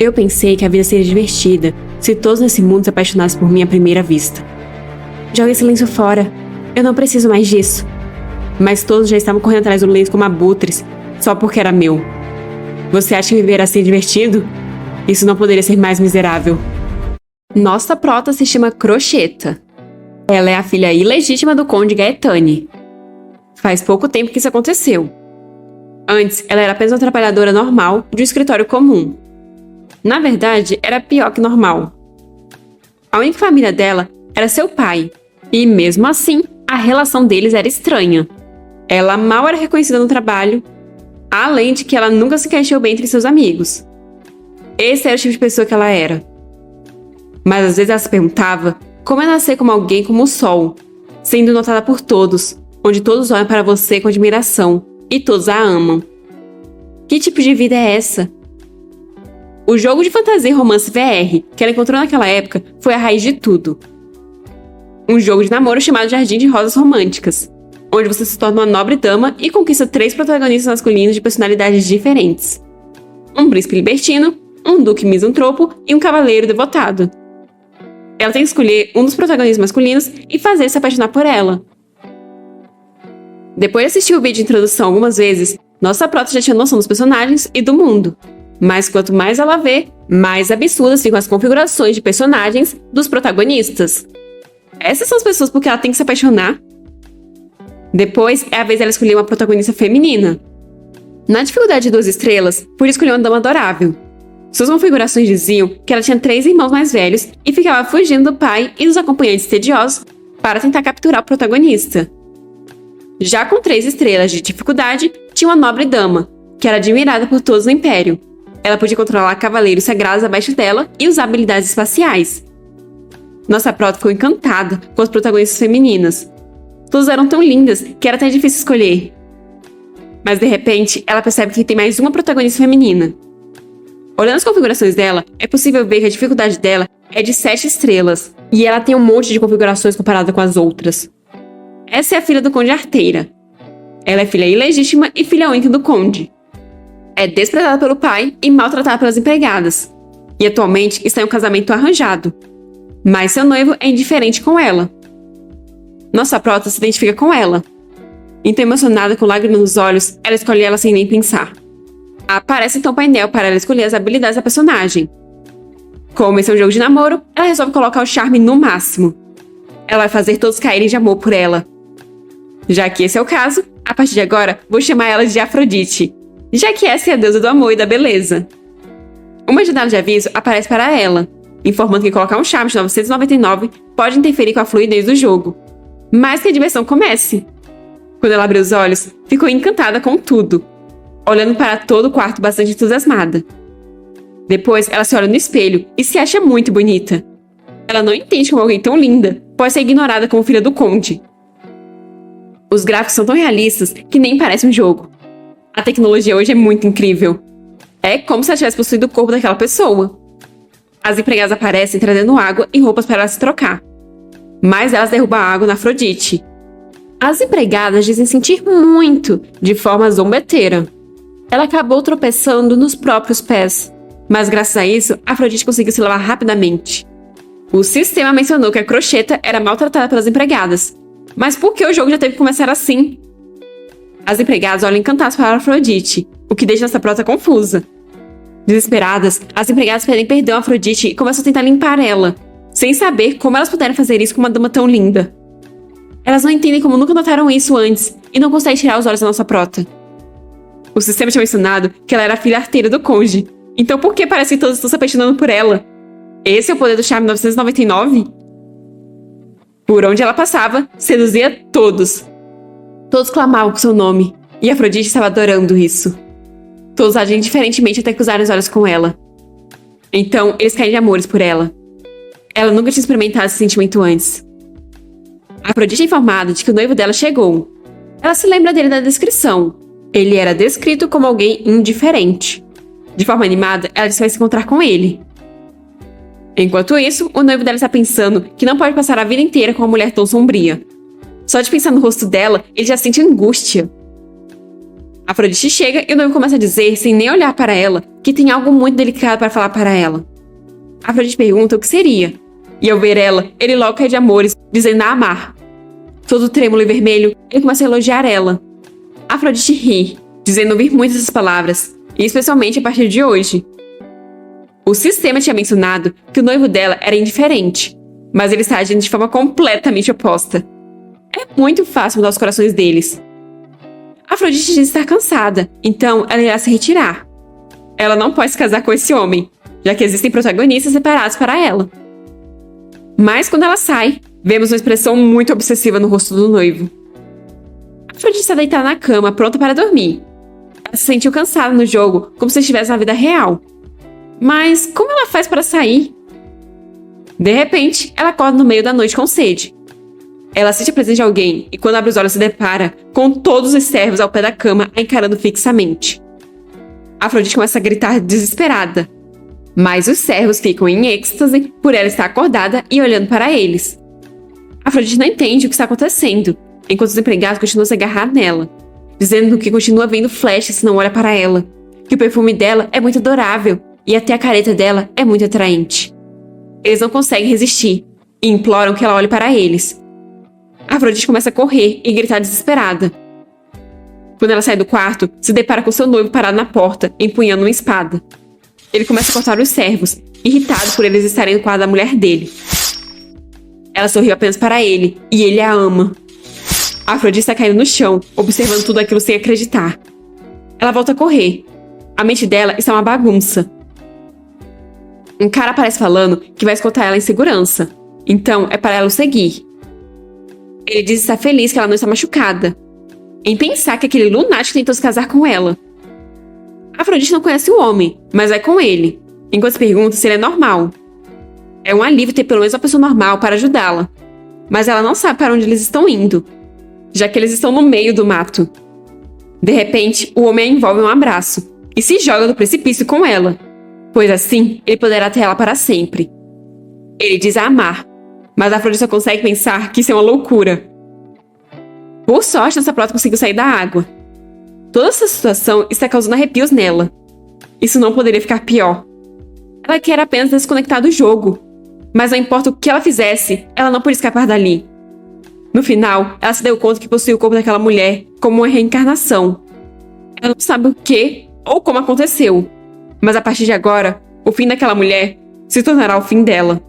Eu pensei que a vida seria divertida se todos nesse mundo se apaixonassem por mim à primeira vista. Jogue esse lenço fora. Eu não preciso mais disso. Mas todos já estavam correndo atrás do lenço como abutres, só porque era meu. Você acha que viver assim é divertido? Isso não poderia ser mais miserável. Nossa prota se chama Crocheta. Ela é a filha ilegítima do Conde Gaetani. Faz pouco tempo que isso aconteceu. Antes, ela era apenas uma trabalhadora normal de um escritório comum. Na verdade, era pior que normal. A única família dela era seu pai, e mesmo assim, a relação deles era estranha. Ela mal era reconhecida no trabalho, além de que ela nunca se encaixou bem entre seus amigos. Esse era o tipo de pessoa que ela era. Mas às vezes ela se perguntava como é nascer como alguém como o sol, sendo notada por todos, onde todos olham para você com admiração, e todos a amam. Que tipo de vida é essa? O jogo de fantasia e romance VR que ela encontrou naquela época foi a raiz de tudo. Um jogo de namoro chamado Jardim de Rosas Românticas, onde você se torna uma nobre dama e conquista 3 protagonistas masculinos de personalidades diferentes. Um príncipe libertino, um duque misantropo e um cavaleiro devotado. Ela tem que escolher um dos protagonistas masculinos e fazer ele se apaixonar por ela. Depois de assistir o vídeo de introdução algumas vezes, nossa prota já tinha noção dos personagens e do mundo. Mas quanto mais ela vê, mais absurdas ficam as configurações de personagens dos protagonistas. Essas são as pessoas por que ela tem que se apaixonar. Depois é a vez dela escolher uma protagonista feminina. Na dificuldade de 2 estrelas, pude escolher uma dama adorável. Suas configurações diziam que ela tinha 3 irmãos mais velhos e ficava fugindo do pai e dos acompanhantes tediosos para tentar capturar o protagonista. Já com 3 estrelas de dificuldade, tinha uma nobre dama, que era admirada por todos no Império. Ela podia controlar cavaleiros sagrados abaixo dela e usar habilidades espaciais. Nossa prota ficou encantada com as protagonistas femininas. Todas eram tão lindas que era até difícil escolher. Mas de repente, ela percebe que tem mais uma protagonista feminina. Olhando as configurações dela, é possível ver que a dificuldade dela é de 7 estrelas, e ela tem um monte de configurações comparada com as outras. Essa é a filha do Conde Arteira. Ela é filha ilegítima e filha única do Conde. É desprezada pelo pai e maltratada pelas empregadas. E atualmente está em um casamento arranjado. Mas seu noivo é indiferente com ela. Nossa prota se identifica com ela. Então, emocionada com lágrimas nos olhos, ela escolhe ela sem nem pensar. Aparece então o painel para ela escolher as habilidades da personagem. Como esse é um jogo de namoro, ela resolve colocar o charme no máximo. Ela vai fazer todos caírem de amor por ela. Já que esse é o caso, a partir de agora, vou chamar ela de Afrodite, já que essa é a deusa do amor e da beleza. Uma janela de aviso aparece para ela, informando que colocar um charme de 999 pode interferir com a fluidez do jogo. Mas que a diversão comece. Quando ela abriu os olhos, ficou encantada com tudo, olhando para todo o quarto bastante entusiasmada. Depois, ela se olha no espelho e se acha muito bonita. Ela não entende como alguém tão linda pode ser ignorada como filha do conde. Os gráficos são tão realistas que nem parece um jogo. A tecnologia hoje é muito incrível. É como se ela tivesse possuído o corpo daquela pessoa. As empregadas aparecem trazendo água e roupas para ela se trocar. Mas elas derrubam a água na Afrodite. As empregadas dizem sentir muito, de forma zombeteira. Ela acabou tropeçando nos próprios pés, mas graças a isso, Afrodite conseguiu se lavar rapidamente. O sistema mencionou que a Crocheta era maltratada pelas empregadas, mas por que o jogo já teve que começar assim? As empregadas olham encantadas para Afrodite, o que deixa nossa prota confusa. Desesperadas, as empregadas pedem perdão a Afrodite e começam a tentar limpar ela, sem saber como elas puderam fazer isso com uma dama tão linda. Elas não entendem como nunca notaram isso antes e não conseguem tirar os olhos da nossa prota. O sistema tinha mencionado que ela era a filha arteira do conde, então por que parece que todos estão se apaixonando por ela? Esse é o poder do charme 999? Por onde ela passava, seduzia todos. Todos clamavam por seu nome, e Afrodite estava adorando isso. Todos agiam diferentemente até cruzarem os olhos com ela. Então, eles caem de amores por ela. Ela nunca tinha experimentado esse sentimento antes. Afrodite é informada de que o noivo dela chegou. Ela se lembra dele da descrição. Ele era descrito como alguém indiferente. De forma animada, ela diz que vai se encontrar com ele. Enquanto isso, o noivo dela está pensando que não pode passar a vida inteira com uma mulher tão sombria. Só de pensar no rosto dela, ele já sente angústia. Afrodite chega e o noivo começa a dizer, sem nem olhar para ela, que tem algo muito delicado para falar para ela. Afrodite pergunta o que seria. E ao ver ela, ele logo cai de amores, dizendo a amar. Todo trêmulo e vermelho, ele começa a elogiar ela. Afrodite ri, dizendo ouvir muitas dessas palavras, e especialmente a partir de hoje. O sistema tinha mencionado que o noivo dela era indiferente, mas ele está agindo de forma completamente oposta. É muito fácil mudar os corações deles. Afrodite diz estar cansada, então ela irá se retirar. Ela não pode se casar com esse homem, já que existem protagonistas separados para ela. Mas quando ela sai, vemos uma expressão muito obsessiva no rosto do noivo. Afrodite está deitada na cama, pronta para dormir. Ela se sentiu cansada no jogo, como se estivesse na vida real. Mas como ela faz para sair? De repente, ela acorda no meio da noite com sede. Ela sente a presença de alguém e quando abre os olhos se depara com todos os servos ao pé da cama a encarando fixamente. Afrodite começa a gritar desesperada. Mas os servos ficam em êxtase por ela estar acordada e olhando para eles. Afrodite não entende o que está acontecendo, enquanto os empregados continuam a se agarrar nela, dizendo que continua vendo flashes se não olha para ela, que o perfume dela é muito adorável e até a careta dela é muito atraente. Eles não conseguem resistir e imploram que ela olhe para eles. Afrodite começa a correr e gritar desesperada. Quando ela sai do quarto, se depara com seu noivo parado na porta, empunhando uma espada. Ele começa a cortar os servos, irritado por eles estarem no quarto da mulher dele. Ela sorriu apenas para ele, e ele a ama. Afrodite está caindo no chão, observando tudo aquilo sem acreditar. Ela volta a correr. A mente dela está uma bagunça. Um cara aparece falando que vai escoltar ela em segurança, então é para ela o seguir. Ele diz estar feliz que ela não está machucada, em pensar que aquele lunático tentou se casar com ela. Afrodite não conhece o homem, mas vai com ele, enquanto se pergunta se ele é normal. É um alívio ter pelo menos uma pessoa normal para ajudá-la, mas ela não sabe para onde eles estão indo, já que eles estão no meio do mato. De repente, o homem a envolve em um abraço e se joga do precipício com ela, pois assim ele poderá ter ela para sempre. Ele diz a amar, mas Afrodite só consegue pensar que isso é uma loucura. Por sorte, nossa prota conseguiu sair da água. Toda essa situação está causando arrepios nela. Isso não poderia ficar pior. Ela quer apenas desconectar do jogo, mas não importa o que ela fizesse, ela não podia escapar dali. No final, ela se deu conta que possuía o corpo daquela mulher como uma reencarnação. Ela não sabe o que ou como aconteceu, mas a partir de agora, o fim daquela mulher se tornará o fim dela.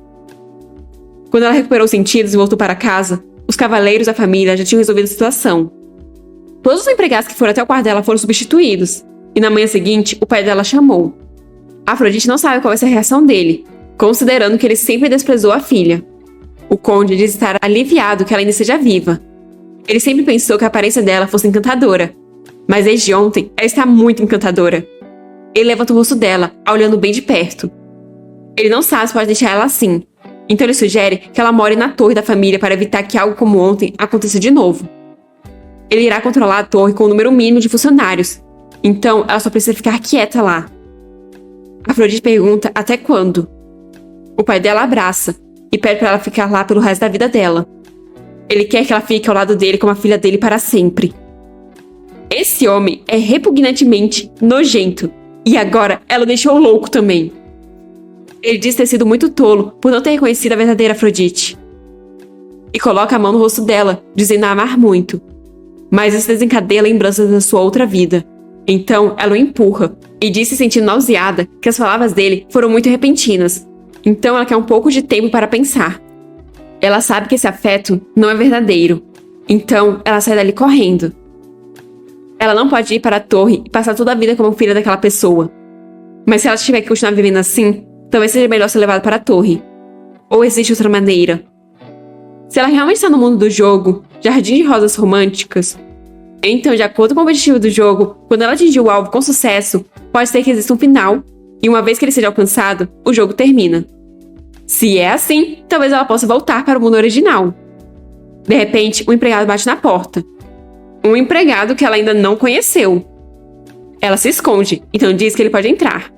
Quando ela recuperou os sentidos e voltou para casa, os cavaleiros da família já tinham resolvido a situação. Todos os empregados que foram até o quarto dela foram substituídos, e na manhã seguinte, o pai dela chamou. Afrodite não sabe qual vai ser a reação dele, considerando que ele sempre desprezou a filha. O conde diz estar aliviado que ela ainda esteja viva. Ele sempre pensou que a aparência dela fosse encantadora, mas desde ontem ela está muito encantadora. Ele levanta o rosto dela, a olhando bem de perto. Ele não sabe se pode deixar ela assim, então ele sugere que ela more na torre da família para evitar que algo como ontem aconteça de novo. Ele irá controlar a torre com o número mínimo de funcionários, então ela só precisa ficar quieta lá. Afrodite pergunta até quando. O pai dela abraça e pede para ela ficar lá pelo resto da vida dela. Ele quer que ela fique ao lado dele como a filha dele para sempre. Esse homem é repugnantemente nojento, e agora ela o deixou louco também. Ele diz ter sido muito tolo por não ter reconhecido a verdadeira Afrodite. E coloca a mão no rosto dela, dizendo a amar muito. Mas isso desencadeia lembranças da sua outra vida. Então ela o empurra e diz se sentindo nauseada que as palavras dele foram muito repentinas. Então ela quer um pouco de tempo para pensar. Ela sabe que esse afeto não é verdadeiro. Então ela sai dali correndo. Ela não pode ir para a torre e passar toda a vida como filha daquela pessoa. Mas se ela tiver que continuar vivendo assim, talvez seja melhor ser levada para a torre. Ou existe outra maneira? Se ela realmente está no mundo do jogo, jardim de rosas românticas, então, de acordo com o objetivo do jogo, quando ela atingir o alvo com sucesso, pode ser que exista um final, e uma vez que ele seja alcançado, o jogo termina. Se é assim, talvez ela possa voltar para o mundo original. De repente, um empregado bate na porta. Um empregado que ela ainda não conheceu. Ela se esconde, então diz que ele pode entrar.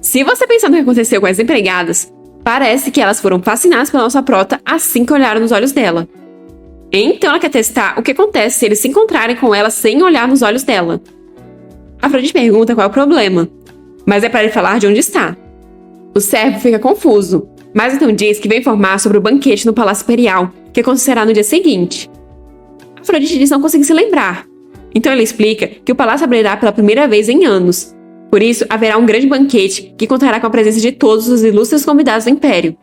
Se você pensar no que aconteceu com as empregadas, parece que elas foram fascinadas pela nossa prota assim que olharam nos olhos dela. Então ela quer testar o que acontece se eles se encontrarem com ela sem olhar nos olhos dela. Afrodite pergunta qual é o problema, mas é para ele falar de onde está. O servo fica confuso, mas então diz que vem informar sobre o banquete no Palácio Imperial, que acontecerá no dia seguinte. Afrodite diz não conseguir se lembrar, então ele explica que o palácio abrirá pela primeira vez em anos. Por isso, haverá um grande banquete que contará com a presença de todos os ilustres convidados do Império.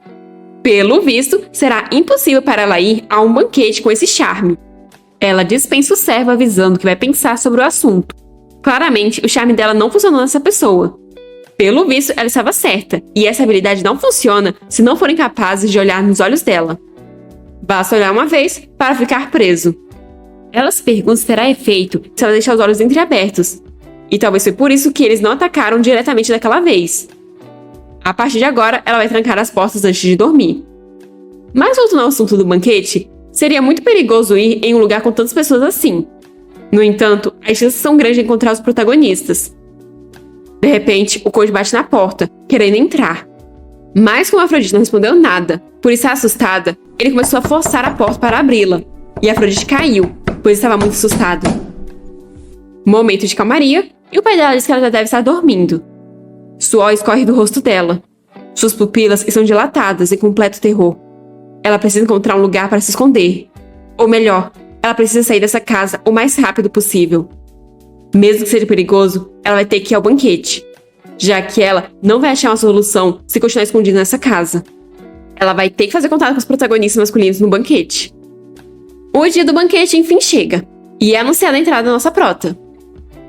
Pelo visto, será impossível para ela ir a um banquete com esse charme. Ela dispensa o servo avisando que vai pensar sobre o assunto. Claramente, o charme dela não funcionou nessa pessoa. Pelo visto, ela estava certa, e essa habilidade não funciona se não forem capazes de olhar nos olhos dela. Basta olhar uma vez para ficar preso. Ela se pergunta se terá efeito se ela deixar os olhos entreabertos. E talvez foi por isso que eles não atacaram diretamente daquela vez. A partir de agora, ela vai trancar as portas antes de dormir. Mas voltando ao assunto do banquete, seria muito perigoso ir em um lugar com tantas pessoas assim. No entanto, as chances são grandes de encontrar os protagonistas. De repente, o Conde bate na porta, querendo entrar. Mas como Afrodite não respondeu nada, por estar assustada, ele começou a forçar a porta para abri-la. E Afrodite caiu, pois estava muito assustada. Momento de calmaria, e o pai dela diz que ela já deve estar dormindo. Suor escorre do rosto dela. Suas pupilas estão dilatadas em completo terror. Ela precisa encontrar um lugar para se esconder. Ou melhor, ela precisa sair dessa casa o mais rápido possível. Mesmo que seja perigoso, ela vai ter que ir ao banquete, já que ela não vai achar uma solução se continuar escondida nessa casa. Ela vai ter que fazer contato com os protagonistas masculinos no banquete. O dia do banquete enfim chega, e é anunciada a entrada da nossa prota.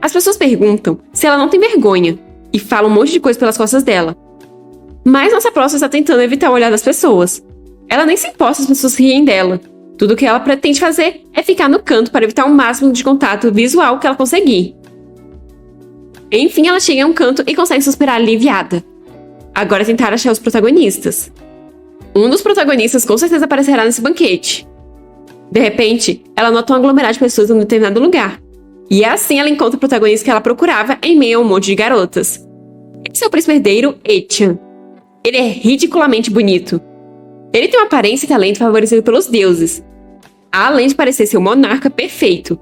As pessoas perguntam se ela não tem vergonha, e falam um monte de coisa pelas costas dela. Mas nossa prota está tentando evitar o olhar das pessoas. Ela nem se importa se as pessoas riem dela. Tudo que ela pretende fazer é ficar no canto para evitar o máximo de contato visual que ela conseguir. Enfim, ela chega a um canto e consegue suspirar aliviada. Agora é tentar achar os protagonistas. Um dos protagonistas com certeza aparecerá nesse banquete. De repente, ela nota um aglomerado de pessoas em um determinado lugar. E assim ela encontra o protagonista que ela procurava em meio a um monte de garotas. Esse é o príncipe herdeiro, Etian. Ele é ridiculamente bonito. Ele tem uma aparência e talento favorecido pelos deuses, além de parecer ser o monarca perfeito.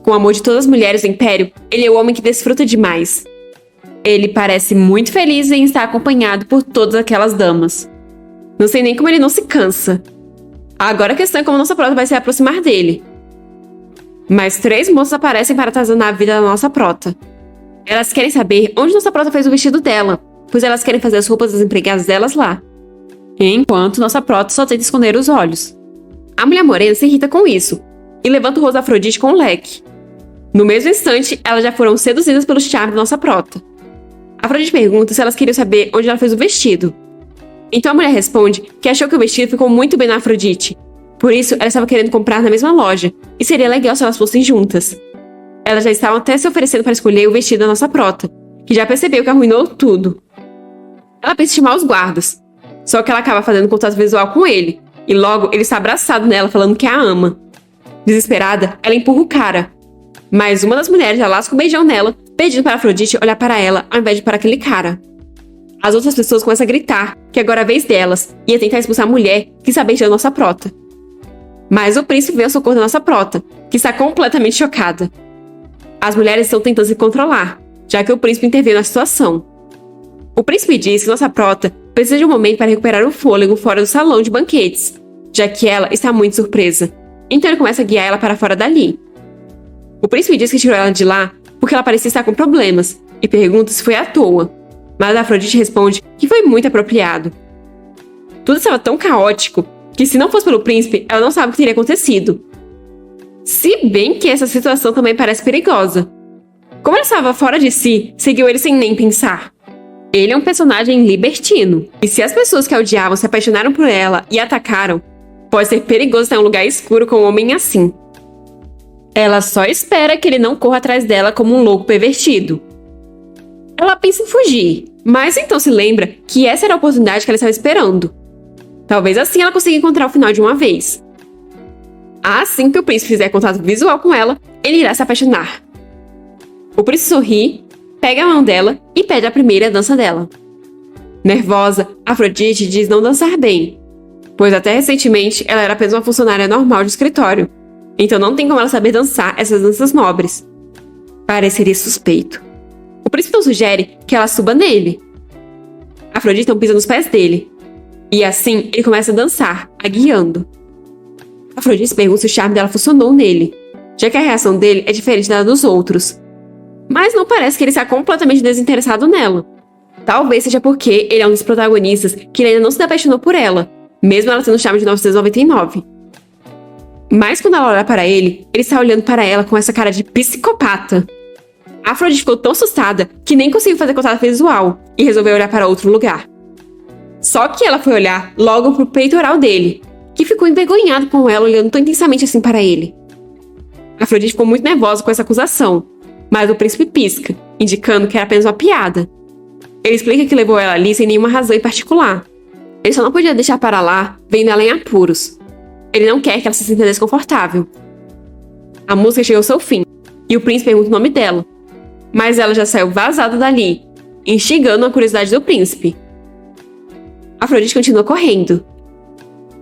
Com o amor de todas as mulheres do Império, ele é o homem que desfruta demais. Ele parece muito feliz em estar acompanhado por todas aquelas damas. Não sei nem como ele não se cansa. Agora a questão é como nossa prota vai se aproximar dele. Mas 3 moças aparecem para atazanar a vida da nossa prota. Elas querem saber onde nossa prota fez o vestido dela, pois elas querem fazer as roupas das empregadas delas lá. Enquanto nossa prota só tenta esconder os olhos. A mulher morena se irrita com isso e levanta o rosto da Afrodite com um leque. No mesmo instante, elas já foram seduzidas pelo charme da nossa prota. Afrodite pergunta se elas queriam saber onde ela fez o vestido. Então a mulher responde que achou que o vestido ficou muito bem na Afrodite. Por isso, ela estava querendo comprar na mesma loja, e seria legal se elas fossem juntas. Elas já estavam até se oferecendo para escolher o vestido da nossa prota, que já percebeu que arruinou tudo. Ela pensa em chamar os guardas, só que ela acaba fazendo contato visual com ele, e logo ele está abraçado nela, falando que a ama. Desesperada, ela empurra o cara, mas uma das mulheres já lasca um beijão nela, pedindo para Afrodite olhar para ela ao invés de para aquele cara. As outras pessoas começam a gritar que agora é a vez delas, e a tentar expulsar a mulher que está beijando nossa prota. Mas o príncipe vem ao socorro da nossa prota, que está completamente chocada. As mulheres estão tentando se controlar, já que o príncipe interveio na situação. O príncipe diz que nossa prota precisa de um momento para recuperar o fôlego fora do salão de banquetes, já que ela está muito surpresa. Então ele começa a guiar ela para fora dali. O príncipe diz que tirou ela de lá porque ela parecia estar com problemas, e pergunta se foi à toa. Mas a Afrodite responde que foi muito apropriado. Tudo estava tão caótico que se não fosse pelo príncipe, ela não sabe o que teria acontecido. Se bem que essa situação também parece perigosa. Como ela estava fora de si, seguiu ele sem nem pensar. Ele é um personagem libertino, e se as pessoas que a odiavam se apaixonaram por ela e a atacaram, pode ser perigoso estar em um lugar escuro com um homem assim. Ela só espera que ele não corra atrás dela como um louco pervertido. Ela pensa em fugir, mas então se lembra que essa era a oportunidade que ela estava esperando. Talvez assim ela consiga encontrar o final de uma vez. Assim que o príncipe fizer contato visual com ela, ele irá se apaixonar. O príncipe sorri, pega a mão dela e pede a primeira dança dela. Nervosa, Afrodite diz não dançar bem, pois até recentemente ela era apenas uma funcionária normal de escritório, então não tem como ela saber dançar essas danças nobres. Pareceria suspeito. O príncipe então sugere que ela suba nele. Afrodite então pisa nos pés dele. E assim, ele começa a dançar, a guiando. Afrodite pergunta se o charme dela funcionou nele, já que a reação dele é diferente da dos outros. Mas não parece que ele está completamente desinteressado nela. Talvez seja porque ele é um dos protagonistas que ele ainda não se apaixonou por ela, mesmo ela tendo o charme de 1999. Mas quando ela olha para ele está olhando para ela com essa cara de psicopata. Afrodite ficou tão assustada que nem conseguiu fazer contato visual e resolveu olhar para outro lugar. Só que ela foi olhar logo pro peitoral dele, que ficou envergonhado com ela olhando tão intensamente assim para ele. Afrodite ficou muito nervosa com essa acusação, mas o príncipe pisca, indicando que era apenas uma piada. Ele explica que levou ela ali sem nenhuma razão em particular. Ele só não podia deixar para lá, vendo ela em apuros. Ele não quer que ela se sinta desconfortável. A música chegou ao seu fim, e o príncipe pergunta o nome dela. Mas ela já saiu vazada dali, instigando a curiosidade do príncipe. Afrodite continua correndo.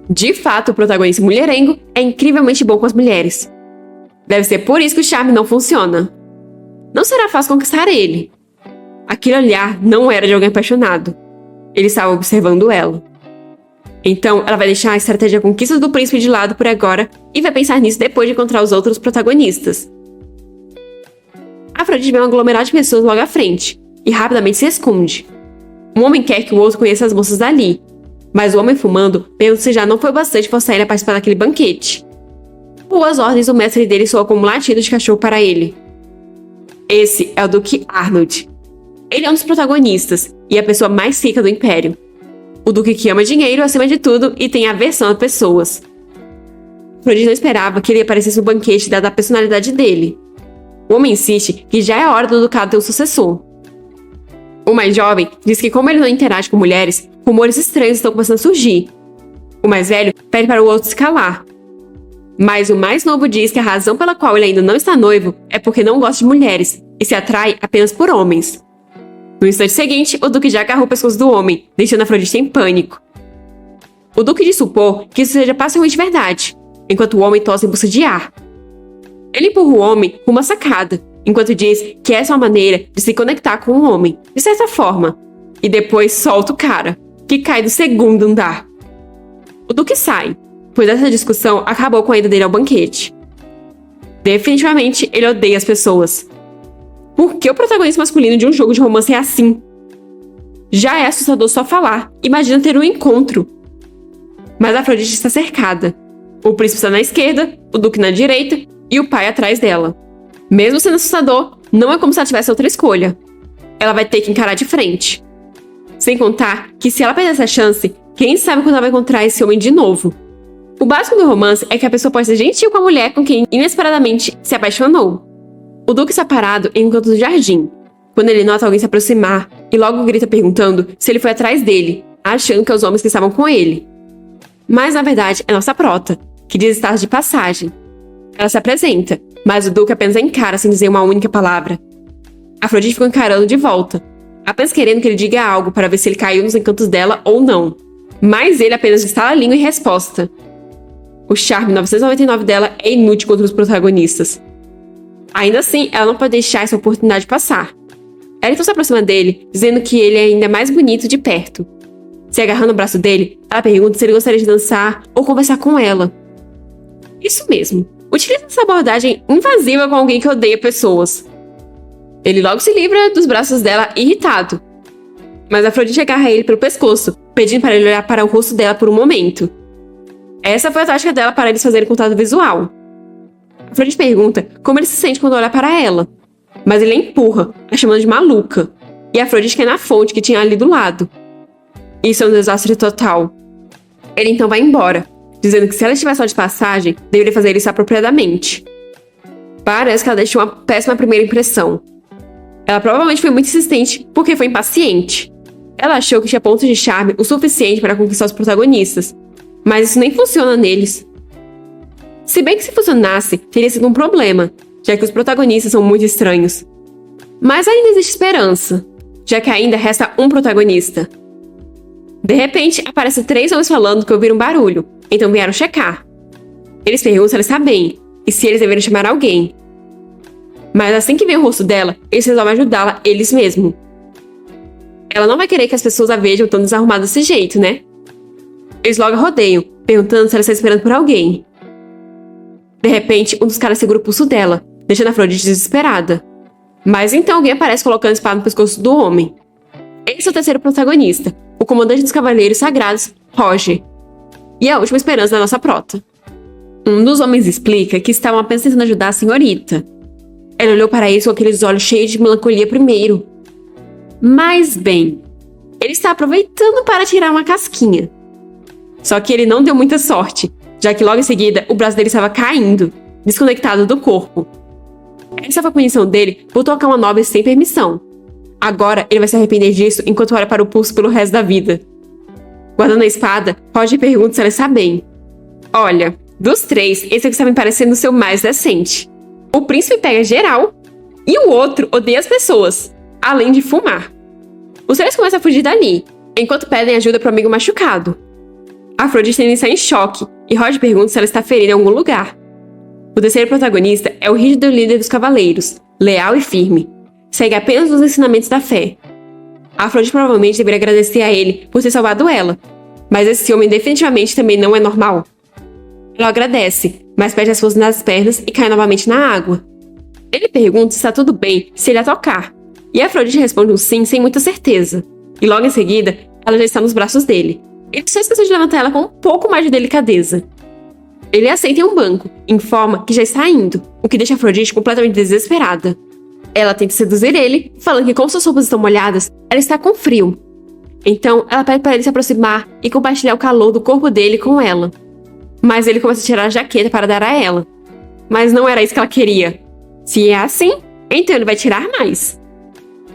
De fato, o protagonista mulherengo é incrivelmente bom com as mulheres. Deve ser por isso que o charme não funciona. Não será fácil conquistar ele. Aquele olhar não era de alguém apaixonado. Ele estava observando ela. Então, ela vai deixar a estratégia de conquista do príncipe de lado por agora e vai pensar nisso depois de encontrar os outros protagonistas. Afrodite vê um aglomerado de pessoas logo à frente e rapidamente se esconde. Um homem quer que o outro conheça as moças dali, mas o homem fumando pergunta se já não foi bastante forçar ele a participar daquele banquete. Por as ordens, o mestre dele soa como um latido de cachorro para ele. Esse é o Duque Arnold. Ele é um dos protagonistas e a pessoa mais rica do Império. O Duque que ama dinheiro acima de tudo e tem aversão a pessoas. Afrodite não esperava que ele aparecesse no banquete dada a personalidade dele. O homem insiste que já é hora do ducado ter um sucessor. O mais jovem diz que como ele não interage com mulheres, rumores estranhos estão começando a surgir. O mais velho pede para o outro se calar. Mas o mais novo diz que a razão pela qual ele ainda não está noivo é porque não gosta de mulheres e se atrai apenas por homens. No instante seguinte, o Duque já agarrou o pescoço do homem, deixando Afrodite em pânico. O Duque diz supor que isso seja parcialmente verdade, enquanto o homem tosse em busca de ar. Ele empurra o homem com uma sacada, enquanto diz que essa é uma maneira de se conectar com o homem, de certa forma, e depois solta o cara, que cai do segundo andar. O Duque sai, pois essa discussão acabou com a ida dele ao banquete. Definitivamente, ele odeia as pessoas. Por que o protagonista masculino de um jogo de romance é assim? Já é assustador só falar, imagina ter um encontro. Mas a Afrodite está cercada. O príncipe está na esquerda, o Duque na direita e o pai atrás dela. Mesmo sendo assustador, não é como se ela tivesse outra escolha. Ela vai ter que encarar de frente. Sem contar que se ela perder essa chance, quem sabe quando ela vai encontrar esse homem de novo. O básico do romance é que a pessoa pode ser gentil com a mulher com quem inesperadamente se apaixonou. O Duque está parado em um canto do jardim, quando ele nota alguém se aproximar e logo grita perguntando se ele foi atrás dele, achando que é os homens que estavam com ele. Mas na verdade é nossa prota, que diz estar de passagem. Ela se apresenta, mas o Duque apenas a encara sem dizer uma única palavra. Afrodite fica encarando de volta, apenas querendo que ele diga algo para ver se ele caiu nos encantos dela ou não. Mas ele apenas estala a língua em resposta. O charme 999 dela é inútil contra os protagonistas. Ainda assim, ela não pode deixar essa oportunidade passar. Ela então se aproxima dele, dizendo que ele é ainda mais bonito de perto. Se agarrando no braço dele, ela pergunta se ele gostaria de dançar ou conversar com ela. Isso mesmo. Utiliza essa abordagem invasiva com alguém que odeia pessoas. Ele logo se livra dos braços dela irritado. Mas Afrodite agarra ele pelo pescoço, pedindo para ele olhar para o rosto dela por um momento. Essa foi a tática dela para eles fazerem contato visual. Afrodite pergunta como ele se sente quando olha para ela, mas ele a empurra, a chamando de maluca, e Afrodite cai na fonte que tinha ali do lado. Isso é um desastre total. Ele então vai embora, dizendo que se ela estiver só de passagem, deveria fazer isso apropriadamente. Parece que ela deixou uma péssima primeira impressão. Ela provavelmente foi muito insistente porque foi impaciente. Ela achou que tinha pontos de charme o suficiente para conquistar os protagonistas, mas isso nem funciona neles. Se bem que se funcionasse, teria sido um problema, já que os protagonistas são muito estranhos. Mas ainda existe esperança, já que ainda resta um protagonista. De repente, aparecem 3 homens falando que ouviram barulho, então vieram checar. Eles perguntam se ela está bem, e se eles deveriam chamar alguém. Mas assim que vê o rosto dela, eles resolvem ajudá-la eles mesmos. Ela não vai querer que as pessoas a vejam tão desarrumada desse jeito, né? Eles logo a rodeiam, perguntando se ela está esperando por alguém. De repente, um dos caras segura o pulso dela, deixando a Afrodite desesperada. Mas então alguém aparece colocando a espada no pescoço do homem. Esse é o terceiro protagonista, o comandante dos Cavaleiros Sagrados, Roger. E a última esperança da nossa prota. Um dos homens explica que estavam apenas tentando ajudar a senhorita. Ela olhou para eles com aqueles olhos cheios de melancolia primeiro. Mas bem, ele está aproveitando para tirar uma casquinha. Só que ele não deu muita sorte, já que logo em seguida o braço dele estava caindo, desconectado do corpo. Essa foi a punição dele por tocar uma nobre sem permissão. Agora ele vai se arrepender disso enquanto olha para o pulso pelo resto da vida. Guardando a espada, Roger pergunta se ela está bem. Olha, dos três, esse é o que está me parecendo ser o mais decente. O príncipe pega geral e o outro odeia as pessoas, além de fumar. Os três começam a fugir dali, enquanto pedem ajuda para o amigo machucado. Afrodite ainda está em choque e Roger pergunta se ela está ferida em algum lugar. O terceiro protagonista é o rígido líder dos cavaleiros, leal e firme. Segue apenas os ensinamentos da fé. Afrodite provavelmente deveria agradecer a ele por ter salvado ela, mas esse homem definitivamente também não é normal. Ela agradece, mas perde as forças nas pernas e cai novamente na água. Ele pergunta se está tudo bem se ele a tocar, e Afrodite responde um sim sem muita certeza. E logo em seguida, ela já está nos braços dele. Ele só esqueceu de levantar ela com um pouco mais de delicadeza. Ele a aceita em um banco, informa que já está indo, o que deixa Afrodite completamente desesperada. Ela tenta seduzir ele, falando que como suas roupas estão molhadas, ela está com frio. Então, ela pede para ele se aproximar e compartilhar o calor do corpo dele com ela. Mas ele começa a tirar a jaqueta para dar a ela. Mas não era isso que ela queria. Se é assim, então ele vai tirar mais.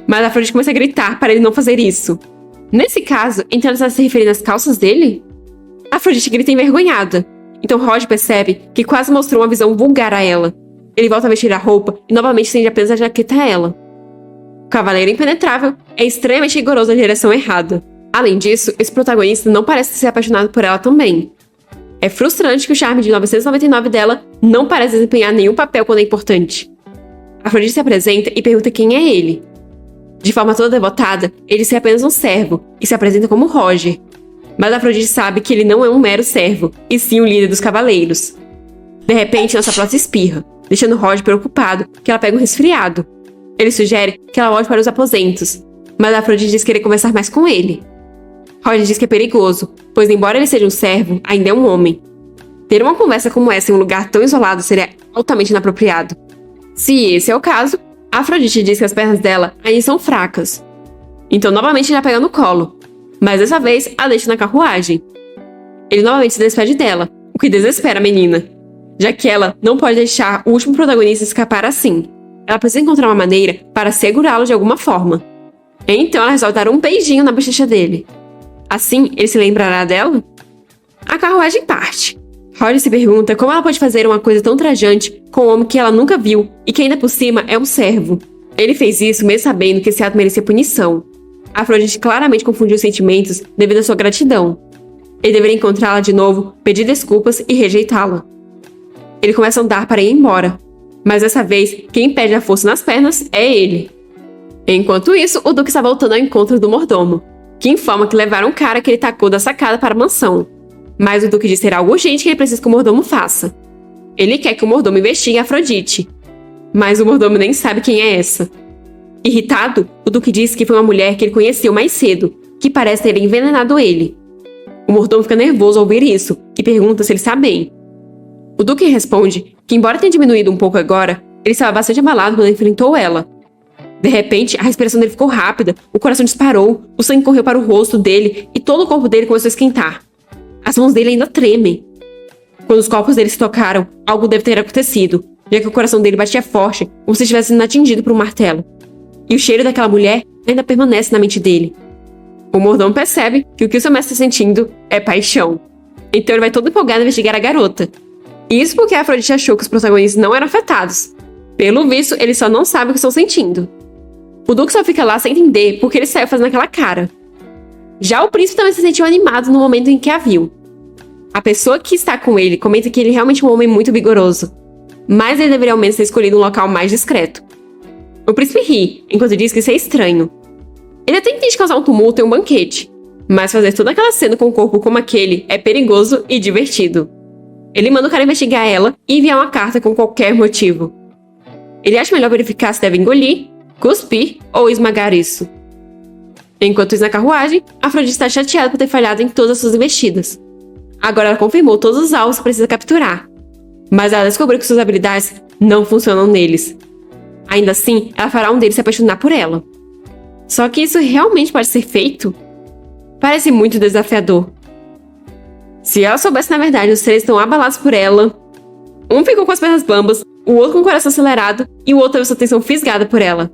Mas Afrodite começa a gritar para ele não fazer isso. Nesse caso, então ela está se referindo às calças dele? Afrodite grita envergonhada. Então Roger percebe que quase mostrou uma visão vulgar a ela. Ele volta a vestir a roupa e novamente estende apenas a jaqueta a ela. O cavaleiro impenetrável é extremamente rigoroso na direção errada. Além disso, esse protagonista não parece ser apaixonado por ela também. É frustrante que o charme de 999 dela não parece desempenhar nenhum papel quando é importante. Afrodite se apresenta e pergunta quem é ele. De forma toda devotada, ele é apenas um servo e se apresenta como Roger. Mas Afrodite sabe que ele não é um mero servo, e sim o líder dos cavaleiros. De repente, nossa prota espirra, deixando Roger preocupado que ela pega um resfriado. Ele sugere que ela volte para os aposentos, mas Afrodite diz querer conversar mais com ele. Roger diz que é perigoso, pois embora ele seja um servo, ainda é um homem. Ter uma conversa como essa em um lugar tão isolado seria altamente inapropriado. Se esse é o caso, Afrodite diz que as pernas dela ainda são fracas. Então novamente ele a pega no colo, mas dessa vez a deixa na carruagem. Ele novamente se despede dela, o que desespera a menina, já que ela não pode deixar o último protagonista escapar assim. Ela precisa encontrar uma maneira para segurá-lo de alguma forma. Então ela resolve dar um beijinho na bochecha dele. Assim, ele se lembrará dela? A carruagem parte. Roger se pergunta como ela pode fazer uma coisa tão trajante com um homem que ela nunca viu e que ainda por cima é um servo. Ele fez isso mesmo sabendo que esse ato merecia punição. Afrodite claramente confundiu os sentimentos devido à sua gratidão. Ele deveria encontrá-la de novo, pedir desculpas e rejeitá-la. Ele começa a andar para ir embora, mas dessa vez quem perde a força nas pernas é ele. Enquanto isso, o Duque está voltando ao encontro do mordomo, que informa que levaram um cara que ele tacou da sacada para a mansão. Mas o Duque diz ser algo urgente que ele precisa que o mordomo faça. Ele quer que o mordomo investigue Afrodite, mas o mordomo nem sabe quem é essa. Irritado, o Duque diz que foi uma mulher que ele conheceu mais cedo, que parece ter envenenado ele. O mordomo fica nervoso ao ouvir isso e pergunta se ele está bem. O Duque responde que, embora tenha diminuído um pouco agora, ele estava bastante abalado quando enfrentou ela. De repente, a respiração dele ficou rápida, o coração disparou, o sangue correu para o rosto dele e todo o corpo dele começou a esquentar. As mãos dele ainda tremem. Quando os corpos dele se tocaram, algo deve ter acontecido, já que o coração dele batia forte, como se estivesse sendo atingido por um martelo. E o cheiro daquela mulher ainda permanece na mente dele. O mordomo percebe que o que o seu mestre está sentindo é paixão. Então ele vai todo empolgado investigar a garota. Isso porque a Afrodite achou que os protagonistas não eram afetados. Pelo visto, ele só não sabe o que estão sentindo. O Duque só fica lá sem entender porque ele saiu fazendo aquela cara. Já o príncipe também se sentiu animado no momento em que a viu. A pessoa que está com ele comenta que ele é realmente um homem muito vigoroso. mas ele deveria ao menos ter escolhido um local mais discreto. O príncipe ri, enquanto diz que isso é estranho. Ele até entende causar um tumulto em um banquete, mas fazer toda aquela cena com um corpo como aquele é perigoso e divertido. Ele manda o cara investigar ela e enviar uma carta com qualquer motivo. Ele acha melhor verificar se deve engolir, cuspir ou esmagar isso. Enquanto isso, na carruagem, Afrodite está chateada por ter falhado em todas as suas investidas. Agora ela confirmou todos os alvos que precisa capturar, mas ela descobriu que suas habilidades não funcionam neles. Ainda assim, ela fará um deles se apaixonar por ela. Só que isso realmente pode ser feito? Parece muito desafiador. Se ela soubesse na verdade, os três estão abalados por ela. Um ficou com as pernas bambas, o outro com o coração acelerado e o outro teve sua atenção fisgada por ela.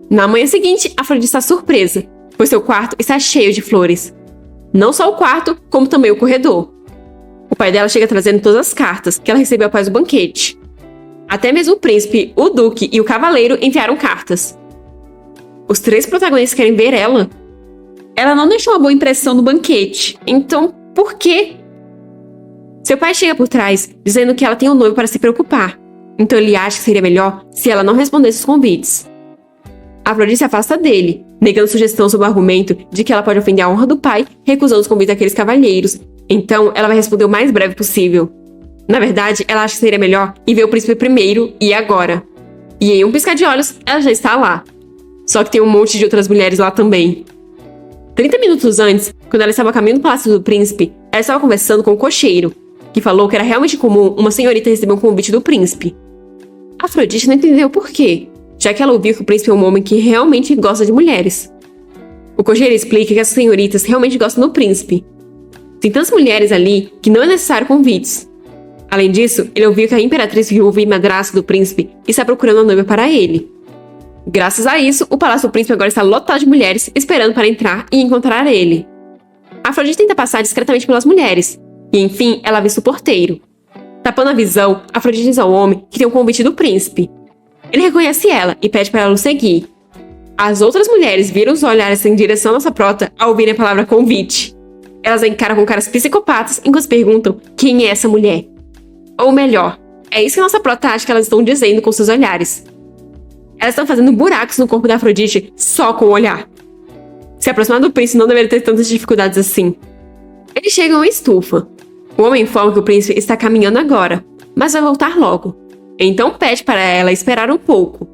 Na manhã seguinte, Afrodite está surpresa, pois seu quarto está cheio de flores. Não só o quarto, como também o corredor. O pai dela chega trazendo todas as cartas que ela recebeu após o banquete. Até mesmo o príncipe, o duque e o cavaleiro enviaram cartas. Os três protagonistas querem ver ela. Ela não deixou uma boa impressão no banquete, então por quê? Seu pai chega por trás, dizendo que ela tem um noivo para se preocupar. Então ele acha que seria melhor se ela não respondesse os convites. Afrodite se afasta dele, negando sugestão sob o argumento de que ela pode ofender a honra do pai, recusando os convites daqueles cavalheiros. Então ela vai responder o mais breve possível. Na verdade, ela acha que seria melhor ir ver o príncipe primeiro e agora. E em um piscar de olhos, ela já está lá. Só que tem um monte de outras mulheres lá também. 30 minutos antes, quando ela estava a caminho do palácio do príncipe, ela estava conversando com o cocheiro, que falou que era realmente comum uma senhorita receber um convite do príncipe. Afrodite não entendeu por quê, já que ela ouviu que o príncipe é um homem que realmente gosta de mulheres. O cocheiro explica que as senhoritas realmente gostam do príncipe. Tem tantas mulheres ali que não é necessário convites. Além disso, ele ouviu que a imperatriz viúva e madrasta do príncipe está procurando uma noiva para ele. Graças a isso, o palácio do príncipe agora está lotado de mulheres esperando para entrar e encontrar ele. Afrodite tenta passar discretamente pelas mulheres, e enfim, ela avista o porteiro. Tapando a visão, Afrodite diz ao homem que tem um convite do príncipe. Ele reconhece ela e pede para ela o seguir. As outras mulheres viram os olhares em direção à nossa prota ao ouvirem a palavra convite. Elas a encaram com caras psicopatas enquanto perguntam quem é essa mulher. Ou melhor, é isso que a nossa prota acha que elas estão dizendo com seus olhares. Elas estão fazendo buracos no corpo da Afrodite só com o olhar. Se aproximar do príncipe não deveria ter tantas dificuldades assim. Eles chegam a uma estufa. O homem informa que o príncipe está caminhando agora, mas vai voltar logo. Então pede para ela esperar um pouco.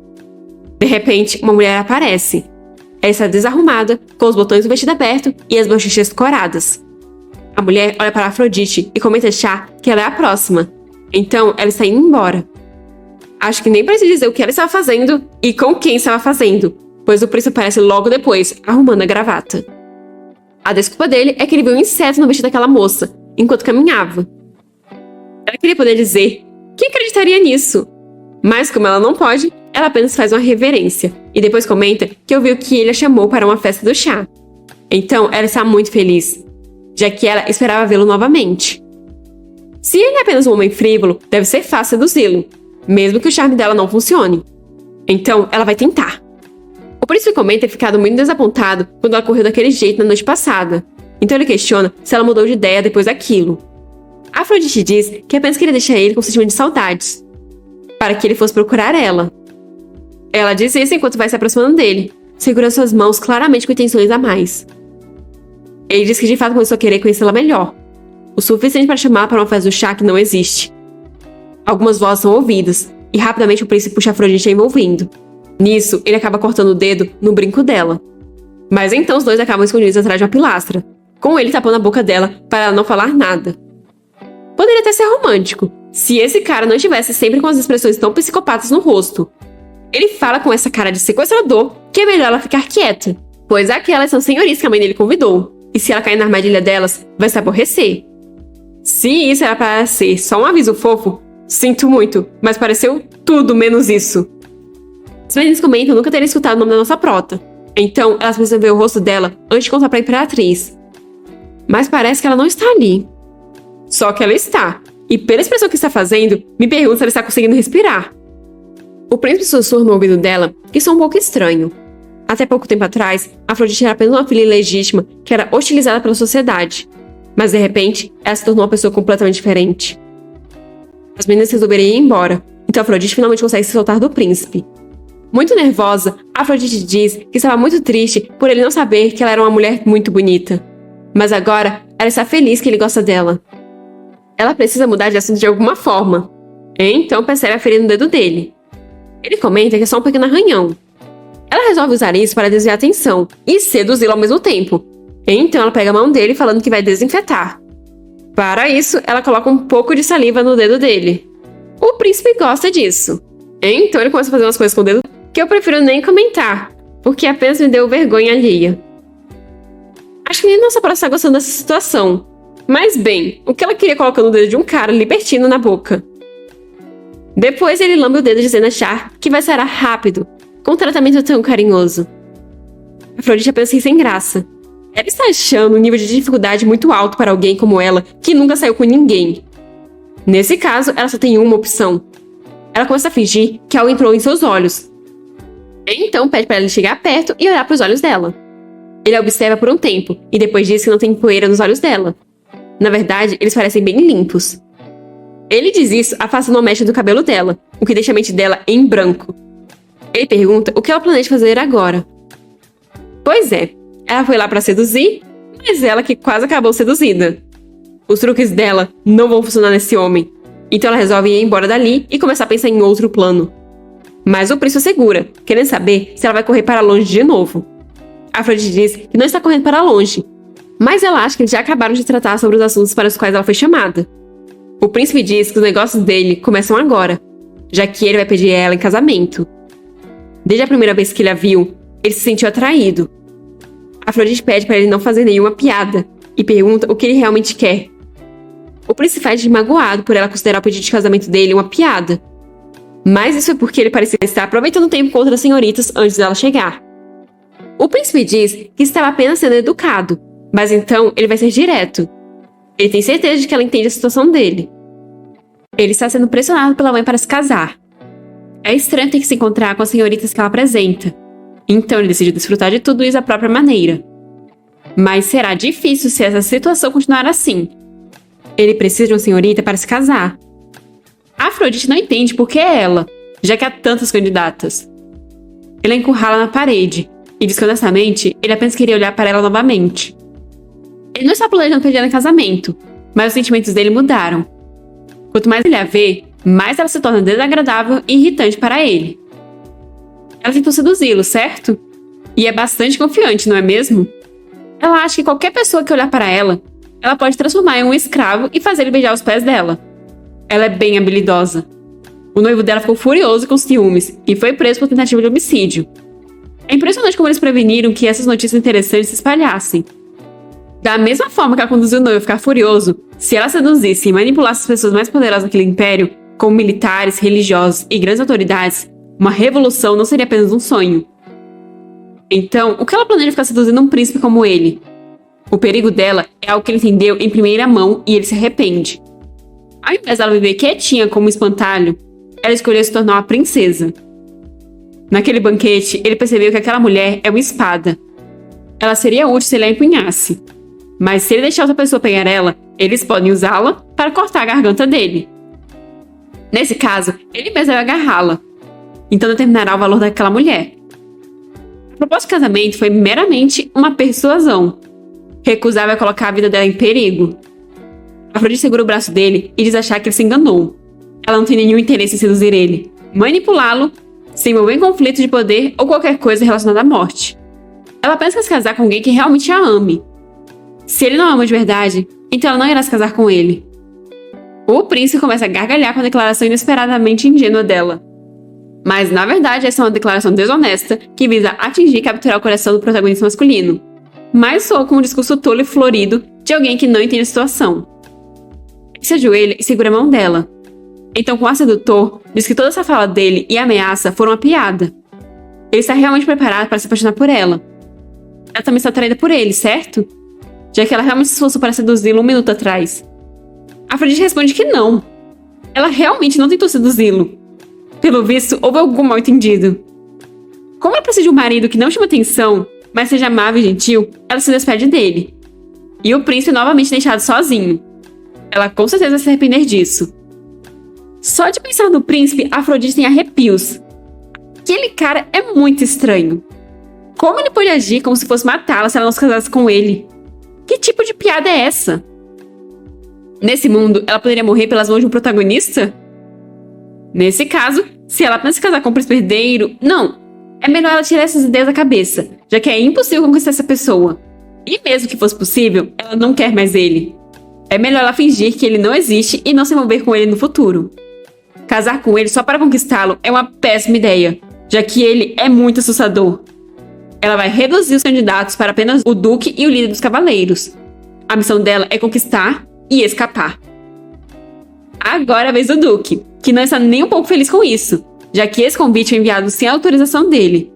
De repente, uma mulher aparece. Ela está desarrumada, com os botões do vestido aberto e as bochechas coradas. A mulher olha para Afrodite e começa a achar que ela é a próxima. Então, ela está indo embora. Acho que nem precisa dizer o que ela estava fazendo e com quem estava fazendo, pois o príncipe aparece logo depois, arrumando a gravata. A desculpa dele é que ele viu um inseto no vestido daquela moça, enquanto caminhava. Ela queria poder dizer que acreditaria nisso, mas como ela não pode, ela apenas faz uma reverência e depois comenta que ouviu que ele a chamou para uma festa do chá. Então ela está muito feliz, já que ela esperava vê-lo novamente. Se ele é apenas um homem frívolo, deve ser fácil seduzi-lo, mesmo que o charme dela não funcione. Então ela vai tentar. O príncipe comenta ter ficado muito desapontado quando ela correu daquele jeito na noite passada. Então ele questiona se ela mudou de ideia depois daquilo. Afrodite diz que apenas queria deixar ele com um sentimento de saudades, para que ele fosse procurar ela. Ela diz isso enquanto vai se aproximando dele, segurando suas mãos claramente com intenções a mais. Ele diz que de fato começou a querer conhecê-la melhor, o suficiente para chamar para uma festa do chá que não existe. Algumas vozes são ouvidas, e rapidamente o príncipe puxa Afrodite envolvendo. Nisso, ele acaba cortando o dedo no brinco dela. Mas então os dois acabam escondidos atrás de uma pilastra, com ele tapando a boca dela para ela não falar nada. Poderia até ser romântico, se esse cara não estivesse sempre com as expressões tão psicopatas no rosto. Ele fala com essa cara de sequestrador que é melhor ela ficar quieta, pois aquelas são senhoritas que a mãe dele convidou, e se ela cair na armadilha delas, vai se aborrecer. Se isso era para ser só um aviso fofo, sinto muito, mas pareceu tudo menos isso. As meninas comentam nunca terem escutado o nome da nossa prota, então elas precisam ver o rosto dela antes de contar para a imperatriz. Mas parece que ela não está ali. Só que ela está, e pela expressão que está fazendo, me pergunto se ela está conseguindo respirar. O príncipe sussurra no ouvido dela que isso é um pouco estranho. Até pouco tempo atrás, Afrodite era apenas uma filha ilegítima que era hostilizada pela sociedade. Mas de repente, ela se tornou uma pessoa completamente diferente. As meninas resolveram ir embora, Então Afrodite finalmente consegue se soltar do príncipe. Muito nervosa, Afrodite diz que estava muito triste por ele não saber que ela era uma mulher muito bonita. Mas agora, ela está feliz que ele gosta dela. Ela precisa mudar de assunto de alguma forma. Então percebe a ferida no dedo dele. Ele comenta que é só um pequeno arranhão. Ela resolve usar isso para desviar a atenção e seduzi-lo ao mesmo tempo. Então ela pega a mão dele falando que vai desinfetar. Para isso, ela coloca um pouco de saliva no dedo dele. O príncipe gosta disso. Então ele começa a fazer umas coisas com o dedo que eu prefiro nem comentar, porque apenas me deu vergonha alheia. Acho que nem nossa pró está gostando dessa situação. Mas bem, o que ela queria colocando o dedo de um cara libertino na boca? Depois ele lambe o dedo dizendo achar que vai sarar rápido, com um tratamento tão carinhoso. Afrodite apenas ri sem graça. Ela está achando um nível de dificuldade muito alto para alguém como ela, que nunca saiu com ninguém. Nesse caso, ela só tem uma opção. Ela começa a fingir que algo entrou em seus olhos. Então pede para ele chegar perto e olhar para os olhos dela. Ele a observa por um tempo, e depois diz que não tem poeira nos olhos dela. Na verdade, eles parecem bem limpos. Ele diz isso afastando a mecha do cabelo dela, o que deixa a mente dela em branco. Ele pergunta o que ela planeja fazer agora. Pois é, ela foi lá para seduzir, mas ela que quase acabou seduzida. Os truques dela não vão funcionar nesse homem, então ela resolve ir embora dali e começar a pensar em outro plano. Mas o príncipe segura, querendo saber se ela vai correr para longe de novo. Afrodite diz que não está correndo para longe, mas ela acha que eles já acabaram de tratar sobre os assuntos para os quais ela foi chamada. O príncipe diz que os negócios dele começam agora, já que ele vai pedir ela em casamento. Desde a primeira vez que ele a viu, ele se sentiu atraído. Afrodite pede para ele não fazer nenhuma piada e pergunta o que ele realmente quer. O príncipe faz de magoado por ela considerar o pedido de casamento dele uma piada. Mas isso é porque ele parecia estar aproveitando o tempo com outras senhoritas antes dela chegar. O príncipe diz que estava apenas sendo educado, mas então ele vai ser direto. Ele tem certeza de que ela entende a situação dele. Ele está sendo pressionado pela mãe para se casar. É estranho ter que se encontrar com as senhoritas que ela apresenta. Então ele decide desfrutar de tudo isso da própria maneira. Mas será difícil se essa situação continuar assim. Ele precisa de uma senhorita para se casar. Afrodite não entende por que é ela, já que há tantas candidatas. Ele a encurrala na parede e diz que honestamente ele apenas queria olhar para ela novamente. Ele não está planejando pedir ela em casamento, mas os sentimentos dele mudaram. Quanto mais ele a vê, mais ela se torna desagradável e irritante para ele. Ela tentou seduzi-lo, certo? E é bastante confiante, não é mesmo? Ela acha que qualquer pessoa que olhar para ela, ela pode transformar em um escravo e fazer ele beijar os pés dela. Ela é bem habilidosa. O noivo dela ficou furioso com ciúmes e foi preso por tentativa de homicídio. É impressionante como eles preveniram que essas notícias interessantes se espalhassem. Da mesma forma que ela conduziu o noivo a ficar furioso, se ela seduzisse e manipulasse as pessoas mais poderosas daquele império, como militares, religiosos e grandes autoridades, uma revolução não seria apenas um sonho. Então, o que ela planeja ficar seduzindo um príncipe como ele? O perigo dela é algo que ele entendeu em primeira mão e ele se arrepende. Ao invés dela viver quietinha como um espantalho, ela escolheu se tornar uma princesa. Naquele banquete, ele percebeu que aquela mulher é uma espada. Ela seria útil se ele a empunhasse. Mas se ele deixar outra pessoa pegar ela, eles podem usá-la para cortar a garganta dele. Nesse caso, ele mesmo vai agarrá-la. Então determinará o valor daquela mulher. A proposta de casamento foi meramente uma persuasão. Recusar vai colocar a vida dela em perigo. Afrodite segura o braço dele e diz achar que ele se enganou. Ela não tem nenhum interesse em seduzir ele, manipulá-lo, se envolver em conflito de poder ou qualquer coisa relacionada à morte. Ela pensa em se casar com alguém que realmente a ame. Se ele não a ama de verdade, então ela não irá se casar com ele. O príncipe começa a gargalhar com a declaração inesperadamente ingênua dela. Mas, na verdade, essa é uma declaração desonesta que visa atingir e capturar o coração do protagonista masculino. Mas soa como um discurso tolo e florido de alguém que não entende a situação. Ele se ajoelha e segura a mão dela. Então, com o ar sedutor, diz que toda essa fala dele e a ameaça foram uma piada. Ele está realmente preparado para se apaixonar por ela. Ela também está atraída por ele, certo? Já que ela realmente se esforçou para seduzi-lo um minuto atrás. Afrodite responde que não. Ela realmente não tentou seduzi-lo. Pelo visto, houve algum mal-entendido. Como ela precisa de um marido que não chama atenção, mas seja amável e gentil, ela se despede dele. E o príncipe é novamente deixado sozinho. Ela com certeza vai se arrepender disso. Só de pensar no príncipe, Afrodite tem arrepios. Aquele cara é muito estranho. Como ele pode agir como se fosse matá-la se ela não se casasse com ele? Que tipo de piada é essa? Nesse mundo, ela poderia morrer pelas mãos de um protagonista? Nesse caso, se ela apenas se casar com um príncipe herdeiro... Não, é melhor ela tirar essas ideias da cabeça, já que é impossível conquistar essa pessoa. E mesmo que fosse possível, ela não quer mais ele. É melhor ela fingir que ele não existe e não se envolver com ele no futuro. Casar com ele só para conquistá-lo é uma péssima ideia, já que ele é muito assustador. Ela vai reduzir os candidatos para apenas o Duque e o líder dos cavaleiros. A missão dela é conquistar e escapar. Agora é a vez do Duque, que não está nem um pouco feliz com isso, já que esse convite foi enviado sem a autorização dele.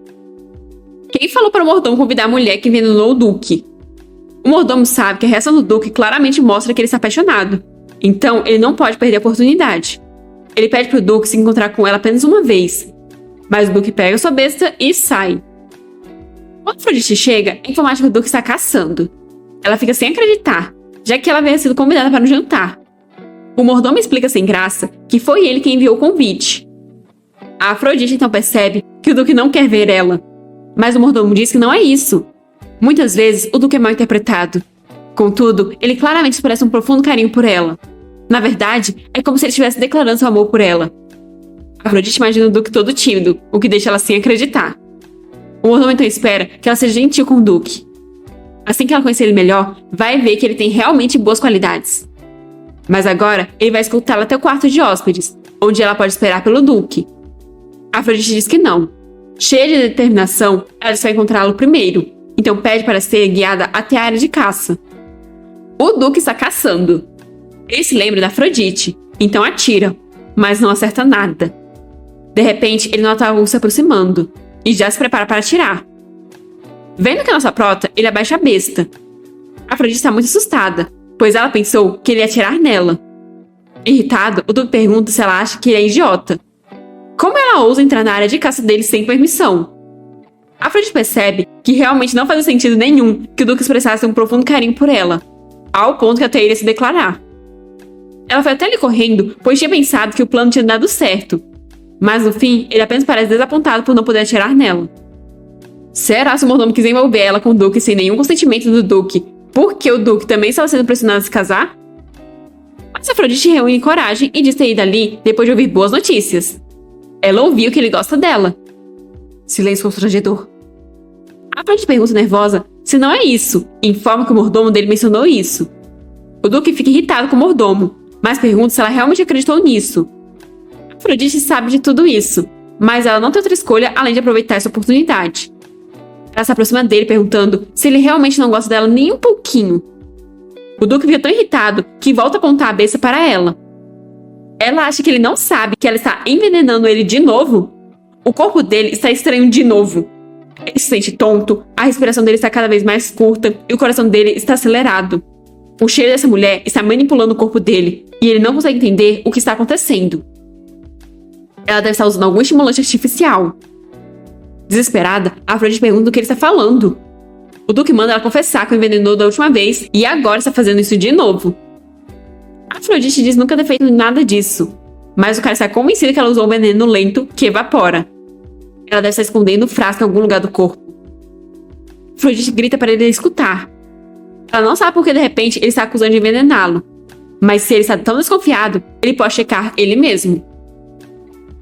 Quem falou para o mordomo convidar a mulher que envenenou o Duque? O mordomo sabe que a reação do Duque claramente mostra que ele está apaixonado, então ele não pode perder a oportunidade. Ele pede para o Duque se encontrar com ela apenas uma vez, mas o Duque pega sua besta e sai. Quando Afrodite chega, é informado que o Duque está caçando. Ela fica sem acreditar, já que ela havia sido convidada para um jantar. O mordomo explica sem graça que foi ele quem enviou o convite. A Afrodite então percebe que o Duque não quer ver ela, mas o mordomo diz que não é isso. Muitas vezes, o Duque é mal interpretado. Contudo, ele claramente expressa um profundo carinho por ela. Na verdade, é como se ele estivesse declarando seu amor por ela. Afrodite imagina o Duque todo tímido, o que deixa ela sem acreditar. O mordomo então espera que ela seja gentil com o Duque. Assim que ela conhecer ele melhor, vai ver que ele tem realmente boas qualidades. Mas agora, ele vai escoltá-la até o quarto de hóspedes, onde ela pode esperar pelo Duque. Afrodite diz que não. Cheia de determinação, ela vai encontrá-lo primeiro, então pede para ser guiada até a área de caça. O Duque está caçando. Ele se lembra da Afrodite, então atira, mas não acerta nada. De repente, ele nota algo se aproximando, e já se prepara para atirar. Vendo que é nossa prota, ele abaixa a besta. Afrodite está muito assustada, pois ela pensou que ele ia atirar nela. Irritado, o Duque pergunta se ela acha que ele é idiota. Como ela ousa entrar na área de caça dele sem permissão? Afrodite percebe que realmente não fazia sentido nenhum que o Duque expressasse um profundo carinho por ela, ao ponto que até iria se declarar. Ela foi até ali correndo, pois tinha pensado que o plano tinha dado certo. Mas no fim, ele apenas parece desapontado por não poder atirar nela. Será se o mordomo quis envolver ela com o Duque sem nenhum consentimento do Duque, porque o Duque também estava sendo pressionado a se casar? Mas Afrodite reúne coragem e diz ter ido ali depois de ouvir boas notícias. Ela ouviu que ele gosta dela. Silêncio constrangedor. Afrodite pergunta nervosa se não é isso, e informa que o mordomo dele mencionou isso. O Duque fica irritado com o mordomo, mas pergunta se ela realmente acreditou nisso. Afrodite sabe de tudo isso, mas ela não tem outra escolha além de aproveitar essa oportunidade. Ela se aproxima dele perguntando se ele realmente não gosta dela nem um pouquinho. O Duque fica tão irritado que volta a apontar a besta para ela. Ela acha que ele não sabe que ela está envenenando ele de novo. O corpo dele está estranho de novo. Ele se sente tonto, a respiração dele está cada vez mais curta e o coração dele está acelerado. O cheiro dessa mulher está manipulando o corpo dele e ele não consegue entender o que está acontecendo. Ela deve estar usando algum estimulante artificial. Desesperada, Afrodite pergunta o que ele está falando. O Duque manda ela confessar que o envenenou da última vez e agora está fazendo isso de novo. Afrodite diz nunca ter feito nada disso, mas o cara está convencido que ela usou um veneno lento que evapora. Ela deve estar escondendo o frasco em algum lugar do corpo. Afrodite grita para ele escutar. Ela não sabe porque de repente ele está acusando de envenená-lo, mas se ele está tão desconfiado, ele pode checar ele mesmo.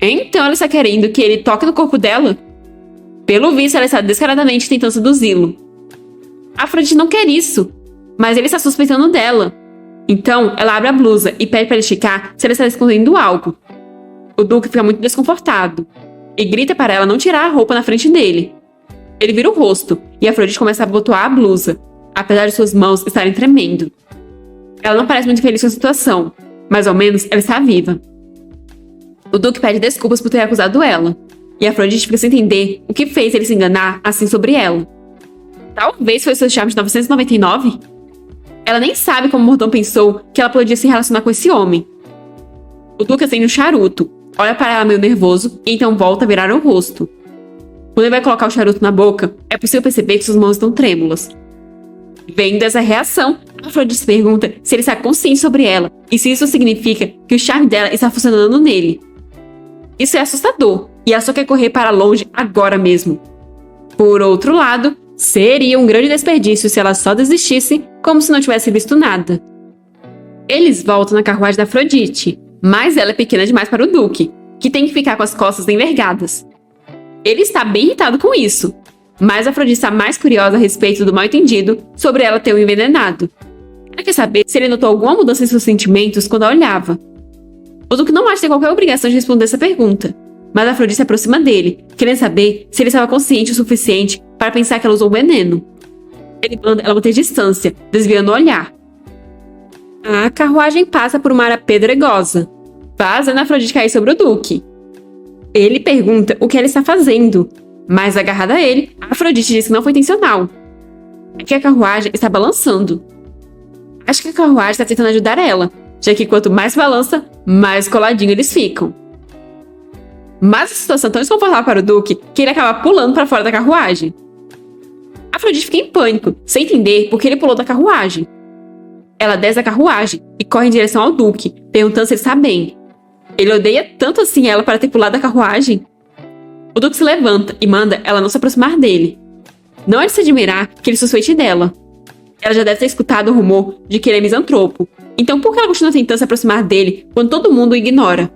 Então ela está querendo que ele toque no corpo dela? Pelo visto, ela está descaradamente tentando seduzi-lo. Afrodite não quer isso, mas ele está suspeitando dela. Então, ela abre a blusa e pede para ele checar se ela está escondendo algo. O Duque fica muito desconfortado e grita para ela não tirar a roupa na frente dele. Ele vira o rosto e Afrodite começa a abotoar a blusa, apesar de suas mãos estarem tremendo. Ela não parece muito feliz com a situação, mas ao menos ela está viva. O Duque pede desculpas por ter acusado ela, e Afrodite fica sem entender o que fez ele se enganar assim sobre ela. Talvez foi seu charme de 999? Ela nem sabe como o mordomo pensou que ela podia se relacionar com esse homem. O Duque acende um charuto, olha para ela meio nervoso e então volta a virar o rosto. Quando ele vai colocar o charuto na boca, é possível perceber que suas mãos estão trêmulas. Vendo essa reação, Afrodite pergunta se ele está consciente sobre ela e se isso significa que o charme dela está funcionando nele. Isso é assustador e ela só quer correr para longe agora mesmo. Por outro lado, seria um grande desperdício se ela só desistisse como se não tivesse visto nada. Eles voltam na carruagem da Afrodite, mas ela é pequena demais para o Duque, que tem que ficar com as costas envergadas. Ele está bem irritado com isso, mas a Afrodite está mais curiosa a respeito do mal-entendido sobre ela ter o envenenado. Ela quer saber se ele notou alguma mudança em seus sentimentos quando a olhava. O Duque não acha ter qualquer obrigação de responder essa pergunta, mas a Afrodite se aproxima dele, querendo saber se ele estava consciente o suficiente para pensar que ela usou veneno. Ele manda ela manter distância, desviando o olhar. A carruagem passa por uma área pedregosa, fazendo a Afrodite cair sobre o Duque. Ele pergunta o que ela está fazendo, mas agarrada a ele, a Afrodite diz que não foi intencional. É que a carruagem está balançando. Acho que a carruagem está tentando ajudar ela, já que quanto mais balança, mais coladinho eles ficam. Mas a situação é tão desconfortável para o Duque que ele acaba pulando para fora da carruagem. A Afrodite fica em pânico, sem entender por que ele pulou da carruagem. Ela desce da carruagem e corre em direção ao Duque, perguntando se ele está bem. Ele odeia tanto assim ela para ter pulado da carruagem. O Duque se levanta e manda ela não se aproximar dele. Não é de se admirar que ele suspeite dela. Ela já deve ter escutado o rumor de que ele é misantropo, então por que ela continua tentando se aproximar dele quando todo mundo o ignora?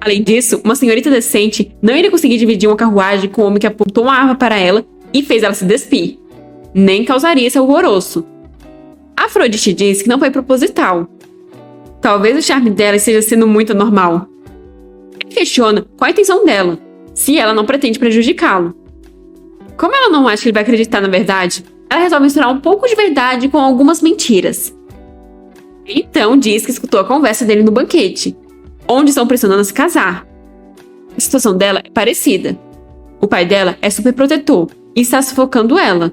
Além disso, uma senhorita decente não iria conseguir dividir uma carruagem com um homem que apontou uma arma para ela e fez ela se despir. Nem causaria esse alvoroço. Afrodite diz que não foi proposital. Talvez o charme dela esteja sendo muito anormal. Ele questiona qual a intenção dela, se ela não pretende prejudicá-lo. Como ela não acha que ele vai acreditar na verdade, ela resolve misturar um pouco de verdade com algumas mentiras. Então diz que escutou a conversa dele no banquete, onde estão pressionando a se casar. A situação dela é parecida. O pai dela é super protetor e está sufocando ela.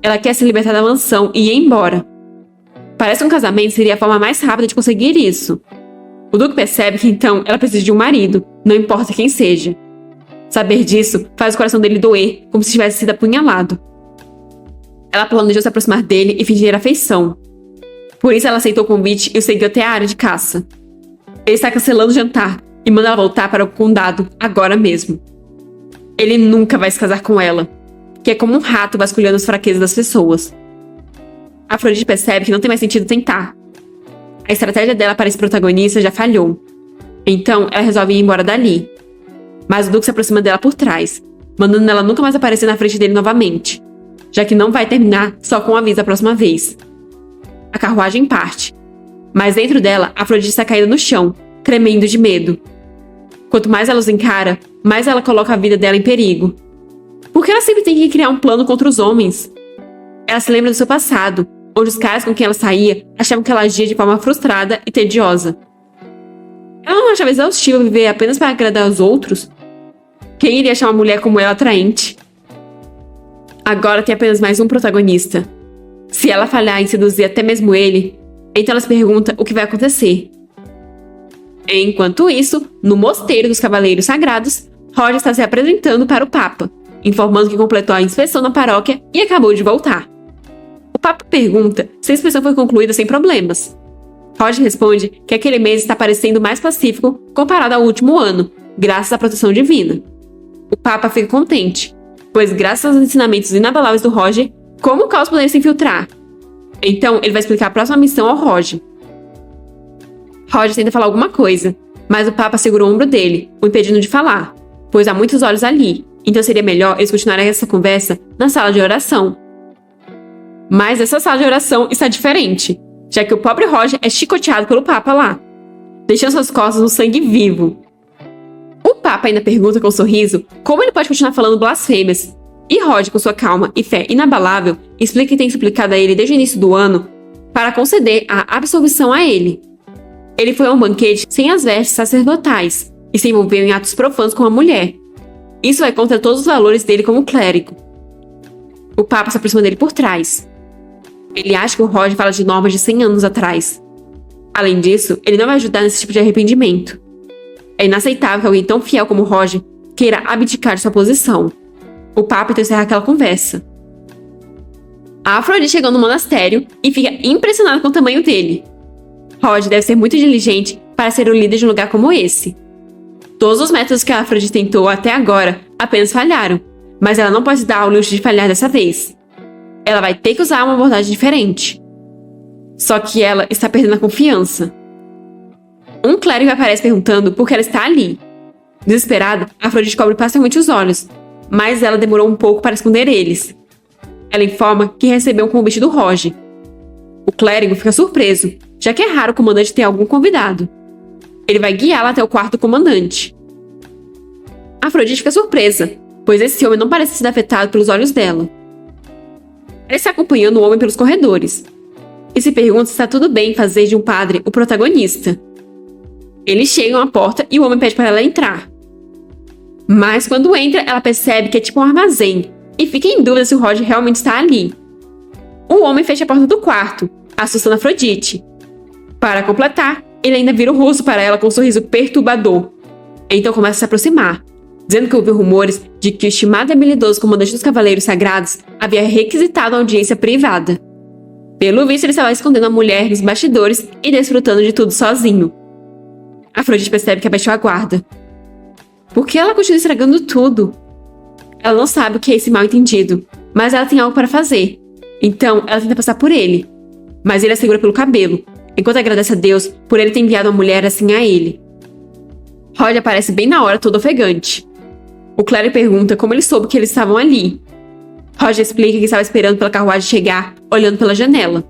Ela quer se libertar da mansão e ir embora. Parece que um casamento seria a forma mais rápida de conseguir isso. O Duque percebe que então ela precisa de um marido, não importa quem seja. Saber disso faz o coração dele doer, como se tivesse sido apunhalado. Ela planejou se aproximar dele e fingir afeição. Por isso ela aceitou o convite e o seguiu até a área de caça. Ele está cancelando o jantar e manda ela voltar para o condado agora mesmo. Ele nunca vai se casar com ela, que é como um rato vasculhando as fraquezas das pessoas. A Afrodite percebe que não tem mais sentido tentar. A estratégia dela para esse protagonista já falhou. Então ela resolve ir embora dali. Mas o Duque se aproxima dela por trás, mandando ela nunca mais aparecer na frente dele novamente, já que não vai terminar só com um aviso da próxima vez. A carruagem parte, mas dentro dela, a Afrodite está caída no chão, tremendo de medo. Quanto mais ela os encara, mais ela coloca a vida dela em perigo. Por que ela sempre tem que criar um plano contra os homens? Ela se lembra do seu passado, onde os caras com quem ela saía achavam que ela agia de forma frustrada e tediosa. Ela não achava exaustivo viver apenas para agradar os outros? Quem iria achar uma mulher como ela atraente? Agora tem apenas mais um protagonista. Se ela falhar em seduzir até mesmo ele, então ela se pergunta o que vai acontecer. Enquanto isso, no mosteiro dos Cavaleiros Sagrados, Roger está se apresentando para o Papa, informando que completou a inspeção na paróquia e acabou de voltar. O Papa pergunta se a inspeção foi concluída sem problemas. Roger responde que aquele mês está parecendo mais pacífico comparado ao último ano, graças à proteção divina. O Papa fica contente, pois graças aos ensinamentos inabaláveis do Roger, como o caos poderia se infiltrar? Então ele vai explicar a próxima missão ao Roger. Roger tenta falar alguma coisa, mas o Papa segura o ombro dele, o impedindo de falar, pois há muitos olhos ali, então seria melhor eles continuarem essa conversa na sala de oração. Mas essa sala de oração está diferente, já que o pobre Roger é chicoteado pelo Papa lá, deixando suas costas no sangue vivo. O Papa ainda pergunta com um sorriso como ele pode continuar falando blasfêmias, e Roger, com sua calma e fé inabalável, explica que tem suplicado a ele desde o início do ano para conceder a absolvição a ele. Ele foi a um banquete sem as vestes sacerdotais e se envolveu em atos profanos com uma mulher. Isso vai contra todos os valores dele como clérigo. O Papa se aproxima dele por trás. Ele acha que o Roger fala de normas de 100 anos atrás. Além disso, ele não vai ajudar nesse tipo de arrependimento. É inaceitável que alguém tão fiel como Roger queira abdicar de sua posição. O Papa então encerra aquela conversa. A Afrodite chegou no monastério e fica impressionada com o tamanho dele. Rod deve ser muito inteligente para ser o líder de um lugar como esse. Todos os métodos que a Afrodite tentou até agora apenas falharam, mas ela não pode se dar ao luxo de falhar dessa vez. Ela vai ter que usar uma abordagem diferente. Só que ela está perdendo a confiança. Um clérigo aparece perguntando por que ela está ali. Desesperada, Afrodite cobre parcialmente os olhos, mas ela demorou um pouco para esconder eles. Ela informa que recebeu um convite do Roger. O clérigo fica surpreso, já que é raro o comandante ter algum convidado. Ele vai guiá-la até o quarto do comandante. Afrodite fica surpresa, pois esse homem não parece ser afetado pelos olhos dela. Ela está acompanhando o homem pelos corredores e se pergunta se está tudo bem fazer de um padre o protagonista. Eles chegam à porta e o homem pede para ela entrar. Mas quando entra, ela percebe que é tipo um armazém e fica em dúvida se o Roger realmente está ali. O homem fecha a porta do quarto, assustando Afrodite. Para completar, ele ainda vira o rosto para ela com um sorriso perturbador. Então começa a se aproximar, dizendo que ouviu rumores de que o estimado e habilidoso comandante dos Cavaleiros Sagrados havia requisitado uma audiência privada. Pelo visto, ele estava escondendo a mulher nos bastidores e desfrutando de tudo sozinho. Afrodite percebe que abaixou a guarda. Por que ela continua estragando tudo? Ela não sabe o que é esse mal-entendido, mas ela tem algo para fazer. Então, ela tenta passar por ele. Mas ele a segura pelo cabelo, enquanto agradece a Deus por ele ter enviado uma mulher assim a ele. Rod aparece bem na hora, todo ofegante. O clérigo pergunta como ele soube que eles estavam ali. Rod explica que estava esperando pela carruagem chegar, olhando pela janela.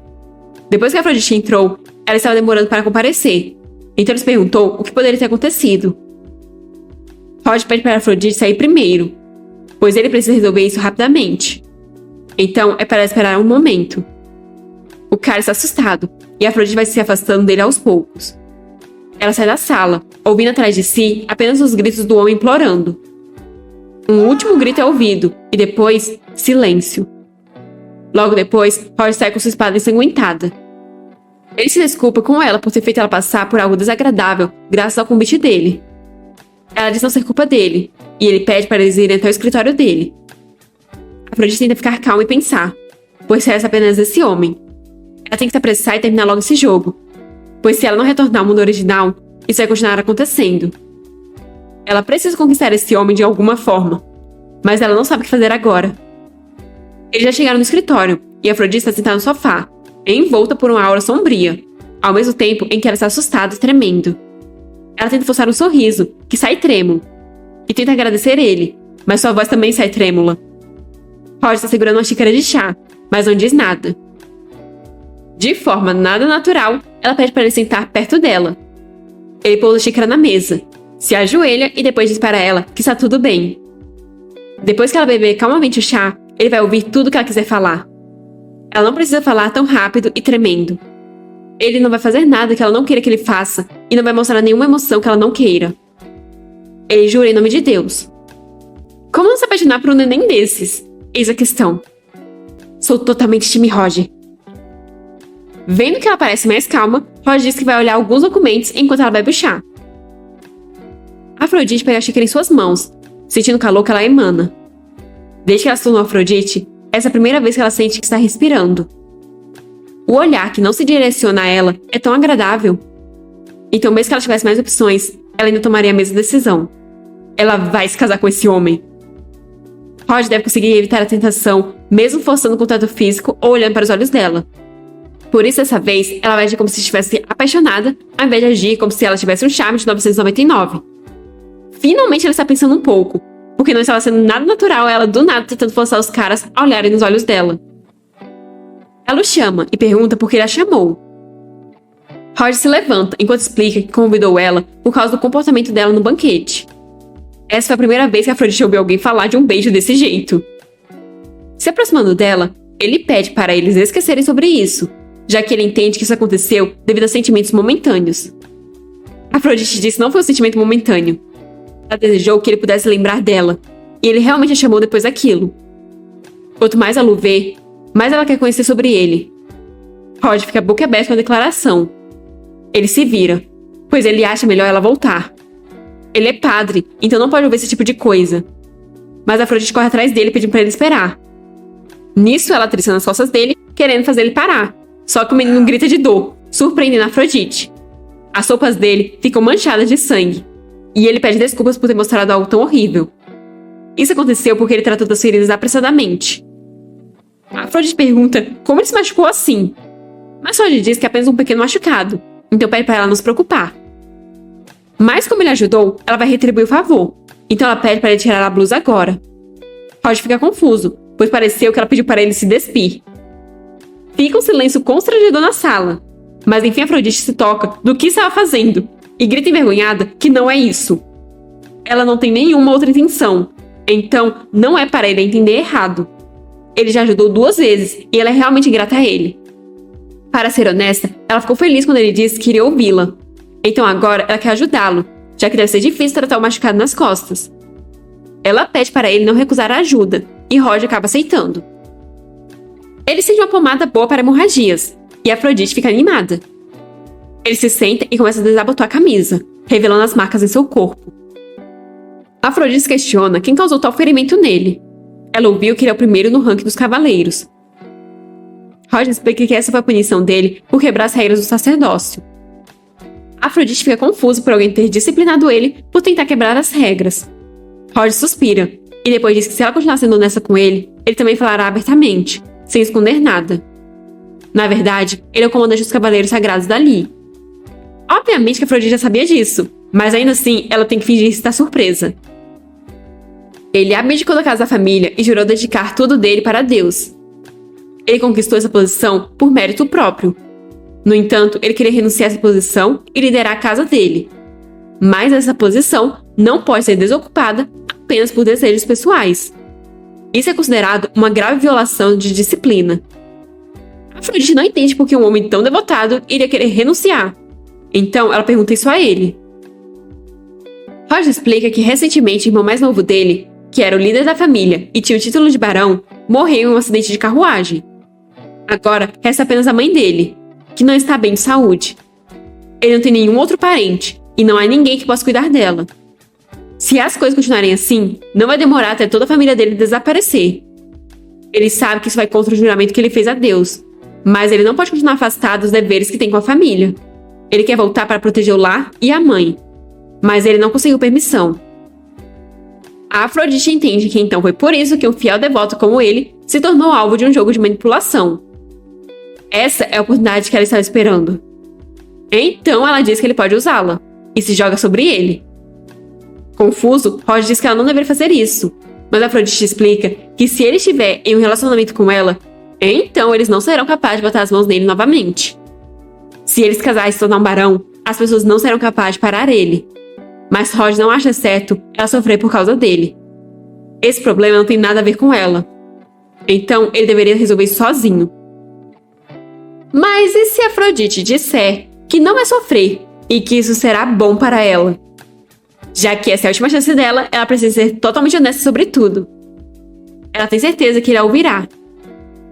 Depois que a Afrodite entrou, ela estava demorando para comparecer. Então ele se perguntou o que poderia ter acontecido. Rod pede para a Afrodite sair primeiro, pois ele precisa resolver isso rapidamente. Então é para ela esperar um momento. O cara está assustado, e a Afrodite vai se afastando dele aos poucos. Ela sai da sala, ouvindo atrás de si apenas os gritos do homem implorando. Um último grito é ouvido, e depois, silêncio. Logo depois, Rod sai com sua espada ensanguentada. Ele se desculpa com ela por ter feito ela passar por algo desagradável graças ao convite dele. Ela diz não ser culpa dele, e ele pede para eles irem até o escritório dele. Afrodite tenta ficar calma e pensar, pois resta apenas esse homem. Ela tem que se apressar e terminar logo esse jogo, pois se ela não retornar ao mundo original, isso vai continuar acontecendo. Ela precisa conquistar esse homem de alguma forma, mas ela não sabe o que fazer agora. Eles já chegaram no escritório, e Afrodite está sentada no sofá, envolta por uma aura sombria, ao mesmo tempo em que ela está assustada e tremendo. Ela tenta forçar um sorriso, que sai trêmulo, e tenta agradecer ele, mas sua voz também sai trêmula. Rod está segurando uma xícara de chá, mas não diz nada. De forma nada natural, ela pede para ele sentar perto dela. Ele pousa a xícara na mesa, se ajoelha e depois diz para ela que está tudo bem. Depois que ela beber calmamente o chá, ele vai ouvir tudo o que ela quiser falar. Ela não precisa falar tão rápido e tremendo. Ele não vai fazer nada que ela não queira que ele faça e não vai mostrar nenhuma emoção que ela não queira. Ele jura em nome de Deus. Como não se apaixonar por um neném desses? Eis a questão. Sou totalmente time Roger. Vendo que ela parece mais calma, Roger diz que vai olhar alguns documentos enquanto ela bebe o chá. Afrodite pega a xícara em suas mãos, sentindo o calor que ela emana. Desde que ela se tornou Afrodite, essa é a primeira vez que ela sente que está respirando. O olhar que não se direciona a ela é tão agradável. Então, mesmo que ela tivesse mais opções, ela ainda tomaria a mesma decisão. Ela vai se casar com esse homem. Rod deve conseguir evitar a tentação, mesmo forçando o contato físico ou olhando para os olhos dela. Por isso, dessa vez, ela vai agir como se estivesse apaixonada, ao invés de agir como se ela tivesse um charme de 999. Finalmente, ela está pensando um pouco, porque não estava sendo nada natural ela do nada tentando forçar os caras a olharem nos olhos dela. Ela o chama e pergunta por que ele a chamou. Rod se levanta enquanto explica que convidou ela por causa do comportamento dela no banquete. Essa foi a primeira vez que Afrodite ouviu alguém falar de um beijo desse jeito. Se aproximando dela, ele pede para eles esquecerem sobre isso, já que ele entende que isso aconteceu devido a sentimentos momentâneos. Afrodite disse que não foi um sentimento momentâneo. Ela desejou que ele pudesse lembrar dela, e ele realmente a chamou depois daquilo. Quanto mais ela o vê, mais ela quer conhecer sobre ele. Rod fica boca aberta com a declaração. Ele se vira, pois ele acha melhor ela voltar. Ele é padre, então não pode ouvir esse tipo de coisa. Mas Afrodite corre atrás dele pedindo para ele esperar. Nisso, ela atriça nas costas dele, querendo fazer ele parar. Só que o menino grita de dor, surpreendendo Afrodite. As roupas dele ficam manchadas de sangue. E ele pede desculpas por ter mostrado algo tão horrível. Isso aconteceu porque ele tratou das feridas apressadamente. Afrodite pergunta como ele se machucou assim. Mas Rod diz que é apenas um pequeno machucado, então pede para ela não se preocupar. Mas como ele ajudou, ela vai retribuir o favor. Então ela pede para ele tirar a blusa agora. Rod fica confuso, pois pareceu que ela pediu para ele se despir. Fica um silêncio constrangedor na sala. Mas enfim Afrodite se toca do que estava fazendo e grita envergonhada que não é isso. Ela não tem nenhuma outra intenção, então não é para ele entender errado. Ele já ajudou 2 vezes e ela é realmente grata a ele. Para ser honesta, ela ficou feliz quando ele disse que iria ouvi-la. Então agora ela quer ajudá-lo, já que deve ser difícil tratar o machucado nas costas. Ela pede para ele não recusar a ajuda, e Rod acaba aceitando. Ele sente uma pomada boa para hemorragias, e Afrodite fica animada. Ele se senta e começa a desabotoar a camisa, revelando as marcas em seu corpo. Afrodite questiona quem causou tal ferimento nele. Ela ouviu que ele é o primeiro no ranking dos cavaleiros. Rod explica que essa foi a punição dele por quebrar as regras do sacerdócio. Afrodite fica confuso por alguém ter disciplinado ele por tentar quebrar as regras. Rod suspira, e depois diz que se ela continuar sendo honesta com ele, ele também falará abertamente, sem esconder nada. Na verdade, ele é o comandante dos Cavaleiros Sagrados dali. Obviamente que Afrodite já sabia disso, mas ainda assim ela tem que fingir estar surpresa. Ele abdicou da casa da família e jurou dedicar tudo dele para Deus. Ele conquistou essa posição por mérito próprio. No entanto, ele queria renunciar a essa posição e liderar a casa dele. Mas essa posição não pode ser desocupada apenas por desejos pessoais. Isso é considerado uma grave violação de disciplina. Afrodite não entende por que um homem tão devotado iria querer renunciar. Então, ela pergunta isso a ele. Rod explica que recentemente o irmão mais novo dele, que era o líder da família e tinha o título de barão, morreu em um acidente de carruagem. Agora, resta apenas a mãe dele, que não está bem de saúde. Ele não tem nenhum outro parente, e não há ninguém que possa cuidar dela. Se as coisas continuarem assim, não vai demorar até toda a família dele desaparecer. Ele sabe que isso vai contra o juramento que ele fez a Deus, mas ele não pode continuar afastado dos deveres que tem com a família. Ele quer voltar para proteger o lar e a mãe, mas ele não conseguiu permissão. A Afrodite entende que então foi por isso que um fiel devoto como ele se tornou alvo de um jogo de manipulação. Essa é a oportunidade que ela estava esperando. Então ela diz que ele pode usá-la, e se joga sobre ele. Confuso, Rod diz que ela não deveria fazer isso, mas Afrodite explica que se ele estiver em um relacionamento com ela, então eles não serão capazes de botar as mãos nele novamente. Se eles casarem e se tornar um barão, as pessoas não serão capazes de parar ele. Mas Rod não acha certo ela sofrer por causa dele. Esse problema não tem nada a ver com ela. Então ele deveria resolver isso sozinho. Mas e se Afrodite disser que não vai sofrer e que isso será bom para ela? Já que essa é a última chance dela, ela precisa ser totalmente honesta sobre tudo. Ela tem certeza que irá ouvirá.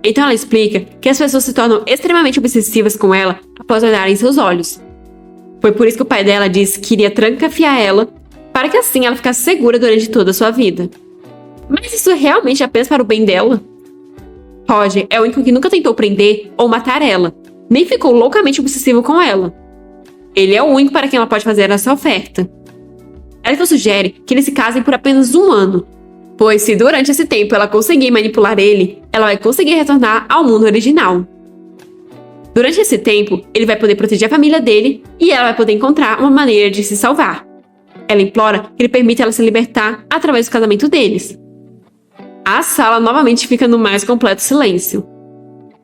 Então ela explica que as pessoas se tornam extremamente obsessivas com ela após olharem seus olhos. Foi por isso que o pai dela disse que iria trancafiar ela, para que assim ela ficasse segura durante toda a sua vida. Mas isso é realmente apenas para o bem dela? Roger é o único que nunca tentou prender ou matar ela, nem ficou loucamente obsessivo com ela. Ele é o único para quem ela pode fazer essa oferta. Ela então sugere que eles se casem por apenas 1 ano, pois se durante esse tempo ela conseguir manipular ele, ela vai conseguir retornar ao mundo original. Durante esse tempo, ele vai poder proteger a família dele e ela vai poder encontrar uma maneira de se salvar. Ela implora que ele permita ela se libertar através do casamento deles. A sala novamente fica no mais completo silêncio.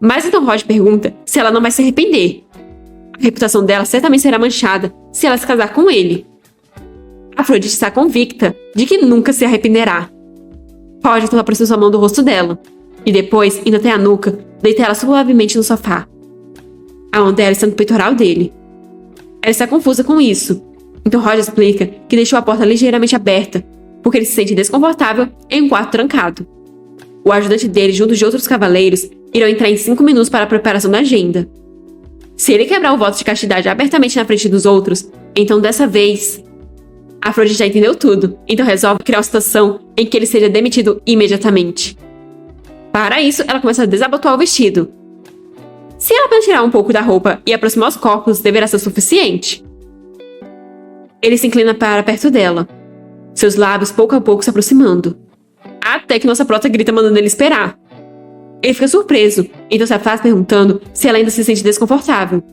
Mas então Rod pergunta se ela não vai se arrepender. A reputação dela certamente será manchada se ela se casar com ele. Afrodite está convicta de que nunca se arrependerá. Rod então aproxima sua mão do rosto dela e depois, indo até a nuca, deita ela suavemente no sofá. A mão dela está no peitoral dele. Ela está confusa com isso. Então Rod explica que deixou a porta ligeiramente aberta, porque ele se sente desconfortável em um quarto trancado. O ajudante dele, junto de outros cavaleiros, irão entrar em 5 minutos para a preparação da agenda. Se ele quebrar o voto de castidade abertamente na frente dos outros, então dessa vez... Afrodite já entendeu tudo, então resolve criar uma situação em que ele seja demitido imediatamente. Para isso, ela começa a desabotoar o vestido. Se ela apenas tirar um pouco da roupa e aproximar os corpos, deverá ser suficiente. Ele se inclina para perto dela, seus lábios pouco a pouco se aproximando, até que nossa prota grita mandando ele esperar. Ele fica surpreso, então se afasta perguntando se ela ainda se sente desconfortável.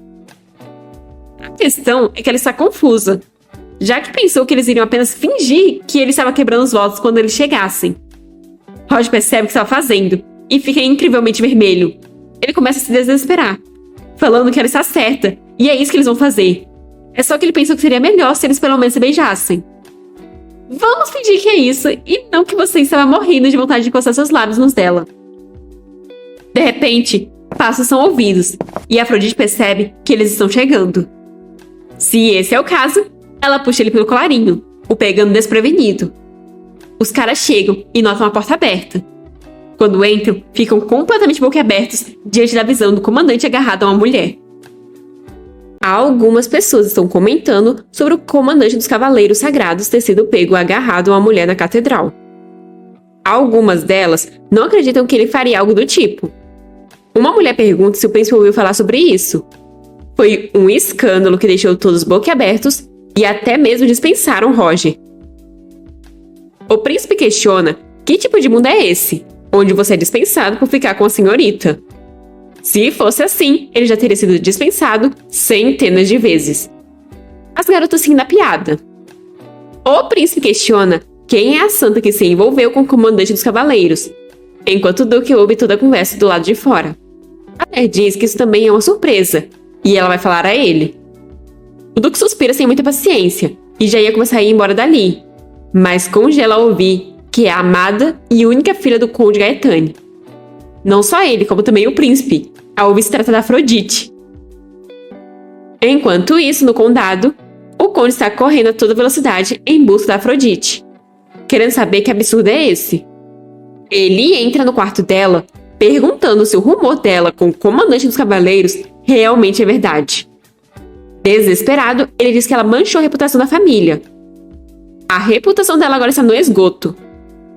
A questão é que ela está confusa, já que pensou que eles iriam apenas fingir que ele estava quebrando os votos quando eles chegassem. Roger percebe o que estava fazendo e fica incrivelmente vermelho. Ele começa a se desesperar, falando que ela está certa, e é isso que eles vão fazer. É só que ele pensou que seria melhor se eles pelo menos se beijassem. Vamos fingir que é isso, e não que você estava morrendo de vontade de encostar seus lábios nos dela. De repente, passos são ouvidos, e Afrodite percebe que eles estão chegando. Se esse é o caso, ela puxa ele pelo colarinho, o pegando desprevenido. Os caras chegam e notam a porta aberta. Quando entram, ficam completamente boquiabertos diante da visão do comandante agarrado a uma mulher. Algumas pessoas estão comentando sobre o comandante dos Cavaleiros Sagrados ter sido pego agarrado a uma mulher na catedral. Algumas delas não acreditam que ele faria algo do tipo. Uma mulher pergunta se o príncipe ouviu falar sobre isso. Foi um escândalo que deixou todos boquiabertos e até mesmo dispensaram Roger. O príncipe questiona que tipo de mundo é esse, onde você é dispensado por ficar com a senhorita. Se fosse assim, ele já teria sido dispensado centenas de vezes. As garotas riem da piada. O príncipe questiona quem é a santa que se envolveu com o comandante dos cavaleiros, enquanto o duque ouve toda a conversa do lado de fora. A mulher diz que isso também é uma surpresa, e ela vai falar a ele. O duque suspira sem muita paciência, e já ia começar a ir embora dali, mas congela ao ouvir que é a amada e única filha do conde Gaetani. Não só ele, como também o príncipe, ao ouvir se trata da Afrodite. Enquanto isso, no condado, o conde está correndo a toda velocidade em busca da Afrodite, querendo saber que absurdo é esse. Ele entra no quarto dela, perguntando se o rumor dela com o comandante dos cavaleiros realmente é verdade. Desesperado, ele diz que ela manchou a reputação da família. A reputação dela agora está no esgoto.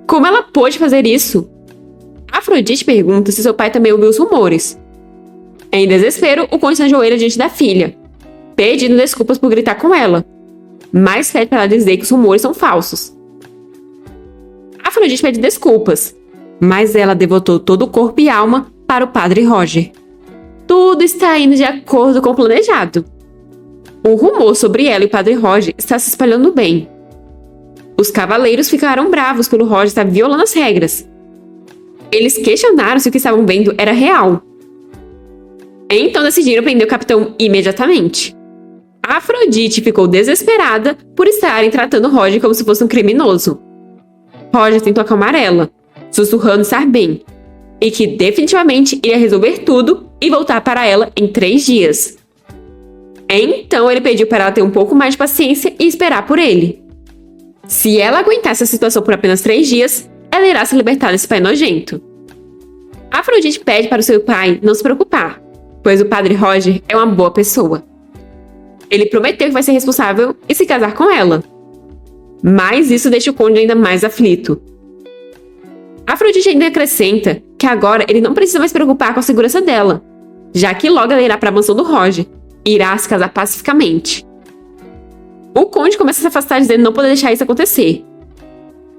Como ela pôde fazer isso? Afrodite pergunta se seu pai também ouviu os rumores. Em desespero, o conde se ajoelha diante da filha, pedindo desculpas por gritar com ela, mas pede para ela dizer que os rumores são falsos. Afrodite pede desculpas, mas ela devotou todo o corpo e alma para o padre Roger. Tudo está indo de acordo com o planejado. O rumor sobre ela e o padre Roger está se espalhando bem. Os cavaleiros ficaram bravos pelo Roger estar violando as regras. Eles questionaram se o que estavam vendo era real. Então decidiram prender o capitão imediatamente. A Afrodite ficou desesperada por estarem tratando Roger como se fosse um criminoso. Roger tentou acalmar ela, sussurrando estar bem, e que definitivamente iria resolver tudo e voltar para ela em 3 dias. Então ele pediu para ela ter um pouco mais de paciência e esperar por ele. Se ela aguentasse a situação por apenas 3 dias, ela irá se libertar desse pai nojento. Afrodite pede para o seu pai não se preocupar, pois o padre Roger é uma boa pessoa. Ele prometeu que vai ser responsável e se casar com ela. Mas isso deixa o conde ainda mais aflito. Afrodite ainda acrescenta que agora ele não precisa mais se preocupar com a segurança dela, já que logo ela irá para a mansão do Roger e irá se casar pacificamente. O conde começa a se afastar dizendo não poder deixar isso acontecer.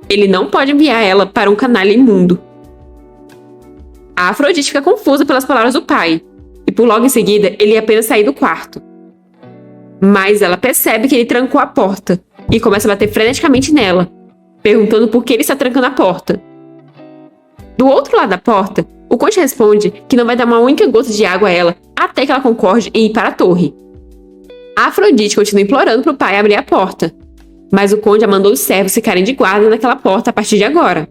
Ele não pode enviar ela para um canalha imundo. A Afrodite fica confusa pelas palavras do pai, e por logo em seguida ele ia apenas sair do quarto. Mas ela percebe que ele trancou a porta e começa a bater freneticamente nela, perguntando por que ele está trancando a porta. Do outro lado da porta, o conde responde que não vai dar uma única gota de água a ela até que ela concorde em ir para a torre. A Afrodite continua implorando para o pai abrir a porta, mas o conde já mandou os servos ficarem de guarda naquela porta a partir de agora.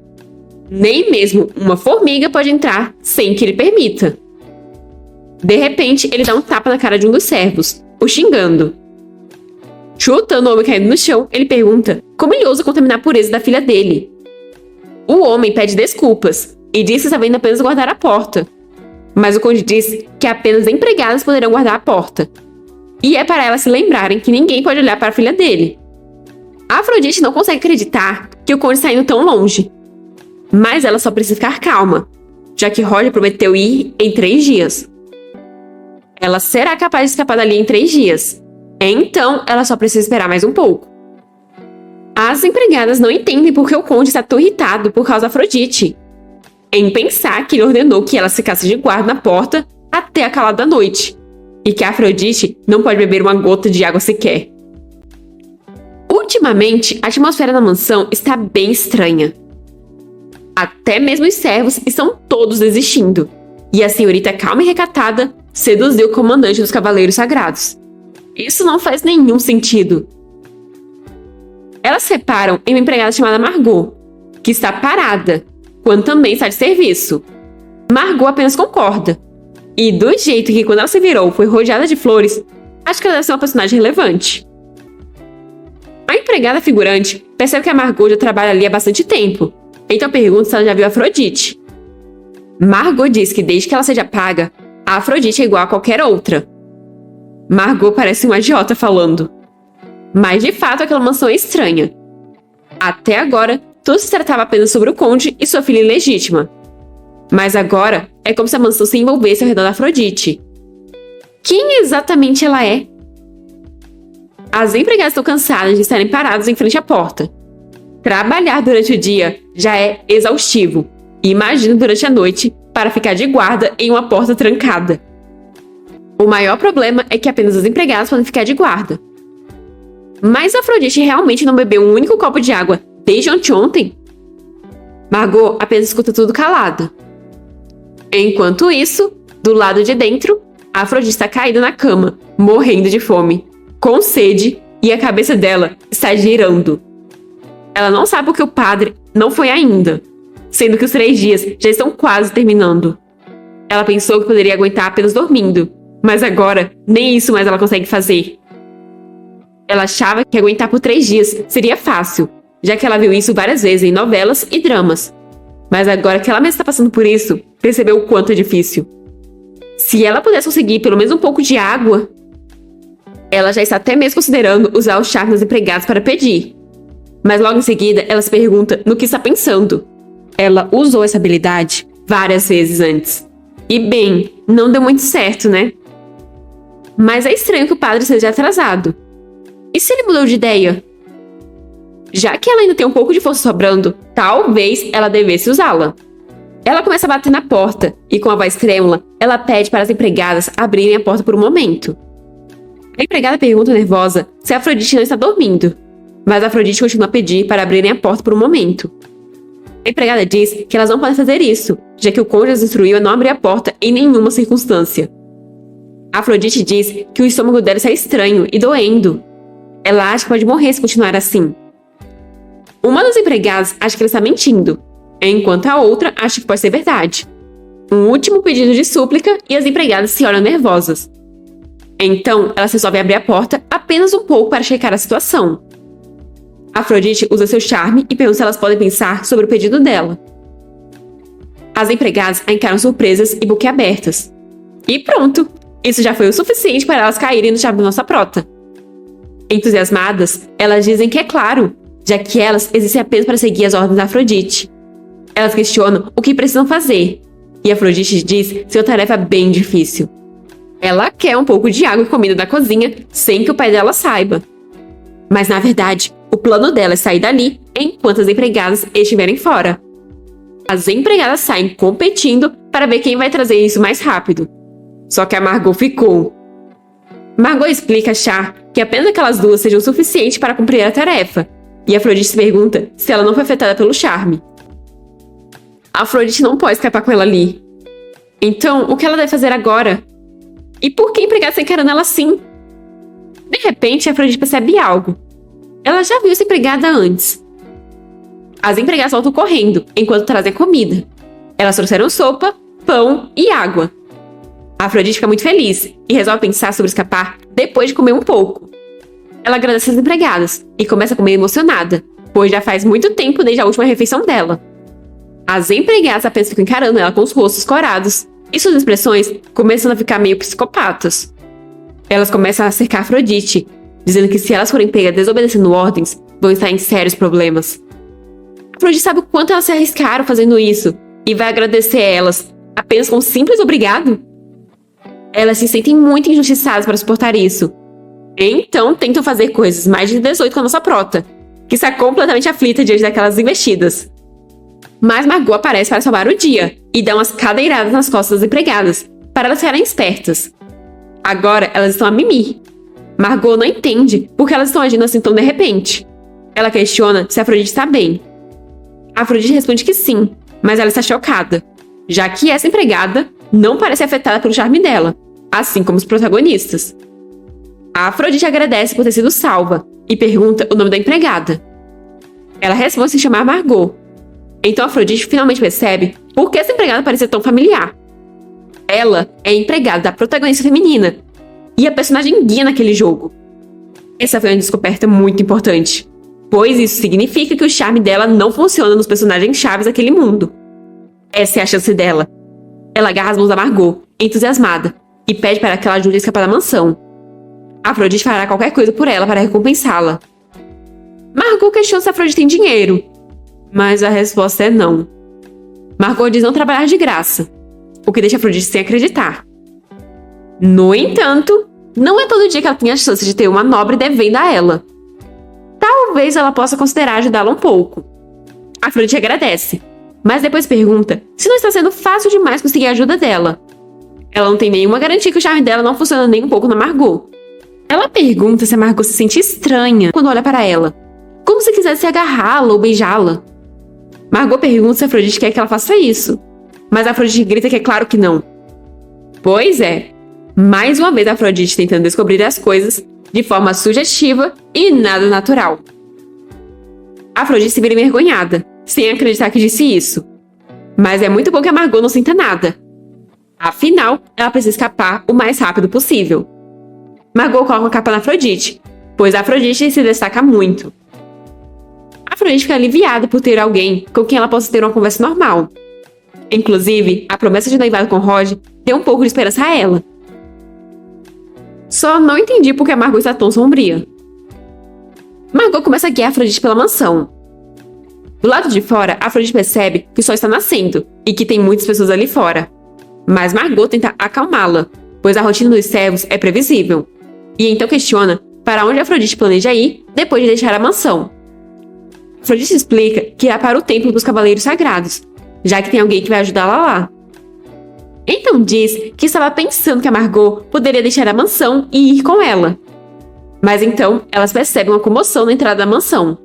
Nem mesmo uma formiga pode entrar sem que ele permita. De repente, ele dá um tapa na cara de um dos servos, o xingando. Chutando o homem caindo no chão, ele pergunta como ele ousa contaminar a pureza da filha dele. O homem pede desculpas e diz que estava indo apenas guardar a porta. Mas o conde diz que apenas empregadas poderão guardar a porta. E é para elas se lembrarem que ninguém pode olhar para a filha dele. A Afrodite não consegue acreditar que o conde está indo tão longe. Mas ela só precisa ficar calma, já que Roger prometeu ir em 3 dias. Ela será capaz de escapar dali em 3 dias. Então, ela só precisa esperar mais um pouco. As empregadas não entendem por que o conde está tão irritado por causa da Afrodite, em pensar que ele ordenou que ela ficasse de guarda na porta até a calada da noite, e que a Afrodite não pode beber uma gota de água sequer. Ultimamente, a atmosfera na mansão está bem estranha. Até mesmo os servos estão todos desistindo, e a senhorita calma e recatada seduziu o comandante dos Cavaleiros Sagrados. Isso não faz nenhum sentido. Elas se reparam em uma empregada chamada Margot, que está parada, quando também está de serviço. Margot apenas concorda. E do jeito que quando ela se virou foi rodeada de flores, acho que ela deve ser uma personagem relevante. A empregada figurante percebe que a Margot já trabalha ali há bastante tempo, então pergunta se ela já viu a Afrodite. Margot diz que desde que ela seja paga, a Afrodite é igual a qualquer outra. Margot parece uma idiota falando. Mas de fato aquela mansão é estranha. Até agora, tudo se tratava apenas sobre o conde e sua filha ilegítima. Mas agora, é como se a mansão se envolvesse ao redor da Afrodite. Quem exatamente ela é? As empregadas estão cansadas de estarem paradas em frente à porta. Trabalhar durante o dia já é exaustivo. Imagina durante a noite para ficar de guarda em uma porta trancada. O maior problema é que apenas as empregadas podem ficar de guarda. Mas a Afrodite realmente não bebeu um único copo de água desde anteontem? Margot apenas escuta tudo calada. Enquanto isso, do lado de dentro, a Afrodite está caída na cama, morrendo de fome, com sede, e a cabeça dela está girando. Ela não sabe porque o padre não foi ainda, sendo que os 3 dias já estão quase terminando. Ela pensou que poderia aguentar apenas dormindo, mas agora nem isso mais ela consegue fazer. Ela achava que aguentar por 3 dias seria fácil, já que ela viu isso várias vezes em novelas e dramas. Mas agora que ela mesma está passando por isso, percebeu o quanto é difícil. Se ela pudesse conseguir pelo menos um pouco de água... Ela já está até mesmo considerando usar o charme dos empregados para pedir. Mas logo em seguida, ela se pergunta no que está pensando. Ela usou essa habilidade várias vezes antes. E bem, não deu muito certo, né? Mas é estranho que o padre seja atrasado. E se ele mudou de ideia? Já que ela ainda tem um pouco de força sobrando, talvez ela devesse usá-la. Ela começa a bater na porta e, com a voz trêmula, ela pede para as empregadas abrirem a porta por um momento. A empregada pergunta nervosa se a Afrodite não está dormindo, mas a Afrodite continua a pedir para abrirem a porta por um momento. A empregada diz que elas não podem fazer isso, já que o conde as instruiu a não abrir a porta em nenhuma circunstância. A Afrodite diz que o estômago dela está estranho e doendo. Ela acha que pode morrer se continuar assim. Uma das empregadas acha que ela está mentindo, enquanto a outra acha que pode ser verdade. Um último pedido de súplica e as empregadas se olham nervosas. Então, elas resolvem abrir a porta apenas um pouco para checar a situação. Afrodite usa seu charme e pergunta se elas podem pensar sobre o pedido dela. As empregadas a encaram surpresas e boquiabertas. E pronto! Isso já foi o suficiente para elas caírem no charme da nossa prota. Entusiasmadas, elas dizem que é claro, já que elas existem apenas para seguir as ordens da Afrodite. Elas questionam o que precisam fazer, e Afrodite diz ser uma tarefa bem difícil. Ela quer um pouco de água e comida da cozinha, sem que o pai dela saiba. Mas, na verdade, o plano dela é sair dali enquanto as empregadas estiverem fora. As empregadas saem competindo para ver quem vai trazer isso mais rápido. Só que a Margot ficou. Margot explica achar que apenas aquelas duas sejam o suficiente para cumprir a tarefa, e Afrodite se pergunta se ela não foi afetada pelo charme. A Afrodite não pode escapar com ela ali. Então, o que ela deve fazer agora? E por que a empregada está encarando ela assim? De repente, a Afrodite percebe algo. Ela já viu essa empregada antes. As empregadas voltam correndo, enquanto trazem comida. Elas trouxeram sopa, pão e água. A Afrodite fica muito feliz e resolve pensar sobre escapar depois de comer um pouco. Ela agradece as empregadas e começa a comer emocionada, pois já faz muito tempo desde a última refeição dela. As empregadas apenas ficam encarando ela com os rostos corados e suas expressões começam a ficar meio psicopatas. Elas começam a cercar Afrodite, dizendo que se elas forem pegas desobedecendo ordens, vão estar em sérios problemas. Afrodite sabe o quanto elas se arriscaram fazendo isso, e vai agradecer a elas apenas com um simples obrigado? Elas se sentem muito injustiçadas para suportar isso. Então tentam fazer coisas mais de 18 com a nossa prota, que está completamente aflita diante daquelas investidas. Mas Margot aparece para salvar o dia e dá umas cadeiradas nas costas das empregadas, para elas ficarem espertas. Agora elas estão a mimir. Margot não entende por que elas estão agindo assim tão de repente. Ela questiona se Afrodite está bem. Afrodite responde que sim, mas ela está chocada, já que essa empregada não parece afetada pelo charme dela, assim como os protagonistas. A Afrodite agradece por ter sido salva e pergunta o nome da empregada. Ela responde se chamar Margot. Então Afrodite finalmente percebe por que essa empregada parecia tão familiar. Ela é a empregada da protagonista feminina e a personagem guia naquele jogo. Essa foi uma descoberta muito importante, pois isso significa que o charme dela não funciona nos personagens chaves daquele mundo. Essa é a chance dela. Ela agarra as mãos da Margot, entusiasmada, e pede para que ela ajude a escapar da mansão. Afrodite fará qualquer coisa por ela para recompensá-la. Margot questiona se Afrodite tem dinheiro, mas a resposta é não. Margot diz não trabalhar de graça, o que deixa Afrodite sem acreditar. No entanto, não é todo dia que ela tem a chance de ter uma nobre devendo a ela. Talvez ela possa considerar ajudá-la um pouco. Afrodite agradece, mas depois pergunta se não está sendo fácil demais conseguir a ajuda dela. Ela não tem nenhuma garantia que o charme dela não funciona nem um pouco na Margot. Ela pergunta se a Margot se sente estranha quando olha para ela, como se quisesse agarrá-la ou beijá-la. Margot pergunta se Afrodite quer que ela faça isso, mas Afrodite grita que é claro que não. Pois é, mais uma vez Afrodite tentando descobrir as coisas de forma sugestiva e nada natural. Afrodite se vira envergonhada, sem acreditar que disse isso. Mas é muito bom que a Margot não sinta nada. Afinal, ela precisa escapar o mais rápido possível. Margot coloca a capa na Afrodite, pois a Afrodite se destaca muito. Afrodite fica aliviada por ter alguém com quem ela possa ter uma conversa normal. Inclusive, a promessa de noivado com Roger deu um pouco de esperança a ela. Só não entendi por que a Margot está tão sombria. Margot começa a guiar Afrodite pela mansão. Do lado de fora, Afrodite percebe que o sol está nascendo e que tem muitas pessoas ali fora. Mas Margot tenta acalmá-la, pois a rotina dos servos é previsível. E então questiona para onde Afrodite planeja ir depois de deixar a mansão. Afrodite explica que irá para o templo dos cavaleiros sagrados, já que tem alguém que vai ajudá-la lá. Então diz que estava pensando que a Margot poderia deixar a mansão e ir com ela. Mas então elas percebem uma comoção na entrada da mansão.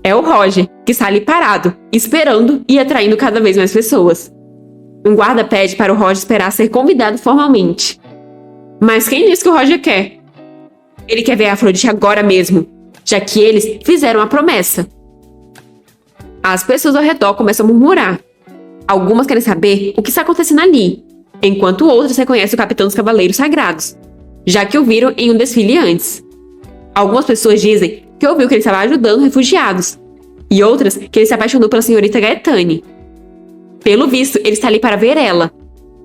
É o Roger, que está ali parado, esperando e atraindo cada vez mais pessoas. Um guarda pede para o Roger esperar ser convidado formalmente. Mas quem disse que o Roger quer? Ele quer ver a Afrodite agora mesmo, já que eles fizeram a promessa. As pessoas ao redor começam a murmurar. Algumas querem saber o que está acontecendo ali, enquanto outras reconhecem o capitão dos Cavaleiros Sagrados, já que o viram em um desfile antes. Algumas pessoas dizem que ouviu que ele estava ajudando refugiados, e outras que ele se apaixonou pela senhorita Gaetane. Pelo visto, ele está ali para ver ela,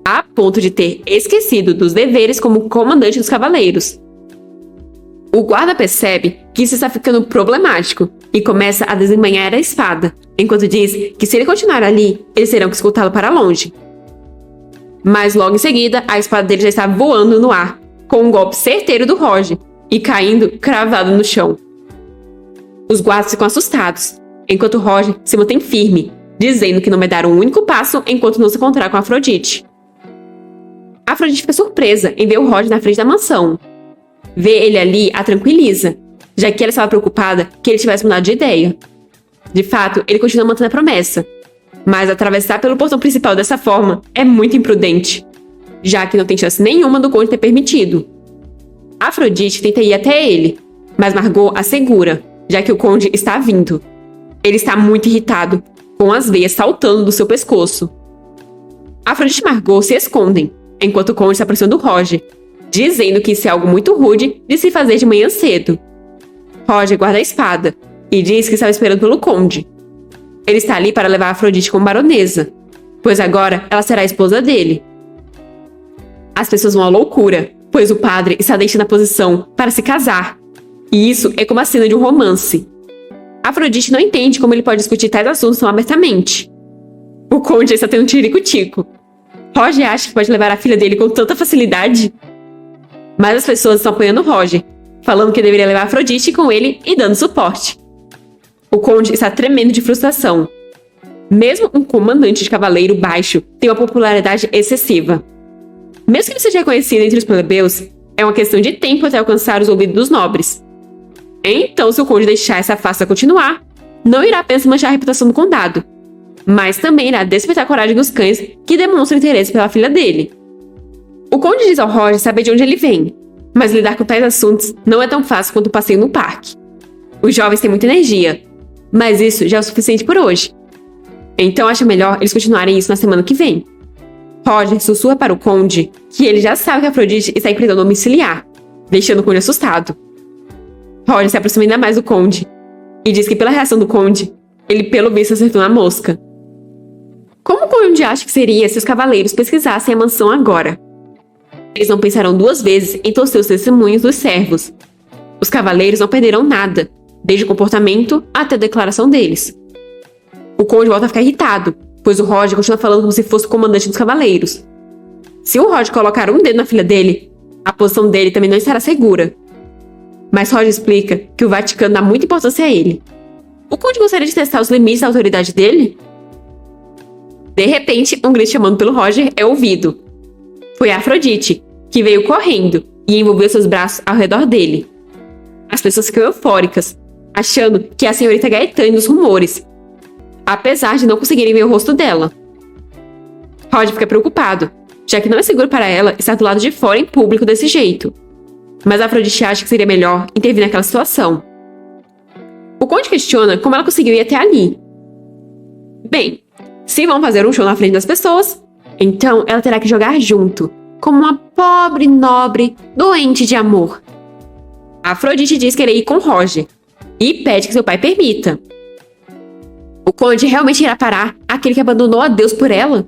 a ponto de ter esquecido dos deveres como comandante dos cavaleiros. O guarda percebe que isso está ficando problemático e começa a desembainhar a espada, enquanto diz que se ele continuar ali, eles terão que escoltá-lo para longe. Mas logo em seguida, a espada dele já está voando no ar, com um golpe certeiro do Roger, e caindo cravado no chão. Os guardas ficam assustados, enquanto Roger se mantém firme, dizendo que não vai dar um único passo enquanto não se encontrar com Afrodite. Afrodite fica surpresa em ver o Roger na frente da mansão. Ver ele ali a tranquiliza, já que ela estava preocupada que ele tivesse mudado de ideia. De fato, ele continua mantendo a promessa, mas atravessar pelo portão principal dessa forma é muito imprudente, já que não tem chance nenhuma do conde ter permitido. Afrodite tenta ir até ele, mas Margot a segura, já que o conde está vindo. Ele está muito irritado, com as veias saltando do seu pescoço. Afrodite e Margot se escondem, enquanto o conde está aproximando Roger, dizendo que isso é algo muito rude de se fazer de manhã cedo. Roger guarda a espada e diz que estava esperando pelo conde. Ele está ali para levar Afrodite como baronesa, pois agora ela será a esposa dele. As pessoas vão à loucura, pois o padre está deixando a posição para se casar, e isso é como a cena de um romance. Afrodite não entende como ele pode discutir tais assuntos tão abertamente. O conde já está tendo um tirico-tico. Roger acha que pode levar a filha dele com tanta facilidade. Mas as pessoas estão apoiando Roger, falando que deveria levar Afrodite com ele e dando suporte. O conde está tremendo de frustração. Mesmo um comandante de cavaleiro baixo tem uma popularidade excessiva. Mesmo que ele seja reconhecido entre os plebeus, é uma questão de tempo até alcançar os ouvidos dos nobres. Então, se o conde deixar essa farsa continuar, não irá apenas manchar a reputação do condado, mas também irá despertar a coragem dos cães que demonstram interesse pela filha dele. O conde diz ao Roger saber de onde ele vem, mas lidar com tais assuntos não é tão fácil quanto o passeio no parque. Os jovens têm muita energia, mas isso já é o suficiente por hoje. Então acha melhor eles continuarem isso na semana que vem. Roger sussurra para o conde que ele já sabe que Afrodite está em prisão domiciliar, deixando o conde assustado. Roger se aproxima ainda mais do conde e diz que pela reação do conde, ele pelo visto acertou na mosca. Como o conde acha que seria se os cavaleiros pesquisassem a mansão agora? Eles não pensarão duas vezes em torcer os testemunhos dos servos. Os cavaleiros não perderão nada, desde o comportamento até a declaração deles. O conde volta a ficar irritado, pois o Roger continua falando como se fosse o comandante dos cavaleiros. Se o Roger colocar um dedo na filha dele, a posição dele também não estará segura. Mas Roger explica que o Vaticano dá muita importância a ele. O conde gostaria de testar os limites da autoridade dele? De repente, um grito chamando pelo Roger é ouvido. Foi Afrodite, que veio correndo e envolveu seus braços ao redor dele. As pessoas ficam eufóricas, achando que é a senhorita Gaetane dos rumores, apesar de não conseguirem ver o rosto dela. Roger fica preocupado, já que não é seguro para ela estar do lado de fora em público desse jeito. Mas Afrodite acha que seria melhor intervir naquela situação. O conde questiona como ela conseguiu ir até ali. Bem, se vão fazer um show na frente das pessoas, então ela terá que jogar junto, como uma pobre nobre doente de amor. Afrodite diz querer ir com Roger e pede que seu pai permita. O conde realmente irá parar aquele que abandonou a Deus por ela?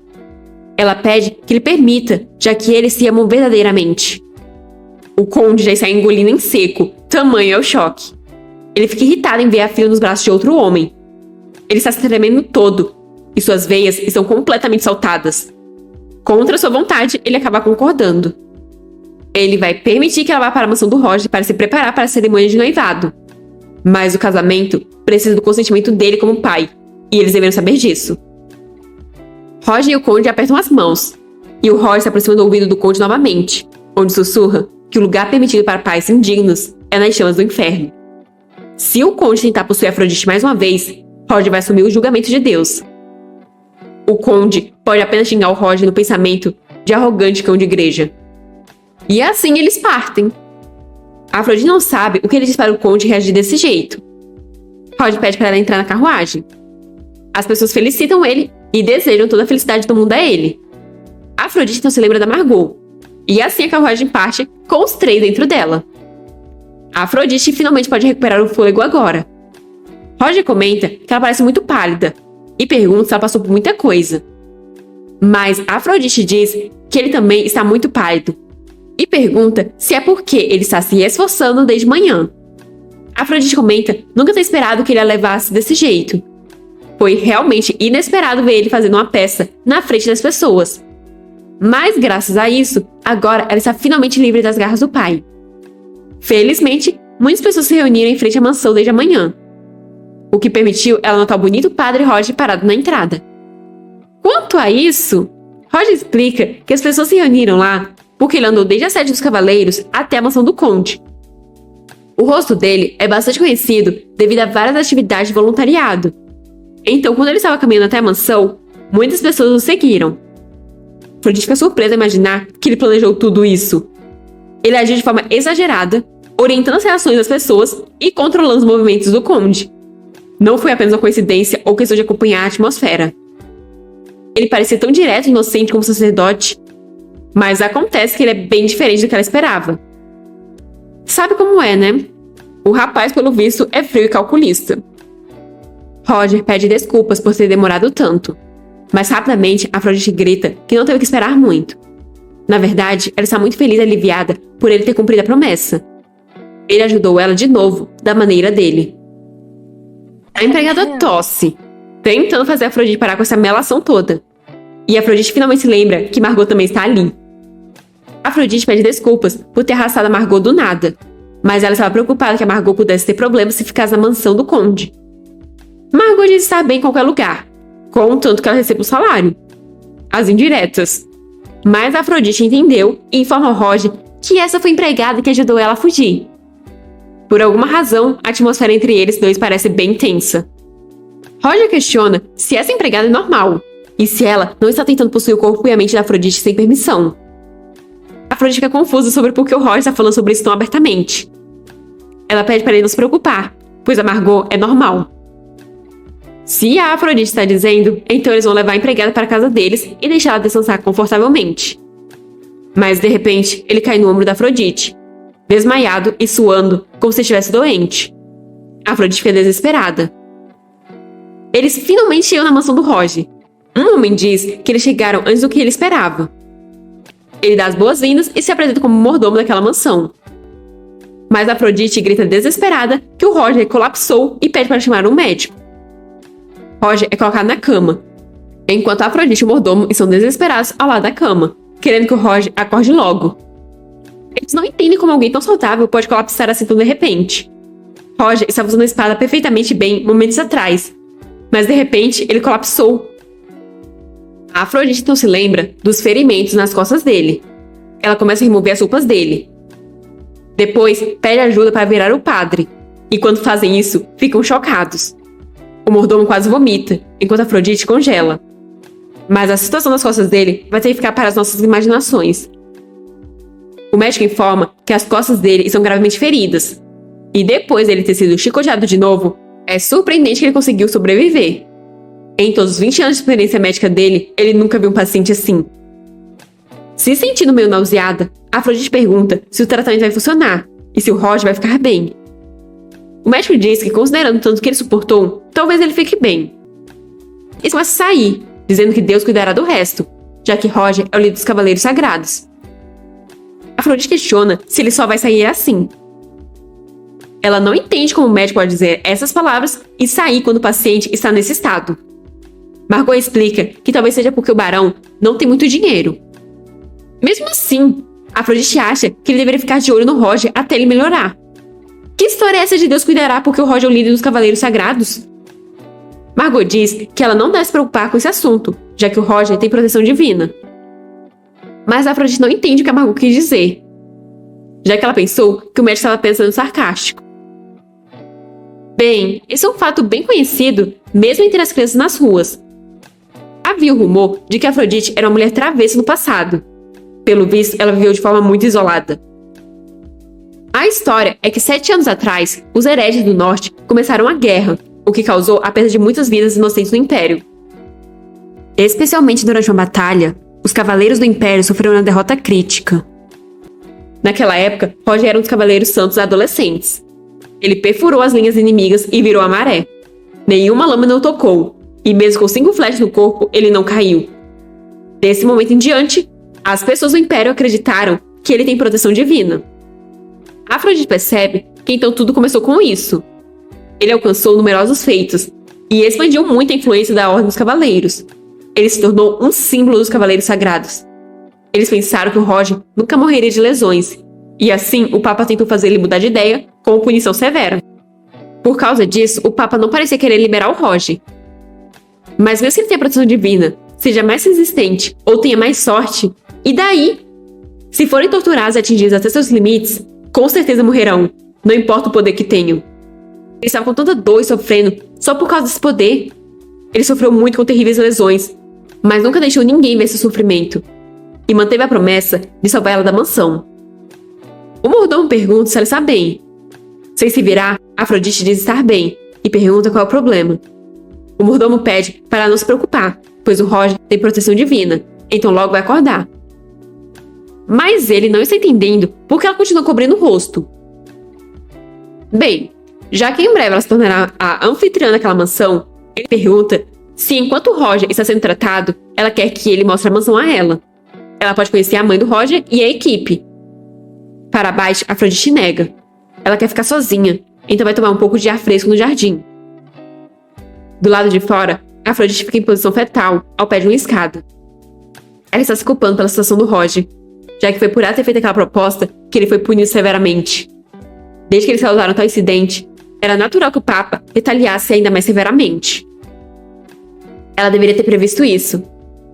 Ela pede que ele permita, já que eles se amam verdadeiramente. O conde já está engolindo em seco, tamanho é o choque. Ele fica irritado em ver a filha nos braços de outro homem. Ele está se tremendo todo, e suas veias estão completamente saltadas. Contra sua vontade, ele acaba concordando. Ele vai permitir que ela vá para a mansão do Roger para se preparar para a cerimônia de noivado. Mas o casamento precisa do consentimento dele como pai, e eles deveriam saber disso. Roger e o conde apertam as mãos, e o Roger se aproxima do ouvido do conde novamente, onde sussurra que o lugar permitido para pais indignos é nas chamas do inferno. Se o conde tentar possuir Afrodite mais uma vez, Roger vai assumir o julgamento de Deus. O conde pode apenas xingar o Roger no pensamento de arrogante cão de igreja. E assim eles partem. Afrodite não sabe o que ele diz para o conde reagir desse jeito. Roger pede para ela entrar na carruagem. As pessoas felicitam ele e desejam toda a felicidade do mundo a ele. Afrodite não se lembra da Margot. E assim a carruagem parte com os três dentro dela. Afrodite finalmente pode recuperar o fôlego agora. Roger comenta que ela parece muito pálida e pergunta se ela passou por muita coisa. Mas Afrodite diz que ele também está muito pálido e pergunta se é porque ele está se esforçando desde manhã. Afrodite comenta nunca ter esperado que ele a levasse desse jeito. Foi realmente inesperado ver ele fazendo uma peça na frente das pessoas. Mas graças a isso, agora ela está finalmente livre das garras do pai. Felizmente, muitas pessoas se reuniram em frente à mansão desde a manhã, o que permitiu ela notar o bonito padre Roger parado na entrada. Quanto a isso, Roger explica que as pessoas se reuniram lá porque ele andou desde a sede dos cavaleiros até a mansão do conde. O rosto dele é bastante conhecido devido a várias atividades de voluntariado. Então, quando ele estava caminhando até a mansão, muitas pessoas o seguiram. Afrodite fica surpresa a imaginar que ele planejou tudo isso. Ele agiu de forma exagerada, orientando as reações das pessoas e controlando os movimentos do conde. Não foi apenas uma coincidência ou questão de acompanhar a atmosfera. Ele parecia tão direto e inocente como sacerdote, mas acontece que ele é bem diferente do que ela esperava. Sabe como é, né? O rapaz, pelo visto, é frio e calculista. Roger pede desculpas por ter demorado tanto, mas rapidamente Afrodite grita que não teve que esperar muito. Na verdade, ela está muito feliz e aliviada por ele ter cumprido a promessa. Ele ajudou ela de novo, da maneira dele. A empregada tosse. tentando fazer a Afrodite parar com essa melação toda. E a Afrodite finalmente se lembra que Margot também está ali. A Afrodite pede desculpas por ter arrastado a Margot do nada, mas ela estava preocupada que a Margot pudesse ter problemas se ficasse na mansão do conde. Margot diz estar bem em qualquer lugar, contanto que ela receba o salário. As indiretas. Mas a Afrodite entendeu e informa ao Roger que essa foi a empregada que ajudou ela a fugir. Por alguma razão, a atmosfera entre eles dois parece bem tensa. Roger questiona se essa empregada é normal, e se ela não está tentando possuir o corpo e a mente da Afrodite sem permissão. A Afrodite fica confusa sobre por que o Roger está falando sobre isso tão abertamente. Ela pede para ele não se preocupar, pois a Margot é normal. Se a Afrodite está dizendo, então eles vão levar a empregada para a casa deles e deixar ela descansar confortavelmente. Mas, de repente, ele cai no ombro da Afrodite, desmaiado e suando, como se estivesse doente. A Afrodite fica desesperada. Eles finalmente chegam na mansão do Roger. Um homem diz que eles chegaram antes do que ele esperava. Ele dá as boas-vindas e se apresenta como mordomo daquela mansão. Mas a Afrodite grita desesperada que o Roger colapsou e pede para chamar um médico. Roger é colocado na cama, enquanto a Afrodite e o mordomo estão desesperados ao lado da cama, querendo que o Roger acorde logo. Eles não entendem como alguém tão saudável pode colapsar assim tão de repente. Roger estava usando a espada perfeitamente bem momentos atrás, mas de repente ele colapsou. A Afrodite então se lembra dos ferimentos nas costas dele. Ela começa a remover as roupas dele. Depois, pede ajuda para virar o padre. E quando fazem isso, ficam chocados. O mordomo quase vomita, enquanto a Afrodite congela. Mas a situação das costas dele vai ter que ficar para as nossas imaginações. O médico informa que as costas dele estão gravemente feridas. E depois dele ter sido chicoteado de novo, é surpreendente que ele conseguiu sobreviver. Em todos os 20 anos de experiência médica dele, ele nunca viu um paciente assim. Se sentindo meio nauseada, a Afrodite pergunta se o tratamento vai funcionar e se o Roger vai ficar bem. O médico diz que, considerando tanto que ele suportou, talvez ele fique bem. Eles começam a sair, dizendo que Deus cuidará do resto, já que Roger é o líder dos Cavaleiros Sagrados. A Afrodite questiona se ele só vai sair assim. Ela não entende como o médico pode dizer essas palavras e sair quando o paciente está nesse estado. Margot explica que talvez seja porque o barão não tem muito dinheiro. Mesmo assim, a Afrodite acha que ele deveria ficar de olho no Roger até ele melhorar. Que história é essa de Deus cuidará porque o Roger é o líder dos Cavaleiros Sagrados? Margot diz que ela não deve se preocupar com esse assunto, já que o Roger tem proteção divina. Mas a Afrodite não entende o que a Margot quis dizer, já que ela pensou que o médico estava pensando sarcástico. Bem, esse é um fato bem conhecido, mesmo entre as crianças nas ruas. Havia o rumor de que Afrodite era uma mulher travessa no passado. Pelo visto, ela viveu de forma muito isolada. A história é que 7 anos atrás, os hereges do norte começaram a guerra, o que causou a perda de muitas vidas inocentes no Império. Especialmente durante uma batalha, os Cavaleiros do Império sofreram uma derrota crítica. Naquela época, Roger era um dos Cavaleiros Santos adolescentes. Ele perfurou as linhas inimigas e virou a maré. Nenhuma lâmina o tocou, e mesmo com 5 flechas no corpo, ele não caiu. Desse momento em diante, as pessoas do Império acreditaram que ele tem proteção divina. Afrodite percebe que então tudo começou com isso. Ele alcançou numerosos feitos e expandiu muito a influência da Ordem dos Cavaleiros. Ele se tornou um símbolo dos Cavaleiros Sagrados. Eles pensaram que o Roger nunca morreria de lesões, e assim o Papa tentou fazer ele mudar de ideia com punição severa. Por causa disso, o Papa não parecia querer liberar o Roger. Mas mesmo que ele tenha proteção divina, seja mais resistente ou tenha mais sorte, e daí? Se forem torturados e atingidos até seus limites, com certeza morrerão, não importa o poder que tenham. Ele estava com tanta dor e sofrendo só por causa desse poder. Ele sofreu muito com terríveis lesões, mas nunca deixou ninguém ver esse sofrimento, e manteve a promessa de salvar ela da mansão. O mordomo pergunta se ela está bem. Sem se virar, Afrodite diz estar bem, e pergunta qual é o problema. O mordomo pede para ela não se preocupar, pois o Roger tem proteção divina, então logo vai acordar. Mas ele não está entendendo por que ela continua cobrindo o rosto. Bem, já que em breve ela se tornará a anfitriã daquela mansão, ele pergunta se enquanto o Roger está sendo tratado, ela quer que ele mostre a mansão a ela. Ela pode conhecer a mãe do Roger e a equipe. Para baixo, Afrodite nega. Ela quer ficar sozinha, então vai tomar um pouco de ar fresco no jardim. Do lado de fora, Afrodite fica em posição fetal, ao pé de uma escada. Ela está se culpando pela situação do Roger, já que foi por ela ter feito aquela proposta que ele foi punido severamente. Desde que eles causaram tal incidente, era natural que o Papa retaliasse ainda mais severamente. Ela deveria ter previsto isso,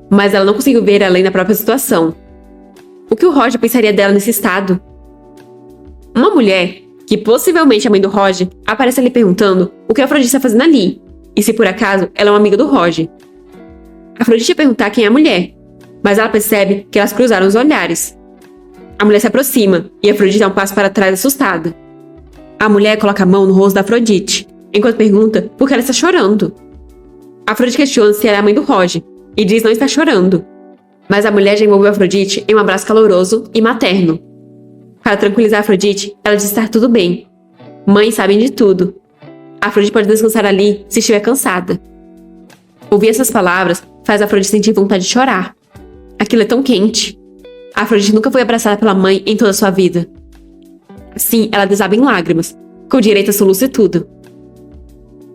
mas ela não conseguiu ver além da própria situação. O que o Roger pensaria dela nesse estado? Uma mulher, que possivelmente é a mãe do Roger, aparece ali perguntando o que a Afrodite está fazendo ali, e se por acaso ela é uma amiga do Roger. A Afrodite ia perguntar quem é a mulher, mas ela percebe que elas cruzaram os olhares. A mulher se aproxima, e a Afrodite dá um passo para trás assustada. A mulher coloca a mão no rosto da Afrodite, enquanto pergunta por que ela está chorando. A Afrodite questiona se ela é a mãe do Roger, e diz não estar chorando. Mas a mulher já envolveu a Afrodite em um abraço caloroso e materno. Para tranquilizar a Afrodite, ela diz estar tudo bem. Mães sabem de tudo. A Afrodite pode descansar ali se estiver cansada. Ouvir essas palavras faz a Afrodite sentir vontade de chorar. Aquilo é tão quente. A Afrodite nunca foi abraçada pela mãe em toda a sua vida. Assim, ela desaba em lágrimas, com direito a soluço e tudo.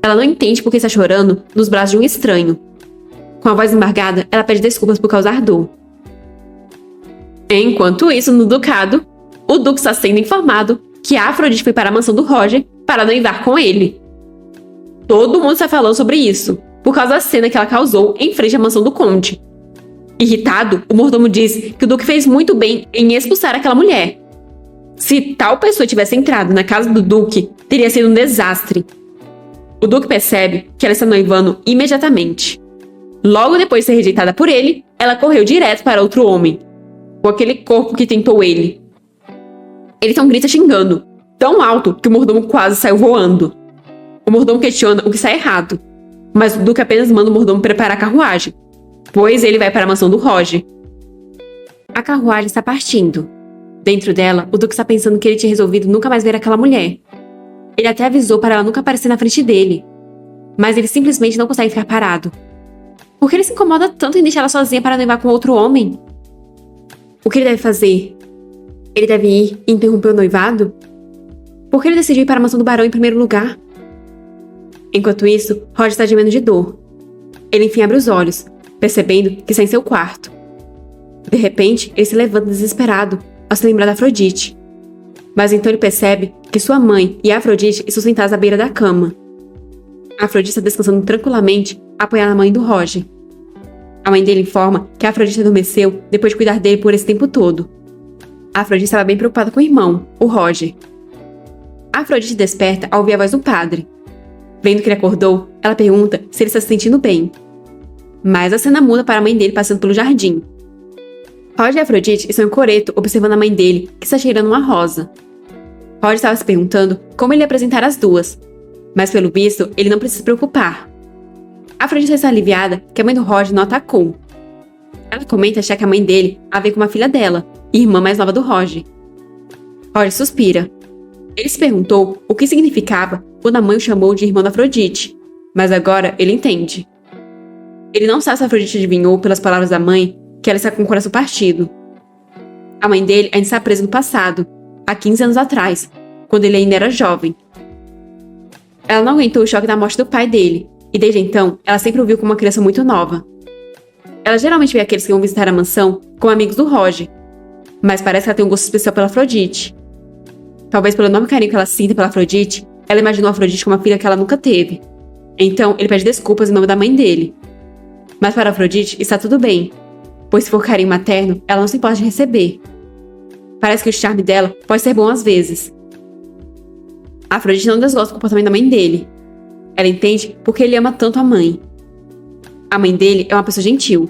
Ela não entende por que está chorando nos braços de um estranho. Com a voz embargada, ela pede desculpas por causar dor. Enquanto isso, no ducado, o duque está sendo informado que a Afrodite foi para a mansão do Roger para noivar com ele. Todo mundo está falando sobre isso, por causa da cena que ela causou em frente à mansão do conde. Irritado, o mordomo diz que o duque fez muito bem em expulsar aquela mulher. Se tal pessoa tivesse entrado na casa do duque, teria sido um desastre. O duque percebe que ela está noivando imediatamente. Logo depois de ser rejeitada por ele, ela correu direto para outro homem, com aquele corpo que tentou ele. Ele então grita xingando, tão alto que o mordomo quase saiu voando. O mordomo questiona o que está errado, mas o duque apenas manda o mordomo preparar a carruagem, pois ele vai para a mansão do Roger. A carruagem está partindo. Dentro dela, o duque está pensando que ele tinha resolvido nunca mais ver aquela mulher. Ele até avisou para ela nunca aparecer na frente dele, mas ele simplesmente não consegue ficar parado. Por que ele se incomoda tanto em deixar ela sozinha para noivar com outro homem? O que ele deve fazer? Ele deve ir e interromper o noivado? Por que ele decidiu ir para a mansão do barão em primeiro lugar? Enquanto isso, Roger está gemendo de dor. Ele enfim abre os olhos, percebendo que está em seu quarto. De repente, ele se levanta desesperado, ao se lembrar da Afrodite. Mas então ele percebe que sua mãe e a Afrodite estão sentadas à beira da cama. A Afrodite está descansando tranquilamente, apoiada na mãe do Roger. A mãe dele informa que a Afrodite adormeceu depois de cuidar dele por esse tempo todo. A Afrodite estava bem preocupada com o irmão, o Roger. A Afrodite desperta ao ouvir a voz do padre. Vendo que ele acordou, ela pergunta se ele está se sentindo bem. Mas a cena muda para a mãe dele passando pelo jardim. Roger e Afrodite estão em coreto observando a mãe dele, que está cheirando uma rosa. Roger estava se perguntando como ele ia apresentar as duas, mas pelo visto, ele não precisa se preocupar. Afrodite está aliviada que a mãe do Roger não atacou. Ela comenta achar que a mãe dele a vê como a filha dela, e irmã mais nova do Roger. Roger suspira. Ele se perguntou o que significava quando a mãe o chamou de irmão da Afrodite, mas agora ele entende. Ele não sabe se a Afrodite adivinhou pelas palavras da mãe que ela está com o coração partido. A mãe dele ainda está presa no passado, há 15 anos atrás, quando ele ainda era jovem. Ela não aguentou o choque da morte do pai dele, e desde então, ela sempre o viu como uma criança muito nova. Ela geralmente vê aqueles que vão visitar a mansão como amigos do Roger, mas parece que ela tem um gosto especial pela Afrodite. Talvez pelo enorme carinho que ela sinta pela Afrodite, ela imaginou a Afrodite como uma filha que ela nunca teve. Então, ele pede desculpas em nome da mãe dele. Mas para a Afrodite, está tudo bem, pois se for carinho materno, ela não se importa de receber. Parece que o charme dela pode ser bom às vezes. A Afrodite não desgosta do comportamento da mãe dele. Ela entende porque ele ama tanto a mãe. A mãe dele é uma pessoa gentil.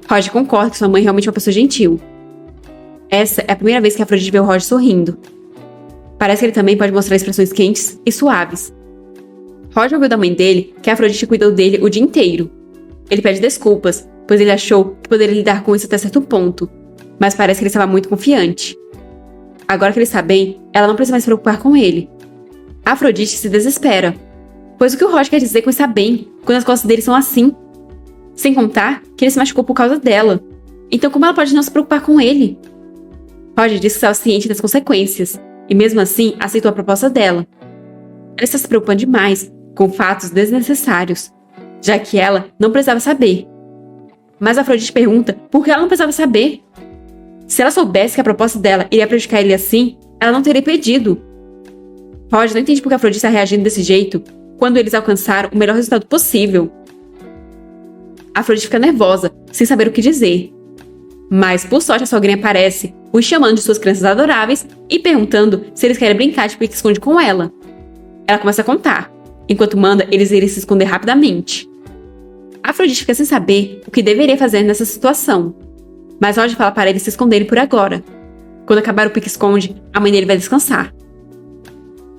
Roger concorda que sua mãe realmente é uma pessoa gentil. Essa é a primeira vez que a Afrodite vê o Roger sorrindo. Parece que ele também pode mostrar expressões quentes e suaves. Roger ouviu da mãe dele que a Afrodite cuidou dele o dia inteiro. Ele pede desculpas, pois ele achou que poderia lidar com isso até certo ponto, mas parece que ele estava muito confiante. Agora que ele está bem, ela não precisa mais se preocupar com ele. A Afrodite se desespera, pois o que o Roger quer dizer com estar bem, quando as costas dele são assim? Sem contar que ele se machucou por causa dela. Então como ela pode não se preocupar com ele? Roger disse que estava ciente das consequências, e mesmo assim aceitou a proposta dela. Ela está se preocupando demais, com fatos desnecessários. já que ela não precisava saber. Mas Afrodite pergunta por que ela não precisava saber. Se ela soubesse que a proposta dela iria prejudicar ele assim, ela não teria pedido. Roger não entende por que Afrodite está reagindo desse jeito quando eles alcançaram o melhor resultado possível. Afrodite fica nervosa, sem saber o que dizer. Mas, por sorte, a sogrinha aparece, os chamando de suas crianças adoráveis e perguntando se eles querem brincar de pique-esconde com ela. Ela começa a contar, enquanto manda eles irem se esconder rapidamente. Afrodite fica sem saber o que deveria fazer nessa situação, mas Roger fala para eles se esconderem por agora. Quando acabar o pique-esconde, a mãe dele vai descansar.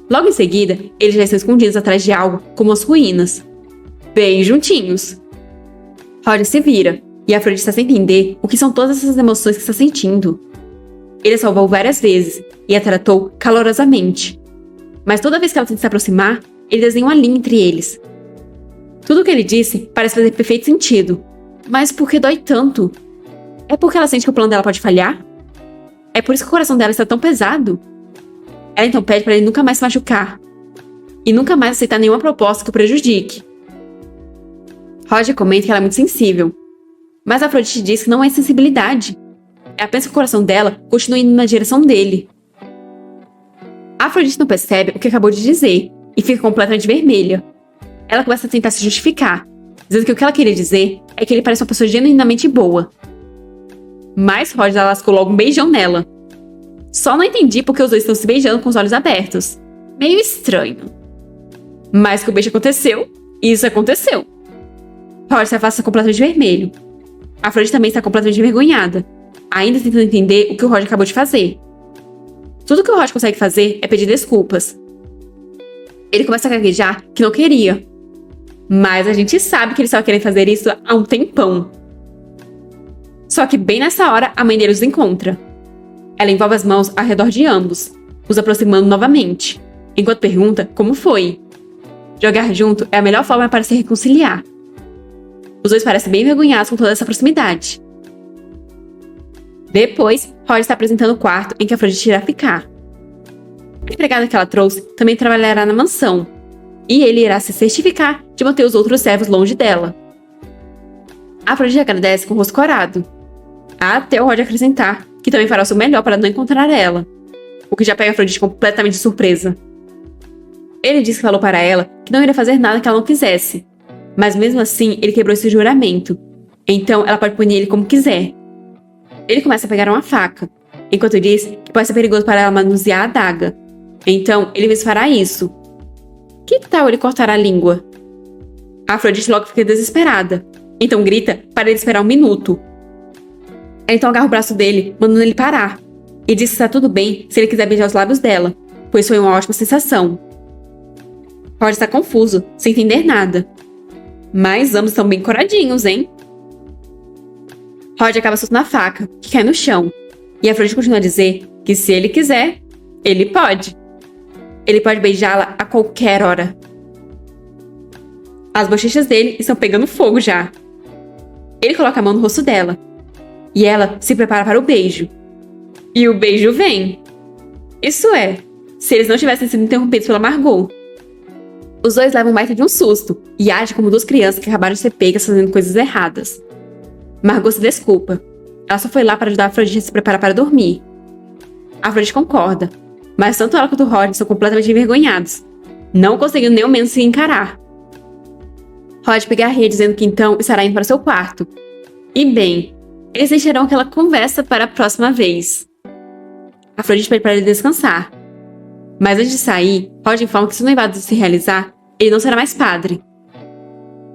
Logo em seguida, eles já estão escondidos atrás de algo como as ruínas, bem juntinhos. Roger se vira, e Afrodite está sem entender o que são todas essas emoções que está sentindo. Ele a salvou várias vezes e a tratou calorosamente. Mas toda vez que ela tenta se aproximar, ele desenha uma linha entre eles. Tudo o que ele disse parece fazer perfeito sentido. Mas por que dói tanto? É porque ela sente que o plano dela pode falhar? É por isso que o coração dela está tão pesado? Ela então pede para ele nunca mais se machucar. E nunca mais aceitar nenhuma proposta que o prejudique. Roger comenta que ela é muito sensível. Mas Afrodite diz que não é sensibilidade. Ela pensa que o coração dela continua indo na direção dele. Afrodite não percebe o que acabou de dizer e fica completamente vermelha. Ela começa a tentar se justificar, dizendo que o que ela queria dizer é que ele parece uma pessoa genuinamente boa. Mas Roger lascou logo um beijão nela. Só não entendi porque os dois estão se beijando com os olhos abertos. Meio estranho. Mas que o beijo aconteceu, isso aconteceu. Roger se afasta completamente vermelho. Afrodite também está completamente envergonhada, ainda tentando entender o que o Roger acabou de fazer. Tudo que o Roger consegue fazer é pedir desculpas. Ele começa a gaguejar que não queria. Mas a gente sabe que ele estava querendo fazer isso há um tempão. Só que bem nessa hora, a mãe dele os encontra. Ela envolve as mãos ao redor de ambos, os aproximando novamente, enquanto pergunta como foi. Jogar junto é a melhor forma para se reconciliar. Os dois parecem bem envergonhados com toda essa proximidade. Depois, Roger está apresentando o quarto em que Afrodite irá ficar. A empregada que ela trouxe também trabalhará na mansão, e ele irá se certificar de manter os outros servos longe dela. Afrodite agradece com o rosto corado, até o Roger acrescentar que também fará o seu melhor para não encontrar ela, o que já pega Afrodite completamente de surpresa. Ele disse que falou para ela que não iria fazer nada que ela não quisesse, mas mesmo assim ele quebrou esse juramento, então ela pode punir ele como quiser. Ele começa a pegar uma faca, enquanto diz que pode ser perigoso para ela manusear a adaga, então ele mesmo fará isso. Que tal ele cortar a língua? Afrodite logo fica desesperada, então grita para ele esperar um minuto. Ela então agarra o braço dele, mandando ele parar, e diz que está tudo bem se ele quiser beijar os lábios dela, pois foi uma ótima sensação. Roger está confuso, sem entender nada. Mas ambos estão bem coradinhos, hein? Roger acaba soltando a faca, que cai no chão, e Afrodite continua a dizer que se ele quiser, ele pode. Ele pode beijá-la a qualquer hora. As bochechas dele estão pegando fogo já. Ele coloca a mão no rosto dela, e ela se prepara para o beijo. E o beijo vem. Isso é, se eles não tivessem sido interrompidos pela Margot. Os dois levam um baita de um susto e agem como duas crianças que acabaram de ser pegas fazendo coisas erradas. Margot se desculpa. Ela só foi lá para ajudar a Afrodite a se preparar para dormir. Afrodite concorda, mas tanto ela quanto o Roger são completamente envergonhados, não conseguindo nem ao menos se encarar. Roger pega a Rhea dizendo que então estará indo para seu quarto. E bem, eles deixarão aquela conversa para a próxima vez. Afrodite pede para ele descansar. Mas antes de sair, Roger informa que se o noivado se realizar, ele não será mais padre.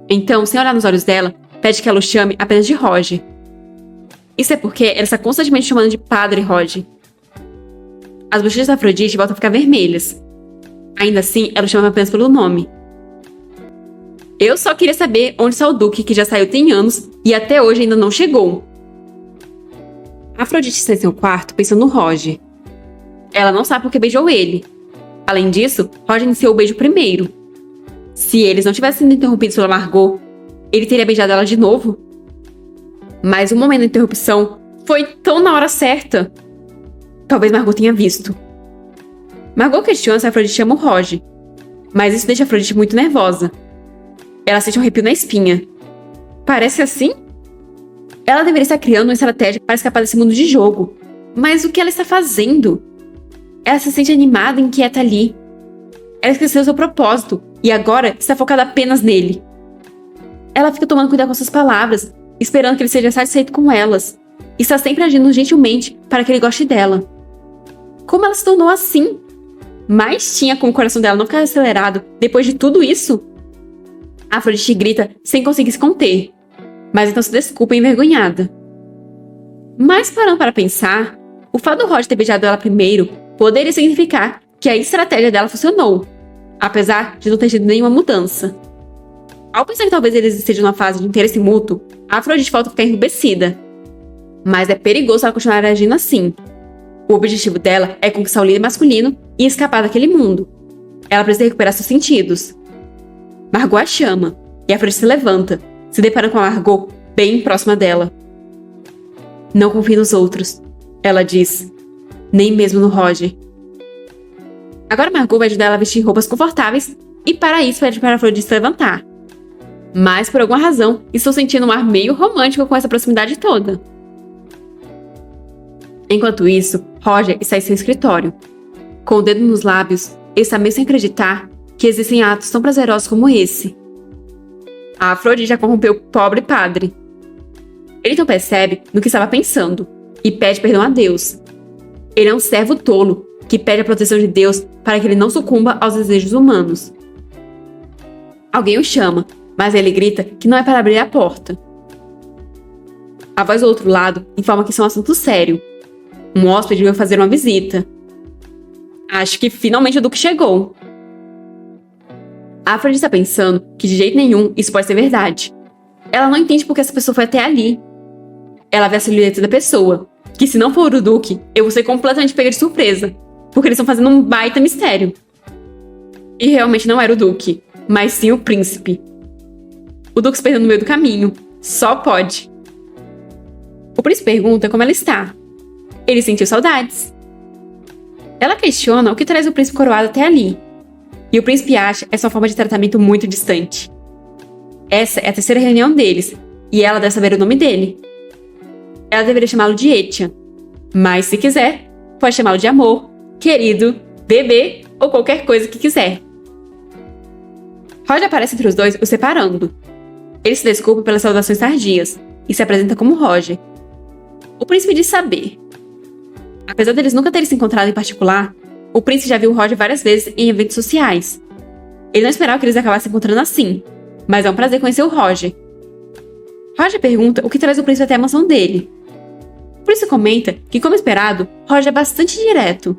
Então, sem olhar nos olhos dela, pede que ela o chame apenas de Roger. Isso é porque ela está constantemente chamando de Padre Roger. As bochechas da Afrodite voltam a ficar vermelhas. Ainda assim, ela o chama apenas pelo nome. Eu só queria saber onde está o Duque, que já saiu tem anos e até hoje ainda não chegou. Afrodite está em seu quarto pensando no Roger. Ela não sabe por que beijou ele. Além disso, Roger iniciou o beijo primeiro. Se eles não tivessem sido interrompidos pela Margot, ele teria beijado ela de novo. Mas o momento da interrupção foi tão na hora certa. Talvez Margot tenha visto. Margot questiona se Afrodite chama o Roger, mas isso deixa Afrodite muito nervosa. Ela sente um arrepio na espinha. Parece assim? Ela deveria estar criando uma estratégia para escapar desse mundo de jogo. Mas o que ela está fazendo? Ela se sente animada e inquieta ali. Ela esqueceu seu propósito e agora está focada apenas nele. Ela fica tomando cuidado com suas palavras, esperando que ele seja satisfeito com elas. E está sempre agindo gentilmente para que ele goste dela. Como ela se tornou assim? Mais tinha como o coração dela não ficar acelerado depois de tudo isso? Afrodite grita sem conseguir se conter, mas então se desculpa envergonhada. Mas parando para pensar, o fato do Roger ter beijado ela primeiro poderia significar que a estratégia dela funcionou, apesar de não ter tido nenhuma mudança. Ao pensar que talvez eles estejam numa fase de interesse mútuo, Afrodite volta a ficar enrubescida. Mas é perigoso ela continuar agindo assim. O objetivo dela é conquistar o líder masculino e escapar daquele mundo. Ela precisa recuperar seus sentidos. Margot a chama, e Afrodite se levanta, se deparando com a Margot bem próxima dela. Não confie nos outros, ela diz. Nem mesmo no Roger. Agora Margot vai ajudar ela a vestir roupas confortáveis e para isso pede para Afrodite se levantar. Mas por alguma razão, estou sentindo um ar meio romântico com essa proximidade toda. Enquanto isso, Roger está em seu escritório. Com o dedo nos lábios, ele está meio sem acreditar que existem atos tão prazerosos como esse. A Afrodite já corrompeu o pobre padre. Ele então percebe no que estava pensando e pede perdão a Deus. Ele é um servo tolo que pede a proteção de Deus para que ele não sucumba aos desejos humanos. Alguém o chama, mas ele grita que não é para abrir a porta. A voz do outro lado informa que isso é um assunto sério. Um hóspede veio fazer uma visita. Acho que finalmente o Duque chegou. A Afrodite está pensando que de jeito nenhum isso pode ser verdade. Ela não entende porque essa pessoa foi até ali. Ela vê a silhueta da pessoa, que se não for o Duque, eu vou ser completamente pega de surpresa, porque eles estão fazendo um baita mistério. E realmente não era o Duque, mas sim o príncipe. O Duque se perdeu no meio do caminho. Só pode. O príncipe pergunta como ela está. Ele sentiu saudades. Ela questiona o que traz o príncipe coroado até ali. E o príncipe acha essa forma de tratamento muito distante. Essa é a terceira reunião deles, e ela deve saber o nome dele. Ela deveria chamá-lo de Etienne, mas se quiser, pode chamá-lo de amor, querido, bebê ou qualquer coisa que quiser. Roger aparece entre os dois, os separando. Ele se desculpa pelas saudações tardias e se apresenta como Roger. O príncipe diz saber. Apesar deles nunca terem se encontrado em particular, o príncipe já viu o Roger várias vezes em eventos sociais. Ele não esperava que eles acabassem se encontrando assim, mas é um prazer conhecer o Roger. Roger pergunta o que traz o príncipe até a mansão dele. O príncipe comenta que, como esperado, Roger é bastante direto.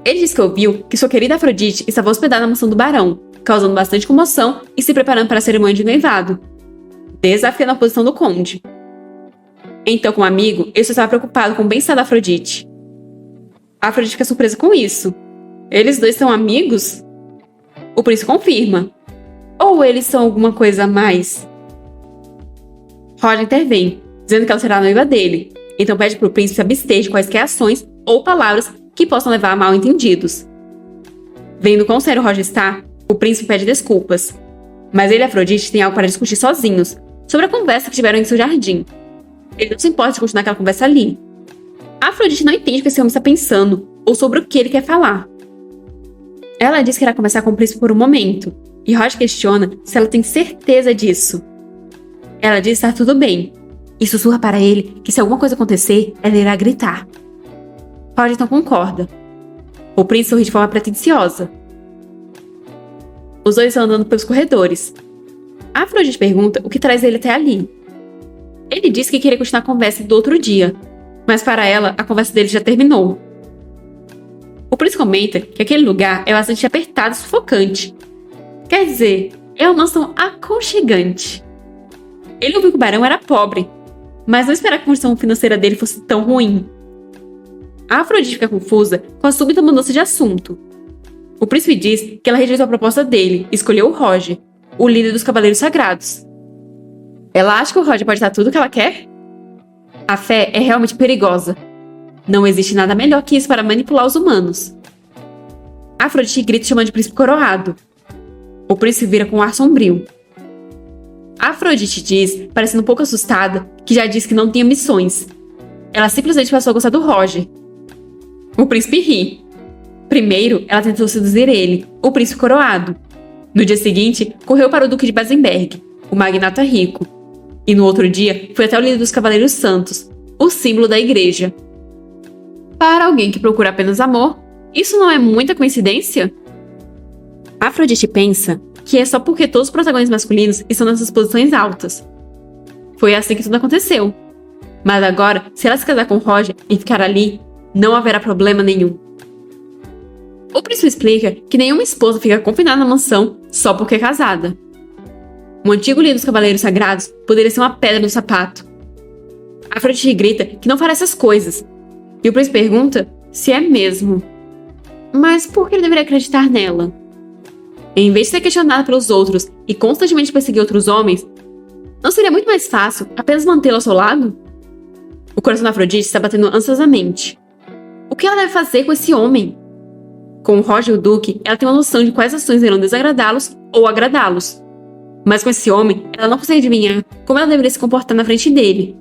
Ele diz que ouviu que sua querida Afrodite estava hospedada na mansão do barão, causando bastante comoção e se preparando para a cerimônia de noivado, desafiando a posição do conde. Então, como amigo, ele só estava preocupado com o bem-estar da Afrodite. A Afrodite fica surpresa com isso. Eles dois são amigos? O príncipe confirma. Ou eles são alguma coisa a mais? Roger intervém, dizendo que ela será a noiva dele. Então pede para o príncipe se abster de quaisquer ações ou palavras que possam levar a mal-entendidos. Vendo quão sério Roger está, o príncipe pede desculpas. Mas ele e Afrodite têm algo para discutir sozinhos, sobre a conversa que tiveram em seu jardim. Ele não se importa de continuar aquela conversa ali. A Afrodite não entende o que esse homem está pensando, ou sobre o que ele quer falar. Ela diz que irá conversar com o príncipe por um momento, e Roger questiona se ela tem certeza disso. Ela diz estar tudo bem, e sussurra para ele que se alguma coisa acontecer, ela irá gritar. Roger então concorda. O príncipe sorri de forma pretensiosa. Os dois estão andando pelos corredores. A Afrodite pergunta o que traz ele até ali. Ele diz que queria continuar a conversa do outro dia, mas para ela, a conversa dele já terminou. O príncipe comenta que aquele lugar é bastante apertado e sufocante. Quer dizer, é uma mansão aconchegante. Ele ouviu que o barão era pobre, mas não esperava que a condição financeira dele fosse tão ruim. A Afrodite fica confusa com a súbita mudança de assunto. O príncipe diz que ela rejeitou a proposta dele e escolheu o Roger, o líder dos Cavaleiros Sagrados. Ela acha que o Roger pode dar tudo o que ela quer? A fé é realmente perigosa. Não existe nada melhor que isso para manipular os humanos. A Afrodite grita chamando de príncipe coroado. O príncipe vira com um ar sombrio. Afrodite diz, parecendo um pouco assustada, que já disse que não tinha missões. Ela simplesmente passou a gostar do Roger. O príncipe ri. Primeiro, ela tentou seduzir ele, o príncipe coroado. No dia seguinte, correu para o duque de Basenberg, o magnata rico. E no outro dia, foi até o líder dos Cavaleiros Santos, o símbolo da igreja. Para alguém que procura apenas amor, isso não é muita coincidência? Afrodite pensa que é só porque todos os protagonistas masculinos estão nessas posições altas. Foi assim que tudo aconteceu. Mas agora, se ela se casar com Roger e ficar ali, não haverá problema nenhum. O príncipe explica que nenhuma esposa fica confinada na mansão só porque é casada. O antigo líder dos Cavaleiros Sagrados poderia ser uma pedra no sapato. Afrodite grita que não fará essas coisas. E o príncipe pergunta se é mesmo. Mas por que ele deveria acreditar nela? Em vez de ser questionada pelos outros e constantemente perseguir outros homens, não seria muito mais fácil apenas mantê-lo ao seu lado? O coração da Afrodite está batendo ansiosamente. O que ela deve fazer com esse homem? Com o Roger e o Duque, ela tem uma noção de quais ações irão desagradá-los ou agradá-los. Mas com esse homem, ela não consegue adivinhar como ela deveria se comportar na frente dele.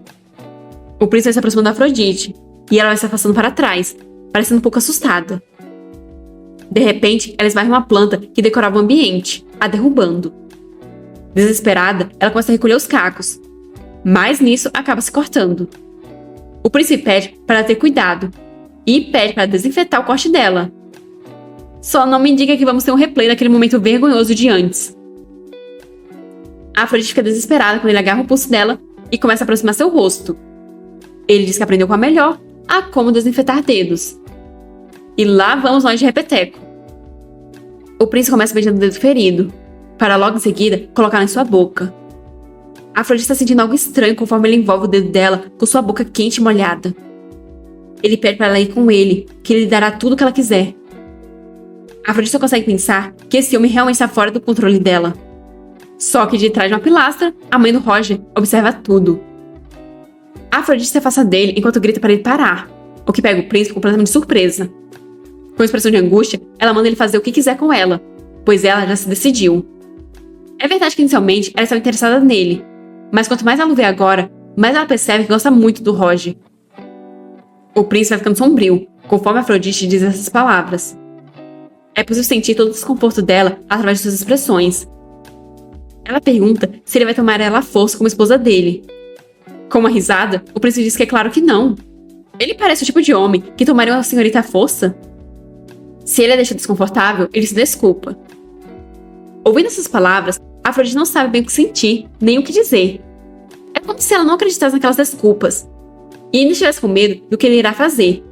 O príncipe vai se aproximando da Afrodite, e ela vai se afastando para trás, parecendo um pouco assustada. De repente, ela esbarra em uma planta que decorava o ambiente, a derrubando. Desesperada, ela começa a recolher os cacos. Mas nisso, acaba se cortando. O príncipe pede para ela ter cuidado, e pede para desinfetar o corte dela. Só não me diga que vamos ter um replay daquele momento vergonhoso de antes. A Afrodite fica desesperada quando ele agarra o pulso dela e começa a aproximar seu rosto. Ele diz que aprendeu com a melhor a como desinfetar dedos. E lá vamos nós de repeteco. O príncipe começa beijando o dedo ferido, para logo em seguida colocar em sua boca. A Afrodite está sentindo algo estranho conforme ele envolve o dedo dela com sua boca quente e molhada. Ele pede para ela ir com ele, que ele lhe dará tudo o que ela quiser. A Afrodite só consegue pensar que esse homem realmente está fora do controle dela. Só que de trás de uma pilastra, a mãe do Roger observa tudo. A Afrodite se afasta dele enquanto grita para ele parar, o que pega o príncipe completamente de surpresa. Com expressão de angústia, ela manda ele fazer o que quiser com ela, pois ela já se decidiu. É verdade que inicialmente ela estava interessada nele, mas quanto mais ela o vê agora, mais ela percebe que gosta muito do Roger. O príncipe vai ficando sombrio, conforme a Afrodite diz essas palavras. É possível sentir todo o desconforto dela através de suas expressões. Ela pergunta se ele vai tomar ela à força como esposa dele. Com uma risada, o príncipe diz que é claro que não. Ele parece o tipo de homem que tomaria uma senhorita à força. Se ele a deixa desconfortável, ele se desculpa. Ouvindo essas palavras, a Afrodite não sabe bem o que sentir, nem o que dizer. É como se ela não acreditasse naquelas desculpas, e ainda estivesse com medo do que ele irá fazer.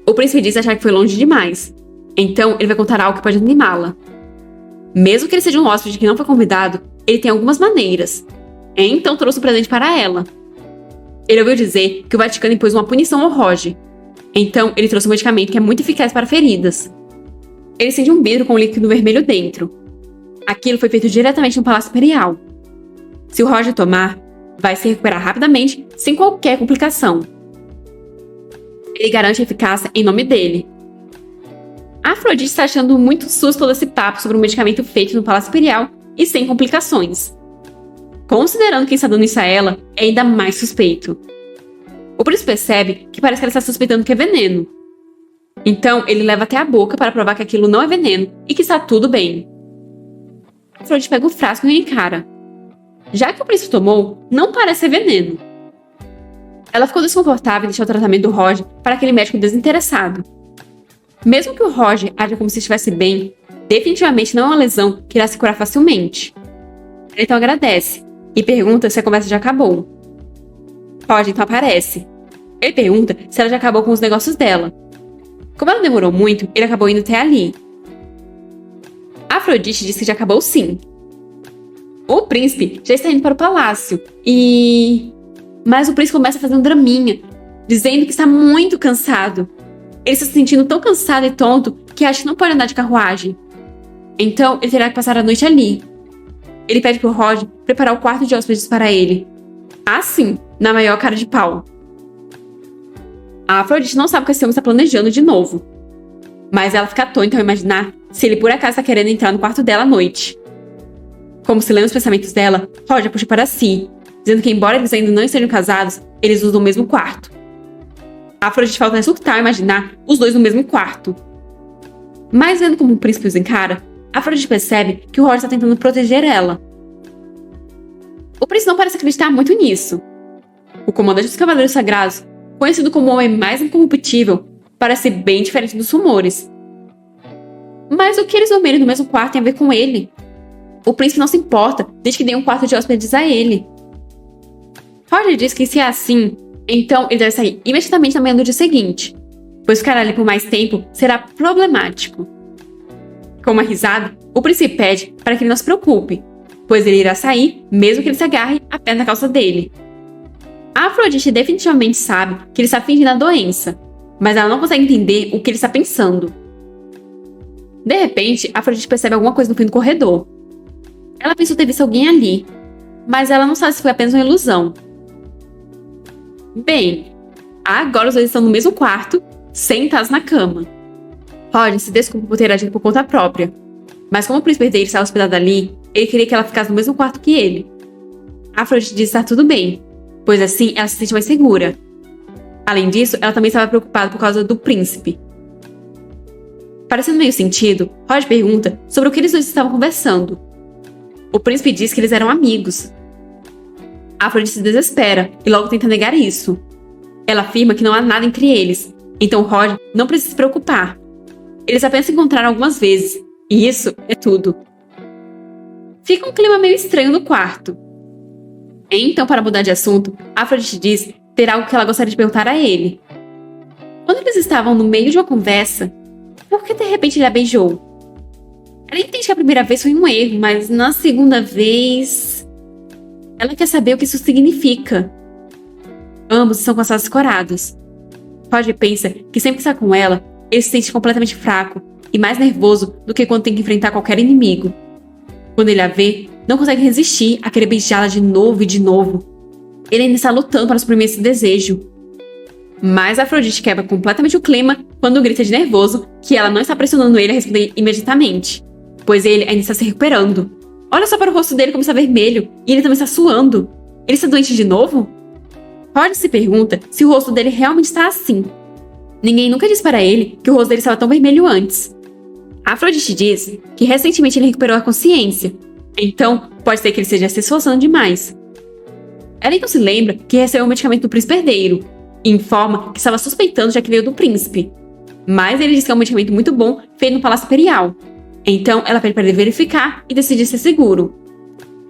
O príncipe diz achar que foi longe demais, então ele vai contar algo que pode animá-la. Mesmo que ele seja um hóspede que não foi convidado, ele tem algumas maneiras. Então trouxe um presente para ela. Ele ouviu dizer que o Vaticano impôs uma punição ao Roger. Então ele trouxe um medicamento que é muito eficaz para feridas. Ele acende um vidro com um líquido vermelho dentro. Aquilo foi feito diretamente no Palácio Imperial. Se o Roger tomar, vai se recuperar rapidamente, sem qualquer complicação. Ele garante a eficácia em nome dele. A Afrodite está achando muito susto todo esse papo sobre um medicamento feito no Palácio Imperial e sem complicações. Considerando quem está dando isso a ela, é ainda mais suspeito. O príncipe percebe que parece que ela está suspeitando que é veneno. Então, ele leva até a boca para provar que aquilo não é veneno e que está tudo bem. A Afrodite pega o frasco e o encara. Já que o príncipe tomou, não parece ser veneno. Ela ficou desconfortável em deixar o tratamento do Roger para aquele médico desinteressado. Mesmo que o Roger haja como se estivesse bem, definitivamente não é uma lesão que irá se curar facilmente. Ela então agradece e pergunta se a conversa já acabou. Roger então aparece. Ele pergunta se ela já acabou com os negócios dela. Como ela demorou muito, ele acabou indo até ali. A Afrodite diz que já acabou sim. O príncipe já está indo para o palácio Mas o príncipe começa a fazer um draminha, dizendo que está muito cansado. Ele está se sentindo tão cansado e tonto que acha que não pode andar de carruagem. Então ele terá que passar a noite ali. Ele pede para o Roger preparar o quarto de hóspedes para ele. Assim, na maior cara de pau. A Afrodite não sabe o que esse homem está planejando de novo. Mas ela fica atônita ao imaginar se ele por acaso está querendo entrar no quarto dela à noite. Como se lendo os pensamentos dela, Roger puxa para si, dizendo que embora eles ainda não estejam casados, eles usam o mesmo quarto. Afrodite volta a surtar ao imaginar os dois no mesmo quarto. Mas vendo como o príncipe os encara, Afrodite percebe que o Roger está tentando proteger ela. O príncipe não parece acreditar muito nisso. O comandante dos Cavaleiros Sagrados, conhecido como o homem mais incorruptível, parece bem diferente dos rumores. Mas o que eles dormirem no mesmo quarto tem a ver com ele? O príncipe não se importa desde que dê um quarto de hóspedes a ele. Roger diz que se é assim, então ele deve sair imediatamente na manhã do dia seguinte, pois ficar ali por mais tempo será problemático. Com uma risada, o príncipe pede para que ele não se preocupe, pois ele irá sair mesmo que ele se agarre à perna da calça dele. A Afrodite definitivamente sabe que ele está fingindo a doença, mas ela não consegue entender o que ele está pensando. De repente, a Afrodite percebe alguma coisa no fim do corredor. Ela pensou ter visto alguém ali, mas ela não sabe se foi apenas uma ilusão. Bem, agora os dois estão no mesmo quarto, sentados na cama. Roger se desculpa por ter agido por conta própria, mas como o príncipe dele estava hospedado ali, ele queria que ela ficasse no mesmo quarto que ele. A Afrodite diz estar tudo bem, pois assim ela se sente mais segura. Além disso, ela também estava preocupada por causa do príncipe. Parecendo meio sentido, Roger pergunta sobre o que eles dois estavam conversando. O príncipe diz que eles eram amigos. A Afrodite se desespera e logo tenta negar isso. Ela afirma que não há nada entre eles, então Roger não precisa se preocupar. Eles apenas se encontraram algumas vezes, e isso é tudo. Fica um clima meio estranho no quarto. Então, para mudar de assunto, Afrodite diz ter algo que ela gostaria de perguntar a ele. Quando eles estavam no meio de uma conversa, por que de repente ele a beijou? Ela entende que a primeira vez foi um erro, mas na segunda vez... Ela quer saber o que isso significa. Ambos estão com as asas coradas. Roger pensa que sempre que está com ela, ele se sente completamente fraco e mais nervoso do que quando tem que enfrentar qualquer inimigo. Quando ele a vê, não consegue resistir a querer beijá-la de novo e de novo. Ele ainda está lutando para suprimir esse desejo. Mas Afrodite quebra completamente o clima quando grita de nervoso que ela não está pressionando ele a responder imediatamente, pois ele ainda está se recuperando. Olha só para o rosto dele como está vermelho, e ele também está suando. Ele está doente de novo? Roger se pergunta se o rosto dele realmente está assim. Ninguém nunca disse para ele que o rosto dele estava tão vermelho antes. Afrodite diz que recentemente ele recuperou a consciência, então pode ser que ele esteja se esforçando demais. Ela então se lembra que recebeu o medicamento do príncipe herdeiro e informa que estava suspeitando já que veio do príncipe. Mas ele diz que é um medicamento muito bom feito no Palácio Imperial. Então ela pede para ele verificar e decidir ser seguro.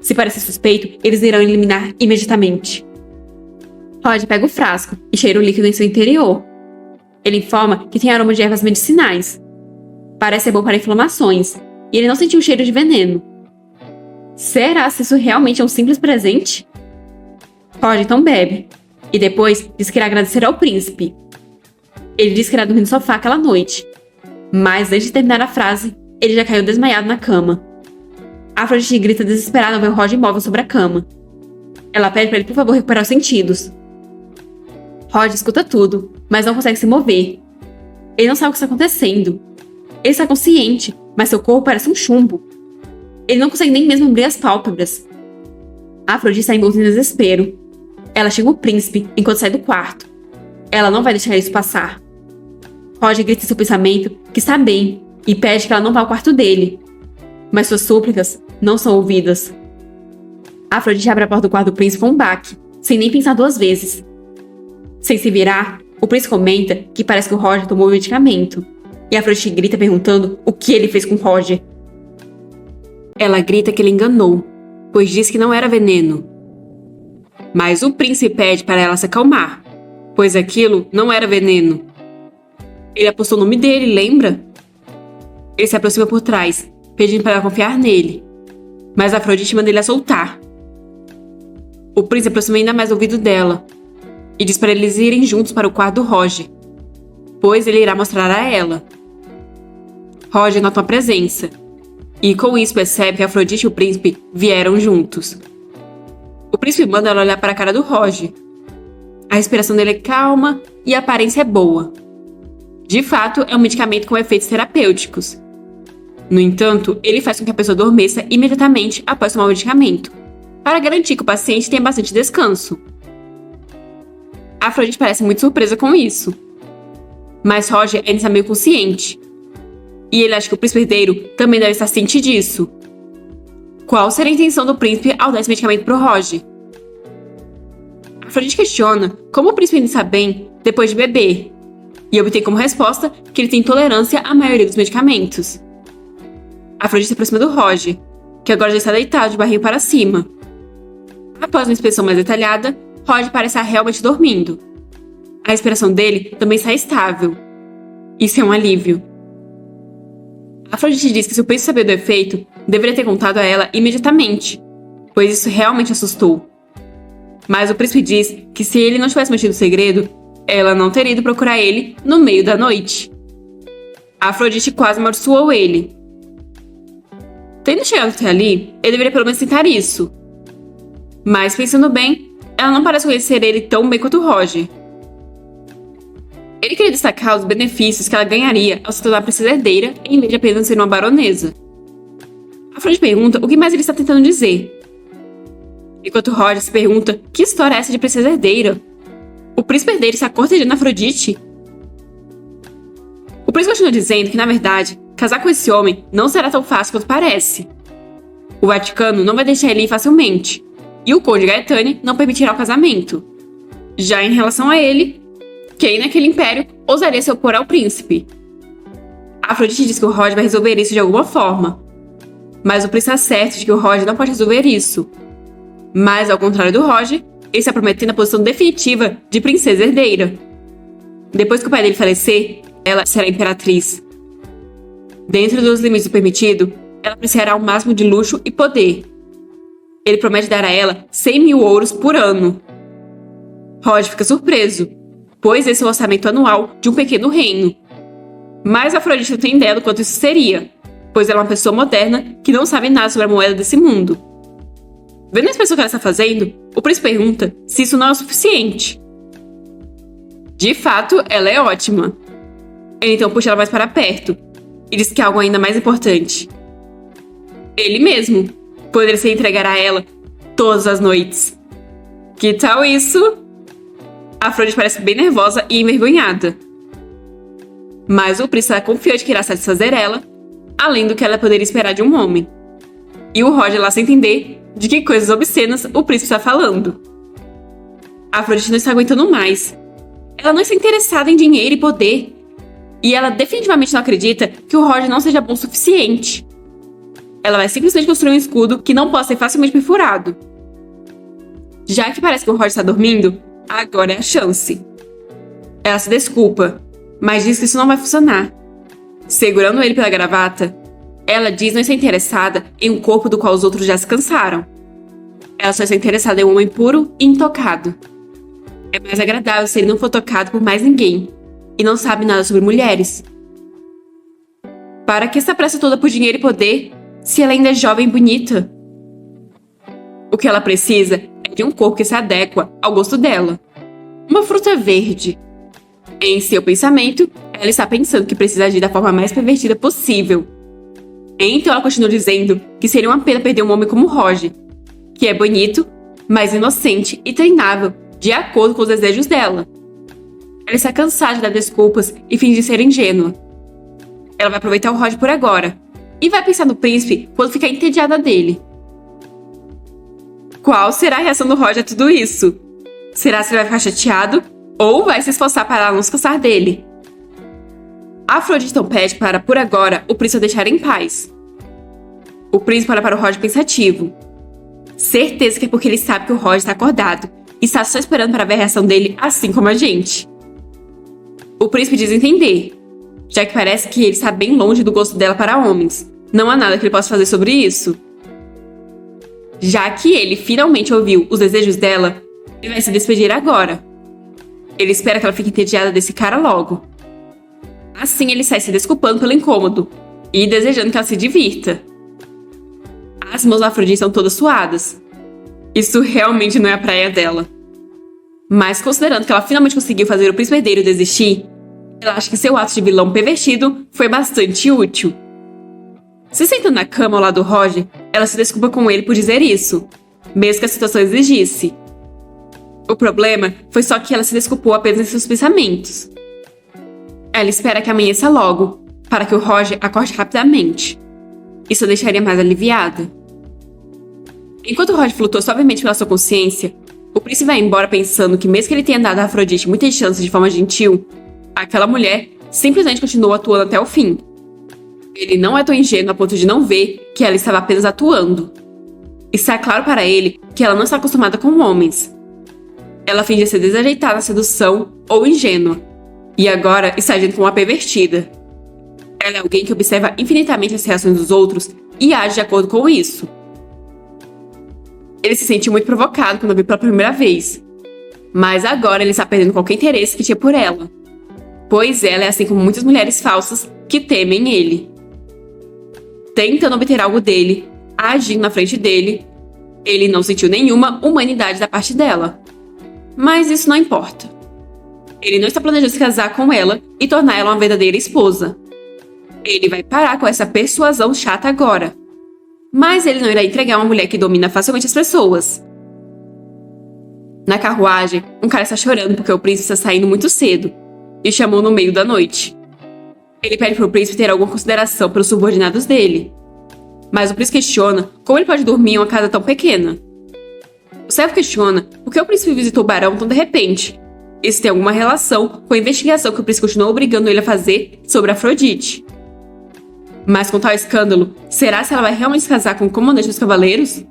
Se parecer suspeito, eles irão eliminar imediatamente. Roger pega o frasco e cheira o líquido em seu interior. Ele informa que tem aroma de ervas medicinais. Parece ser bom para inflamações, e ele não sentiu o cheiro de veneno. Será se isso realmente é um simples presente? Roger então bebe, e depois diz que irá agradecer ao príncipe. Ele diz que irá dormir no sofá aquela noite, mas antes de terminar a frase, ele já caiu desmaiado na cama. Afrodite grita desesperada ao ver o Roger imóvel sobre a cama. Ela pede para ele por favor recuperar os sentidos. Roger escuta tudo, mas não consegue se mover. Ele não sabe o que está acontecendo. Ele está consciente, mas seu corpo parece um chumbo. Ele não consegue nem mesmo abrir as pálpebras. Afrodite está envolta em desespero. Ela chega o príncipe enquanto sai do quarto. Ela não vai deixar isso passar. Roger grita em seu pensamento que está bem e pede que ela não vá ao quarto dele. Mas suas súplicas não são ouvidas. Afrodite abre a porta do quarto do príncipe com um baque, sem nem pensar duas vezes. Sem se virar, o príncipe comenta que parece que o Roger tomou o medicamento. E Afrodite grita perguntando o que ele fez com Roger. Ela grita que ele enganou, pois disse que não era veneno. Mas o príncipe pede para ela se acalmar, pois aquilo não era veneno. Ele apostou o nome dele, lembra? Ele se aproxima por trás, pedindo para ela confiar nele. Mas Afrodite manda ele a soltar. O príncipe aproxima ainda mais o ouvido dela e diz para eles irem juntos para o quarto do Roger, pois ele irá mostrar a ela. Roger nota uma presença, e com isso percebe que Afrodite e o príncipe vieram juntos. O príncipe manda ela olhar para a cara do Roger. A respiração dele é calma e a aparência é boa. De fato, é um medicamento com efeitos terapêuticos. No entanto, ele faz com que a pessoa adormeça imediatamente após tomar o medicamento, para garantir que o paciente tenha bastante descanso. Afrodite parece muito surpresa com isso. Mas Roger ainda está meio consciente. E ele acha que o príncipe herdeiro também deve estar ciente disso. Qual seria a intenção do príncipe ao dar esse medicamento para o Roger? Afrodite questiona como o príncipe ainda está bem depois de beber, e obtém como resposta que ele tem intolerância à maioria dos medicamentos. Afrodite se aproxima do Roger, que agora já está deitado de barriga para cima. Após uma inspeção mais detalhada, Roger parece estar realmente dormindo. A respiração dele também está estável. Isso é um alívio. Afrodite diz que se o príncipe sabia do efeito, deveria ter contado a ela imediatamente, pois isso realmente assustou. Mas o príncipe diz que se ele não tivesse mantido o segredo, ela não teria ido procurar ele no meio da noite. Afrodite quase amaldiçoou ele. Tendo chegado até ali, ele deveria pelo menos tentar isso. Mas pensando bem, ela não parece conhecer ele tão bem quanto Roger. Ele queria destacar os benefícios que ela ganharia ao se tornar princesa herdeira em vez de apenas ser uma baronesa. Afrodite pergunta o que mais ele está tentando dizer. Enquanto Roger se pergunta que história é essa de princesa herdeira. O príncipe herdeiro está cortejando Afrodite? O príncipe continua dizendo que, na verdade, casar com esse homem não será tão fácil quanto parece. O Vaticano não vai deixar ele ir facilmente, e o Conde Gaetani não permitirá o casamento. Já em relação a ele, quem naquele império ousaria se opor ao príncipe? Afrodite diz que o Roger vai resolver isso de alguma forma. Mas o príncipe está certo de que o Roger não pode resolver isso. Mas, ao contrário do Roger, ele está prometendo a posição definitiva de princesa herdeira. Depois que o pai dele falecer, ela será imperatriz. Dentro dos limites do permitido, ela apreciará o máximo de luxo e poder. Ele promete dar a ela 100 mil ouros por ano. Roger fica surpreso, pois esse é o orçamento anual de um pequeno reino. Mas Afrodite não tem ideia do quanto isso seria, pois ela é uma pessoa moderna que não sabe nada sobre a moeda desse mundo. Vendo a expressão que ela está fazendo, o príncipe pergunta se isso não é o suficiente. De fato, ela é ótima. Ele então puxa ela mais para perto e diz que há algo ainda mais importante. Ele mesmo poderia se entregar a ela todas as noites. Que tal isso? Afrodite parece bem nervosa e envergonhada. Mas o príncipe está confiante que irá satisfazer ela, além do que ela poderia esperar de um homem. E o Roger lá sem entender de que coisas obscenas o príncipe está falando. Afrodite não está aguentando mais. Ela não está interessada em dinheiro e poder. E ela definitivamente não acredita que o Roger não seja bom o suficiente. Ela vai simplesmente construir um escudo que não possa ser facilmente perfurado. Já que parece que o Roger está dormindo, agora é a chance. Ela se desculpa, mas diz que isso não vai funcionar. Segurando ele pela gravata, ela diz não estar interessada em um corpo do qual os outros já se cansaram. Ela só está interessada em um homem puro e intocado. É mais agradável se ele não for tocado por mais ninguém e não sabe nada sobre mulheres. Para que essa pressa toda por dinheiro e poder, se ela ainda é jovem e bonita? O que ela precisa é de um corpo que se adequa ao gosto dela. Uma fruta verde. Em seu pensamento, ela está pensando que precisa agir da forma mais pervertida possível. Então ela continua dizendo que seria uma pena perder um homem como Roger, que é bonito, mas inocente e treinável, de acordo com os desejos dela. Ela está cansada de dar desculpas e fingir ser ingênua. Ela vai aproveitar o Roger por agora, e vai pensar no príncipe quando ficar entediada dele. Qual será a reação do Roger a tudo isso? Será que ele vai ficar chateado ou vai se esforçar para não se cansar dele? Afrodite então pede para, por agora, o príncipe deixar em paz. O príncipe olha para o Roger pensativo. Certeza que é porque ele sabe que o Roger está acordado e está só esperando para ver a reação dele, assim como a gente. O príncipe diz entender, já que parece que ele está bem longe do gosto dela para homens. Não há nada que ele possa fazer sobre isso. Já que ele finalmente ouviu os desejos dela, ele vai se despedir agora. Ele espera que ela fique entediada desse cara logo. Assim ele sai se desculpando pelo incômodo e desejando que ela se divirta. As mãos da Afrodite são todas suadas. Isso realmente não é a praia dela. Mas considerando que ela finalmente conseguiu fazer o príncipe herdeiro desistir, ela acha que seu ato de vilão pervertido foi bastante útil. Se sentando na cama ao lado do Roger, ela se desculpa com ele por dizer isso, mesmo que a situação exigisse. O problema foi só que ela se desculpou apenas em seus pensamentos. Ela espera que amanheça logo, para que o Roger acorde rapidamente. Isso a deixaria mais aliviada. Enquanto o Roger flutua suavemente pela sua consciência, o príncipe vai embora pensando que mesmo que ele tenha dado a Afrodite muitas chances de forma gentil, aquela mulher simplesmente continuou atuando até o fim. Ele não é tão ingênuo a ponto de não ver que ela estava apenas atuando. Está claro para ele que ela não está acostumada com homens. Ela finge ser desajeitada na sedução ou ingênua, e agora está agindo como uma pervertida. Ela é alguém que observa infinitamente as reações dos outros e age de acordo com isso. Ele se sentiu muito provocado quando a viu pela primeira vez, mas agora ele está perdendo qualquer interesse que tinha por ela, pois ela é assim como muitas mulheres falsas que temem ele. Tentando obter algo dele, agindo na frente dele, ele não sentiu nenhuma humanidade da parte dela. Mas isso não importa. Ele não está planejando se casar com ela e tornar ela uma verdadeira esposa. Ele vai parar com essa persuasão chata agora. Mas ele não irá entregar uma mulher que domina facilmente as pessoas. Na carruagem, um cara está chorando porque o príncipe está saindo muito cedo e chamou no meio da noite. Ele pede para o príncipe ter alguma consideração pelos subordinados dele. Mas o príncipe questiona como ele pode dormir em uma casa tão pequena. O servo questiona por que o príncipe visitou o barão tão de repente. Isso tem alguma relação com a investigação que o príncipe continuou obrigando ele a fazer sobre Afrodite. Mas com tal escândalo, será se ela vai realmente se casar com o comandante dos cavaleiros?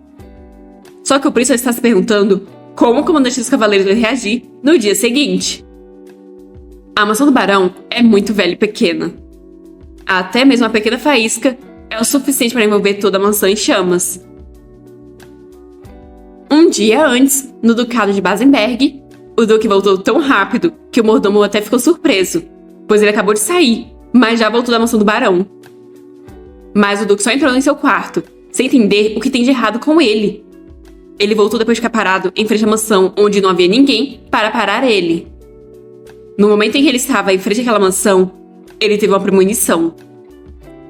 Só que o príncipe está se perguntando como o comandante dos cavaleiros vai reagir no dia seguinte. A mansão do barão é muito velha e pequena. Até mesmo uma pequena faísca é o suficiente para envolver toda a mansão em chamas. Um dia antes, no ducado de Basenberg, o duque voltou tão rápido que o mordomo até ficou surpreso, pois ele acabou de sair, mas já voltou da mansão do barão. Mas o duque só entrou em seu quarto, sem entender o que tem de errado com ele. Ele voltou depois de ficar parado em frente à mansão onde não havia ninguém para parar ele. No momento em que ele estava em frente àquela mansão, ele teve uma premonição.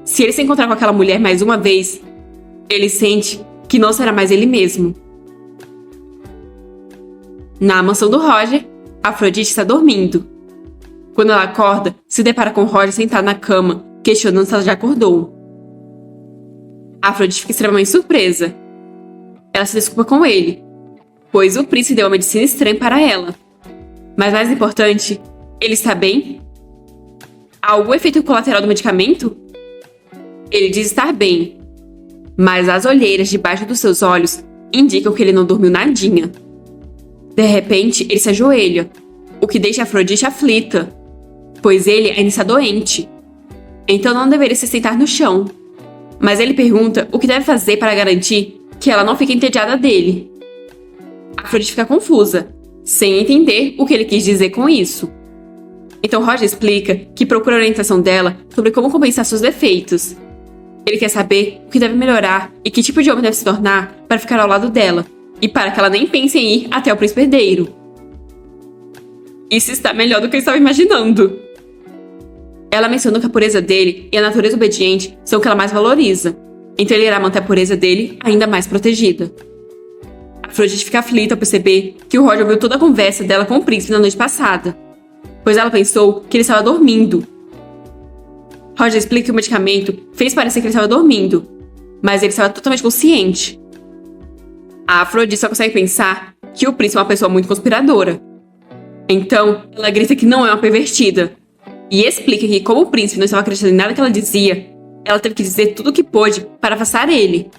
Se ele se encontrar com aquela mulher mais uma vez, ele sente que não será mais ele mesmo. Na mansão do Roger, Afrodite está dormindo. Quando ela acorda, se depara com Roger sentado na cama, questionando se ela já acordou. Afrodite fica extremamente surpresa. Ela se desculpa com ele, pois o príncipe deu uma medicina estranha para ela. Mas mais importante, ele está bem? Há algum efeito colateral do medicamento? Ele diz estar bem, mas as olheiras debaixo dos seus olhos indicam que ele não dormiu nadinha. De repente, ele se ajoelha, o que deixa Afrodite aflita, pois ele ainda está doente. Então não deveria se sentar no chão. Mas ele pergunta o que deve fazer para garantir que ela não fique entediada dele. Afrodite fica confusa, sem entender o que ele quis dizer com isso. Então Roger explica que procura a orientação dela sobre como compensar seus defeitos. Ele quer saber o que deve melhorar e que tipo de homem deve se tornar para ficar ao lado dela, e para que ela nem pense em ir até o príncipe herdeiro. Isso está melhor do que eu estava imaginando. Ela mencionou que a pureza dele e a natureza obediente são o que ela mais valoriza, então ele irá manter a pureza dele ainda mais protegida. Afrodite fica aflita ao perceber que o Roger ouviu toda a conversa dela com o príncipe na noite passada, pois ela pensou que ele estava dormindo. Roger explica que o medicamento fez parecer que ele estava dormindo, mas ele estava totalmente consciente. A Afrodite só consegue pensar que o príncipe é uma pessoa muito conspiradora. Então, ela grita que não é uma pervertida, e explica que, como o príncipe não estava acreditando em nada que ela dizia, ela teve que dizer tudo o que pôde para afastar ele.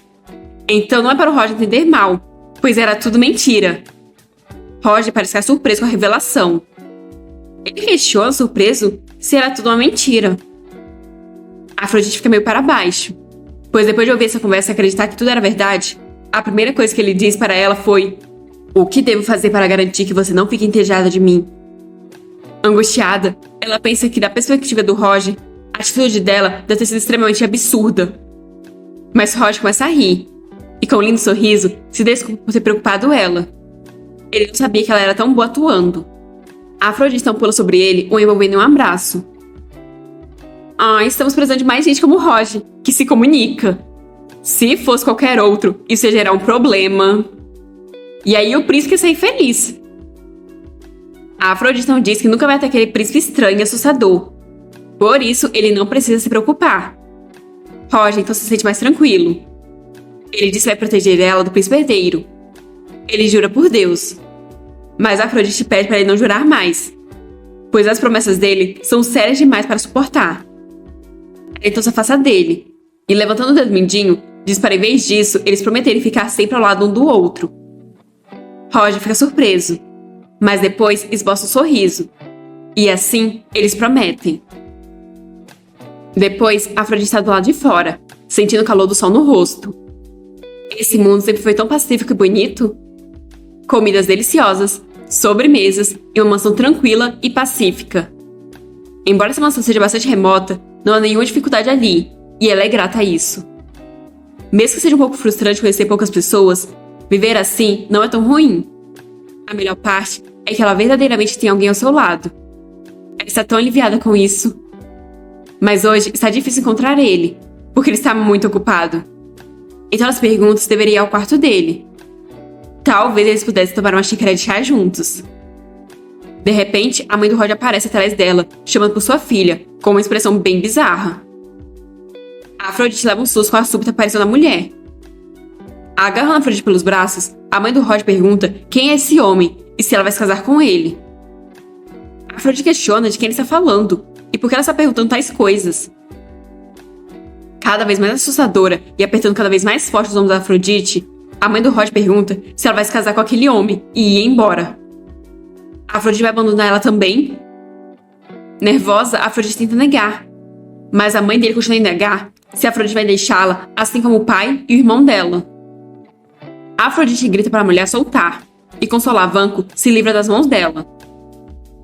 Então não é para o Roger entender mal, pois era tudo mentira. Roger parece ficar surpreso com a revelação. Ele questiona, surpreso, se era tudo uma mentira. Afrodite fica meio para baixo, pois depois de ouvir essa conversa e acreditar que tudo era verdade, a primeira coisa que ele diz para ela foi: "O que devo fazer para garantir que você não fique entediada de mim?" Angustiada, ela pensa que, da perspectiva do Roger, a atitude dela deve ter sido extremamente absurda. Mas Roger começa a rir, e com um lindo sorriso, se desculpa por ter preocupado ela. Ele não sabia que ela era tão boa atuando. A Afrodite então pula sobre ele, o envolvendo em um abraço. Estamos precisando de mais gente como o Roger, que se comunica. Se fosse qualquer outro, isso ia gerar um problema. E aí o príncipe ia sair feliz. A Afrodite não diz que nunca vai ter aquele príncipe estranho e assustador. Por isso, ele não precisa se preocupar. Roger então se sente mais tranquilo. Ele diz que vai proteger ela do príncipe herdeiro. Ele jura por Deus. Mas a Afrodite pede para ele não jurar mais, pois as promessas dele são sérias demais para suportar. Ela então se afasta dele, e levantando o dedo mindinho, diz para em vez disso, eles prometerem ficar sempre ao lado um do outro. Roger fica surpreso, mas depois esboça um sorriso. E assim, eles prometem. Depois, a Afrodite está do lado de fora, sentindo o calor do sol no rosto. Esse mundo sempre foi tão pacífico e bonito. Comidas deliciosas, sobremesas e uma mansão tranquila e pacífica. Embora essa mansão seja bastante remota, não há nenhuma dificuldade ali, e ela é grata a isso. Mesmo que seja um pouco frustrante conhecer poucas pessoas, viver assim não é tão ruim. A melhor parte é que ela verdadeiramente tem alguém ao seu lado. Ela está tão aliviada com isso. Mas hoje está difícil encontrar ele, porque ele está muito ocupado. Então ela se pergunta se deveria ir ao quarto dele. Talvez eles pudessem tomar uma xícara de chá juntos. De repente, a mãe do Roger aparece atrás dela, chamando por sua filha, com uma expressão bem bizarra. A Afrodite leva um susto com a súbita aparição da mulher. Agarrando a Afrodite pelos braços, a mãe do Roger pergunta quem é esse homem e se ela vai se casar com ele. A Afrodite questiona de quem ele está falando e por que ela está perguntando tais coisas. Cada vez mais assustadora e apertando cada vez mais forte os ombros da Afrodite, a mãe do Roger pergunta se ela vai se casar com aquele homem e ir embora. A Afrodite vai abandonar ela também? Nervosa, a Afrodite tenta negar. Mas a mãe dele continua a negar se a Afrodite vai deixá-la, assim como o pai e o irmão dela. A Afrodite grita para a mulher soltar, e com solavanco se livra das mãos dela.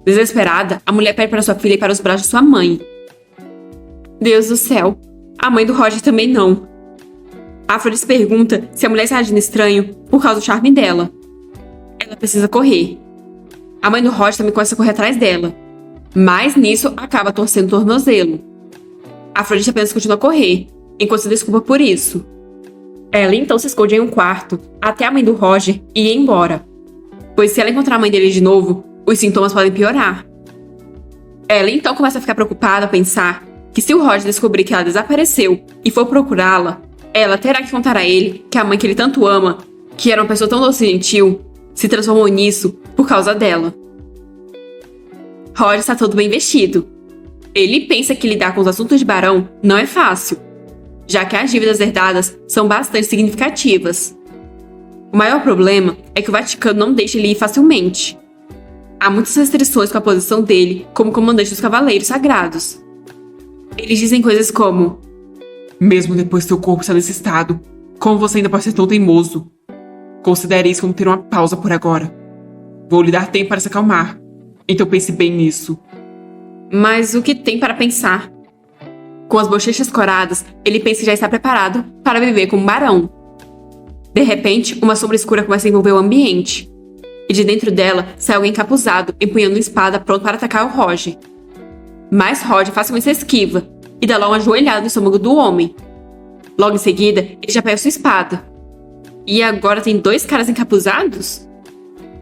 Desesperada, a mulher pede para sua filha ir para os braços de sua mãe. Deus do céu, a mãe do Roger também não. A Afrodite pergunta se a mulher está agindo estranho por causa do charme dela. Ela precisa correr. A mãe do Roger também começa a correr atrás dela. Mas nisso acaba torcendo o tornozelo. A Afrodite apenas continua a correr, enquanto se desculpa por isso. Ela então se esconde em um quarto, até a mãe do Roger ir embora. Pois se ela encontrar a mãe dele de novo, os sintomas podem piorar. Ela então começa a ficar preocupada a pensar que se o Roger descobrir que ela desapareceu e for procurá-la, ela terá que contar a ele que a mãe que ele tanto ama, que era uma pessoa tão doce e gentil, se transformou nisso por causa dela. Roger está todo bem vestido. Ele pensa que lidar com os assuntos de barão não é fácil, já que as dívidas herdadas são bastante significativas. O maior problema é que o Vaticano não deixa ele ir facilmente. Há muitas restrições com a posição dele como comandante dos Cavaleiros Sagrados. Eles dizem coisas como: mesmo depois que seu corpo está nesse estado, como você ainda pode ser tão teimoso? Considere isso como ter uma pausa por agora. Vou lhe dar tempo para se acalmar, então pense bem nisso. Mas o que tem para pensar? Com as bochechas coradas, ele pensa que já está preparado para viver como um barão. De repente, uma sombra escura começa a envolver o ambiente. E de dentro dela sai alguém encapuzado, empunhando uma espada pronto para atacar o Roger. Mas Roger facilmente se esquiva e dá logo uma joelhada no estômago do homem. Logo em seguida, ele já pega sua espada. E agora tem 2 caras encapuzados?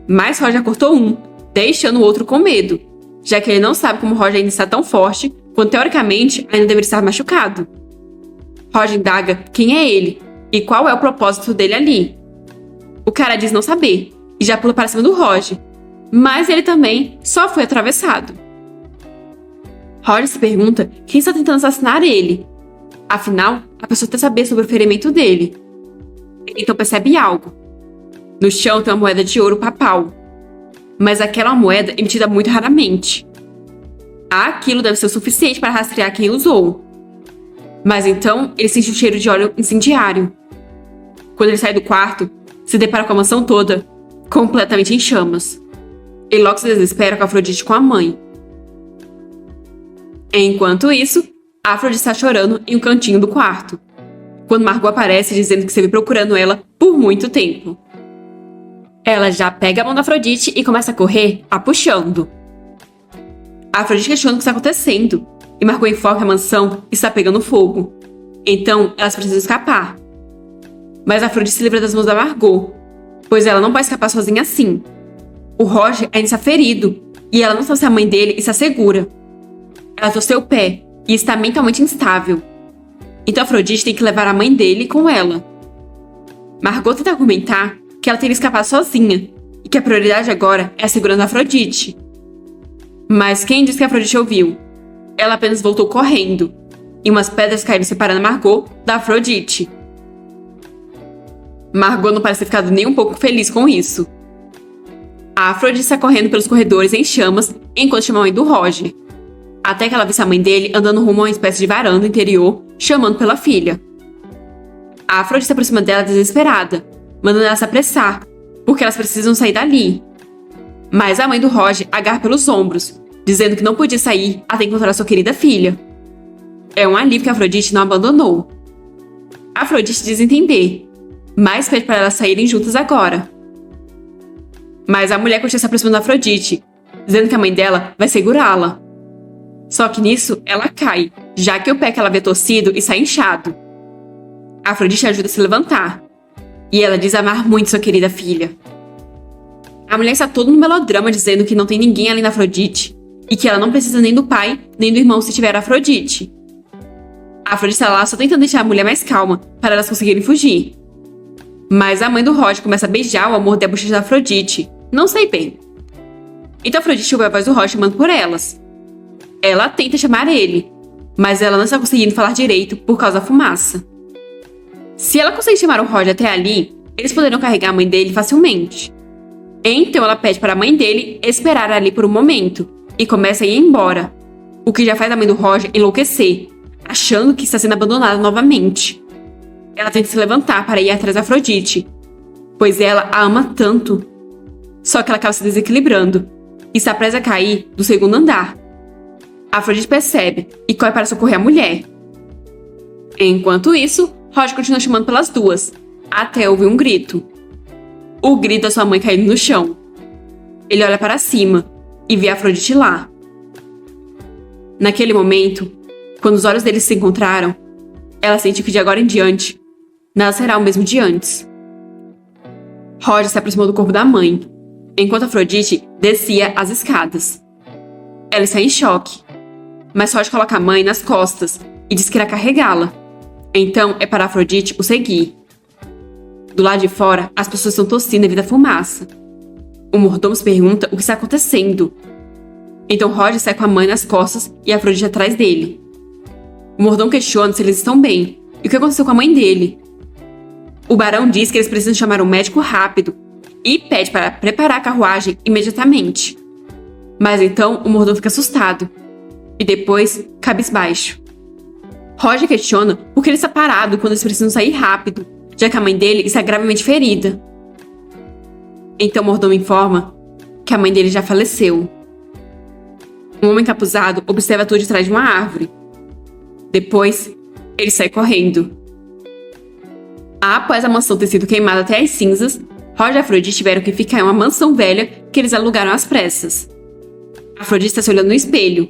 Mas Roger cortou um, deixando o outro com medo, já que ele não sabe como Roger ainda está tão forte, quando teoricamente ainda deveria estar machucado. Roger indaga quem é ele e qual é o propósito dele ali. O cara diz não saber e já pula para cima do Roger, mas ele também só foi atravessado. Roger se pergunta quem está tentando assassinar ele. Afinal, a pessoa quer saber sobre o ferimento dele. Ele então percebe algo. No chão tem uma moeda de ouro papal, mas aquela é uma moeda emitida muito raramente. Aquilo deve ser o suficiente para rastrear quem usou. Mas então ele sente um cheiro de óleo incendiário. Quando ele sai do quarto, se depara com a mansão toda, completamente em chamas. Ele logo se desespera com a Afrodite com a mãe. Enquanto isso, a Afrodite está chorando em um cantinho do quarto, quando Margot aparece dizendo que esteve procurando ela por muito tempo. Ela já pega a mão da Afrodite e começa a correr, a puxando. A Afrodite questiona o que está acontecendo, e Margot informa que a mansão está pegando fogo. Então, elas precisam escapar. Mas Afrodite se livra das mãos da Margot, pois ela não pode escapar sozinha assim. O Roger ainda está ferido, e ela não sabe se a mãe dele está segura. Ela torceu o pé e está mentalmente instável. Então Afrodite tem que levar a mãe dele com ela. Margot tenta argumentar que ela teria escapado sozinha, e que a prioridade agora é a segurança da Afrodite. Mas quem disse que a Afrodite ouviu? Ela apenas voltou correndo, e umas pedras caíram separando Margot da Afrodite. Margot não parece ter ficado nem um pouco feliz com isso. A Afrodite está correndo pelos corredores em chamas enquanto chama a mãe do Roger, até que ela vê a mãe dele andando rumo a uma espécie de varanda interior, chamando pela filha. A Afrodite se aproxima dela desesperada, mandando ela se apressar, porque elas precisam sair dali. Mas a mãe do Roger agarra pelos ombros, dizendo que não podia sair até encontrar sua querida filha. É um alívio que a Afrodite não abandonou. A Afrodite diz entender, mas pede para elas saírem juntas agora. Mas a mulher continua se aproximando da Afrodite, dizendo que a mãe dela vai segurá-la. Só que nisso, ela cai, já que o pé que ela vê torcido está inchado. A Afrodite ajuda a se levantar, e ela diz amar muito sua querida filha. A mulher está toda no melodrama dizendo que não tem ninguém além da Afrodite, e que ela não precisa nem do pai, nem do irmão se tiver a Afrodite. A Afrodite está lá só tentando deixar a mulher mais calma, para elas conseguirem fugir. Mas a mãe do Roger começa a beijar o amor da bochecha da Afrodite. Não sei bem. Então a Afrodite ouve a voz do Roger chamando por elas. Ela tenta chamar ele, mas ela não está conseguindo falar direito por causa da fumaça. Se ela conseguir chamar o Roger até ali, eles poderão carregar a mãe dele facilmente. Então ela pede para a mãe dele esperar ali por um momento e começa a ir embora, o que já faz a mãe do Roger enlouquecer, achando que está sendo abandonada novamente. Ela tenta se levantar para ir atrás da Afrodite, pois ela a ama tanto. Só que ela acaba se desequilibrando e está presa a cair do segundo andar. A Afrodite percebe e corre para socorrer a mulher. Enquanto isso, Roger continua chamando pelas duas, até ouvir um grito. O grito da sua mãe caindo no chão. Ele olha para cima e vê a Afrodite lá. Naquele momento, quando os olhos deles se encontraram, ela sente que de agora em diante, nada será o mesmo de antes. Roger se aproximou do corpo da mãe, enquanto Afrodite descia as escadas. Ela está em choque, mas Roger coloca a mãe nas costas e diz que irá carregá-la. Então é para Afrodite o seguir. Do lado de fora, as pessoas estão tossindo devido à fumaça. O mordomo se pergunta o que está acontecendo. Então Roger sai com a mãe nas costas e Afrodite atrás dele. O mordomo questiona se eles estão bem e o que aconteceu com a mãe dele. O barão diz que eles precisam chamar um médico rápido e pede para preparar a carruagem imediatamente. Mas então o mordomo fica assustado e depois cabisbaixo. Roger questiona por que ele está parado quando eles precisam sair rápido, já que a mãe dele está gravemente ferida. Então o mordomo informa que a mãe dele já faleceu. Um homem encapuzado observa tudo de trás de uma árvore. Depois, ele sai correndo. Após a mansão ter sido queimada até as cinzas, Roger e Afrodite tiveram que ficar em uma mansão velha que eles alugaram às pressas. Afrodite está se olhando no espelho.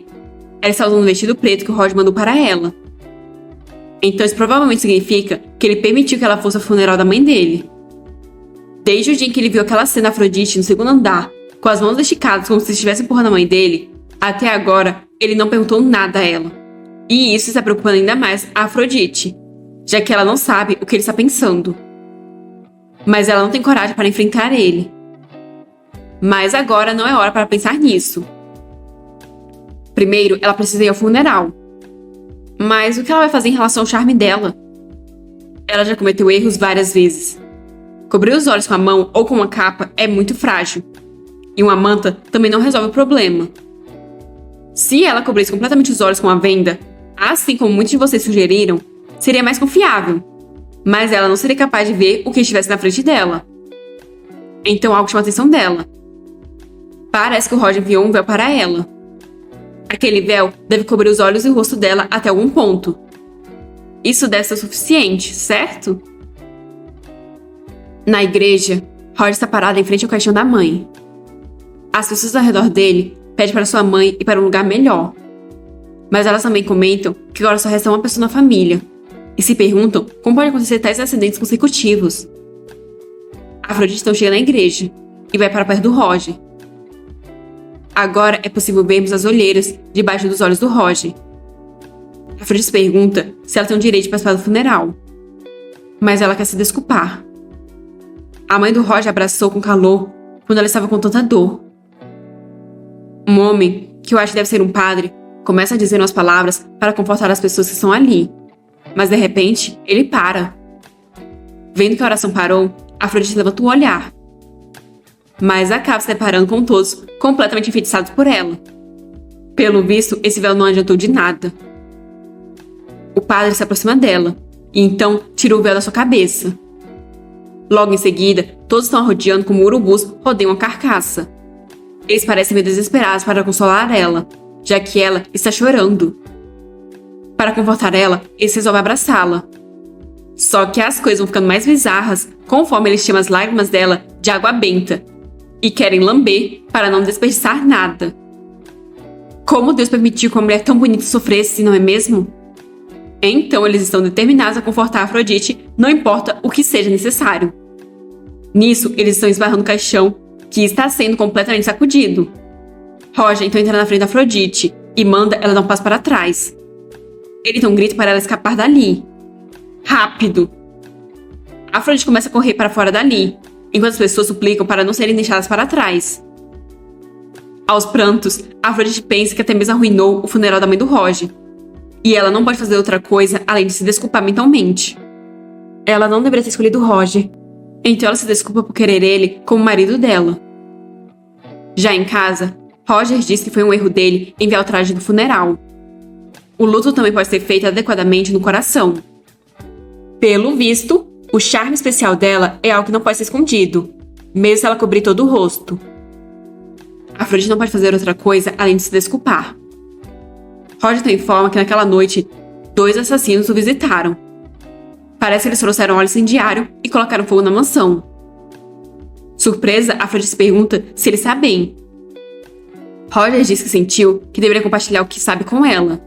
Ela está usando um vestido preto que o Roger mandou para ela. Então isso provavelmente significa que ele permitiu que ela fosse ao funeral da mãe dele. Desde o dia em que ele viu aquela cena Afrodite no segundo andar, com as mãos esticadas como se estivesse empurrando a mãe dele, até agora ele não perguntou nada a ela. E isso está preocupando ainda mais a Afrodite, já que ela não sabe o que ele está pensando. Mas ela não tem coragem para enfrentar ele. Mas agora não é hora para pensar nisso. Primeiro, ela precisa ir ao funeral. Mas o que ela vai fazer em relação ao charme dela? Ela já cometeu erros várias vezes. Cobrir os olhos com a mão ou com uma capa é muito frágil. E uma manta também não resolve o problema. Se ela cobrisse completamente os olhos com uma venda, assim como muitos de vocês sugeriram, seria mais confiável. Mas ela não seria capaz de ver o que estivesse na frente dela. Então algo chama a atenção dela. Parece que o Roger enviou um véu para ela. Aquele véu deve cobrir os olhos e o rosto dela até algum ponto. Isso deve ser o suficiente, certo? Na igreja, Roger está parado em frente ao caixão da mãe. As pessoas ao redor dele pedem para sua mãe ir para um lugar melhor. Mas elas também comentam que agora só resta uma pessoa na família e se perguntam como pode acontecer tais acidentes consecutivos. Afrodite então chega na igreja e vai para perto do Roger. Agora é possível vermos as olheiras debaixo dos olhos do Roger. Afrodite pergunta se ela tem o direito de participar do funeral, mas ela quer se desculpar. A mãe do Roger abraçou com calor quando ela estava com tanta dor. Um homem, que eu acho que deve ser um padre, começa a dizer umas palavras para confortar as pessoas que estão ali, mas de repente ele para. Vendo que a oração parou, Afrodite levanta o olhar, mas acaba se deparando com todos completamente enfeitiçados por ela. Pelo visto, esse véu não adiantou de nada. O padre se aproxima dela e então tira o véu da sua cabeça. Logo em seguida, todos estão a rodeando como urubus rodeiam a carcaça. Eles parecem meio desesperados para consolar ela, já que ela está chorando. Para confortar ela, eles resolvem abraçá-la. Só que as coisas vão ficando mais bizarras conforme eles chamam as lágrimas dela de água benta e querem lamber para não desperdiçar nada. Como Deus permitiu que uma mulher tão bonita sofresse, não é mesmo? Então eles estão determinados a confortar Afrodite, não importa o que seja necessário. Nisso, eles estão esbarrando o caixão, que está sendo completamente sacudido. Roger então entra na frente da Afrodite e manda ela dar um passo para trás. Ele então grita para ela escapar dali. Rápido! Afrodite começa a correr para fora dali, enquanto as pessoas suplicam para não serem deixadas para trás. Aos prantos, Afrodite pensa que até mesmo arruinou o funeral da mãe do Roger. E ela não pode fazer outra coisa além de se desculpar mentalmente. Ela não deveria ter escolhido Roger, então ela se desculpa por querer ele como marido dela. Já em casa, Roger diz que foi um erro dele enviar o traje do funeral. O luto também pode ser feito adequadamente no coração. Pelo visto, o charme especial dela é algo que não pode ser escondido, mesmo se ela cobrir todo o rosto. Afrodite não pode fazer outra coisa além de se desculpar. Roger então informa que naquela noite, 2 assassinos o visitaram. Parece que eles trouxeram óleo incendiário e colocaram fogo na mansão. Surpresa, Afrodite pergunta se ele está bem. Roger diz que sentiu que deveria compartilhar o que sabe com ela.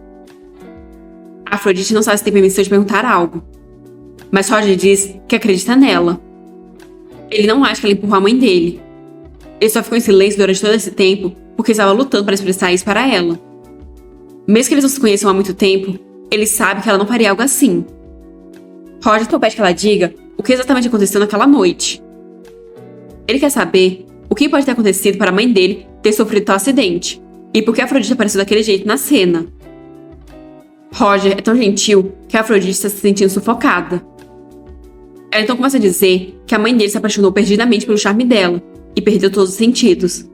Afrodite não sabe se tem permissão de perguntar algo, mas Roger diz que acredita nela. Ele não acha que ela empurrou a mãe dele. Ele só ficou em silêncio durante todo esse tempo porque estava lutando para expressar isso para ela. Mesmo que eles não se conheçam há muito tempo, ele sabe que ela não faria algo assim. Roger então pede que ela diga o que exatamente aconteceu naquela noite. Ele quer saber o que pode ter acontecido para a mãe dele ter sofrido tal acidente e por que Afrodite apareceu daquele jeito na cena. Roger é tão gentil que a Afrodite está se sentindo sufocada. Ela então começa a dizer que a mãe dele se apaixonou perdidamente pelo charme dela e perdeu todos os sentidos.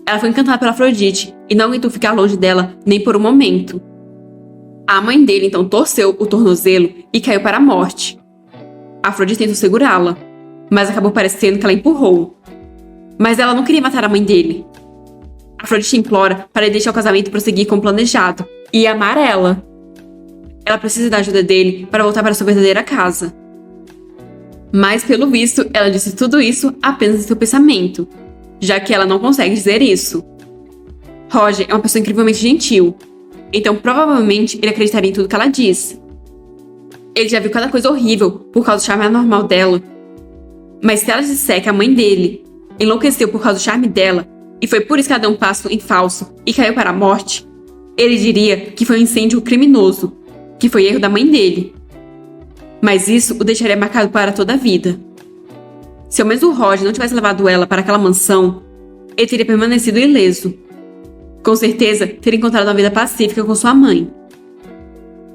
Ela foi encantada pela Afrodite e não aguentou ficar longe dela nem por um momento. A mãe dele então torceu o tornozelo e caiu para a morte. Afrodite tentou segurá-la, mas acabou parecendo que ela empurrou. Mas ela não queria matar a mãe dele. Afrodite implora para ele deixar o casamento prosseguir como planejado e amar ela. Ela precisa da ajuda dele para voltar para sua verdadeira casa. Mas, pelo visto, ela disse tudo isso apenas em seu pensamento, já que ela não consegue dizer isso. Roger é uma pessoa incrivelmente gentil, então provavelmente ele acreditaria em tudo que ela diz. Ele já viu cada coisa horrível por causa do charme anormal dela. Mas se ela disser que a mãe dele enlouqueceu por causa do charme dela e foi por isso que ela deu um passo em falso e caiu para a morte, ele diria que foi um incêndio criminoso, que foi erro da mãe dele. Mas isso o deixaria marcado para toda a vida. Se ao menos o Roger não tivesse levado ela para aquela mansão, ele teria permanecido ileso. Com certeza, teria encontrado uma vida pacífica com sua mãe.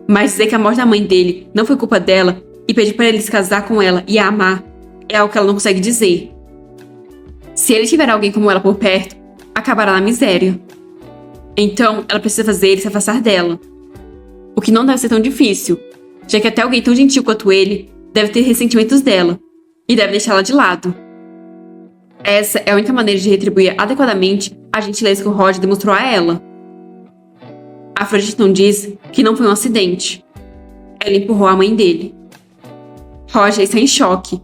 Mas dizer que a morte da mãe dele não foi culpa dela e pedir para ele se casar com ela e a amar é algo que ela não consegue dizer. Se ele tiver alguém como ela por perto, acabará na miséria. Então, ela precisa fazer ele se afastar dela. O que não deve ser tão difícil, já que até alguém tão gentil quanto ele deve ter ressentimentos dela e deve deixá-la de lado. Essa é a única maneira de retribuir adequadamente a gentileza que o Roger demonstrou a ela. Afrodite não diz que não foi um acidente. Ela empurrou a mãe dele. Roger está em choque,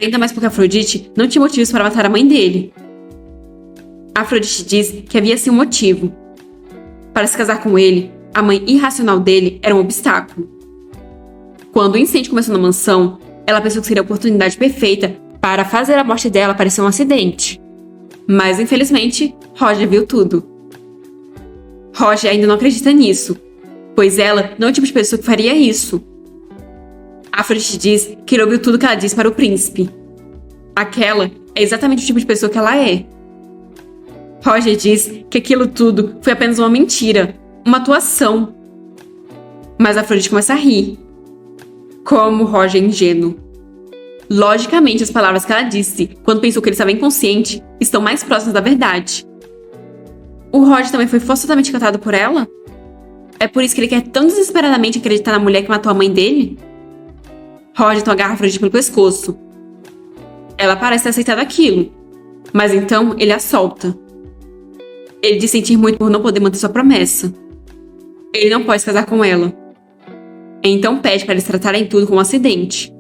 ainda mais porque Afrodite não tinha motivos para matar a mãe dele. Afrodite diz que havia sim um motivo. Para se casar com ele, a mãe irracional dele era um obstáculo. Quando o incêndio começou na mansão, ela pensou que seria a oportunidade perfeita para fazer a morte dela parecer um acidente. Mas, infelizmente, Roger viu tudo. Roger ainda não acredita nisso, pois ela não é o tipo de pessoa que faria isso. Afrodite diz que ele ouviu tudo que ela disse para o príncipe. Aquela é exatamente o tipo de pessoa que ela é. Roger diz que aquilo tudo foi apenas uma mentira, uma atuação. Mas Afrodite começa a rir. Como Roger é ingênuo. Logicamente, as palavras que ela disse quando pensou que ele estava inconsciente estão mais próximas da verdade. O Roger também foi forçosamente encantado por ela? É por isso que ele quer tão desesperadamente acreditar na mulher que matou a mãe dele? Roger então agarra Afrodite pelo pescoço. Ela parece ter aceitado aquilo, mas então ele a solta. Ele diz sentir muito por não poder manter sua promessa. Ele não pode se casar com ela. Então pede para eles tratarem tudo como um acidente.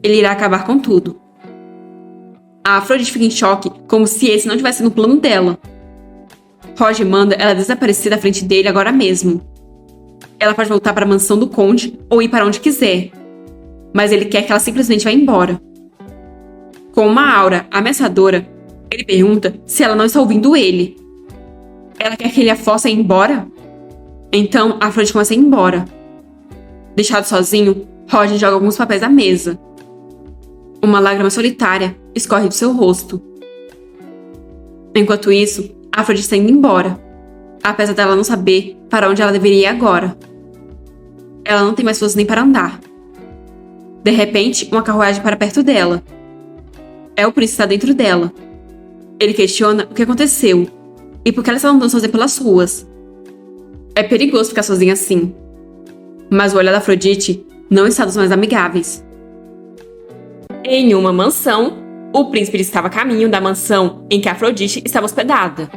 Ele irá acabar com tudo. A Afrodite fica em choque, como se esse não tivesse no plano dela. Roger manda ela desaparecer da frente dele agora mesmo. Ela pode voltar para a mansão do conde ou ir para onde quiser. Mas ele quer que ela simplesmente vá embora. Com uma aura ameaçadora, ele pergunta se ela não está ouvindo ele. Ela quer que ele a force a ir embora? Então, a Afrodite começa a ir embora. Deixado sozinho, Roger joga alguns papéis à mesa. Uma lágrima solitária escorre do seu rosto. Enquanto isso, a Afrodite está indo embora, apesar dela não saber para onde ela deveria ir agora. Ela não tem mais força nem para andar. De repente, uma carruagem para perto dela. É o príncipe que está dentro dela. Ele questiona o que aconteceu e por que ela está andando sozinha pelas ruas. É perigoso ficar sozinha assim. Mas o olhar da Afrodite não está dos mais amigáveis. Em uma mansão, o príncipe estava a caminho da mansão em que Afrodite estava hospedada.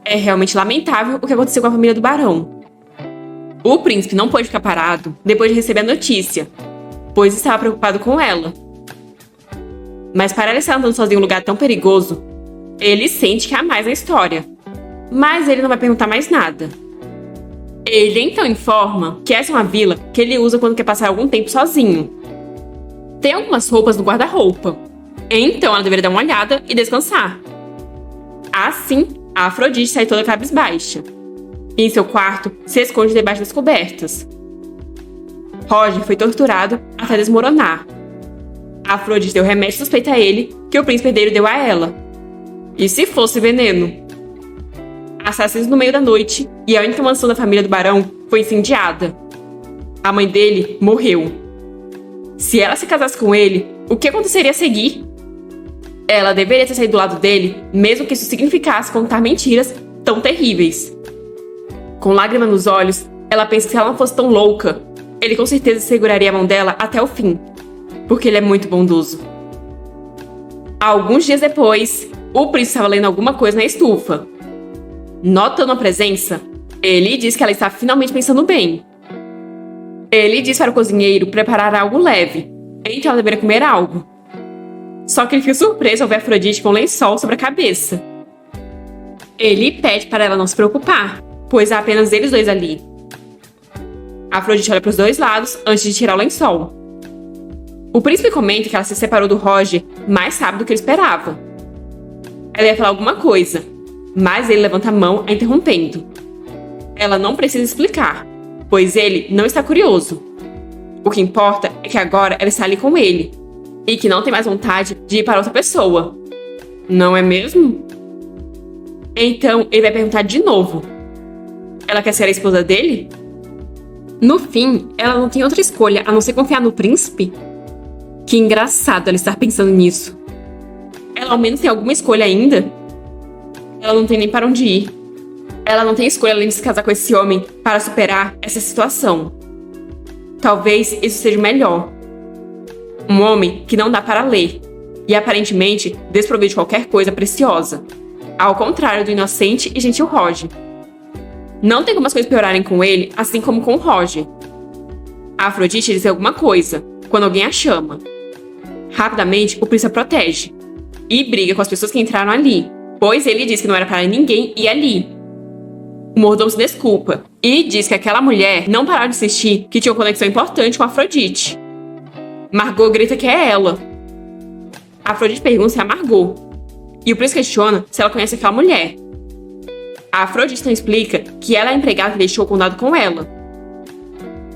É realmente lamentável o que aconteceu com a família do barão. O príncipe não pôde ficar parado depois de receber a notícia, pois estava preocupado com ela. Mas para ela estar andando sozinho em um lugar tão perigoso, ele sente que há mais na história. Mas ele não vai perguntar mais nada. Ele então informa que essa é uma vila que ele usa quando quer passar algum tempo sozinho. Tem algumas roupas no guarda-roupa, então ela deveria dar uma olhada e descansar. Assim, a Afrodite sai toda cabisbaixa. E em seu quarto, se esconde debaixo das cobertas. Roger foi torturado até desmoronar. A Afrodite deu remédio suspeita a ele que o príncipe herdeiro deu a ela. E se fosse veneno? Assassinos no meio da noite e a única mansão da família do barão foi incendiada. A mãe dele morreu. Se ela se casasse com ele, o que aconteceria a seguir? Ela deveria ter saído do lado dele, mesmo que isso significasse contar mentiras tão terríveis. Com lágrima nos olhos, ela pensa que se ela não fosse tão louca, ele com certeza seguraria a mão dela até o fim, porque ele é muito bondoso. Alguns dias depois, o príncipe estava lendo alguma coisa na estufa. Notando a presença, ele diz que ela está finalmente pensando bem. Ele diz para o cozinheiro preparar algo leve, então ela deveria comer algo. Só que ele fica surpreso ao ver Afrodite com um lençol sobre a cabeça. Ele pede para ela não se preocupar, pois há apenas eles dois ali. Afrodite olha para os dois lados antes de tirar o lençol. O príncipe comenta que ela se separou do Roger mais rápido do que ele esperava. Ela ia falar alguma coisa, mas ele levanta a mão a interrompendo. Ela não precisa explicar, pois ele não está curioso. O que importa é que agora ela está ali com ele, e que não tem mais vontade de ir para outra pessoa. Não é mesmo? Então ele vai perguntar de novo. Ela quer ser a esposa dele? No fim, ela não tem outra escolha a não ser confiar no príncipe? Que engraçado ela estar pensando nisso. Ela ao menos tem alguma escolha ainda? Ela não tem nem para onde ir. Ela não tem escolha além de se casar com esse homem para superar essa situação. Talvez isso seja o melhor. Um homem que não dá para ler e aparentemente desprovido de qualquer coisa preciosa, ao contrário do inocente e gentil Roger. Não tem como as coisas piorarem com ele, assim como com o Roger. A Afrodite diz alguma coisa quando alguém a chama. Rapidamente, o príncipe a protege e briga com as pessoas que entraram ali, pois ele disse que não era para ninguém ir ali. O mordomo se desculpa e diz que aquela mulher não parava de insistir que tinha uma conexão importante com Afrodite. Margot grita que é ela. Afrodite pergunta se é a Margot, e o príncipe questiona se ela conhece aquela mulher. A Afrodite então explica que ela é a empregada que deixou o condado com ela.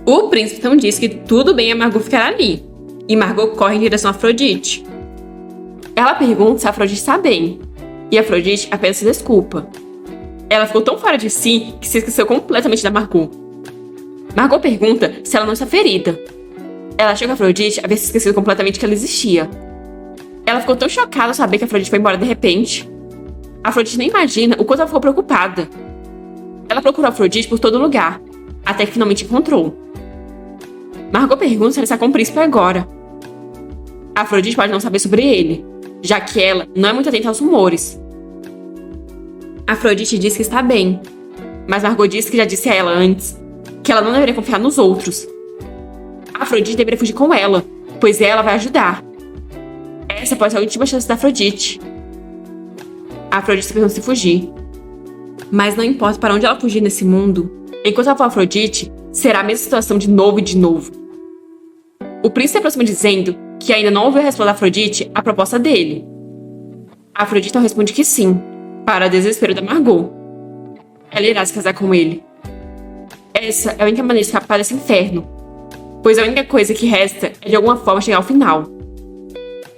O príncipe então diz que tudo bem a Margot ficar ali, e Margot corre em direção a Afrodite. Ela pergunta se a Afrodite está bem, e Afrodite apenas se desculpa. Ela ficou tão fora de si que se esqueceu completamente da Margot. Margot pergunta se ela não está ferida. Ela achou que Afrodite havia se esquecido completamente que ela existia. Ela ficou tão chocada ao saber que Afrodite foi embora de repente. Afrodite nem imagina o quanto ela ficou preocupada. Ela procurou Afrodite por todo lugar, até que finalmente encontrou. Margot pergunta se ele está com o príncipe agora. Afrodite pode não saber sobre ele, já que ela não é muito atenta aos rumores. Afrodite diz que está bem, mas Margot diz que já disse a ela antes que ela não deveria confiar nos outros. Afrodite deveria fugir com ela, pois ela vai ajudar. Essa pode ser a última chance da Afrodite. Afrodite se pergunta se fugir. Mas não importa para onde ela fugir nesse mundo, enquanto ela for Afrodite, será a mesma situação de novo e de novo. O príncipe se aproxima dizendo que ainda não ouviu a resposta da Afrodite à proposta dele. Afrodite então responde que sim, para o desespero da Margot. Ela irá se casar com ele. Essa é a única maneira de escapar desse inferno, pois a única coisa que resta é de alguma forma chegar ao final.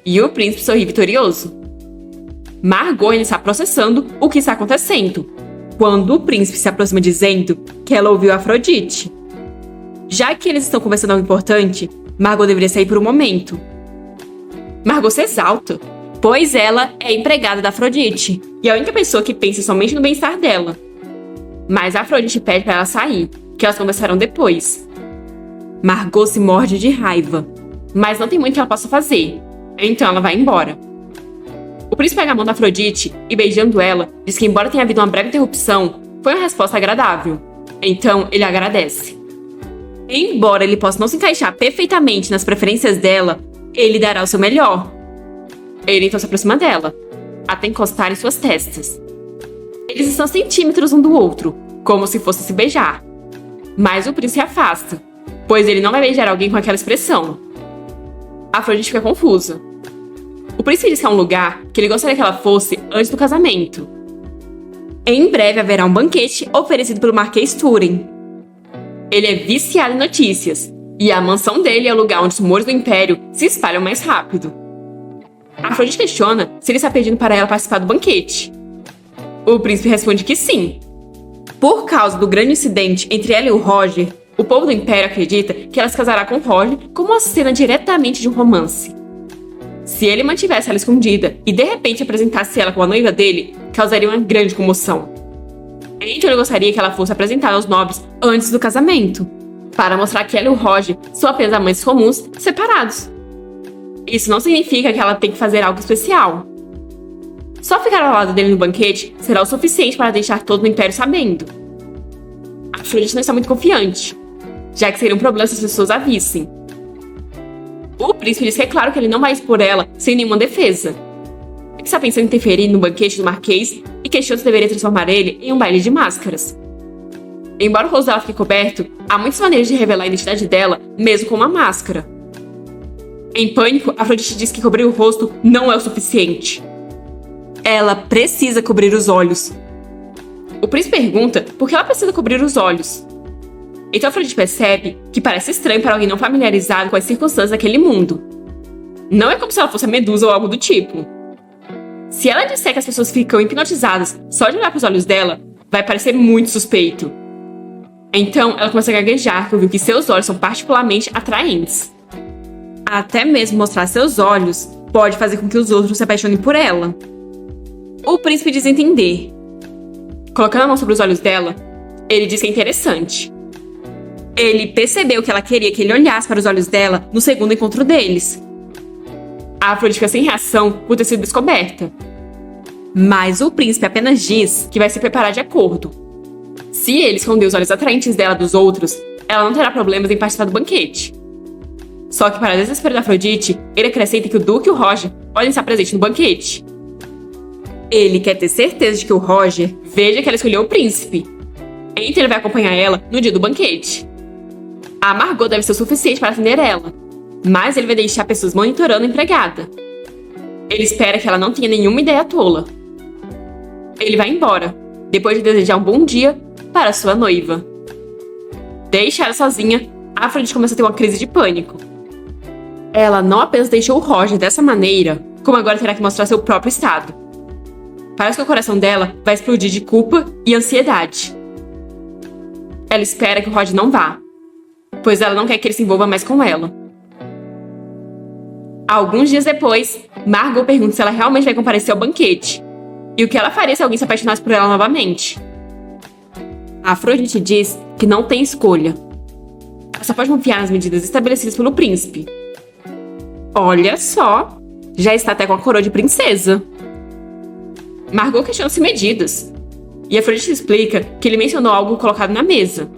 E o príncipe sorri vitorioso. Margot ainda está processando o que está acontecendo, quando o príncipe se aproxima dizendo que ela ouviu Afrodite. Já que eles estão conversando algo importante, Margot deveria sair por um momento. Margot se exalta, pois ela é empregada da Afrodite e a única pessoa que pensa somente no bem-estar dela. Mas a Afrodite pede para ela sair, que elas conversarão depois. Margot se morde de raiva, mas não tem muito que ela possa fazer, então ela vai embora. O príncipe pega a mão da Afrodite e, beijando ela, diz que embora tenha havido uma breve interrupção, foi uma resposta agradável. Então, ele agradece. Embora ele possa não se encaixar perfeitamente nas preferências dela, ele dará o seu melhor. Ele então se aproxima dela, até encostar em suas testas. Eles estão a centímetros um do outro, como se fossem se beijar. Mas o príncipe se afasta, pois ele não vai beijar alguém com aquela expressão. A Afrodite fica confusa. O príncipe diz que é um lugar que ele gostaria que ela fosse antes do casamento. Em breve haverá um banquete oferecido pelo Marquês Turing. Ele é viciado em notícias, e a mansão dele é o lugar onde os rumores do Império se espalham mais rápido. A Afrodite questiona se ele está pedindo para ela participar do banquete. O príncipe responde que sim. Por causa do grande incidente entre ela e o Roger, o povo do Império acredita que ela se casará com o Roger como uma cena diretamente de um romance. Se ele mantivesse ela escondida e de repente apresentasse ela como a noiva dele, causaria uma grande comoção. Então ele gostaria que ela fosse apresentada aos nobres antes do casamento, para mostrar que ela e o Roger são apenas amantes comuns separados. Isso não significa que ela tem que fazer algo especial. Só ficar ao lado dele no banquete será o suficiente para deixar todo o Império sabendo. A Afrodite não está muito confiante, já que seria um problema se as pessoas a vissem. O príncipe diz que é claro que ele não vai expor ela sem nenhuma defesa. Ele está pensando em interferir no banquete do Marquês e questiona se deveria transformar ele em um baile de máscaras. Embora o rosto dela fique coberto, há muitas maneiras de revelar a identidade dela, mesmo com uma máscara. Em pânico, Afrodite diz que cobrir o rosto não é o suficiente. Ela precisa cobrir os olhos. O príncipe pergunta por que ela precisa cobrir os olhos. Então Afrodite percebe que parece estranho para alguém não familiarizado com as circunstâncias daquele mundo. Não é como se ela fosse a Medusa ou algo do tipo. Se ela disser que as pessoas ficam hipnotizadas só de olhar para os olhos dela, vai parecer muito suspeito. Então ela começa a gaguejar, porque viu que seus olhos são particularmente atraentes. Até mesmo mostrar seus olhos pode fazer com que os outros se apaixonem por ela. O príncipe diz entender. Colocando a mão sobre os olhos dela, ele diz que é interessante. Ele percebeu que ela queria que ele olhasse para os olhos dela no segundo encontro deles. A Afrodite fica sem reação por ter sido descoberta. Mas o príncipe apenas diz que vai se preparar de acordo. Se ele esconder os olhos atraentes dela dos outros, ela não terá problemas em participar do banquete. Só que para o desespero da Afrodite, ele acrescenta que o Duque e o Roger podem estar presentes no banquete. Ele quer ter certeza de que o Roger veja que ela escolheu o príncipe. Então ele vai acompanhar ela no dia do banquete. A Margot deve ser o suficiente para atender ela, mas ele vai deixar pessoas monitorando a empregada. Ele espera que ela não tenha nenhuma ideia tola. Ele vai embora, depois de desejar um bom dia para sua noiva. Deixa ela sozinha, Afrodite começa a ter uma crise de pânico. Ela não apenas deixou o Roger dessa maneira, como agora terá que mostrar seu próprio estado. Parece que o coração dela vai explodir de culpa e ansiedade. Ela espera que o Roger não vá, pois ela não quer que ele se envolva mais com ela. Alguns dias depois, Margot pergunta se ela realmente vai comparecer ao banquete e o que ela faria se alguém se apaixonasse por ela novamente. Afrodite diz que não tem escolha. Ela só pode confiar nas medidas estabelecidas pelo príncipe. Olha só, já está até com a coroa de princesa. Margot questiona-se medidas, e Afrodite explica que ele mencionou algo colocado na mesa.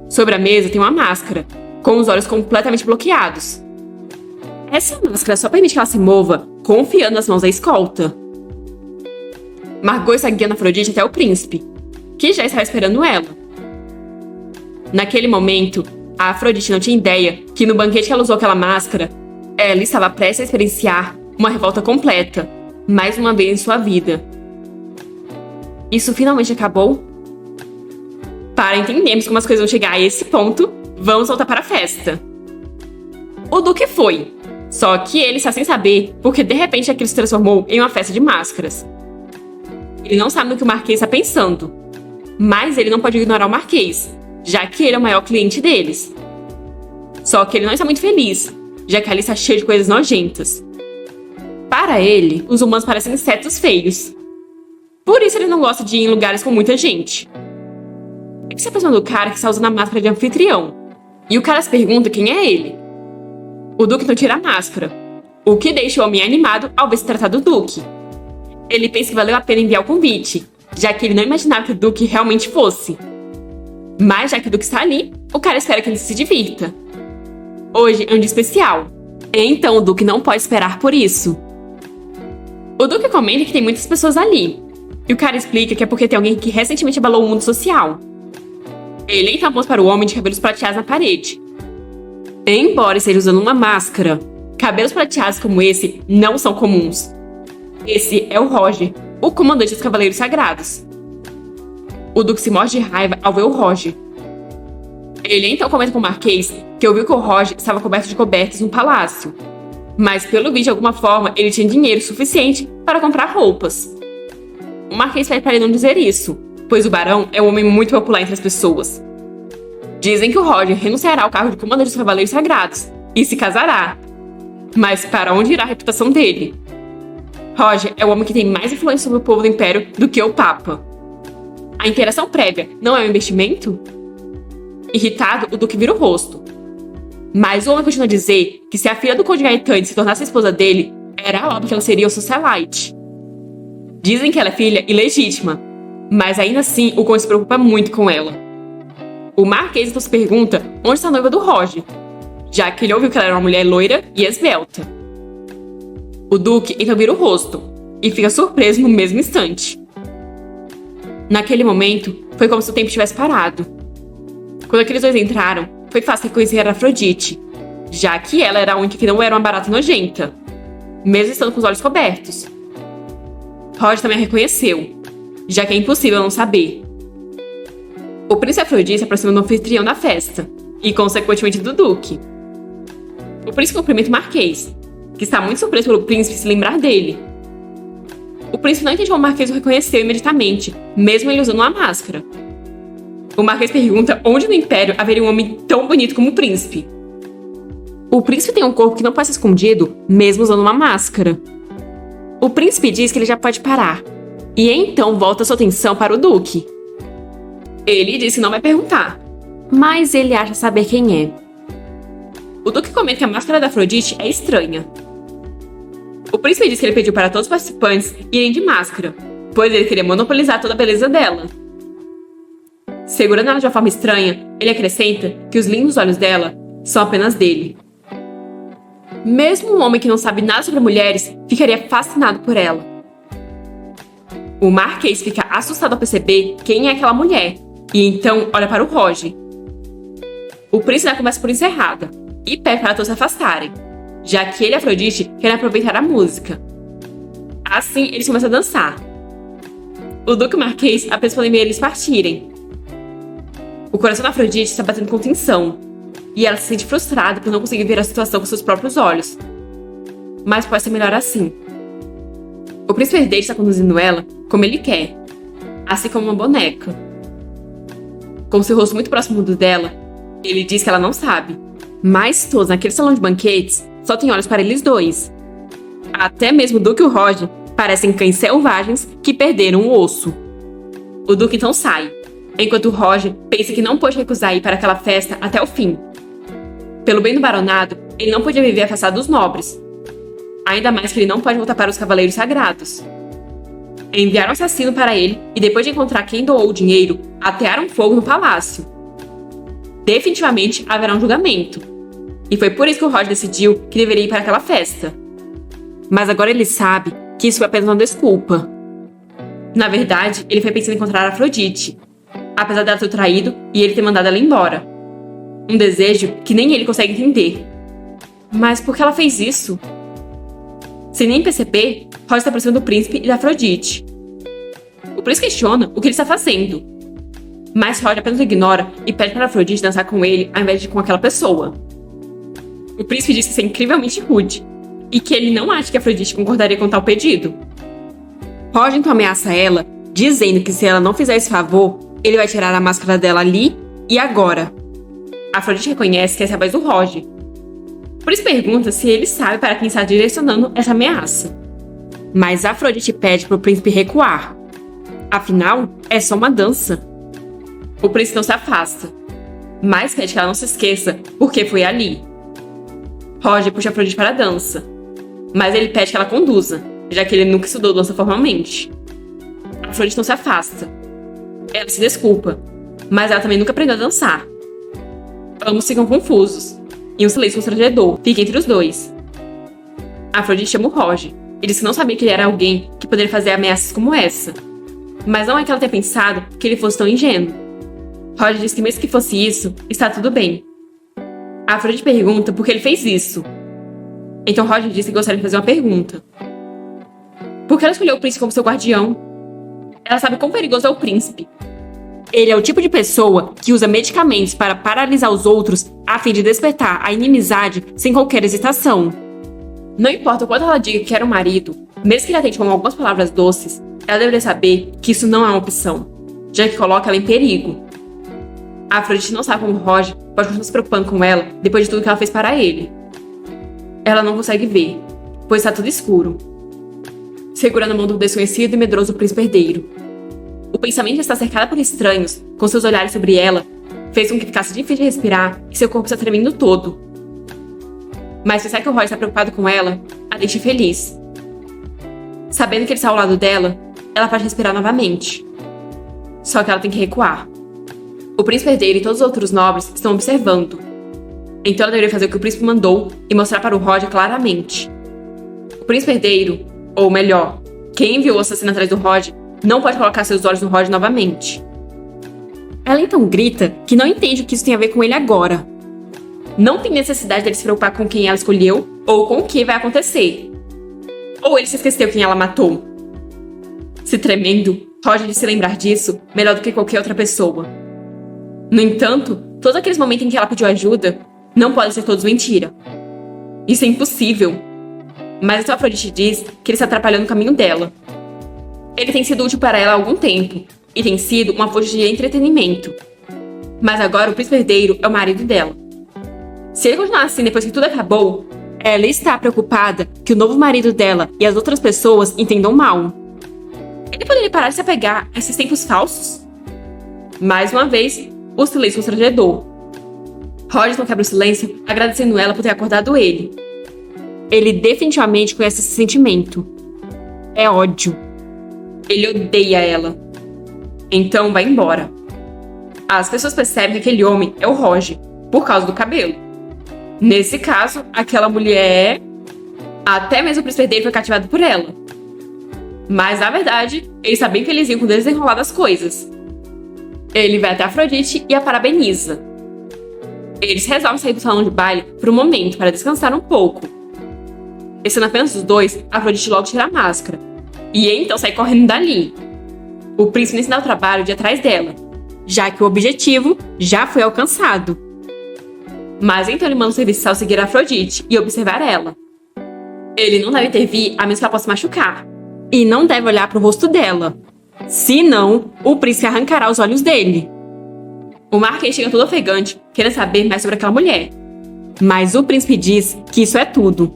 Sobre a mesa tem uma máscara, com os olhos completamente bloqueados. Essa máscara só permite que ela se mova confiando nas mãos da escolta. Margot está guiando Afrodite até o príncipe, que já estava esperando ela. Naquele momento, a Afrodite não tinha ideia que no banquete que ela usou aquela máscara, ela estava prestes a experienciar uma revolta completa, mais uma vez em sua vida. Isso finalmente acabou? Para entendermos como as coisas vão chegar a esse ponto, vamos voltar para a festa. O Duque foi, só que ele está sem saber porque de repente aquilo se transformou em uma festa de máscaras. Ele não sabe no que o Marquês está pensando, mas ele não pode ignorar o Marquês, já que ele é o maior cliente deles. Só que ele não está muito feliz, já que ali está cheio de coisas nojentas. Para ele, os humanos parecem insetos feios. Por isso ele não gosta de ir em lugares com muita gente. Ele se aproxima do cara que está usando a máscara de anfitrião, e o cara se pergunta quem é ele. O Duque não tira a máscara, o que deixa o homem animado ao ver se tratar do Duque. Ele pensa que valeu a pena enviar o convite, já que ele não imaginava que o Duque realmente fosse. Mas já que o Duque está ali, o cara espera que ele se divirta. Hoje é um dia especial, então o Duque não pode esperar por isso. O Duque comenta que tem muitas pessoas ali, e o cara explica que é porque tem alguém que recentemente abalou o mundo social. Ele então aponta para o homem de cabelos prateados na parede. Embora esteja usando uma máscara, cabelos prateados como esse não são comuns. Esse é o Roger, o comandante dos Cavaleiros Sagrados. O Duque se morde de raiva ao ver o Roger. Ele então comenta com o Marquês que ouviu que o Roger estava coberto de cobertas no palácio, mas pelo vídeo de alguma forma ele tinha dinheiro suficiente para comprar roupas. O Marquês pede para ele não dizer isso, pois o Barão é um homem muito popular entre as pessoas. Dizem que o Roger renunciará ao cargo de comandante dos Cavaleiros Sagrados e se casará. Mas para onde irá a reputação dele? Roger é o homem que tem mais influência sobre o povo do Império do que o Papa. A interação prévia não é um investimento? Irritado, o Duque vira o rosto. Mas o homem continua a dizer que se a filha do Conde Gaetani se tornasse a esposa dele, era óbvio que ela seria um socialite. Dizem que ela é filha ilegítima, mas ainda assim o Conde se preocupa muito com ela. O Marquês então se pergunta onde está a noiva do Roger, já que ele ouviu que ela era uma mulher loira e esbelta. O Duque então vira o rosto e fica surpreso no mesmo instante. Naquele momento, foi como se o tempo tivesse parado. Quando aqueles dois entraram, foi fácil reconhecer a Afrodite, já que ela era a única que não era uma barata nojenta, mesmo estando com os olhos cobertos. Roger também a reconheceu, já que é impossível não saber. O príncipe Afrodite se aproxima do anfitrião da festa, e consequentemente do Duque. O príncipe cumprimenta o Marquês, que está muito surpreso pelo príncipe se lembrar dele. O príncipe não entende como o Marquês o reconheceu imediatamente, mesmo ele usando uma máscara. O Marquês pergunta onde no Império haveria um homem tão bonito como o príncipe. O príncipe tem um corpo que não pode ser escondido, mesmo usando uma máscara. O príncipe diz que ele já pode parar, e então volta sua atenção para o Duque. Ele diz que não vai perguntar, mas ele acha saber quem é. O Duque comenta que a máscara da Afrodite é estranha. O príncipe diz que ele pediu para todos os participantes irem de máscara, pois ele queria monopolizar toda a beleza dela. Segurando ela de uma forma estranha, ele acrescenta que os lindos olhos dela são apenas dele. Mesmo um homem que não sabe nada sobre mulheres ficaria fascinado por ela. O Marquês fica assustado ao perceber quem é aquela mulher, E então olha para o Roger. O príncipe dá a conversa por encerrada e pede para todos se afastarem, já que ele e Afrodite querem aproveitar a música. Assim, eles começam a dançar. O Duque e o Marquês apenas podem ver eles partirem. O coração da Afrodite está batendo com tensão, e ela se sente frustrada por não conseguir ver a situação com seus próprios olhos. Mas pode ser melhor assim. O príncipe herdeiro está conduzindo ela como ele quer, assim como uma boneca. Com seu rosto muito próximo do dela, ele diz que ela não sabe. Mas todos naquele salão de banquetes só têm olhos para eles dois. Até mesmo o Duque e o Roger parecem cães selvagens que perderam o osso. O Duque então sai, enquanto o Roger pensa que não pode recusar ir para aquela festa até o fim. Pelo bem do baronado, ele não podia viver afastado dos nobres. Ainda mais que ele não pode voltar para os Cavaleiros Sagrados. Enviaram um assassino para ele e depois de encontrar quem doou o dinheiro, atearam fogo no palácio. Definitivamente haverá um julgamento. E foi por isso que o Roger decidiu que deveria ir para aquela festa. Mas agora ele sabe que isso foi apenas uma desculpa. Na verdade, ele foi pensando em encontrar a Afrodite, apesar dela ter o traído e ele ter mandado ela embora. Um desejo que nem ele consegue entender. Mas por que ela fez isso? Sem nem perceber, Roger está aproximando do príncipe e da Afrodite. O príncipe questiona o que ele está fazendo. Mas Roger apenas o ignora e pede para Afrodite dançar com ele ao invés de com aquela pessoa. O príncipe diz que isso é incrivelmente rude e que ele não acha que Afrodite concordaria com tal pedido. Roger então ameaça ela, dizendo que se ela não fizer esse favor, ele vai tirar a máscara dela ali e agora. Afrodite reconhece que essa é a voz do Roger. O príncipe pergunta se ele sabe para quem está direcionando essa ameaça. Mas Afrodite pede para o príncipe recuar. Afinal, é só uma dança. O príncipe não se afasta, mas pede que ela não se esqueça porque foi ali. Roger puxa Afrodite para a dança, mas ele pede que ela conduza, já que ele nunca estudou dança formalmente. Afrodite não se afasta. Ela se desculpa, mas ela também nunca aprendeu a dançar. Ambos ficam confusos, e um silêncio constrangedor fica entre os dois. Afrodite chama o Roger e diz que não sabia que ele era alguém que poderia fazer ameaças como essa, mas não é que ela tenha pensado que ele fosse tão ingênuo. Roger diz que mesmo que fosse isso, está tudo bem. Afrodite pergunta por que ele fez isso. Então Roger diz que gostaria de fazer uma pergunta. Por que ela escolheu o príncipe como seu guardião? Ela sabe quão perigoso é o príncipe. Ele é o tipo de pessoa que usa medicamentos para paralisar os outros a fim de despertar a inimizade sem qualquer hesitação. Não importa o quanto ela diga que era um marido, mesmo que ele atente com algumas palavras doces, ela deveria saber que isso não é uma opção, já que coloca ela em perigo. A Afrodite não sabe como Roger pode continuar se preocupando com ela depois de tudo que ela fez para ele. Ela não consegue ver, pois está tudo escuro. Segurando a mão do desconhecido e medroso príncipe herdeiro. O pensamento de estar cercada por estranhos, com seus olhares sobre ela, fez com que ficasse difícil de respirar e seu corpo está tremendo todo. Mas pensar que o Roger está preocupado com ela a deixa feliz. Sabendo que ele está ao lado dela, ela pode respirar novamente. Só que ela tem que recuar. O príncipe herdeiro e todos os outros nobres estão observando. Então ela deveria fazer o que o príncipe mandou e mostrar para o Roger claramente. O príncipe herdeiro, ou melhor, quem enviou o assassino atrás do Roger, não pode colocar seus olhos no Roger novamente. Ela então grita que não entende o que isso tem a ver com ele agora. Não tem necessidade dele se preocupar com quem ela escolheu ou com o que vai acontecer. Ou ele se esqueceu quem ela matou. Se tremendo, Roger diz se lembrar disso melhor do que qualquer outra pessoa. No entanto, todos aqueles momentos em que ela pediu ajuda não podem ser todos mentira. Isso é impossível. Mas então Afrodite diz que ele está atrapalhando o caminho dela. Ele tem sido útil para ela há algum tempo e tem sido uma fonte de entretenimento. Mas agora o príncipe herdeiro é o marido dela. Se ele continuar assim depois que tudo acabou, ela está preocupada que o novo marido dela e as outras pessoas entendam mal. Ele poderia parar de se apegar a esses tempos falsos? Mais uma vez, o silêncio constrangedor. Roger não quebra o silêncio, agradecendo ela por ter acordado ele. Ele definitivamente conhece esse sentimento. É ódio. Ele odeia ela. Então vai embora. As pessoas percebem que aquele homem é o Roger, por causa do cabelo. Nesse caso, aquela mulher... Até mesmo o príncipe herdeiro foi cativado por ela. Mas, na verdade, ele está bem felizinho com o desenrolar das coisas. Ele vai até Afrodite e a parabeniza. Eles resolvem sair do salão de baile por um momento para descansar um pouco. Estando apenas os dois, Afrodite logo tira a máscara. E então sai correndo dali. O príncipe nem se dá o trabalho de ir atrás dela, já que o objetivo já foi alcançado. Mas então ele manda o serviçal seguir Afrodite e observar ela. Ele não deve intervir a menos que ela possa machucar. E não deve olhar para o rosto dela. Senão, o príncipe arrancará os olhos dele. O Marquês chega todo ofegante, querendo saber mais sobre aquela mulher. Mas o príncipe diz que isso é tudo.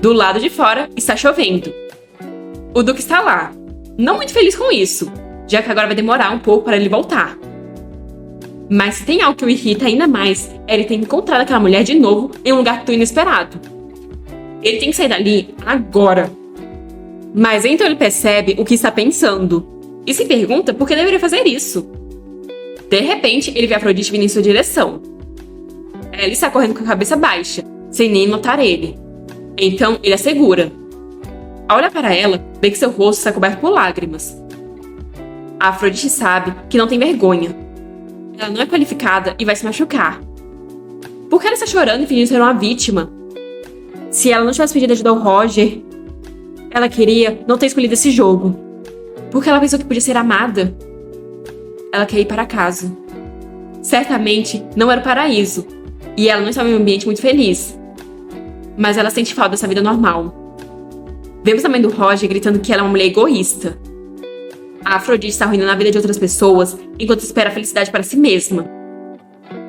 Do lado de fora, está chovendo. O Duque está lá, não muito feliz com isso, já que agora vai demorar um pouco para ele voltar. Mas se tem algo que o irrita ainda mais, é ele ter encontrado aquela mulher de novo em um lugar tão inesperado. Ele tem que sair dali agora. Mas então ele percebe o que está pensando e se pergunta por que deveria fazer isso. De repente, ele vê Afrodite vindo em sua direção. Ela está correndo com a cabeça baixa, sem nem notar ele. Então, ele a segura. Ao olhar para ela, vê que seu rosto está coberto por lágrimas. A Afrodite sabe que não tem vergonha. Ela não é qualificada e vai se machucar. Por que ela está chorando e fingindo ser uma vítima? Se ela não tivesse pedido ajuda ao Roger, ela queria não ter escolhido esse jogo. Porque ela pensou que podia ser amada. Ela quer ir para casa. Certamente não era o paraíso, e ela não estava em um ambiente muito feliz. Mas ela sente falta dessa vida normal. Vemos a mãe do Roger gritando que ela é uma mulher egoísta. A Afrodite está arruinando a vida de outras pessoas enquanto espera a felicidade para si mesma.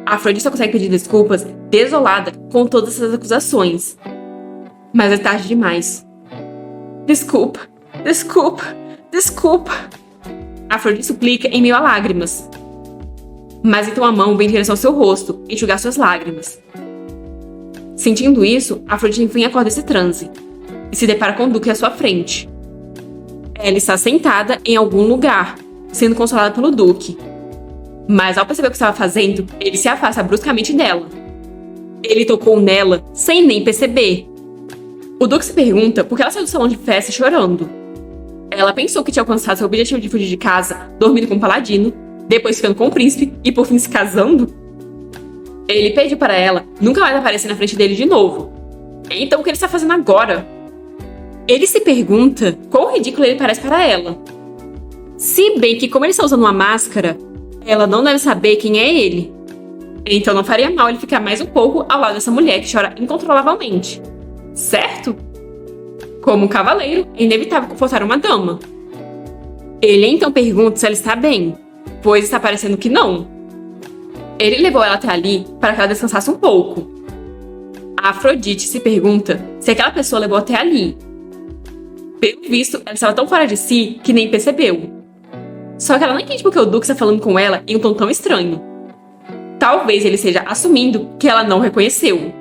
A Afrodite só consegue pedir desculpas, desolada com todas essas acusações. Mas é tarde demais. Desculpa, desculpa, desculpa. A Afrodite suplica em meio a lágrimas. Mas então a mão vem em direção ao seu rosto, enxugar suas lágrimas. Sentindo isso, a Afrodite enfim acorda desse transe e se depara com o Duque à sua frente. Ela está sentada em algum lugar, sendo consolada pelo Duque. Mas ao perceber o que estava fazendo, ele se afasta bruscamente dela. Ele tocou nela sem nem perceber. O Duque se pergunta por que ela saiu do salão de festa chorando. Ela pensou que tinha alcançado seu objetivo de fugir de casa, dormindo com o paladino, depois ficando com o príncipe e por fim se casando. Ele pediu para ela nunca mais aparecer na frente dele de novo. Então o que ele está fazendo agora? Ele se pergunta quão ridículo ele parece para ela. Se bem que, como ele está usando uma máscara, ela não deve saber quem é ele. Então não faria mal ele ficar mais um pouco ao lado dessa mulher que chora incontrolavelmente. Certo? Como um cavaleiro, é inevitável confortar uma dama. Ele então pergunta se ela está bem, pois está parecendo que não. Ele levou ela até ali para que ela descansasse um pouco. A Afrodite se pergunta se aquela pessoa levou até ali. Pelo visto, ela estava tão fora de si que nem percebeu. Só que ela não entende porque o Duque está falando com ela em um tom tão estranho. Talvez ele esteja assumindo que ela não reconheceu.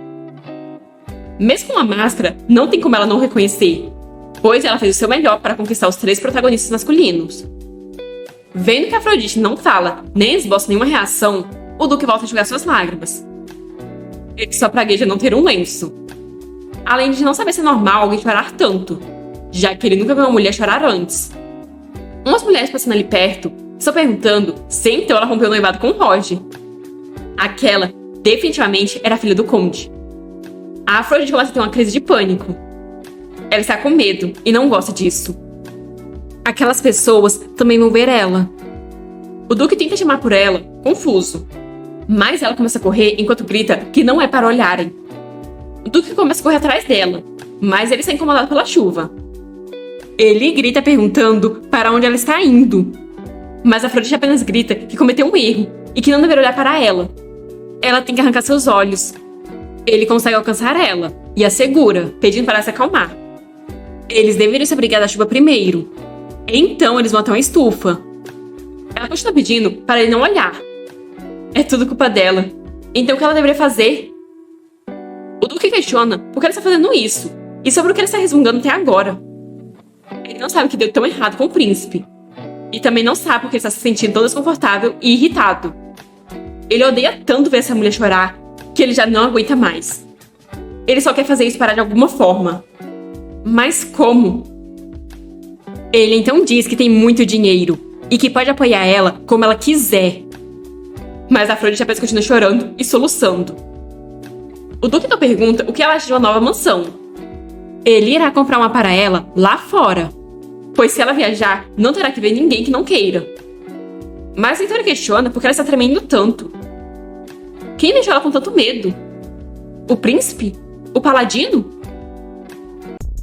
Mesmo com a máscara, não tem como ela não reconhecer, pois ela fez o seu melhor para conquistar os 3 protagonistas masculinos. Vendo que a Afrodite não fala, nem esboça nenhuma reação, o Duque volta a enxugar suas lágrimas. Ele só pragueja não ter um lenço. Além de não saber se é normal alguém chorar tanto, já que ele nunca viu uma mulher chorar antes. Umas mulheres passando ali perto estão perguntando se então ela rompeu o noivado com o Roger. Aquela, definitivamente, era a filha do conde. A Afrodite começa a ter uma crise de pânico. Ela está com medo e não gosta disso. Aquelas pessoas também vão ver ela. O Duque tenta chamar por ela, confuso. Mas ela começa a correr enquanto grita que não é para olharem. O Duque começa a correr atrás dela, mas ele está incomodado pela chuva. Ele grita perguntando para onde ela está indo. Mas a Afrodite apenas grita que cometeu um erro e que não deveria olhar para ela. Ela tem que arrancar seus olhos. Ele consegue alcançar ela e a segura, pedindo para ela se acalmar. Eles deveriam se abrigar da chuva primeiro. Então eles vão até uma estufa. Ela continua pedindo para ele não olhar. É tudo culpa dela. Então o que ela deveria fazer? O Duque questiona por que ela está fazendo isso e sobre o que ele está resmungando até agora. Ele não sabe o que deu tão errado com o príncipe. E também não sabe porque ele está se sentindo tão desconfortável e irritado. Ele odeia tanto ver essa mulher chorar que ele já não aguenta mais. Ele só quer fazer isso parar de alguma forma. Mas como? Ele então diz que tem muito dinheiro e que pode apoiar ela como ela quiser. Mas Afrodite apenas continua chorando e soluçando. O Duque então pergunta o que ela acha de uma nova mansão. Ele irá comprar uma para ela lá fora, pois se ela viajar, não terá que ver ninguém que não queira. Mas então ele questiona por que ela está tremendo tanto. Quem deixou ela com tanto medo? O príncipe? O paladino?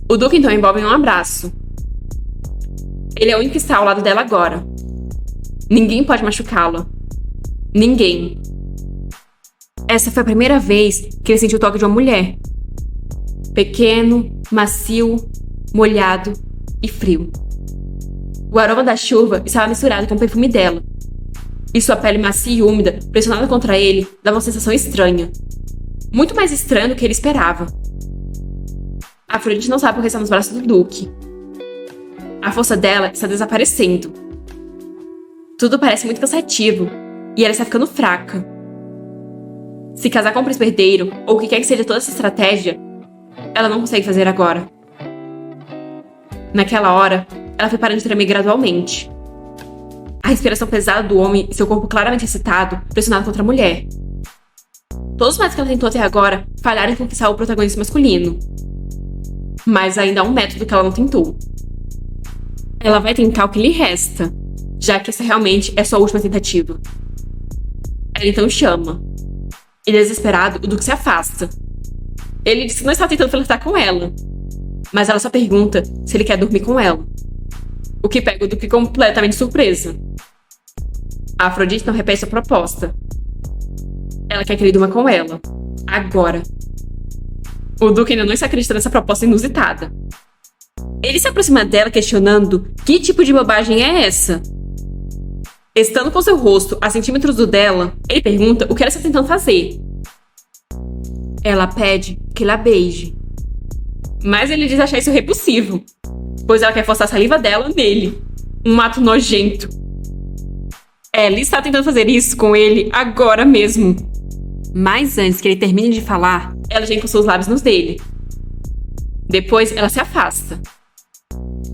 O Duque então envolve em um abraço. Ele é o único que está ao lado dela agora. Ninguém pode machucá-la. Ninguém. Essa foi a primeira vez que ele sentiu o toque de uma mulher. Pequeno, macio, molhado e frio. O aroma da chuva estava misturado com o perfume dela. E sua pele macia e úmida, pressionada contra ele, dava uma sensação estranha. Muito mais estranha do que ele esperava. Afrodite não sabe por que está nos braços do Duque. A força dela está desaparecendo. Tudo parece muito cansativo, e ela está ficando fraca. Se casar com o príncipe herdeiro, ou o que quer que seja toda essa estratégia, ela não consegue fazer agora. Naquela hora, ela foi parando de tremer gradualmente. A respiração pesada do homem e seu corpo claramente excitado, pressionado contra a mulher. Todos os métodos que ela tentou até agora falharam em conquistar o protagonista masculino. Mas ainda há um método que ela não tentou. Ela vai tentar o que lhe resta, já que essa realmente é sua última tentativa. Ela então chama. E desesperado, o Duque se afasta. Ele diz que não está tentando flertar com ela, mas ela só pergunta se ele quer dormir com ela. O que pega o Duque completamente surpresa. A Afrodite não repete a proposta. Ela quer que ele durma com ela. Agora. O Duque ainda não está acreditando nessa proposta inusitada. Ele se aproxima dela questionando que tipo de bobagem é essa. Estando com seu rosto a centímetros do dela, ele pergunta o que ela está tentando fazer. Ela pede que ele a beije. Mas ele diz achar isso repulsivo, pois ela quer forçar a saliva dela nele. Um ato nojento. Ela está tentando fazer isso com ele agora mesmo. Mas antes que ele termine de falar, ela já encostou os lábios nos dele. Depois ela se afasta.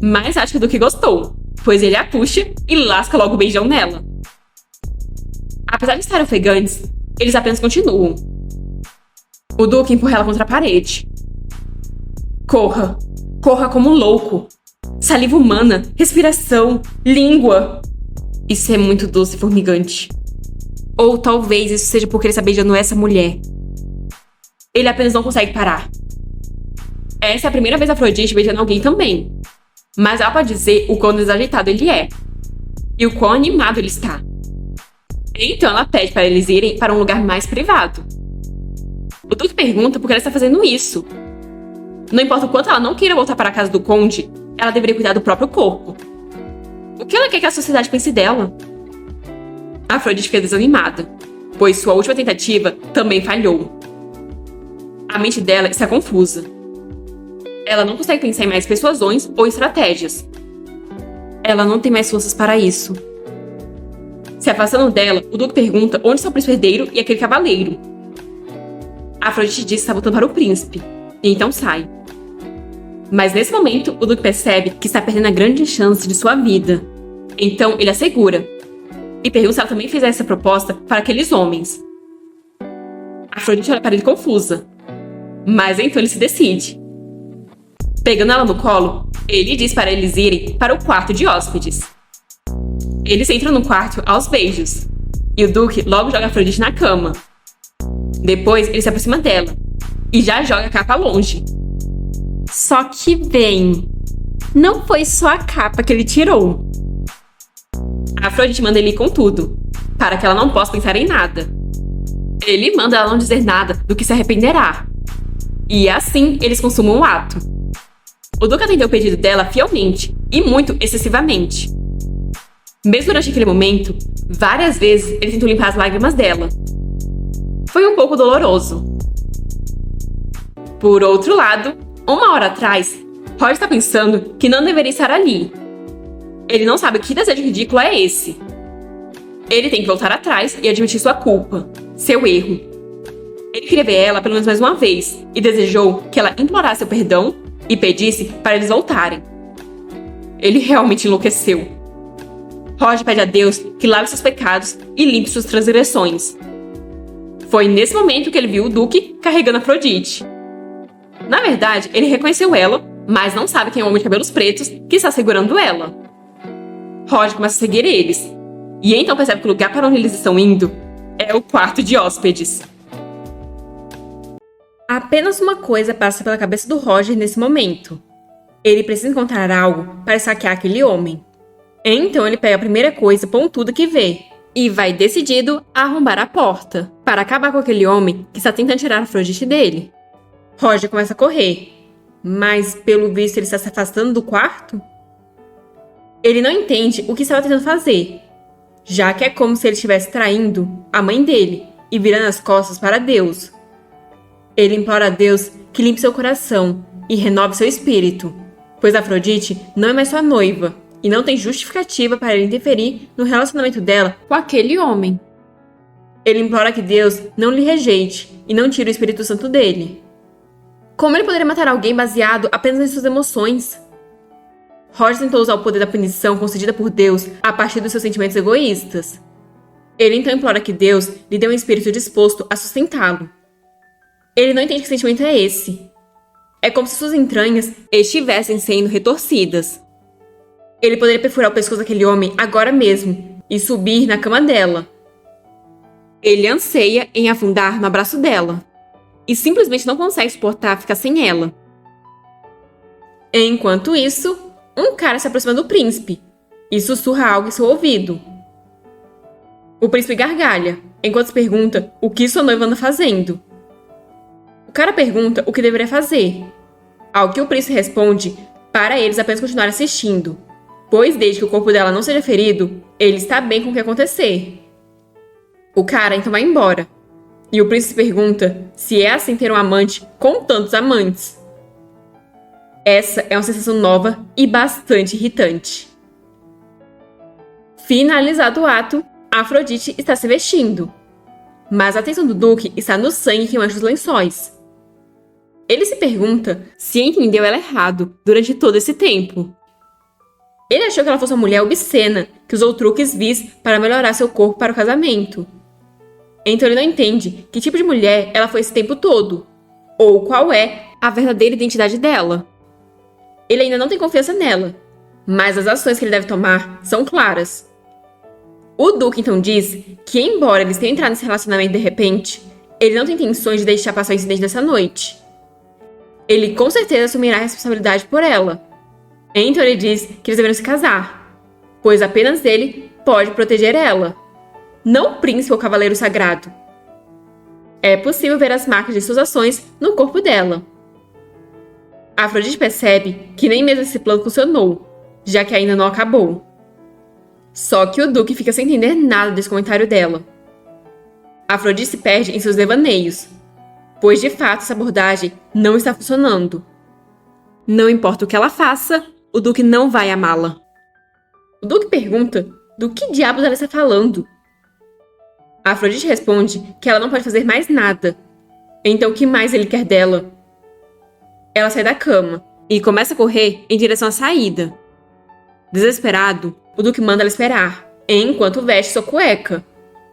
Mas acha do que gostou, pois ele a puxa e lasca logo o beijão nela. Apesar de estarem ofegantes, eles apenas continuam. O Duque empurra ela contra a parede. Corra. Corra como um louco. Saliva humana, respiração, língua. Isso é muito doce e formigante. Ou talvez isso seja porque ele está beijando essa mulher. Ele apenas não consegue parar. Essa é a primeira vez a Afrodite beijando alguém também. Mas ela pode dizer o quão desajeitado ele é. E o quão animado ele está. Então ela pede para eles irem para um lugar mais privado. O Duque pergunta por que ela está fazendo isso. Não importa o quanto ela não queira voltar para a casa do conde, ela deveria cuidar do próprio corpo. O que ela quer que a sociedade pense dela? A Afrodite fica desanimada, pois sua última tentativa também falhou. A mente dela está confusa. Ela não consegue pensar em mais persuasões ou estratégias. Ela não tem mais forças para isso. Se afastando dela, o Duque pergunta onde está o príncipe herdeiro e aquele cavaleiro. A Afrodite diz que está voltando para o príncipe, e então sai. Mas nesse momento, o Duque percebe que está perdendo a grande chance de sua vida. Então ele a segura, e pergunta se ela também fez essa proposta para aqueles homens. A Afrodite olha para ele confusa, mas então ele se decide. Pegando ela no colo, ele diz para eles irem para o quarto de hóspedes. Eles entram no quarto aos beijos, e o Duque logo joga a Afrodite na cama. Depois ele se aproxima dela, e já joga a capa longe. Só que bem, não foi só a capa que ele tirou. A Afrodite manda ele ir com tudo, para que ela não possa pensar em nada. Ele manda ela não dizer nada do que se arrependerá. E assim eles consumam o ato. O Duque atendeu o pedido dela fielmente e muito excessivamente. Mesmo durante aquele momento, várias vezes ele tentou limpar as lágrimas dela. Foi um pouco doloroso. Por outro lado, uma hora atrás, Roger está pensando que não deveria estar ali. Ele não sabe que desejo ridículo é esse. Ele tem que voltar atrás e admitir sua culpa, seu erro. Ele queria ver ela pelo menos mais uma vez e desejou que ela implorasse seu perdão e pedisse para eles voltarem. Ele realmente enlouqueceu. Roger pede a Deus que lave seus pecados e limpe suas transgressões. Foi nesse momento que ele viu o Duque carregando Afrodite. Na verdade, ele reconheceu ela, mas não sabe quem é o homem de cabelos pretos que está segurando ela. Roger começa a seguir eles, e então percebe que o lugar para onde eles estão indo é o quarto de hóspedes. Apenas uma coisa passa pela cabeça do Roger nesse momento. Ele precisa encontrar algo para saquear aquele homem. Então ele pega a primeira coisa pontuda que vê e vai decidido a arrombar a porta para acabar com aquele homem que está tentando tirar a Afrodite dele. Roger começa a correr, mas pelo visto ele está se afastando do quarto. Ele não entende o que estava tentando fazer, já que é como se ele estivesse traindo a mãe dele e virando as costas para Deus. Ele implora a Deus que limpe seu coração e renove seu espírito, pois Afrodite não é mais sua noiva e não tem justificativa para ele interferir no relacionamento dela com aquele homem. Ele implora que Deus não lhe rejeite e não tire o Espírito Santo dele. Como ele poderia matar alguém baseado apenas em suas emoções? Roger tentou usar o poder da punição concedida por Deus a partir dos seus sentimentos egoístas. Ele então implora que Deus lhe dê um espírito disposto a sustentá-lo. Ele não entende que sentimento é esse. É como se suas entranhas estivessem sendo retorcidas. Ele poderia perfurar o pescoço daquele homem agora mesmo e subir na cama dela. Ele anseia em afundar no abraço dela e simplesmente não consegue suportar ficar sem ela. Enquanto isso, um cara se aproxima do príncipe e sussurra algo em seu ouvido. O príncipe gargalha, enquanto se pergunta o que sua noiva anda fazendo. O cara pergunta o que deveria fazer, ao que o príncipe responde para eles apenas continuar assistindo, pois desde que o corpo dela não seja ferido, ele está bem com o que acontecer. O cara então vai embora, e o príncipe pergunta se é assim ter um amante com tantos amantes. Essa é uma sensação nova e bastante irritante. Finalizado o ato, Afrodite está se vestindo, mas a atenção do Duque está no sangue que mancha os lençóis. Ele se pergunta se entendeu ela errado durante todo esse tempo. Ele achou que ela fosse uma mulher obscena que usou truques vis para melhorar seu corpo para o casamento. Então ele não entende que tipo de mulher ela foi esse tempo todo, ou qual é a verdadeira identidade dela. Ele ainda não tem confiança nela, mas as ações que ele deve tomar são claras. O Duque então diz que, embora eles tenham entrado nesse relacionamento de repente, ele não tem intenções de deixar passar o incidente dessa noite. Ele com certeza assumirá a responsabilidade por ela. Então ele diz que eles deveriam se casar, pois apenas ele pode proteger ela, não o príncipe ou o cavaleiro sagrado. É possível ver as marcas de suas ações no corpo dela. Afrodite percebe que nem mesmo esse plano funcionou, já que ainda não acabou. Só que o Duque fica sem entender nada desse comentário dela. Afrodite se perde em seus devaneios, pois de fato essa abordagem não está funcionando. Não importa o que ela faça, o Duque não vai amá-la. O Duque pergunta do que diabos ela está falando. Afrodite responde que ela não pode fazer mais nada. Então o que mais ele quer dela? Ela sai da cama e começa a correr em direção à saída. Desesperado, o Duque manda ela esperar, enquanto veste sua cueca,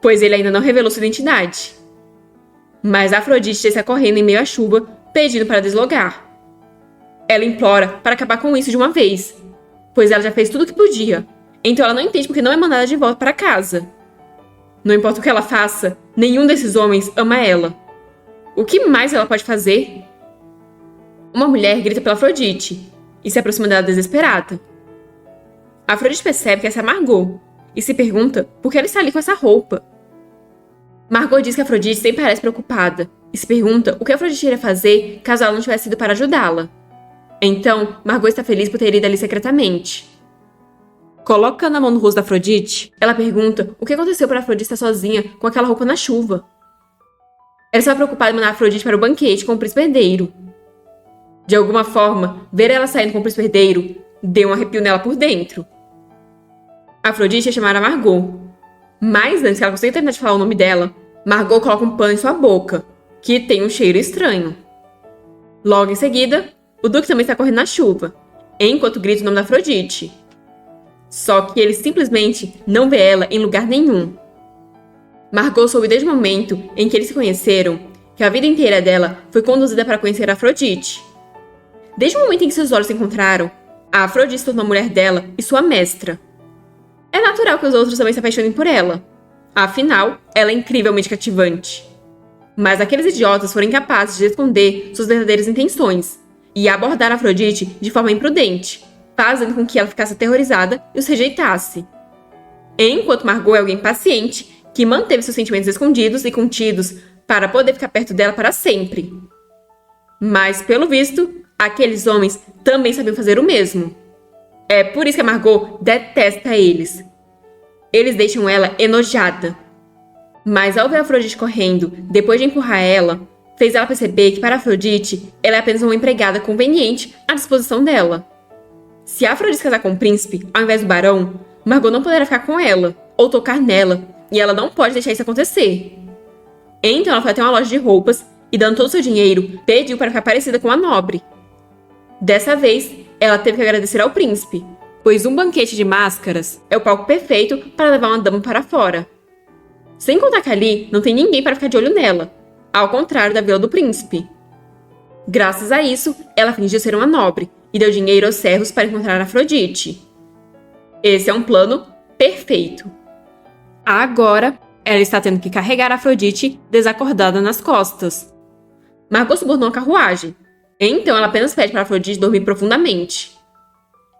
pois ele ainda não revelou sua identidade. Mas Afrodite está correndo em meio à chuva, pedindo para deslogar. Ela implora para acabar com isso de uma vez, pois ela já fez tudo o que podia, então ela não entende porque não é mandada de volta para casa. Não importa o que ela faça, nenhum desses homens ama ela. O que mais ela pode fazer? Uma mulher grita pela Afrodite e se aproxima dela desesperada. Afrodite percebe que essa é Margot e se pergunta por que ela está ali com essa roupa. Margot diz que Afrodite sempre parece preocupada e se pergunta o que Afrodite iria fazer caso ela não tivesse ido para ajudá-la. Então, Margot está feliz por ter ido ali secretamente. Colocando a mão no rosto da Afrodite, ela pergunta o que aconteceu para Afrodite estar sozinha com aquela roupa na chuva. Ela estava preocupada em mandar Afrodite para o banquete com o príncipe herdeiro. De alguma forma, ver ela saindo com o príncipe herdeiro deu um arrepio nela por dentro. Afrodite ia chamar a Margot, mas antes que ela consiga terminar de falar o nome dela, Margot coloca um pano em sua boca, que tem um cheiro estranho. Logo em seguida, o Duque também está correndo na chuva, enquanto grita o nome da Afrodite. Só que ele simplesmente não vê ela em lugar nenhum. Margot soube desde o momento em que eles se conheceram que a vida inteira dela foi conduzida para conhecer Afrodite. Desde o momento em que seus olhos se encontraram, a Afrodite se tornou a mulher dela e sua mestra. É natural que os outros também se apaixonem por ela. Afinal, ela é incrivelmente cativante. Mas aqueles idiotas foram incapazes de esconder suas verdadeiras intenções e abordar Afrodite de forma imprudente, fazendo com que ela ficasse aterrorizada e os rejeitasse. Enquanto Margot é alguém paciente, que manteve seus sentimentos escondidos e contidos para poder ficar perto dela para sempre. Mas, pelo visto, aqueles homens também sabiam fazer o mesmo. É por isso que a Margot detesta eles. Eles deixam ela enojada. Mas ao ver a Afrodite correndo, depois de empurrar ela, fez ela perceber que para Afrodite, ela é apenas uma empregada conveniente à disposição dela. Se a Afrodite casar com o príncipe, ao invés do barão, Margot não poderá ficar com ela, ou tocar nela, e ela não pode deixar isso acontecer. Então ela foi até uma loja de roupas e, dando todo o seu dinheiro, pediu para ficar parecida com a nobre. Dessa vez, ela teve que agradecer ao príncipe, pois um banquete de máscaras é o palco perfeito para levar uma dama para fora. Sem contar que ali não tem ninguém para ficar de olho nela, ao contrário da vila do príncipe. Graças a isso, ela fingiu ser uma nobre e deu dinheiro aos servos para encontrar Afrodite. Esse é um plano perfeito. Agora, ela está tendo que carregar Afrodite desacordada nas costas. Margot subornou a carruagem, então ela apenas pede para Afrodite dormir profundamente.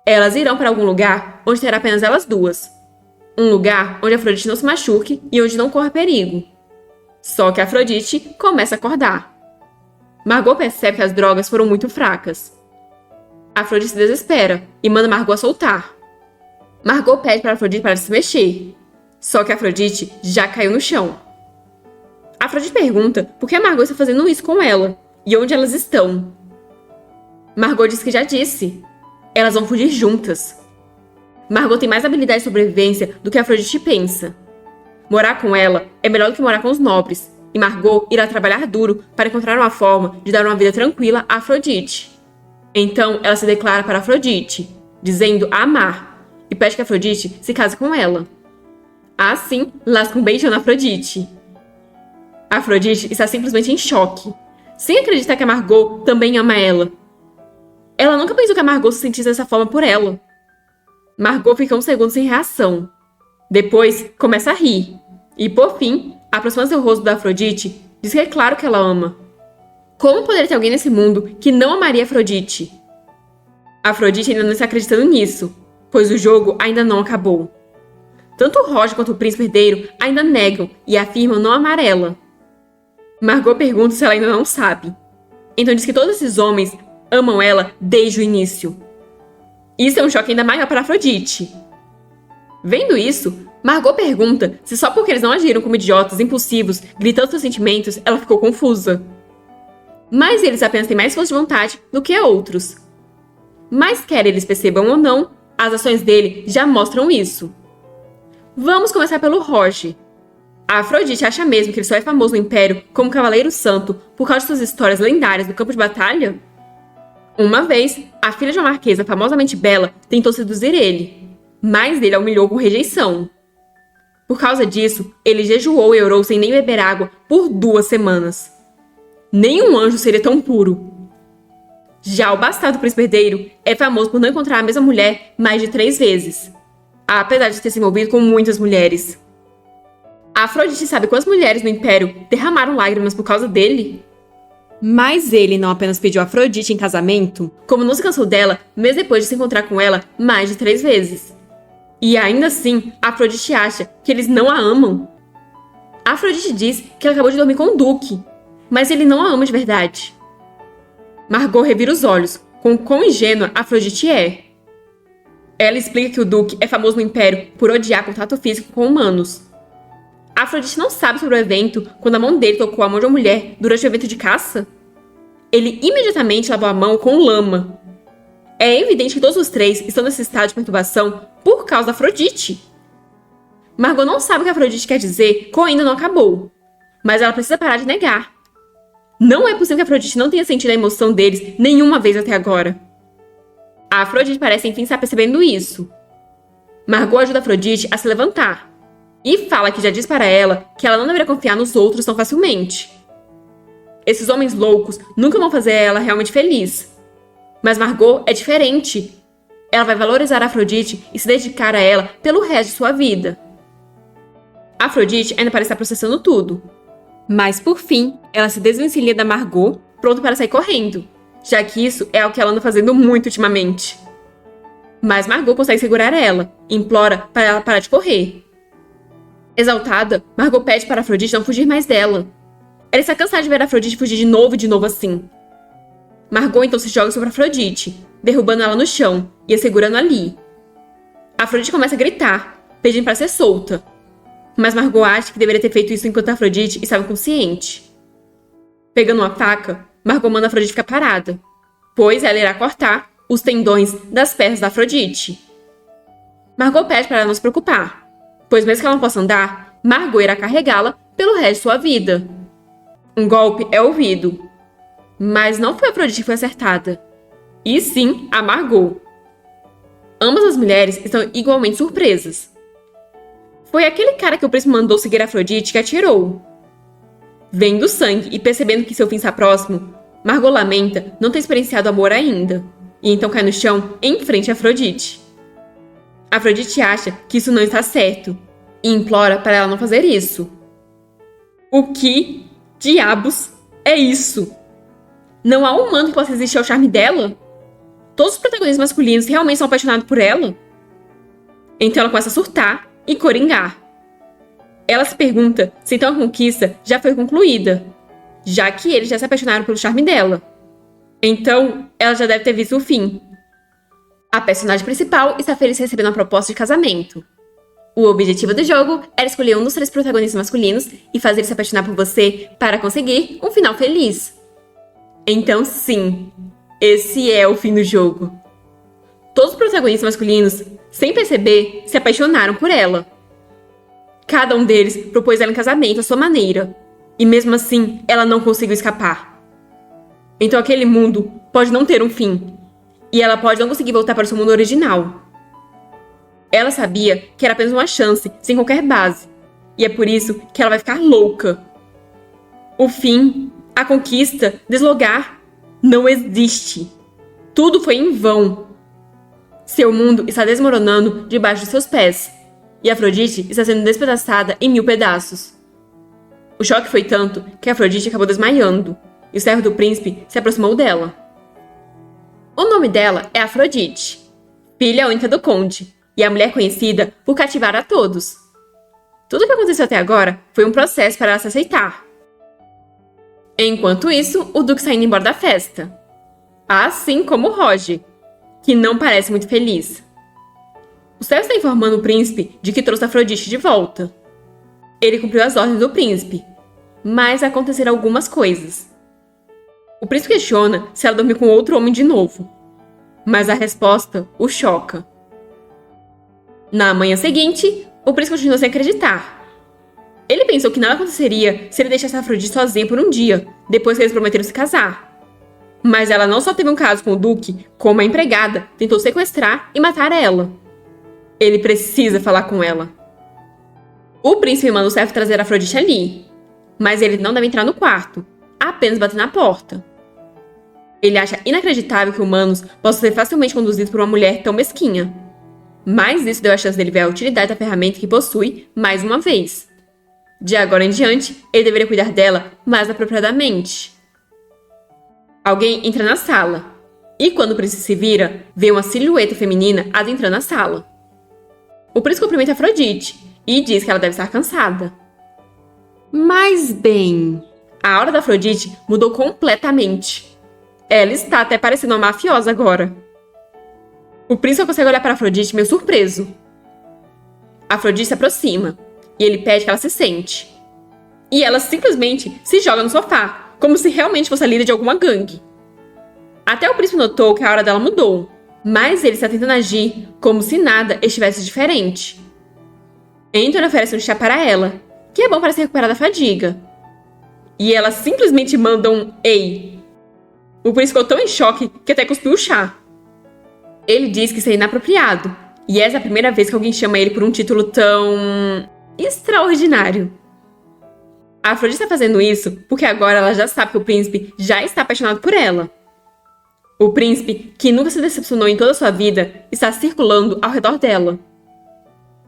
Elas irão para algum lugar onde terá apenas elas duas. Um lugar onde Afrodite não se machuque e onde não corra perigo. Só que Afrodite começa a acordar. Margot percebe que as drogas foram muito fracas. Afrodite se desespera e manda Margot soltar. Margot pede para Afrodite parar de se mexer. Só que Afrodite já caiu no chão. Afrodite pergunta por que Margot está fazendo isso com ela e onde elas estão. Margot diz que já disse. Elas vão fugir juntas. Margot tem mais habilidade de sobrevivência do que Afrodite pensa. Morar com ela é melhor do que morar com os nobres, e Margot irá trabalhar duro para encontrar uma forma de dar uma vida tranquila a Afrodite. Então ela se declara para Afrodite, dizendo a amar, e pede que Afrodite se case com ela. Assim, lasca um beijão na Afrodite. Afrodite está simplesmente em choque, sem acreditar que a Margot também ama ela. Ela nunca pensou que a Margot se sentisse dessa forma por ela. Margot fica um segundo sem reação. Depois, começa a rir. E, por fim, aproxima-se do rosto da Afrodite, diz que é claro que ela ama. Como poderia ter alguém nesse mundo que não amaria Afrodite? Afrodite ainda não está acreditando nisso, pois o jogo ainda não acabou. Tanto o Roger quanto o príncipe herdeiro ainda negam e afirmam não amar ela. Margot pergunta se ela ainda não sabe. Então diz que todos esses homens amam ela desde o início. Isso é um choque ainda maior para Afrodite. Vendo isso, Margot pergunta se só porque eles não agiram como idiotas impulsivos, gritando seus sentimentos, ela ficou confusa. Mas eles apenas têm mais força de vontade do que outros. Mas quer eles percebam ou não, as ações dele já mostram isso. Vamos começar pelo Roger. A Afrodite acha mesmo que ele só é famoso no Império como Cavaleiro Santo por causa de suas histórias lendárias no campo de batalha? Uma vez, a filha de uma marquesa famosamente bela tentou seduzir ele, mas ele a humilhou com rejeição. Por causa disso, ele jejuou e orou sem nem beber água por 2 semanas. Nenhum anjo seria tão puro. Já o bastardo príncipe herdeiro é famoso por não encontrar a mesma mulher mais de 3 vezes, apesar de ter se envolvido com muitas mulheres. A Afrodite sabe quantas mulheres no Império derramaram lágrimas por causa dele? Mas ele não apenas pediu Afrodite em casamento, como não se cansou dela mesmo depois de se encontrar com ela mais de 3 vezes. E ainda assim, Afrodite acha que eles não a amam. Afrodite diz que ela acabou de dormir com o Duque, mas ele não a ama de verdade. Margot revira os olhos com o quão ingênua Afrodite é. Ela explica que o Duque é famoso no Império por odiar contato físico com humanos. Afrodite não sabe sobre o evento quando a mão dele tocou a mão de uma mulher durante o evento de caça? Ele imediatamente lavou a mão com lama. É evidente que todos os 3 estão nesse estado de perturbação por causa da Afrodite. Margot não sabe o que a Afrodite quer dizer com ainda não acabou, mas ela precisa parar de negar. Não é possível que a Afrodite não tenha sentido a emoção deles nenhuma vez até agora. A Afrodite parece enfim estar percebendo isso. Margot ajuda Afrodite a se levantar e fala que já diz para ela que ela não deveria confiar nos outros tão facilmente. Esses homens loucos nunca vão fazer ela realmente feliz. Mas Margot é diferente. Ela vai valorizar Afrodite e se dedicar a ela pelo resto de sua vida. Afrodite ainda parece estar processando tudo. Mas, por fim, ela se desvencilha da Margot, pronta para sair correndo, já que isso é o que ela anda fazendo muito ultimamente. Mas Margot consegue segurar ela e implora para ela parar de correr. Exaltada, Margot pede para Afrodite não fugir mais dela. Ela está cansada de ver Afrodite fugir de novo assim. Margot então se joga sobre Afrodite, derrubando ela no chão e a segurando ali. Afrodite começa a gritar, pedindo para ser solta. Mas Margot acha que deveria ter feito isso enquanto Afrodite estava inconsciente. Pegando uma faca, Margot manda Afrodite ficar parada, pois ela irá cortar os tendões das pernas da Afrodite. Margot pede para ela não se preocupar, pois mesmo que ela não possa andar, Margot irá carregá-la pelo resto de sua vida. Um golpe é ouvido, mas não foi a Afrodite que foi acertada, e sim a Margot. Ambas as mulheres estão igualmente surpresas. Foi aquele cara que o príncipe mandou seguir Afrodite que atirou. Vendo o sangue e percebendo que seu fim está próximo, Margot lamenta não ter experienciado amor ainda, e então cai no chão em frente a Afrodite. Afrodite acha que isso não está certo, e implora para ela não fazer isso. O que diabos é isso? Não há humano que possa resistir ao charme dela? Todos os protagonistas masculinos realmente são apaixonados por ela? Então ela começa a surtar e coringar. Ela se pergunta se então a conquista já foi concluída, já que eles já se apaixonaram pelo charme dela. Então, ela já deve ter visto o fim. A personagem principal está feliz recebendo uma proposta de casamento. O objetivo do jogo era escolher um dos 3 protagonistas masculinos e fazer ele se apaixonar por você para conseguir um final feliz. Então, sim, esse é o fim do jogo. Todos os protagonistas masculinos, sem perceber, se apaixonaram por ela. Cada um deles propôs ela em casamento à sua maneira, e mesmo assim ela não conseguiu escapar. Então aquele mundo pode não ter um fim, e ela pode não conseguir voltar para o seu mundo original. Ela sabia que era apenas uma chance, sem qualquer base, e é por isso que ela vai ficar louca. O fim, a conquista, deslogar, não existe. Tudo foi em vão. Seu mundo está desmoronando debaixo de seus pés, e Afrodite está sendo despedaçada em 1000 pedaços. O choque foi tanto que Afrodite acabou desmaiando, e o servo do príncipe se aproximou dela. O nome dela é Afrodite, filha única do conde, e a mulher conhecida por cativar a todos. Tudo o que aconteceu até agora foi um processo para ela se aceitar. Enquanto isso, o Duque está indo embora da festa, assim como Roger, que não parece muito feliz. O servo está informando o príncipe de que trouxe Afrodite de volta. Ele cumpriu as ordens do príncipe, mas aconteceram algumas coisas. O príncipe questiona se ela dormiu com outro homem de novo, mas a resposta o choca. Na manhã seguinte, o príncipe continua sem acreditar. Ele pensou que nada aconteceria se ele deixasse Afrodite sozinha por um dia, depois que eles prometeram se casar. Mas ela não só teve um caso com o Duque, como a empregada tentou sequestrar e matar ela. Ele precisa falar com ela. O príncipe manda o servo trazer Afrodite ali, mas ele não deve entrar no quarto, apenas bater na porta. Ele acha inacreditável que humanos possam ser facilmente conduzidos por uma mulher tão mesquinha. Mas isso deu a chance dele ver a utilidade da ferramenta que possui mais uma vez. De agora em diante, ele deveria cuidar dela mais apropriadamente. Alguém entra na sala, e quando o príncipe se vira, vê uma silhueta feminina adentrando a sala. O príncipe cumprimenta Afrodite e diz que ela deve estar cansada. Mas bem, a aura da Afrodite mudou completamente. Ela está até parecendo uma mafiosa agora. O príncipe consegue olhar para Afrodite meio surpreso. Afrodite se aproxima e ele pede que ela se sente. E ela simplesmente se joga no sofá, como se realmente fosse a líder de alguma gangue. Até o príncipe notou que a aura dela mudou, mas ele está tentando agir como se nada estivesse diferente. Então ele oferece um chá para ela, que é bom para se recuperar da fadiga. E ela simplesmente manda um "ei". O príncipe ficou tão em choque que até cuspiu o chá. Ele diz que isso é inapropriado, E essa é a primeira vez que alguém chama ele por um título tão extraordinário. A Afrodite está fazendo isso porque agora ela já sabe que o príncipe já está apaixonado por ela. O príncipe, que nunca se decepcionou em toda a sua vida, está circulando ao redor dela.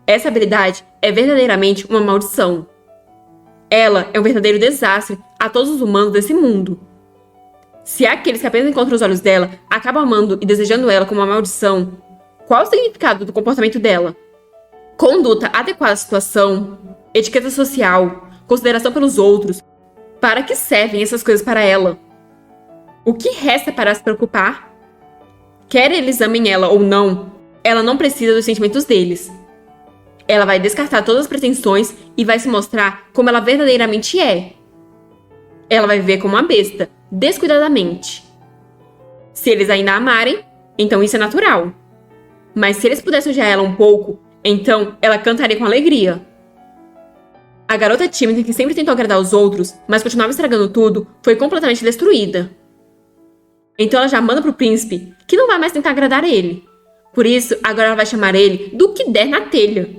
Essa habilidade é verdadeiramente uma maldição. Ela é um verdadeiro desastre a todos os humanos desse mundo. Se aqueles que apenas encontram os olhos dela acabam amando e desejando ela como uma maldição, qual o significado do comportamento dela? Conduta adequada à situação, etiqueta social, consideração pelos outros. Para que servem essas coisas para ela? O que resta para se preocupar? Quer eles amem ela ou não, ela não precisa dos sentimentos deles. Ela vai descartar todas as pretensões e vai se mostrar como ela verdadeiramente é. Ela vai viver como uma besta, descuidadamente. Se eles ainda a amarem, então isso é natural. Mas se eles pudessem odiar ela um pouco, então ela cantaria com alegria. A garota tímida que sempre tentou agradar os outros, mas continuava estragando tudo, foi completamente destruída. Então ela já manda pro príncipe que não vai mais tentar agradar ele. Por isso, agora ela vai chamar ele do que der na telha.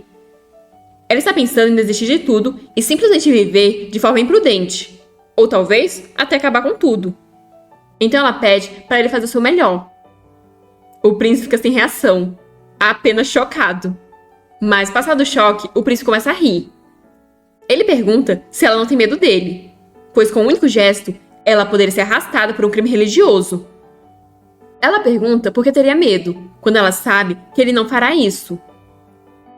Ela está pensando em desistir de tudo e simplesmente viver de forma imprudente. Ou talvez até acabar com tudo. Então ela pede para ele fazer o seu melhor. O príncipe fica sem reação, apenas chocado. Mas passado o choque, o príncipe começa a rir. Ele pergunta se ela não tem medo dele, pois com um único gesto, ela poderia ser arrastada por um crime religioso. Ela pergunta por que teria medo, quando ela sabe que ele não fará isso.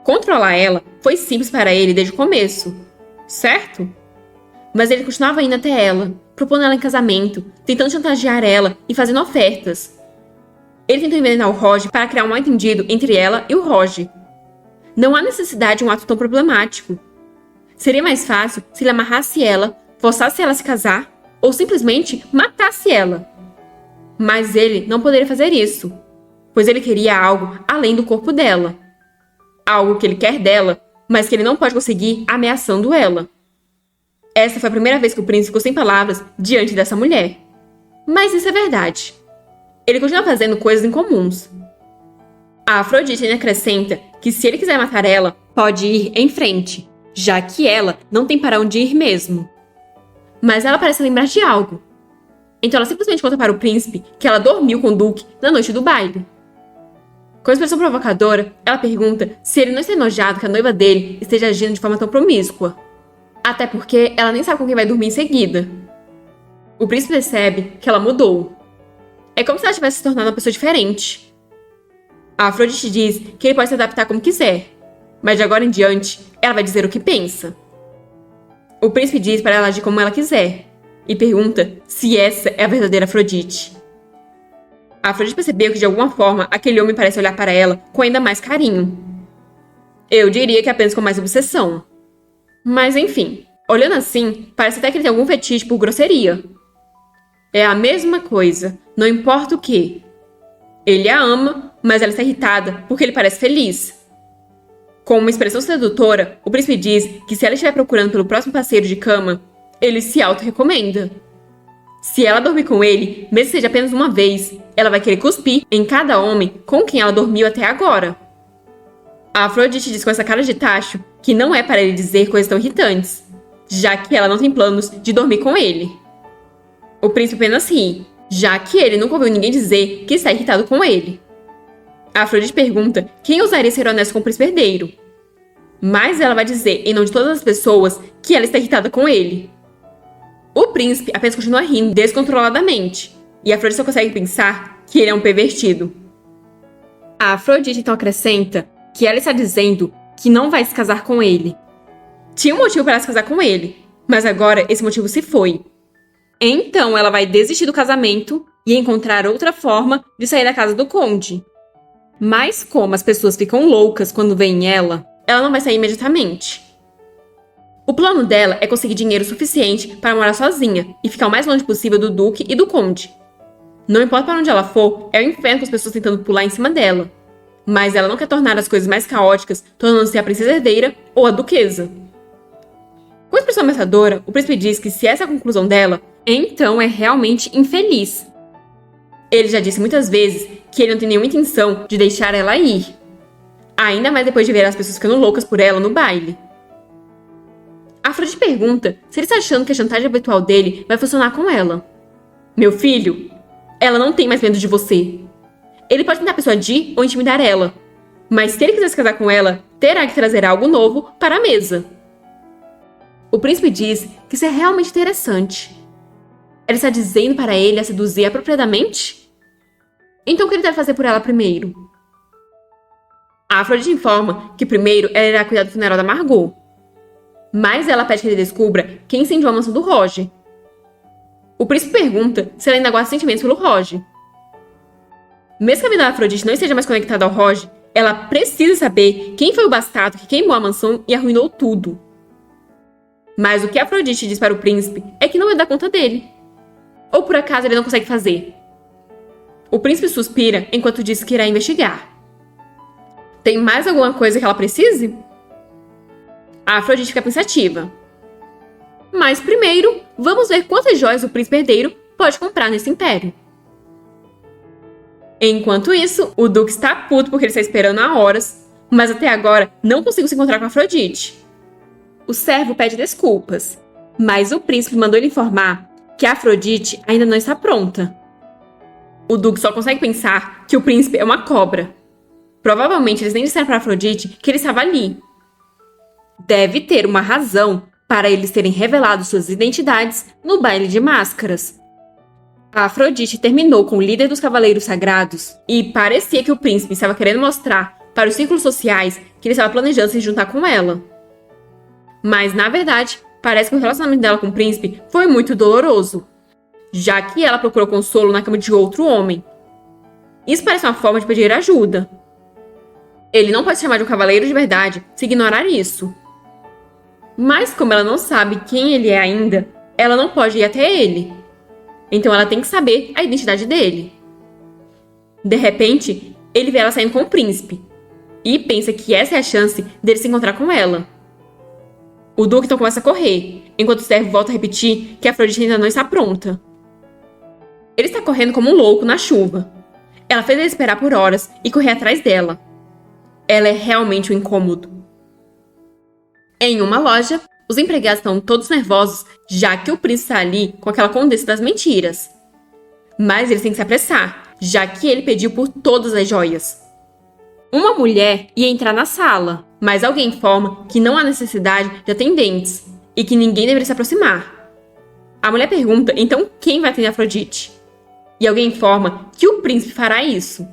Controlar ela foi simples para ele desde o começo, certo? Mas ele continuava indo até ela, propondo ela em casamento, tentando chantagear ela e fazendo ofertas. Ele tentou envenenar o Roger para criar um mal-entendido entre ela e o Roger. Não há necessidade de um ato tão problemático. Seria mais fácil se ele amarrasse ela, forçasse ela a se casar ou simplesmente matasse ela. Mas ele não poderia fazer isso, pois ele queria algo além do corpo dela. Algo que ele quer dela, mas que ele não pode conseguir ameaçando ela. Essa foi a primeira vez que o príncipe ficou sem palavras diante dessa mulher. Mas isso é verdade. Ele continua fazendo coisas incomuns. A Afrodite ainda acrescenta que se ele quiser matar ela, pode ir em frente, já que ela não tem para onde ir mesmo. Mas ela parece lembrar de algo. Então ela simplesmente conta para o príncipe que ela dormiu com o Duque na noite do baile. Com expressão provocadora, ela pergunta se ele não está enojado que a noiva dele esteja agindo de forma tão promíscua. Até porque ela nem sabe com quem vai dormir em seguida. O príncipe percebe que ela mudou. É como se ela tivesse se tornado uma pessoa diferente. A Afrodite diz que ele pode se adaptar como quiser, mas de agora em diante, ela vai dizer o que pensa. O príncipe diz para ela agir como ela quiser, e pergunta se essa é a verdadeira Afrodite. A Afrodite percebeu que de alguma forma aquele homem parece olhar para ela com ainda mais carinho. Eu diria que apenas com mais obsessão. Mas enfim, olhando assim, parece até que ele tem algum fetiche por grosseria. É a mesma coisa, não importa o que. Ele a ama, mas ela está irritada porque ele parece feliz. Com uma expressão sedutora, o príncipe diz que se ela estiver procurando pelo próximo parceiro de cama, ele se auto-recomenda. Se ela dormir com ele, mesmo que seja apenas uma vez, ela vai querer cuspir em cada homem com quem ela dormiu até agora. A Afrodite diz com essa cara de tacho que não é para ele dizer coisas tão irritantes, já que ela não tem planos de dormir com ele. O príncipe apenas ri, já que ele nunca ouviu ninguém dizer que está irritado com ele. A Afrodite pergunta quem ousaria ser honesto com o príncipe herdeiro. Mas ela vai dizer, em nome de todas as pessoas, que ela está irritada com ele. O príncipe apenas continua rindo descontroladamente, e a Afrodite só consegue pensar que ele é um pervertido. A Afrodite então acrescenta que ela está dizendo que não vai se casar com ele. Tinha um motivo para ela se casar com ele, mas agora esse motivo se foi. Então ela vai desistir do casamento e encontrar outra forma de sair da casa do conde. Mas como as pessoas ficam loucas quando veem ela não vai sair imediatamente. O plano dela é conseguir dinheiro suficiente para morar sozinha e ficar o mais longe possível do duque e do conde. Não importa para onde ela for, é o inferno com as pessoas tentando pular em cima dela. Mas ela não quer tornar as coisas mais caóticas, tornando-se a princesa herdeira ou a duquesa. Com expressão ameaçadora, o príncipe diz que se essa é a conclusão dela, então é realmente infeliz. Ele já disse muitas vezes que ele não tem nenhuma intenção de deixar ela ir. Ainda mais depois de ver as pessoas ficando loucas por ela no baile. Afrodite pergunta se ele está achando que a chantagem habitual dele vai funcionar com ela. Meu filho, ela não tem mais medo de você. Ele pode tentar persuadir ou intimidar ela, mas se ele quiser se casar com ela, terá que trazer algo novo para a mesa. O príncipe diz que isso é realmente interessante. Ela está dizendo para ele a seduzir apropriadamente? Então o que ele deve fazer por ela primeiro? A Afrodite informa que primeiro ela irá cuidar do funeral da Margot. Mas ela pede que ele descubra quem incendiou a mansão do Roger. O príncipe pergunta se ela ainda guarda sentimentos pelo Roger. Mesmo que a vida da Afrodite não esteja mais conectada ao Roger, ela precisa saber quem foi o bastardo que queimou a mansão e arruinou tudo. Mas o que a Afrodite diz para o príncipe é que não vai dar conta dele. Ou por acaso ele não consegue fazer? O príncipe suspira enquanto diz que irá investigar. Tem mais alguma coisa que ela precise? A Afrodite fica pensativa. Mas primeiro, vamos ver quantas joias o príncipe herdeiro pode comprar nesse império. Enquanto isso, o Duque está puto porque ele está esperando há horas, mas até agora não conseguiu se encontrar com a Afrodite. O servo pede desculpas, mas o príncipe mandou ele informar que a Afrodite ainda não está pronta. O Duque só consegue pensar que o príncipe é uma cobra. Provavelmente eles nem disseram para a Afrodite que ele estava ali. Deve ter uma razão para eles terem revelado suas identidades no baile de máscaras. A Afrodite terminou com o líder dos Cavaleiros Sagrados e parecia que o príncipe estava querendo mostrar para os círculos sociais que ele estava planejando se juntar com ela. Mas, na verdade, parece que o relacionamento dela com o príncipe foi muito doloroso, já que ela procurou consolo na cama de outro homem. Isso parece uma forma de pedir ajuda. Ele não pode se chamar de um cavaleiro de verdade se ignorar isso. Mas como ela não sabe quem ele é ainda, ela não pode ir até ele. Então ela tem que saber a identidade dele. De repente, ele vê ela saindo com o príncipe e pensa que essa é a chance dele se encontrar com ela. O Duque então começa a correr, enquanto o servo volta a repetir que a Afrodite ainda não está pronta. Ele está correndo como um louco na chuva. Ela fez ele esperar por horas e correr atrás dela. Ela é realmente um incômodo. Em uma loja, os empregados estão todos nervosos, já que o príncipe está ali com aquela condessa das mentiras. Mas eles têm que se apressar, já que ele pediu por todas as joias. Uma mulher ia entrar na sala, mas alguém informa que não há necessidade de atendentes e que ninguém deveria se aproximar. A mulher pergunta, então, quem vai atender a Afrodite? E alguém informa que o príncipe fará isso.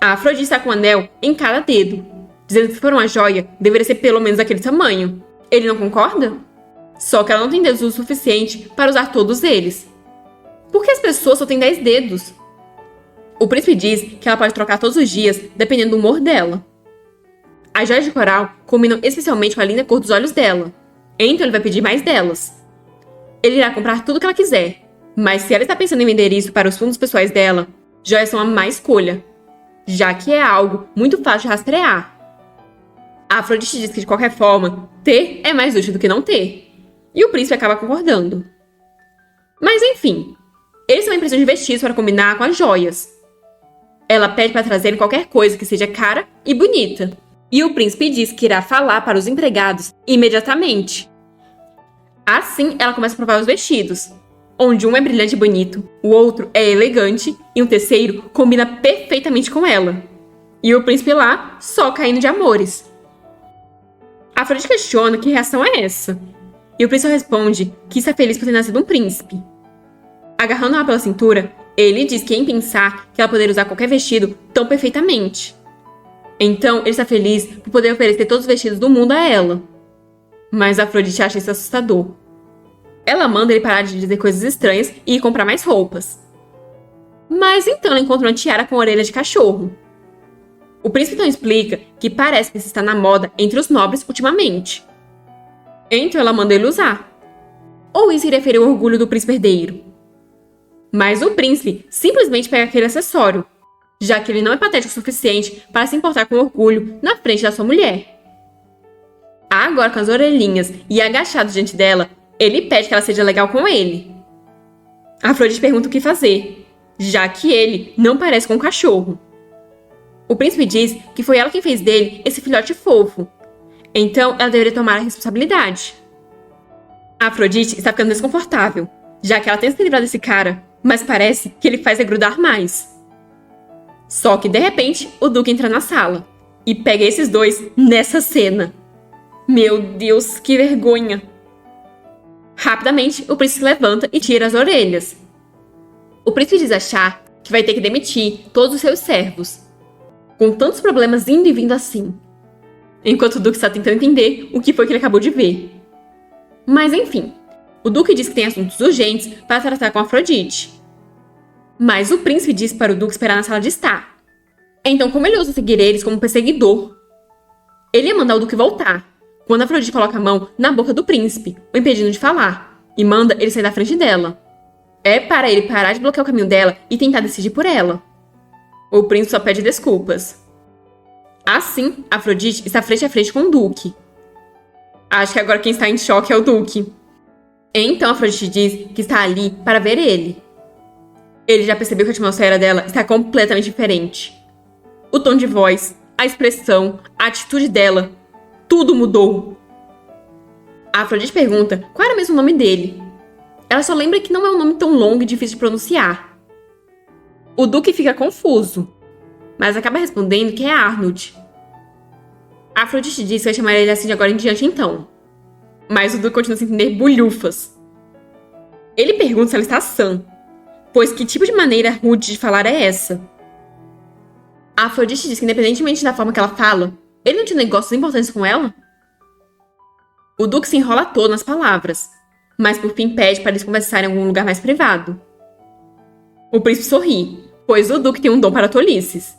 A Afrodite está com um anel em cada dedo, dizendo que se for uma joia, deveria ser pelo menos daquele tamanho. Ele não concorda? Só que ela não tem dedos o suficiente para usar todos eles. Por que as pessoas só têm 10 dedos? O príncipe diz que ela pode trocar todos os dias, dependendo do humor dela. As joias de coral combinam especialmente com a linda cor dos olhos dela. Então ele vai pedir mais delas. Ele irá comprar tudo que ela quiser. Mas se ela está pensando em vender isso para os fundos pessoais dela, joias são a má escolha, já que é algo muito fácil de rastrear. A Afrodite diz que, de qualquer forma, ter é mais útil do que não ter. E o príncipe acaba concordando. Mas, enfim, eles também precisam de vestidos para combinar com as joias. Ela pede para trazerem qualquer coisa que seja cara e bonita. E o príncipe diz que irá falar para os empregados imediatamente. Assim, ela começa a provar os vestidos, onde um é brilhante e bonito, o outro é elegante e um terceiro combina perfeitamente com ela. E o príncipe lá só caindo de amores. A Afrodite questiona que reação é essa. E o príncipe responde que está feliz por ter nascido um príncipe. Agarrando ela pela cintura, ele diz que é em pensar que ela poderia usar qualquer vestido tão perfeitamente. Então, ele está feliz por poder oferecer todos os vestidos do mundo a ela. Mas a Afrodite acha isso assustador. Ela manda ele parar de dizer coisas estranhas e ir comprar mais roupas. Mas então ela encontra uma tiara com orelha de cachorro. O príncipe então explica que parece que isso está na moda entre os nobres ultimamente. Então ela manda ele usar. Ou isso iria ferir o orgulho do príncipe herdeiro. Mas o príncipe simplesmente pega aquele acessório, já que ele não é patético o suficiente para se importar com orgulho na frente da sua mulher. Agora, com as orelhinhas e agachado diante dela, ele pede que ela seja legal com ele. A Afrodite pergunta o que fazer, já que ele não parece com um cachorro. O príncipe diz que foi ela quem fez dele esse filhote fofo. Então, ela deveria tomar a responsabilidade. A Afrodite está ficando desconfortável, já que ela tenta se livrar desse cara, mas parece que ele faz grudar mais. Só que, de repente, o Duque entra na sala e pega esses dois nessa cena. Meu Deus, que vergonha! Rapidamente, o príncipe se levanta e tira as orelhas. O príncipe diz achar que vai ter que demitir todos os seus servos, com tantos problemas indo e vindo assim. Enquanto o Duque está tentando entender o que foi que ele acabou de ver. Mas enfim, o Duque diz que tem assuntos urgentes para tratar com Afrodite. Mas o príncipe diz para o Duque esperar na sala de estar. Então, como ele ousa seguir eles como perseguidor, ele ia mandar o Duque voltar, quando Afrodite coloca a mão na boca do príncipe, o impedindo de falar, e manda ele sair da frente dela. É para ele parar de bloquear o caminho dela e tentar decidir por ela. O príncipe só pede desculpas. Assim, Afrodite está frente a frente com o Duque. Acho que agora quem está em choque é o Duque. Então Afrodite diz que está ali para ver ele. Ele já percebeu que a atmosfera dela está completamente diferente. O tom de voz, a expressão, a atitude dela, tudo mudou. A Afrodite pergunta qual era mesmo o nome dele. Ela só lembra que não é um nome tão longo e difícil de pronunciar. O Duque fica confuso, mas acaba respondendo que é Arnold. A Afrodite diz que vai chamar ele assim de agora em diante então. Mas o Duque continua sem entender bulhufas. Ele pergunta se ela está sã, pois que tipo de maneira rude de falar é essa? A Afrodite diz que independentemente da forma que ela fala, ele não tinha negócios importantes com ela? O Duque se enrola todo nas palavras, mas por fim pede para eles conversarem em algum lugar mais privado. O príncipe sorri, pois o Duque tem um dom para tolices.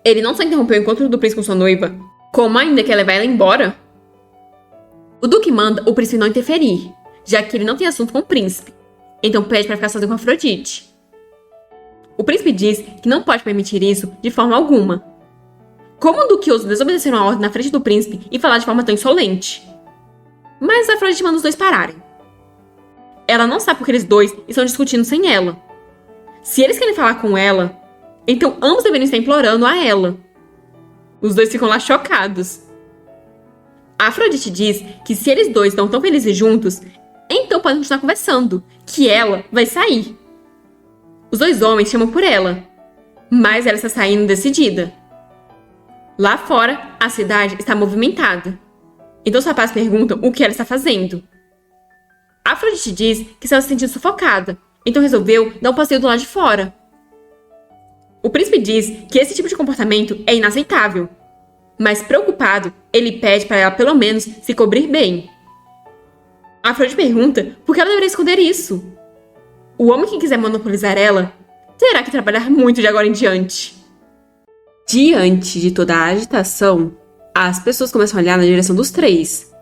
Ele não só interrompeu o encontro do príncipe com sua noiva, como ainda quer levar ela embora. O Duque manda o príncipe não interferir, já que ele não tem assunto com o príncipe, então pede para ficar sozinho com Afrodite. O príncipe diz que não pode permitir isso de forma alguma. Como o Duque ousa desobedecer uma ordem na frente do príncipe e falar de forma tão insolente? Mas Afrodite manda os dois pararem. Ela não sabe porque eles dois estão discutindo sem ela. Se eles querem falar com ela, então ambos deveriam estar implorando a ela. Os dois ficam lá chocados. A Afrodite diz que se eles dois estão tão felizes juntos, então podem continuar conversando, que ela vai sair. Os dois homens chamam por ela, mas ela está saindo decidida. Lá fora, a cidade está movimentada. Então os rapazes perguntam o que ela está fazendo. A Afrodite diz que estava se sentindo sufocada, então resolveu dar um passeio do lado de fora. O príncipe diz que esse tipo de comportamento é inaceitável, mas preocupado, ele pede para ela pelo menos se cobrir bem. A Afrodite pergunta por que ela deveria esconder isso. O homem que quiser monopolizar ela terá que trabalhar muito de agora em diante. Diante de toda a agitação, as pessoas começam a olhar na direção dos três.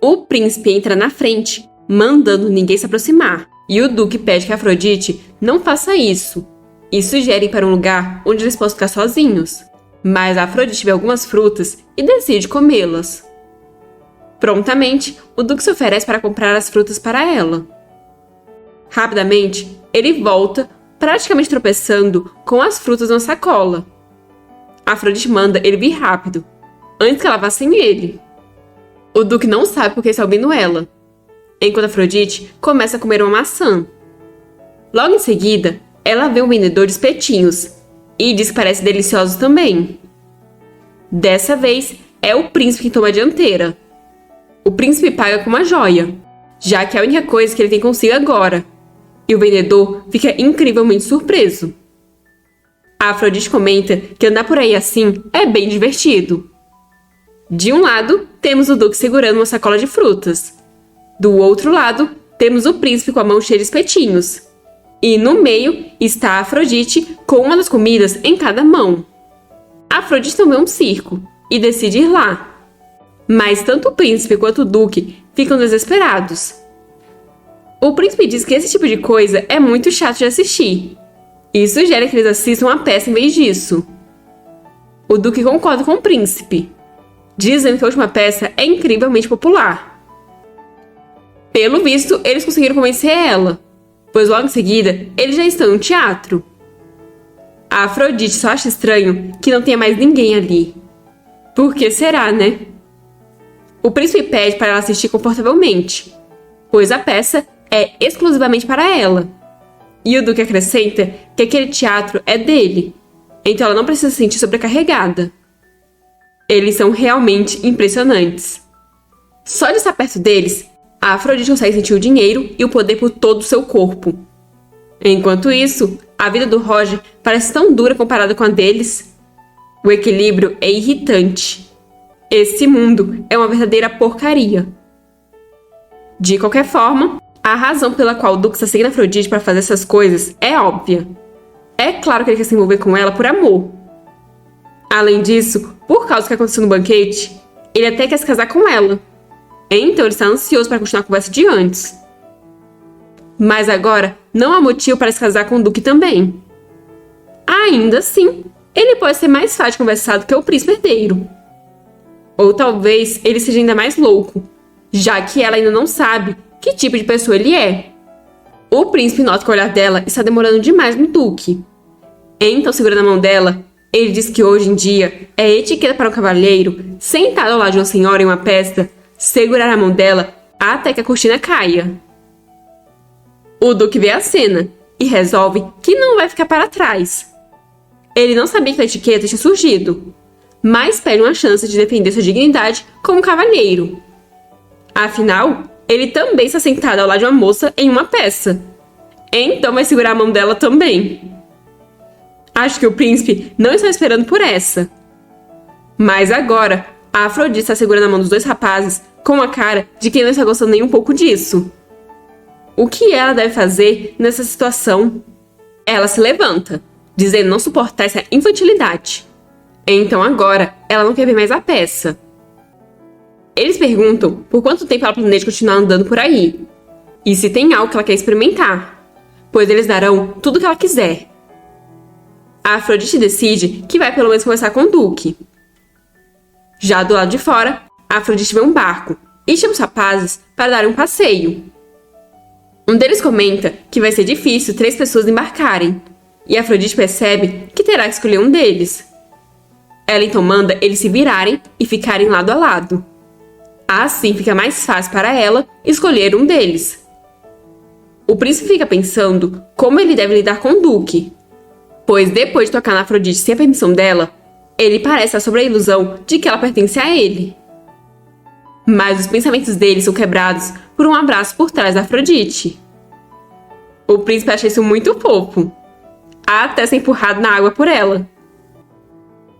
O príncipe entra na frente, mandando ninguém se aproximar, e o Duque pede que a Afrodite não faça isso, e sugere ir para um lugar onde eles possam ficar sozinhos. Mas a Afrodite vê algumas frutas e decide comê-las. Prontamente, o Duque se oferece para comprar as frutas para ela. Rapidamente, ele volta, praticamente tropeçando com as frutas na sacola. A Afrodite manda ele vir rápido, antes que ela vá sem ele. O Duque não sabe por que está ouvindo ela, enquanto Afrodite começa a comer uma maçã. Logo em seguida, ela vê um vendedor de espetinhos e diz que parece deliciosos também. Dessa vez, é o príncipe que toma a dianteira. O príncipe paga com uma joia, já que é a única coisa que ele tem consigo agora, e o vendedor fica incrivelmente surpreso. A Afrodite comenta que andar por aí assim é bem divertido. De um lado, temos o Duque segurando uma sacola de frutas. Do outro lado, temos o príncipe com a mão cheia de espetinhos. E no meio está a Afrodite com uma das comidas em cada mão. A Afrodite também é um circo e decide ir lá. Mas tanto o príncipe quanto o Duque ficam desesperados. O príncipe diz que esse tipo de coisa é muito chato de assistir e sugere que eles assistam a peça em vez disso. O Duque concorda com o príncipe, dizendo que a última peça é incrivelmente popular. Pelo visto, eles conseguiram convencer ela, pois logo em seguida eles já estão no teatro. A Afrodite só acha estranho que não tenha mais ninguém ali. Por que será, né? O príncipe pede para ela assistir confortavelmente, pois a peça é exclusivamente para ela. E o Duque acrescenta que aquele teatro é dele, então ela não precisa se sentir sobrecarregada. Eles são realmente impressionantes. Só de estar perto deles, a Afrodite consegue sentir o dinheiro e o poder por todo o seu corpo. Enquanto isso, a vida do Roger parece tão dura comparada com a deles. O equilíbrio é irritante. Esse mundo é uma verdadeira porcaria. De qualquer forma, a razão pela qual o Duque está seguindo a Afrodite para fazer essas coisas é óbvia. É claro que ele quer se envolver com ela por amor. Além disso, por causa do que aconteceu no banquete, ele até quer se casar com ela. Então ele está ansioso para continuar a conversa de antes. Mas agora não há motivo para se casar com o Duque também. Ainda assim, ele pode ser mais fácil de conversar do que o príncipe herdeiro. Ou talvez ele seja ainda mais louco, já que ela ainda não sabe que tipo de pessoa ele é. O príncipe nota que o olhar dela está demorando demais no Duque. Então, segurando a mão dela, ele diz que hoje em dia é etiqueta para um cavalheiro, sentado ao lado de uma senhora em uma festa, segurar a mão dela até que a cortina caia. O Duque vê a cena e resolve que não vai ficar para trás. Ele não sabia que a etiqueta tinha surgido, mas pede uma chance de defender sua dignidade como cavalheiro. Afinal, ele também está sentado ao lado de uma moça em uma peça. Então vai segurar a mão dela também. Acho que o príncipe não está esperando por essa. Mas agora, a Afrodite está segurando a mão dos dois rapazes com a cara de quem não está gostando nem um pouco disso. O que ela deve fazer nessa situação? Ela se levanta, dizendo não suportar essa infantilidade. Então agora, ela não quer ver mais a peça. Eles perguntam por quanto tempo ela planeja continuar andando por aí. E se tem algo que ela quer experimentar. Pois eles darão tudo o que ela quiser. A Afrodite decide que vai pelo menos conversar com o Duque. Já do lado de fora, a Afrodite vê um barco e chama os rapazes para darem um passeio. Um deles comenta que vai ser difícil 3 pessoas embarcarem. E a Afrodite percebe que terá que escolher um deles. Ela então manda eles se virarem e ficarem lado a lado. Assim fica mais fácil para ela escolher um deles. O príncipe fica pensando como ele deve lidar com o Duque, pois depois de tocar na Afrodite sem a permissão dela, ele parece estar sobre a ilusão de que ela pertence a ele. Mas os pensamentos dele são quebrados por um abraço por trás da Afrodite. O príncipe acha isso muito fofo, até ser empurrado na água por ela.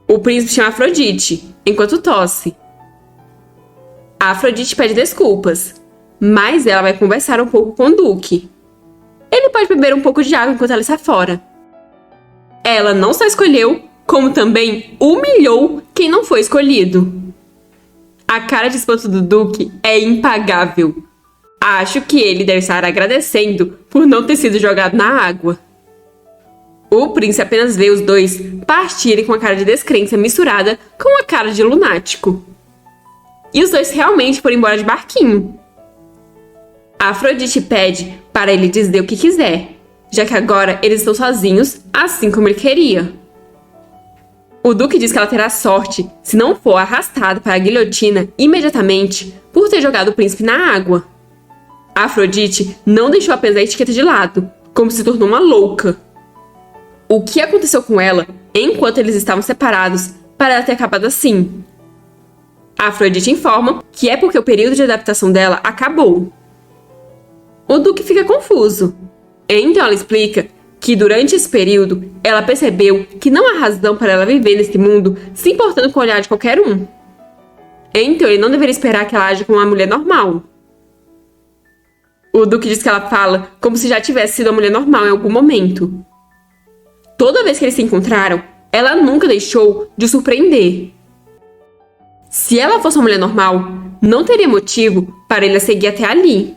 O príncipe chama a Afrodite, enquanto tosse. A Afrodite pede desculpas, mas ela vai conversar um pouco com o Duque. Ele pode beber um pouco de água enquanto ela está fora. Ela não só escolheu, como também humilhou quem não foi escolhido. A cara de espanto do Duque é impagável. Acho que ele deve estar agradecendo por não ter sido jogado na água. O príncipe apenas vê os dois partirem com a cara de descrença misturada com a cara de lunático. E os dois realmente foram embora de barquinho. A Afrodite pede para ele dizer o que quiser, já que agora eles estão sozinhos, assim como ele queria. O Duque diz que ela terá sorte se não for arrastada para a guilhotina imediatamente por ter jogado o príncipe na água. A Afrodite não deixou apenas a etiqueta de lado, como se tornou uma louca. O que aconteceu com ela enquanto eles estavam separados para ela ter acabado assim? A Afrodite informa que é porque o período de adaptação dela acabou. O Duque fica confuso. Então ela explica que durante esse período ela percebeu que não há razão para ela viver nesse mundo se importando com o olhar de qualquer um. Então ele não deveria esperar que ela age como uma mulher normal. O Duque diz que ela fala como se já tivesse sido uma mulher normal em algum momento. Toda vez que eles se encontraram, ela nunca deixou de o surpreender. Se ela fosse uma mulher normal, não teria motivo para ele a seguir até ali.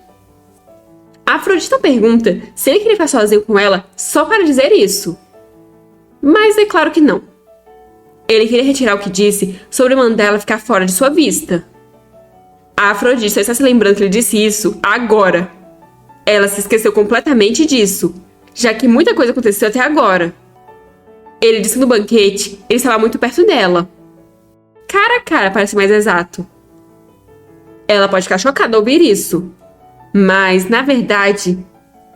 A Afrodite pergunta se ele queria ficar sozinho com ela só para dizer isso. Mas é claro que não. Ele queria retirar o que disse sobre mandar ela ficar fora de sua vista. A Afrodite só está se lembrando que ele disse isso agora. Ela se esqueceu completamente disso, já que muita coisa aconteceu até agora. Ele disse que no banquete ele estava muito perto dela. Cara a cara, parece mais exato. Ela pode ficar chocada ao ouvir isso. Mas, na verdade,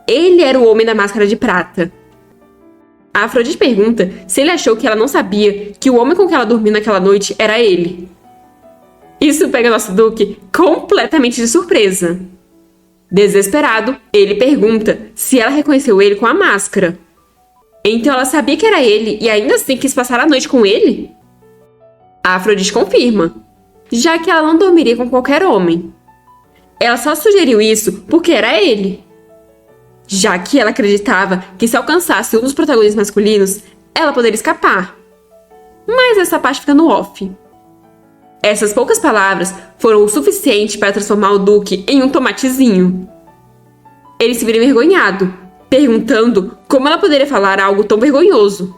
ele era o homem da máscara de prata. A Afrodite pergunta se ele achou que ela não sabia que o homem com que ela dormiu naquela noite era ele. Isso pega nosso Duque completamente de surpresa. Desesperado, ele pergunta se ela reconheceu ele com a máscara. Então ela sabia que era ele e ainda assim quis passar a noite com ele? A Afrodite confirma, já que ela não dormiria com qualquer homem. Ela só sugeriu isso porque era ele. Já que ela acreditava que se alcançasse um dos protagonistas masculinos, ela poderia escapar. Mas essa parte fica no off. Essas poucas palavras foram o suficiente para transformar o Duque em um tomatezinho. Ele se vira envergonhado, perguntando como ela poderia falar algo tão vergonhoso.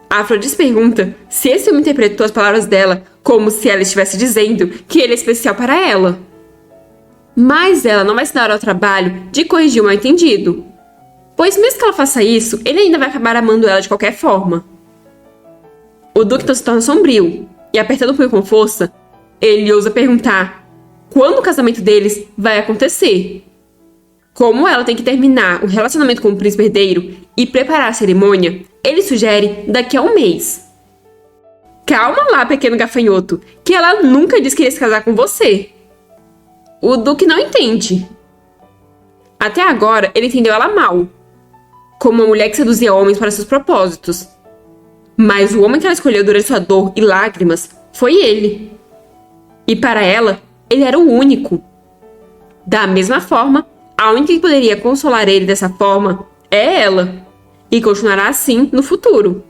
A Afrodite pergunta se esse homem interpretou as palavras dela como se ela estivesse dizendo que ele é especial para ela. Mas ela não vai se dar ao trabalho de corrigir o mal-entendido, pois mesmo que ela faça isso, ele ainda vai acabar amando ela de qualquer forma. O Duque então se torna sombrio, e apertando o punho com força, ele ousa perguntar quando o casamento deles vai acontecer. Como ela tem que terminar o relacionamento com o príncipe herdeiro e preparar a cerimônia, ele sugere daqui a um mês. Calma lá, pequeno gafanhoto, que ela nunca disse que iria se casar com você. O Duque não entende. Até agora, ele entendeu ela mal, como uma mulher que seduzia homens para seus propósitos. Mas o homem que ela escolheu durante sua dor e lágrimas foi ele. E para ela, ele era o único. Da mesma forma, a única que poderia consolar ele dessa forma é ela. E continuará assim no futuro.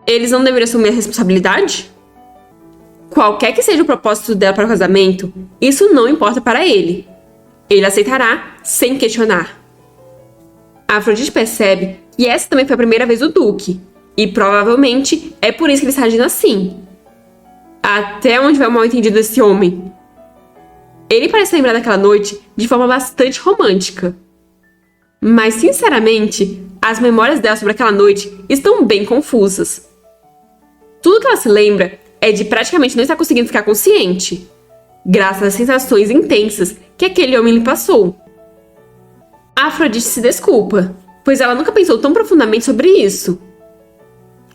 Eles não deveriam assumir a responsabilidade? Qualquer que seja o propósito dela para o casamento, isso não importa para ele. Ele aceitará sem questionar. A Afrodite percebe que essa também foi a primeira vez do Duque. E provavelmente é por isso que ele está agindo assim. Até onde vai o mal-entendido desse homem? Ele parece lembrar daquela noite de forma bastante romântica. Mas, sinceramente, as memórias dela sobre aquela noite estão bem confusas. Tudo que ela se lembra é de praticamente não estar conseguindo ficar consciente, graças às sensações intensas que aquele homem lhe passou. A Afrodite se desculpa, pois ela nunca pensou tão profundamente sobre isso.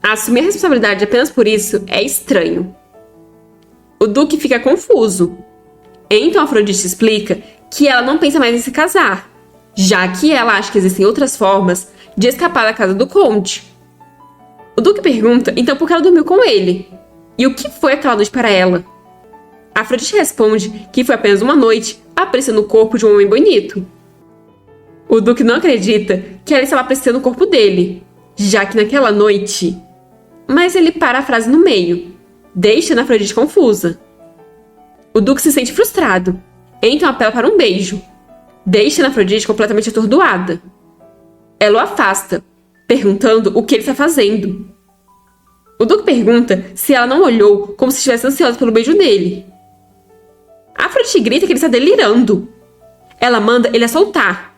Assumir a responsabilidade apenas por isso é estranho. O Duque fica confuso. Então Afrodite explica que ela não pensa mais em se casar, já que ela acha que existem outras formas de escapar da casa do conde. O Duque pergunta então por que ela dormiu com ele, e o que foi aquela noite para ela. Afrodite responde que foi apenas uma noite apreciando o corpo de um homem bonito. O Duque não acredita que ela estava apreciando o corpo dele, já que naquela noite... Mas ele para a frase no meio, deixando Afrodite confusa. O Duque se sente frustrado, então apela para um beijo, deixando Afrodite completamente atordoada. Ela o afasta, perguntando o que ele está fazendo. O Duque pergunta se ela não olhou como se estivesse ansiosa pelo beijo dele. Afrodite grita que ele está delirando. Ela manda ele a soltar.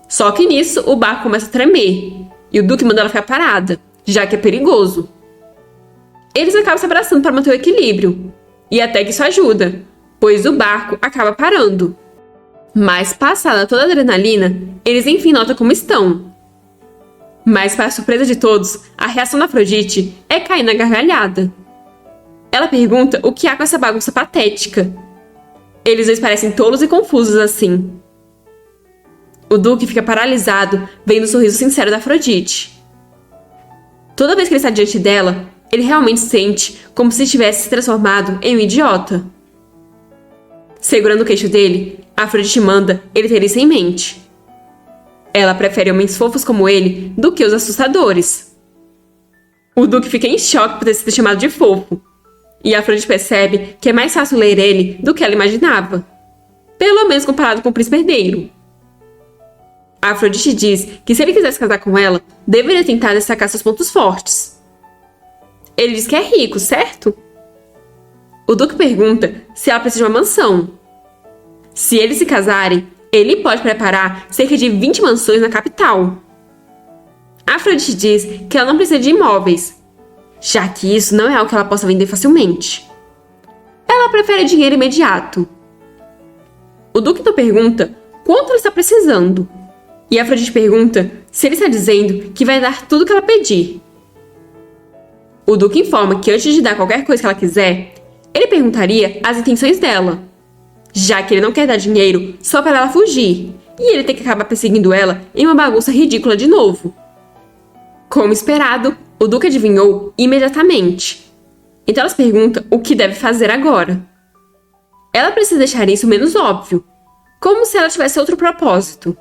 Só que nisso o barco começa a tremer, e o Duque manda ela ficar parada, já que é perigoso. Eles acabam se abraçando para manter o equilíbrio, e até que isso ajuda, pois o barco acaba parando. Mas passada toda a adrenalina, eles enfim notam como estão. Mas para a surpresa de todos, a reação da Afrodite é cair na gargalhada. Ela pergunta o que há com essa bagunça patética. Eles dois parecem tolos e confusos assim. O Duque fica paralisado, vendo o sorriso sincero da Afrodite. Toda vez que ele está diante dela, ele realmente sente como se tivesse se transformado em um idiota. Segurando o queixo dele, a Afrodite manda ele ter isso em mente. Ela prefere homens fofos como ele do que os assustadores. O Duque fica em choque por ter sido chamado de fofo, e a Afrodite percebe que é mais fácil ler ele do que ela imaginava, pelo menos comparado com o príncipe herdeiro. A Afrodite diz que se ele quisesse casar com ela, deveria tentar destacar seus pontos fortes. Ele diz que é rico, certo? O Duque pergunta se ela precisa de uma mansão. Se eles se casarem, ele pode preparar cerca de 20 mansões na capital. A Afrodite diz que ela não precisa de imóveis, já que isso não é algo que ela possa vender facilmente. Ela prefere dinheiro imediato. O Duque então pergunta quanto ela está precisando, e Afrodite pergunta se ele está dizendo que vai dar tudo o que ela pedir. O Duque informa que antes de dar qualquer coisa que ela quiser, ele perguntaria as intenções dela, já que ele não quer dar dinheiro só para ela fugir, e ele tem que acabar perseguindo ela em uma bagunça ridícula de novo. Como esperado, o Duque adivinhou imediatamente. Então ela se pergunta o que deve fazer agora. Ela precisa deixar isso menos óbvio, como se ela tivesse outro propósito.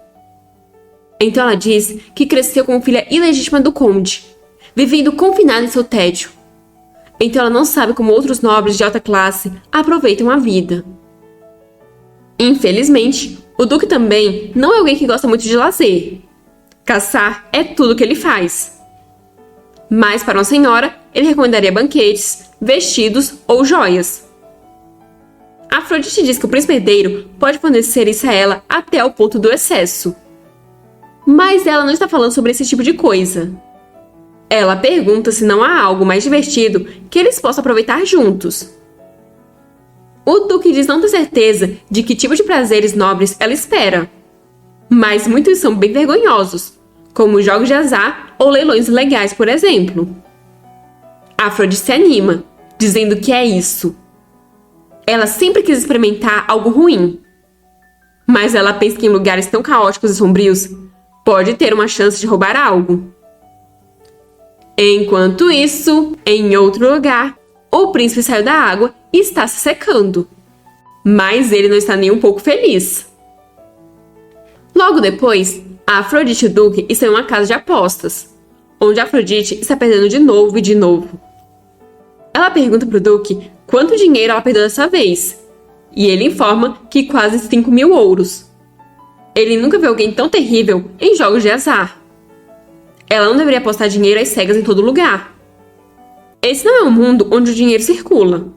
Então ela diz que cresceu como filha ilegítima do conde, vivendo confinada em seu tédio. Então ela não sabe como outros nobres de alta classe aproveitam a vida. Infelizmente, o Duque também não é alguém que gosta muito de lazer. Caçar é tudo que ele faz. Mas para uma senhora, ele recomendaria banquetes, vestidos ou joias. Afrodite diz que o príncipe herdeiro pode fornecer isso a ela até o ponto do excesso. Mas ela não está falando sobre esse tipo de coisa. Ela pergunta se não há algo mais divertido que eles possam aproveitar juntos. O Duque diz não ter certeza de que tipo de prazeres nobres ela espera, mas muitos são bem vergonhosos, como jogos de azar ou leilões ilegais, por exemplo. Afrodite se anima, dizendo que é isso. Ela sempre quis experimentar algo ruim, mas ela pensa que em lugares tão caóticos e sombrios pode ter uma chance de roubar algo. Enquanto isso, em outro lugar, o príncipe saiu da água e está se secando. Mas ele não está nem um pouco feliz. Logo depois, Afrodite e o Duque estão em uma casa de apostas, onde Afrodite está perdendo de novo e de novo. Ela pergunta para o Duque quanto dinheiro ela perdeu dessa vez, e ele informa que quase 5.000 ouros. Ele nunca viu alguém tão terrível em jogos de azar. Ela não deveria apostar dinheiro às cegas em todo lugar. Esse não é um mundo onde o dinheiro circula.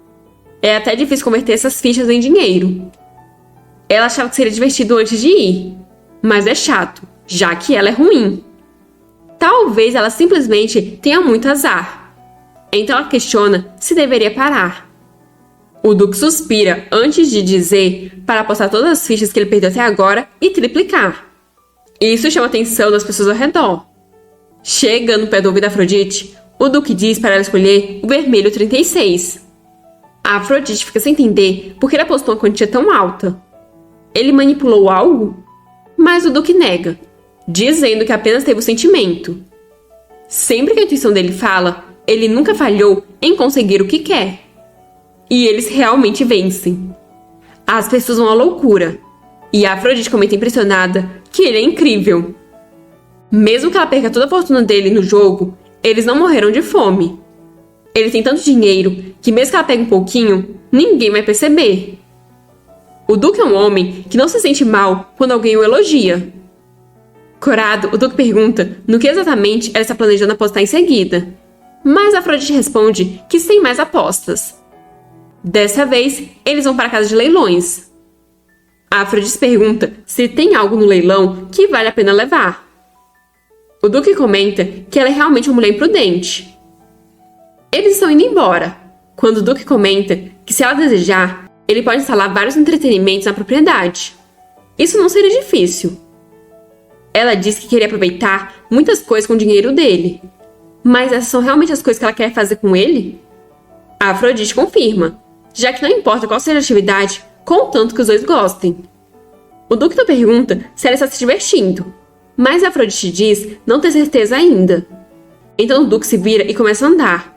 É até difícil converter essas fichas em dinheiro. Ela achava que seria divertido antes de ir, mas é chato, já que ela é ruim. Talvez ela simplesmente tenha muito azar. Então ela questiona se deveria parar. O Duque suspira antes de dizer para apostar todas as fichas que ele perdeu até agora e triplicar. Isso chama a atenção das pessoas ao redor. Chegando perto do ouvido da Afrodite, o Duque diz para ela escolher o vermelho 36. A Afrodite fica sem entender por que ele apostou uma quantia tão alta. Ele manipulou algo? Mas o Duque nega, dizendo que apenas teve o sentimento. Sempre que a intuição dele fala, ele nunca falhou em conseguir o que quer. E eles realmente vencem. As pessoas vão à loucura. E a Afrodite comenta impressionada que ele é incrível. Mesmo que ela perca toda a fortuna dele no jogo, eles não morreram de fome. Ele tem tanto dinheiro que mesmo que ela pegue um pouquinho, ninguém vai perceber. O Duque é um homem que não se sente mal quando alguém o elogia. Corado, o Duque pergunta no que exatamente ela está planejando apostar em seguida. Mas a Afrodite responde que sem mais apostas. Dessa vez, eles vão para a casa de leilões. A Afrodite pergunta se tem algo no leilão que vale a pena levar. O Duque comenta que ela é realmente uma mulher imprudente. Eles estão indo embora, quando o Duque comenta que se ela desejar, ele pode instalar vários entretenimentos na propriedade. Isso não seria difícil. Ela diz que queria aproveitar muitas coisas com o dinheiro dele. Mas essas são realmente as coisas que ela quer fazer com ele? A Afrodite confirma, já que não importa qual seja a atividade, contanto que os dois gostem. O Duque então pergunta se ela está se divertindo, mas a Afrodite diz não ter certeza ainda. Então o Duque se vira e começa a andar.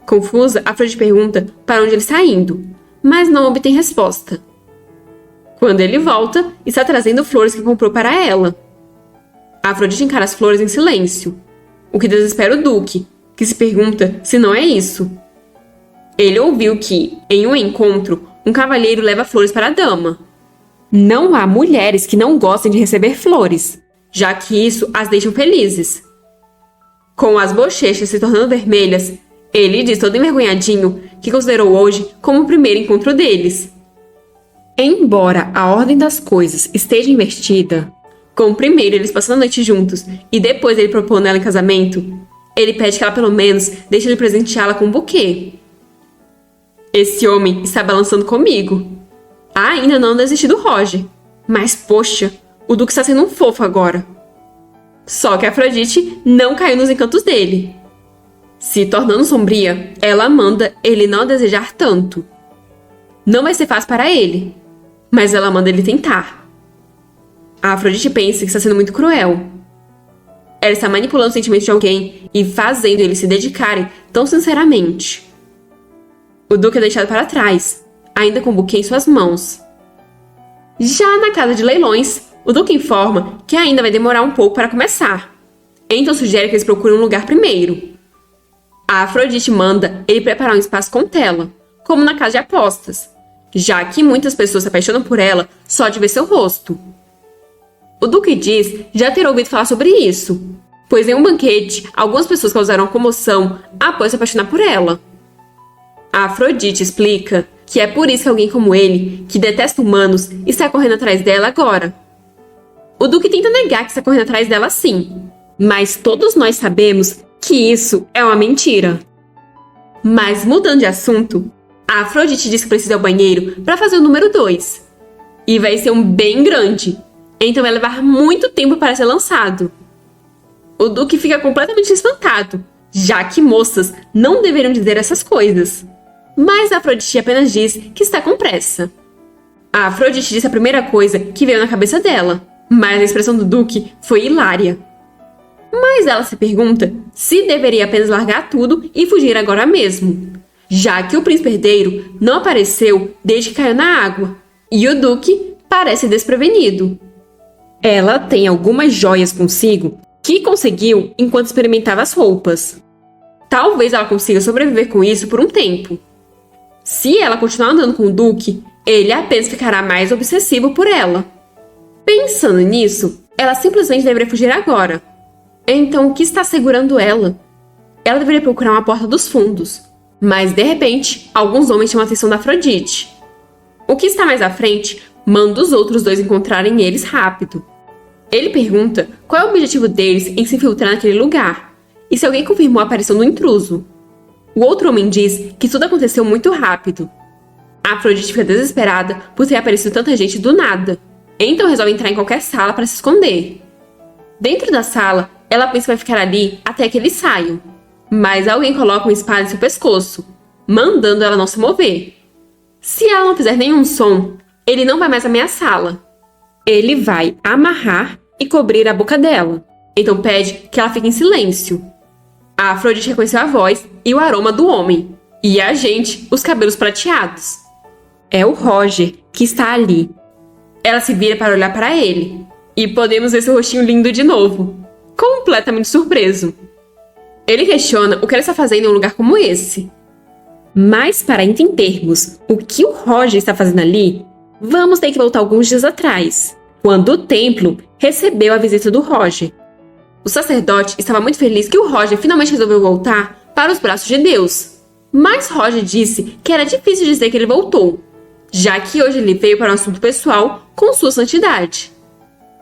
Confusa, a Afrodite pergunta para onde ele está indo, mas não obtém resposta. Quando ele volta, está trazendo flores que comprou para ela. A Afrodite encara as flores em silêncio, o que desespera o Duque, que se pergunta se não é isso. Ele ouviu que, em um encontro, um cavalheiro leva flores para a dama. Não há mulheres que não gostem de receber flores, já que isso as deixa felizes. Com as bochechas se tornando vermelhas, ele diz todo envergonhadinho que considerou hoje como o primeiro encontro deles. Embora a ordem das coisas esteja invertida, Com primeiro eles passando a noite juntos e depois ele propondo ela em casamento, ele pede que ela pelo menos deixe ele presenteá-la com um buquê. Esse homem está balançando comigo. Ainda não desisti do Roger. Mas, poxa, o Duque está sendo um fofo agora. Só que Afrodite não caiu nos encantos dele. Se tornando sombria, ela manda ele não desejar tanto. Não vai ser fácil para ele, mas ela manda ele tentar. A Afrodite pensa que está sendo muito cruel. Ela está manipulando os sentimentos de alguém e fazendo eles se dedicarem tão sinceramente. O Duque é deixado para trás, ainda com o buquê em suas mãos. Já na casa de leilões, o Duque informa que ainda vai demorar um pouco para começar. Então sugere que eles procurem um lugar primeiro. A Afrodite manda ele preparar um espaço com tela, como na casa de apostas, já que muitas pessoas se apaixonam por ela só de ver seu rosto. O Duque diz já ter ouvido falar sobre isso, pois em um banquete, algumas pessoas causaram comoção após se apaixonar por ela. A Afrodite explica que é por isso que alguém como ele, que detesta humanos, está correndo atrás dela agora. O Duque tenta negar que está correndo atrás dela sim, mas todos nós sabemos que isso é uma mentira. Mas mudando de assunto, a Afrodite diz que precisa ir ao banheiro para fazer o número 2. E vai ser um bem grande, então vai levar muito tempo para ser lançado. O Duque fica completamente espantado, já que moças não deveriam dizer essas coisas. Mas a Afrodite apenas diz que está com pressa. A Afrodite disse a primeira coisa que veio na cabeça dela, mas a expressão do Duque foi hilária. Mas ela se pergunta se deveria apenas largar tudo e fugir agora mesmo, já que o príncipe herdeiro não apareceu desde que caiu na água, e o Duque parece desprevenido. Ela tem algumas joias consigo que conseguiu enquanto experimentava as roupas. Talvez ela consiga sobreviver com isso por um tempo. Se ela continuar andando com o Duque, ele apenas ficará mais obsessivo por ela. Pensando nisso, ela simplesmente deveria fugir agora. Então, o que está segurando ela? Ela deveria procurar uma porta dos fundos, mas de repente, alguns homens chamam a atenção da Afrodite. O que está mais à frente manda os outros dois encontrarem eles rápido. Ele pergunta qual é o objetivo deles em se infiltrar naquele lugar, e se alguém confirmou a aparição do intruso. O outro homem diz que tudo aconteceu muito rápido. A Afrodite fica desesperada por ter aparecido tanta gente do nada, então resolve entrar em qualquer sala para se esconder. Dentro da sala, ela pensa que vai ficar ali até que eles saiam, mas alguém coloca uma espada em seu pescoço, mandando ela não se mover. Se ela não fizer nenhum som, ele não vai mais ameaçá-la. Ele vai amarrar e cobrir a boca dela, então pede que ela fique em silêncio. A Afrodite reconheceu a voz e o aroma do homem, e a gente, os cabelos prateados. É o Roger que está ali. Ela se vira para olhar para ele, e podemos ver seu rostinho lindo de novo, completamente surpreso. Ele questiona o que ela está fazendo em um lugar como esse. Mas para entendermos o que o Roger está fazendo ali, vamos ter que voltar alguns dias atrás, quando o templo recebeu a visita do Roger. O sacerdote estava muito feliz que o Roger finalmente resolveu voltar para os braços de Deus. Mas Roger disse que era difícil dizer que ele voltou, já que hoje ele veio para um assunto pessoal com sua santidade.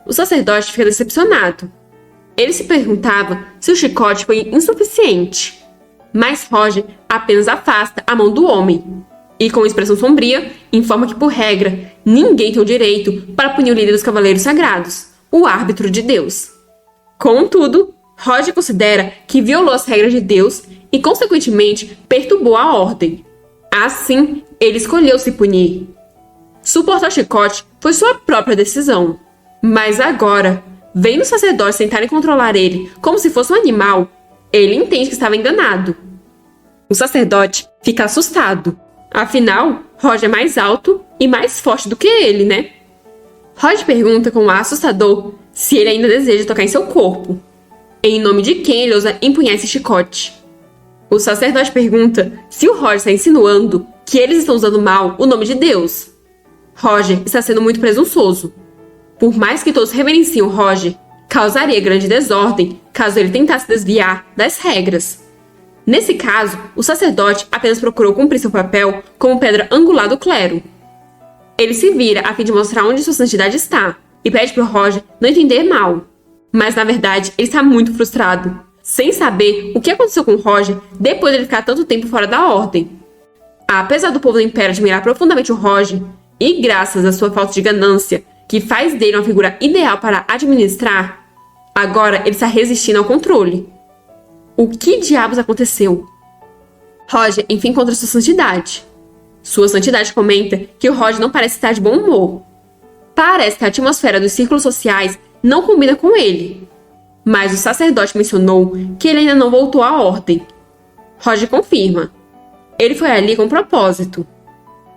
O sacerdote fica decepcionado. Ele se perguntava se o chicote foi insuficiente. Mas Roger apenas afasta a mão do homem. E com expressão sombria, informa que, por regra, ninguém tem o direito para punir o líder dos Cavaleiros Sagrados, o árbitro de Deus. Contudo, Roger considera que violou as regras de Deus e, consequentemente, perturbou a ordem. Assim, ele escolheu se punir. Suportar o chicote foi sua própria decisão. Mas agora, vendo os sacerdotes tentarem controlar ele como se fosse um animal, ele entende que estava enganado. O sacerdote fica assustado. Afinal, Roger é mais alto e mais forte do que ele, né? Roger pergunta com um ar assustador se ele ainda deseja tocar em seu corpo. Em nome de quem ele ousa empunhar esse chicote? O sacerdote pergunta se o Roger está insinuando que eles estão usando mal o nome de Deus. Roger está sendo muito presunçoso. Por mais que todos reverenciem o Roger, causaria grande desordem caso ele tentasse desviar das regras. Nesse caso, o sacerdote apenas procurou cumprir seu papel como pedra angular do clero. Ele se vira a fim de mostrar onde sua santidade está, e pede pro Roger não entender mal. Mas na verdade ele está muito frustrado, sem saber o que aconteceu com o Roger depois de ele ficar tanto tempo fora da ordem. Apesar do povo do Império admirar profundamente o Roger, e graças à sua falta de ganância, que faz dele uma figura ideal para administrar, agora ele está resistindo ao controle. O que diabos aconteceu? Roger enfim encontra sua santidade. Sua santidade comenta que o Roger não parece estar de bom humor. Parece que a atmosfera dos círculos sociais não combina com ele. Mas o sacerdote mencionou que ele ainda não voltou à ordem. Roger confirma. Ele foi ali com propósito.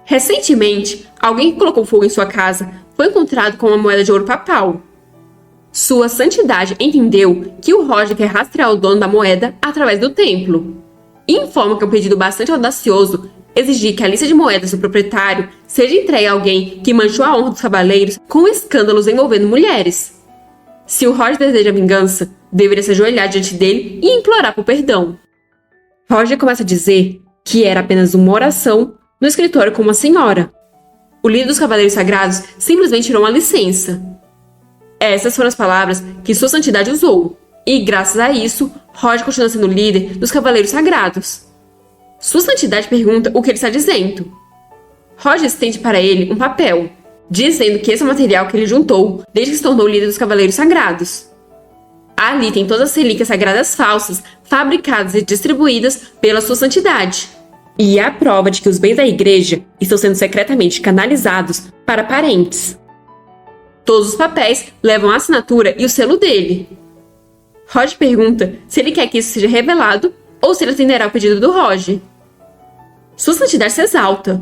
Recentemente, alguém que colocou fogo em sua casa foi encontrado com uma moeda de ouro papal. Sua santidade entendeu que o Roger quer rastrear o dono da moeda através do templo. E informa que é um pedido bastante audacioso exigir que a lista de moedas do proprietário seja entregue a alguém que manchou a honra dos cavaleiros com escândalos envolvendo mulheres. Se o Roger deseja vingança, deveria se ajoelhar diante dele e implorar por perdão. Roger começa a dizer que era apenas uma oração no escritório com uma senhora. O líder dos Cavaleiros Sagrados simplesmente tirou uma licença. Essas foram as palavras que sua santidade usou, e graças a isso, Roger continua sendo líder dos Cavaleiros Sagrados. Sua santidade pergunta o que ele está dizendo. Roger estende para ele um papel, dizendo que esse é o material que ele juntou desde que se tornou líder dos Cavaleiros Sagrados. Ali tem todas as relíquias sagradas falsas, fabricadas e distribuídas pela sua santidade. E é a prova de que os bens da igreja estão sendo secretamente canalizados para parentes. Todos os papéis levam a assinatura e o selo dele. Roger pergunta se ele quer que isso seja revelado ou se ele atenderá ao pedido do Roger. Sua santidade se exalta.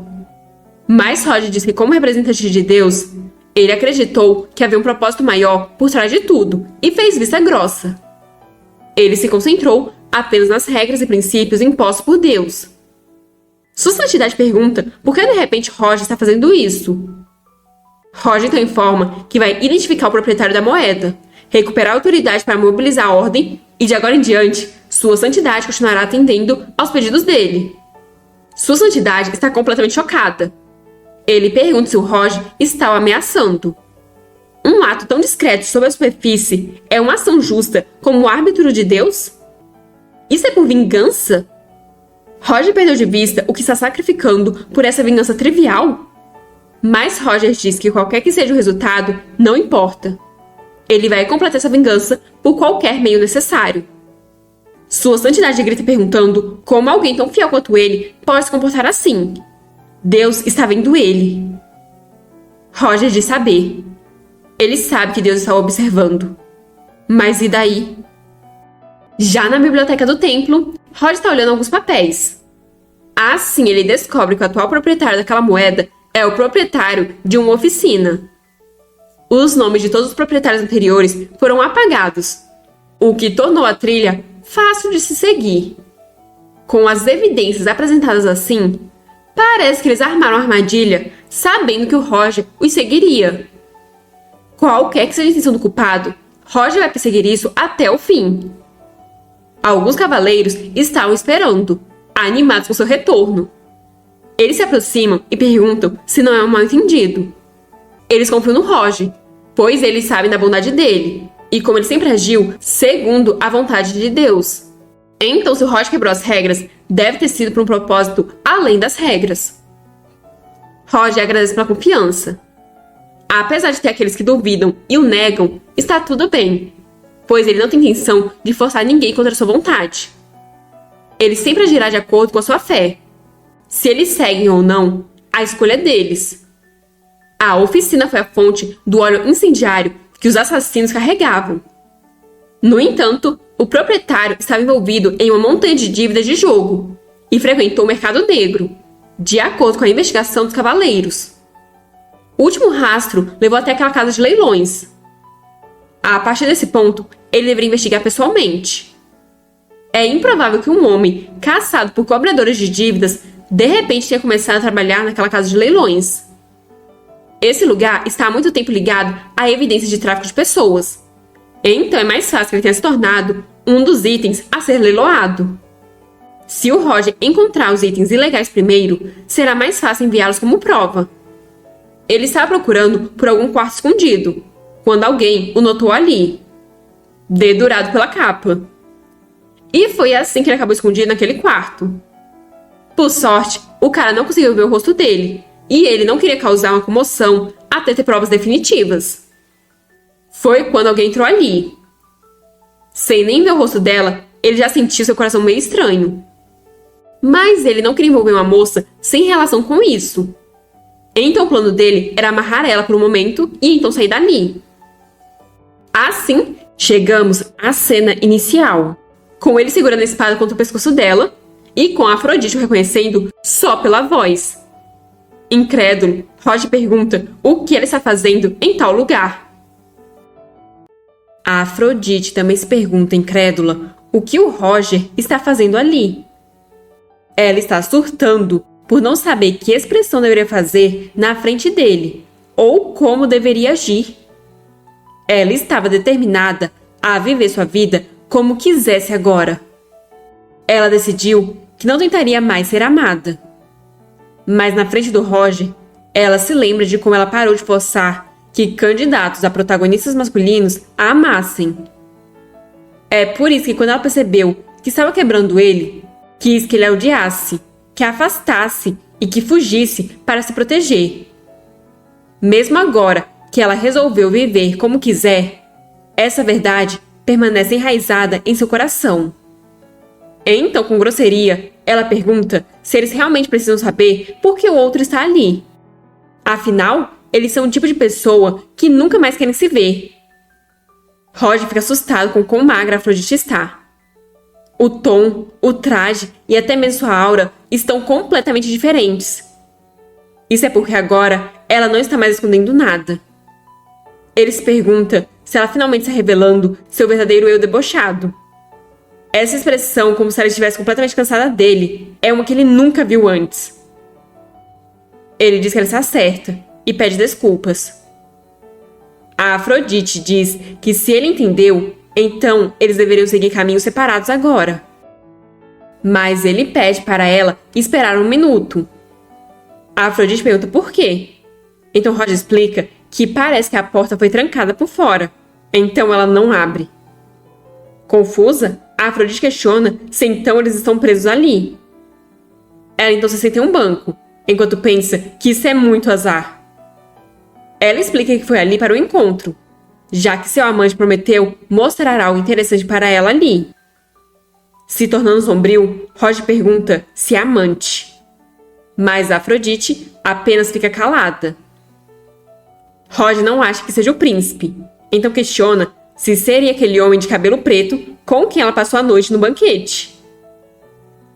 Mas Roger diz que, como representante de Deus, ele acreditou que havia um propósito maior por trás de tudo e fez vista grossa. Ele se concentrou apenas nas regras e princípios impostos por Deus. Sua santidade pergunta por que de repente Roger está fazendo isso. Roger então informa que vai identificar o proprietário da moeda, recuperar a autoridade para mobilizar a ordem e de agora em diante, sua santidade continuará atendendo aos pedidos dele. Sua santidade está completamente chocada. Ele pergunta se o Roger está o ameaçando. Um ato tão discreto sobre a superfície é uma ação justa como o árbitro de Deus? Isso é por vingança? Roger perdeu de vista o que está sacrificando por essa vingança trivial? Mas Roger diz que qualquer que seja o resultado, não importa. Ele vai completar essa vingança por qualquer meio necessário. Sua santidade grita perguntando como alguém tão fiel quanto ele pode se comportar assim. Deus está vendo ele. Roger diz saber. Ele sabe que Deus está o observando. Mas e daí? Já na biblioteca do templo, Roger está olhando alguns papéis. Assim, ele descobre que o atual proprietário daquela moeda é o proprietário de uma oficina. Os nomes de todos os proprietários anteriores foram apagados, o que tornou a trilha fácil de se seguir. Com as evidências apresentadas assim, parece que eles armaram a armadilha sabendo que o Roger os seguiria. Qualquer que seja a intenção do culpado, Roger vai perseguir isso até o fim. Alguns cavaleiros estavam esperando, animados com seu retorno. Eles se aproximam e perguntam se não é um mal-entendido. Eles confiam no Roger, pois eles sabem da bondade dele, e como ele sempre agiu segundo a vontade de Deus. Então, se o Roger quebrou as regras, deve ter sido por um propósito além das regras. Roger agradece pela confiança. Apesar de ter aqueles que duvidam e o negam, está tudo bem, pois ele não tem intenção de forçar ninguém contra sua vontade. Ele sempre agirá de acordo com a sua fé. Se eles seguem ou não, a escolha é deles. A oficina foi a fonte do óleo incendiário que os assassinos carregavam. No entanto, o proprietário estava envolvido em uma montanha de dívidas de jogo e frequentou o mercado negro, de acordo com a investigação dos cavaleiros. O último rastro levou até aquela casa de leilões. A partir desse ponto, ele deveria investigar pessoalmente. É improvável que um homem caçado por cobradores de dívidas de repente tenha começado a trabalhar naquela casa de leilões. Esse lugar está há muito tempo ligado a evidências de tráfico de pessoas. Então é mais fácil que ele tenha se tornado um dos itens a ser leiloado. Se o Roger encontrar os itens ilegais primeiro, será mais fácil enviá-los como prova. Ele estava procurando por algum quarto escondido. quando alguém o notou ali, dedurado pela capa. E foi assim que ele acabou escondido naquele quarto. Por sorte, o cara não conseguiu ver o rosto dele, e ele não queria causar uma comoção até ter provas definitivas. Foi quando alguém entrou ali. Sem nem ver o rosto dela, ele já sentiu seu coração meio estranho. Mas ele não queria envolver uma moça sem relação com isso. Então o plano dele era amarrar ela por um momento e então sair dali. Assim, chegamos à cena inicial, com ele segurando a espada contra o pescoço dela e com a Afrodite o reconhecendo só pela voz. Incrédulo, Roger pergunta o que ela está fazendo em tal lugar. A Afrodite também se pergunta, incrédula, o que o Roger está fazendo ali. Ela está surtando por não saber que expressão deveria fazer na frente dele, ou como deveria agir. Ela estava determinada a viver sua vida como quisesse agora. Ela decidiu que não tentaria mais ser amada. Mas na frente do Roger, ela se lembra de como ela parou de forçar que candidatos a protagonistas masculinos a amassem. É por isso que quando ela percebeu que estava quebrando ele, quis que ele a odiasse, que a afastasse e que fugisse para se proteger. Mesmo agora que ela resolveu viver como quiser, essa verdade permanece enraizada em seu coração. Então, com grosseria, ela pergunta se eles realmente precisam saber por que o outro está ali. Afinal, eles são o tipo de pessoa que nunca mais querem se ver. Roger fica assustado com quão magra a Afrodite está. O tom, o traje e até mesmo sua aura estão completamente diferentes. Isso é porque agora ela não está mais escondendo nada. Ele se pergunta se ela finalmente está revelando seu verdadeiro eu debochado. Essa expressão, como se ela estivesse completamente cansada dele, é uma que ele nunca viu antes. Ele diz que ela está certa e pede desculpas. A Afrodite diz que se ele entendeu, então eles deveriam seguir caminhos separados agora. Mas ele pede para ela esperar um minuto. A Afrodite pergunta por quê. Então Roger explica que parece que a porta foi trancada por fora, então ela não abre. Confusa, a Afrodite questiona se então eles estão presos ali. Ela então se senta em um banco, enquanto pensa que isso é muito azar. Ela explica que foi ali para o encontro, já que seu amante prometeu mostrar algo interessante para ela ali. Se tornando sombrio, Roger pergunta se é amante. Mas a Afrodite apenas fica calada. Roger não acha que seja o príncipe, então questiona se seria aquele homem de cabelo preto com quem ela passou a noite no banquete.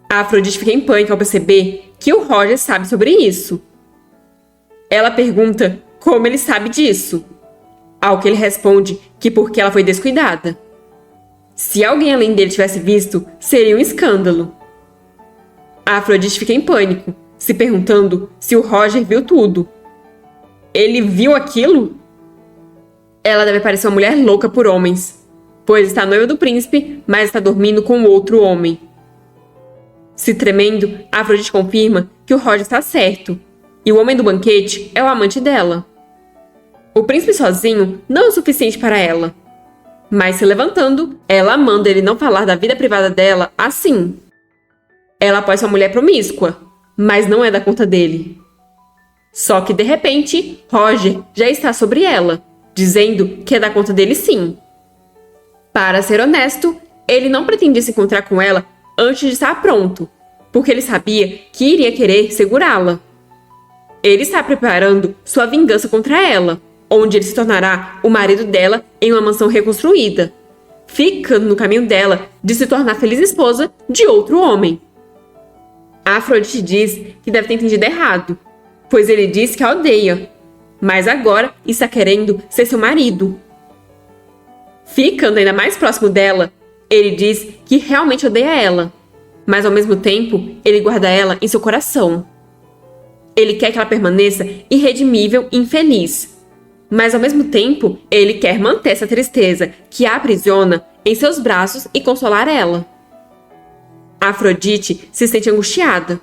A Afrodite fica em pânico ao perceber que o Roger sabe sobre isso. Ela pergunta como ele sabe disso, ao que ele responde que porque ela foi descuidada. Se alguém além dele tivesse visto, seria um escândalo. A Afrodite fica em pânico, se perguntando se o Roger viu tudo. Ele viu aquilo? Ela deve parecer uma mulher louca por homens, pois está noiva do príncipe, mas está dormindo com outro homem. Se tremendo, a Afrodite confirma que o Roger está certo, e o homem do banquete é o amante dela. O príncipe sozinho não é o suficiente para ela, mas se levantando, ela manda ele não falar da vida privada dela assim. Ela pode ser uma mulher promíscua, mas não é da conta dele. Só que de repente, Roger já está sobre ela, dizendo que é da conta dele sim. Para ser honesto, ele não pretendia se encontrar com ela antes de estar pronto, porque ele sabia que iria querer segurá-la. Ele está preparando sua vingança contra ela, onde ele se tornará o marido dela em uma mansão reconstruída, ficando no caminho dela de se tornar feliz esposa de outro homem. A Afrodite diz que deve ter entendido errado, pois ele disse que a odeia, mas agora está querendo ser seu marido. Ficando ainda mais próximo dela, ele diz que realmente odeia ela, mas ao mesmo tempo ele guarda ela em seu coração. Ele quer que ela permaneça irredimível e infeliz, mas ao mesmo tempo ele quer manter essa tristeza que a aprisiona em seus braços e consolar ela. A Afrodite se sente angustiada,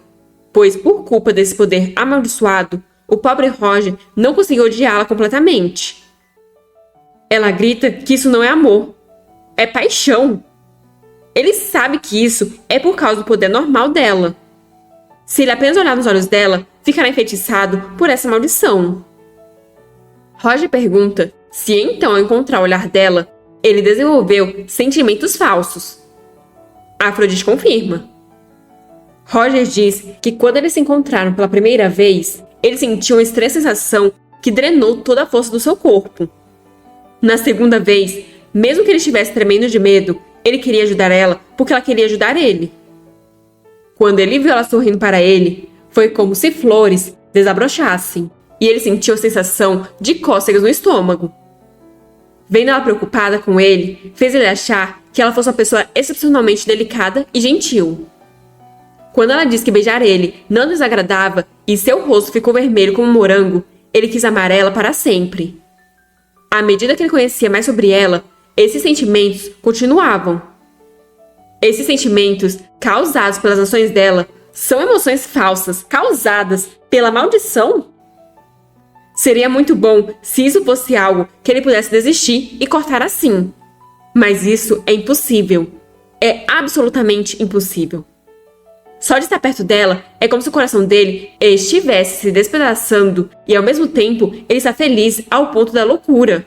pois por culpa desse poder amaldiçoado, o pobre Roger não conseguiu odiá-la completamente. Ela grita que isso não é amor, é paixão. Ele sabe que isso é por causa do poder normal dela. Se ele apenas olhar nos olhos dela, ficará enfeitiçado por essa maldição. Roger pergunta se então, ao encontrar o olhar dela, ele desenvolveu sentimentos falsos. Afrodite confirma. Roger diz que quando eles se encontraram pela primeira vez, ele sentiu uma estranha sensação que drenou toda a força do seu corpo. Na segunda vez, mesmo que ele estivesse tremendo de medo, ele queria ajudar ela porque ela queria ajudar ele. Quando ele viu ela sorrindo para ele, foi como se flores desabrochassem, e ele sentiu a sensação de cócegas no estômago. Vendo ela preocupada com ele, fez ele achar que ela fosse uma pessoa excepcionalmente delicada e gentil. Quando ela disse que beijar ele não desagradava e seu rosto ficou vermelho como um morango, ele quis amar ela para sempre. À medida que ele conhecia mais sobre ela, esses sentimentos continuavam. Esses sentimentos, causados pelas ações dela, são emoções falsas, causadas pela maldição? Seria muito bom se isso fosse algo que ele pudesse desistir e cortar assim. Mas isso é impossível. É absolutamente impossível. Só de estar perto dela é como se o coração dele estivesse se despedaçando e, ao mesmo tempo, ele está feliz ao ponto da loucura.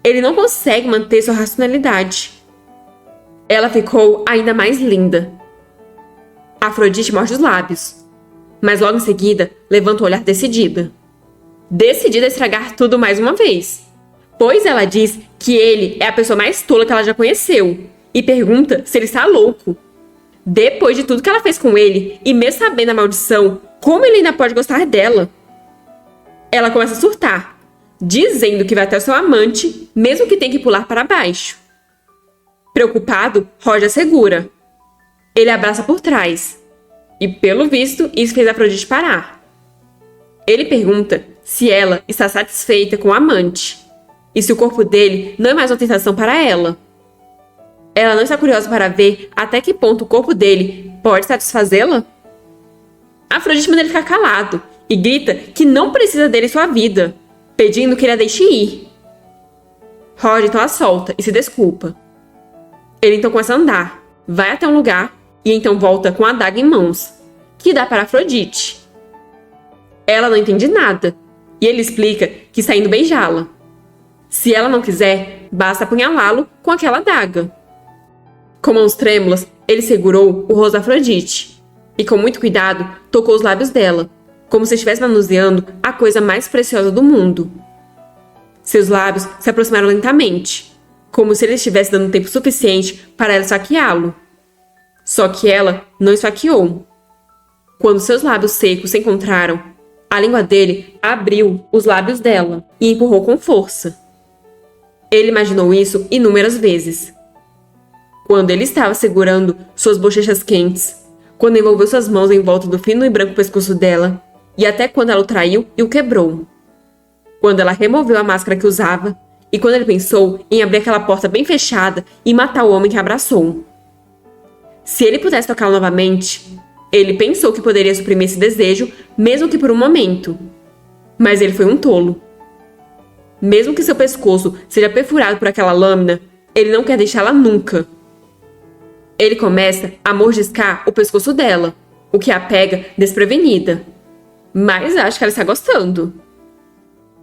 Ele não consegue manter sua racionalidade. Ela ficou ainda mais linda. Afrodite morde os lábios, mas logo em seguida levanta o olhar decidida. Decidida a estragar tudo mais uma vez, pois ela diz que ele é a pessoa mais tola que ela já conheceu e pergunta se ele está louco. Depois de tudo que ela fez com ele, e mesmo sabendo a maldição, como ele ainda pode gostar dela? Ela começa a surtar, dizendo que vai até o seu amante, mesmo que tenha que pular para baixo. Preocupado, Roger segura. Ele abraça por trás, e pelo visto, isso fez Afrodite parar. Ele pergunta se ela está satisfeita com o amante, e se o corpo dele não é mais uma tentação para ela. Ela não está curiosa para ver até que ponto o corpo dele pode satisfazê-la? Afrodite manda ele ficar calado e grita que não precisa dele em sua vida, pedindo que ele a deixe ir. Roger então a solta e se desculpa. Ele então começa a andar, vai até um lugar e então volta com a adaga em mãos, que dá para Afrodite. Ela não entende nada e ele explica que está indo beijá-la. Se ela não quiser, basta apunhalá-lo com aquela adaga. Com mãos trêmulas, ele segurou o rosto da Afrodite e, com muito cuidado, tocou os lábios dela, como se estivesse manuseando a coisa mais preciosa do mundo. Seus lábios se aproximaram lentamente, como se ele estivesse dando tempo suficiente para ela esfaqueá-lo. Só que ela não esfaqueou. Quando seus lábios secos se encontraram, a língua dele abriu os lábios dela e empurrou com força. Ele imaginou isso inúmeras vezes. Quando ele estava segurando suas bochechas quentes, quando envolveu suas mãos em volta do fino e branco pescoço dela, e até quando ela o traiu e o quebrou. Quando ela removeu a máscara que usava, e quando ele pensou em abrir aquela porta bem fechada e matar o homem que a abraçou. Se ele pudesse tocá-la novamente, ele pensou que poderia suprimir esse desejo, mesmo que por um momento. Mas ele foi um tolo. Mesmo que seu pescoço seja perfurado por aquela lâmina, ele não quer deixá-la nunca. Ele começa a mordiscar o pescoço dela, o que a pega desprevenida. Mas acha que ela está gostando.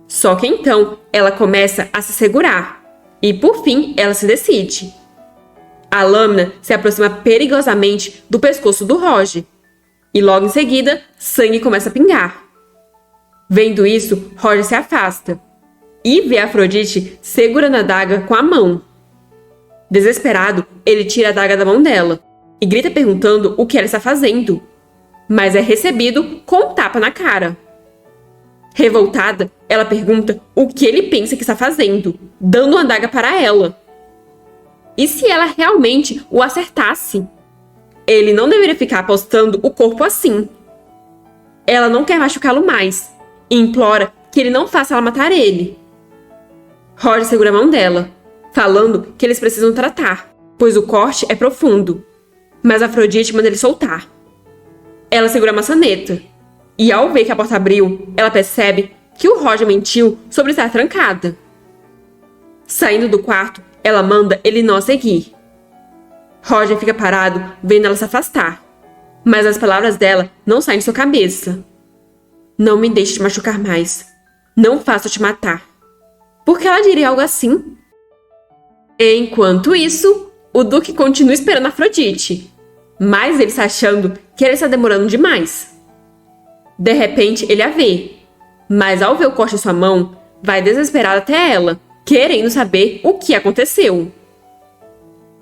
Só que então ela começa a se segurar. E por fim ela se decide. A lâmina se aproxima perigosamente do pescoço do Roger. E logo em seguida, sangue começa a pingar. Vendo isso, Roger se afasta. E vê Afrodite segurando a adaga com a mão. Desesperado, ele tira a adaga da mão dela e grita perguntando o que ela está fazendo, mas é recebido com um tapa na cara. Revoltada, ela pergunta o que ele pensa que está fazendo, dando uma adaga para ela. E se ela realmente o acertasse? Ele não deveria ficar apostando o corpo assim. Ela não quer machucá-lo mais e implora que ele não faça ela matar ele. Roger segura a mão dela, falando que eles precisam tratar, pois o corte é profundo. Mas Afrodite manda ele soltar. Ela segura a maçaneta, e ao ver que a porta abriu, ela percebe que o Roger mentiu sobre estar trancada. Saindo do quarto, ela manda ele não a seguir. Roger fica parado, vendo ela se afastar. Mas as palavras dela não saem de sua cabeça. Não me deixe te machucar mais. Não faça eu te matar. Por que ela diria algo assim? Enquanto isso, o Duque continua esperando Afrodite. Mas ele está achando que ela está demorando demais. De repente, ele a vê. Mas ao ver o corte em sua mão, vai desesperado até ela, querendo saber o que aconteceu.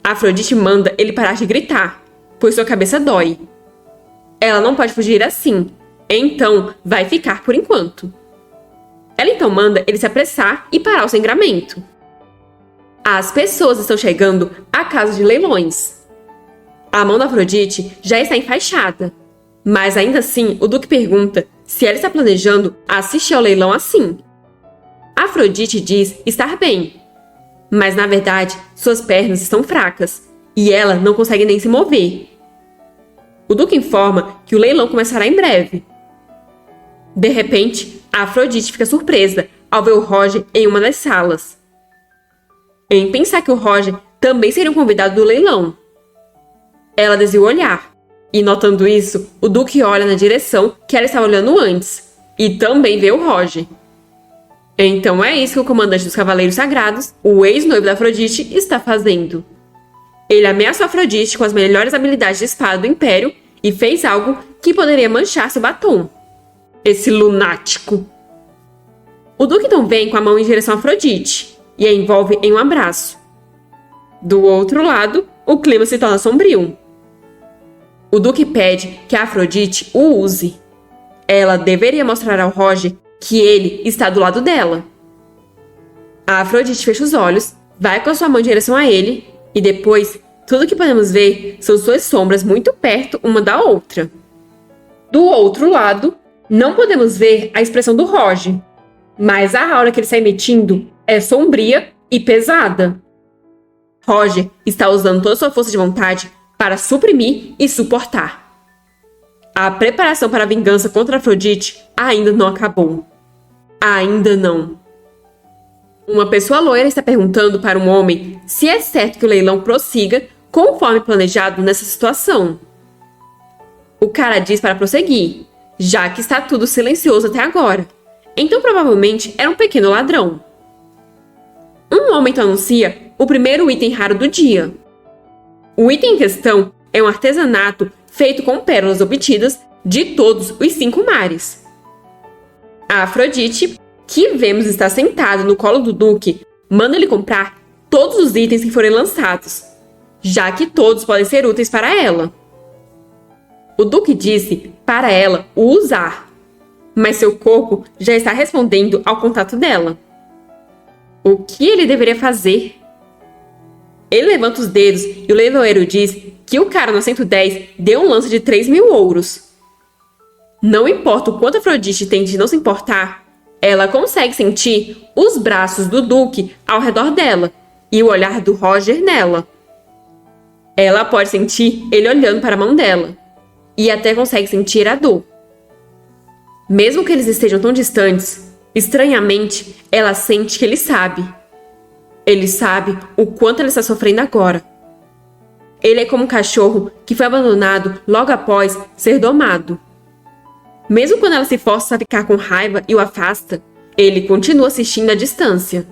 Afrodite manda ele parar de gritar, pois sua cabeça dói. Ela não pode fugir assim, então vai ficar por enquanto. Ela então manda ele se apressar e parar o sangramento. As pessoas estão chegando à casa de leilões. A mão da Afrodite já está enfaixada, mas ainda assim o Duque pergunta se ela está planejando assistir ao leilão assim. Afrodite diz estar bem, mas na verdade suas pernas estão fracas e ela não consegue nem se mover. O Duque informa que o leilão começará em breve. De repente, a Afrodite fica surpresa ao ver o Roger em uma das salas. Em pensar que o Roger também seria um convidado do leilão. Ela desvia o olhar, e notando isso, o Duque olha na direção que ela estava olhando antes, e também vê o Roger. Então é isso que o comandante dos Cavaleiros Sagrados, o ex-noivo da Afrodite, está fazendo. Ele ameaçou Afrodite com as melhores habilidades de espada do Império e fez algo que poderia manchar seu batom. Esse lunático. O Duque então vem com a mão em direção a Afrodite e a envolve em um abraço. Do outro lado, o clima se torna sombrio. O Duque pede que a Afrodite o use. Ela deveria mostrar ao Roger que ele está do lado dela. A Afrodite fecha os olhos, vai com a sua mão em direção a ele e depois tudo que podemos ver são suas sombras muito perto uma da outra. Do outro lado, não podemos ver a expressão do Roger, mas a aura que ele está emitindo é sombria e pesada. Roger está usando toda a sua força de vontade para suprimir e suportar. A preparação para a vingança contra Afrodite ainda não acabou. Ainda não. Uma pessoa loira está perguntando para um homem se é certo que o leilão prossiga conforme planejado nessa situação. O cara diz para prosseguir, já que está tudo silencioso até agora. Então provavelmente era um pequeno ladrão. Um homem então anuncia o primeiro item raro do dia. O item em questão é um artesanato feito com pérolas obtidas de todos os 5 mares. A Afrodite, que vemos estar sentada no colo do Duque, manda ele comprar todos os itens que forem lançados, já que todos podem ser úteis para ela. O Duque disse para ela o usar, mas seu corpo já está respondendo ao contato dela. O que ele deveria fazer? Ele levanta os dedos e o leiloeiro diz que o cara no assento 10 deu um lance de 3.000 ouros. Não importa o quanto Afrodite tente não se importar, ela consegue sentir os braços do Duque ao redor dela e o olhar do Roger nela. Ela pode sentir ele olhando para a mão dela e até consegue sentir a dor. Mesmo que eles estejam tão distantes, estranhamente, ela sente que ele sabe. Ele sabe o quanto ela está sofrendo agora. Ele é como um cachorro que foi abandonado logo após ser domado. Mesmo quando ela se força a ficar com raiva e o afasta, ele continua assistindo à distância.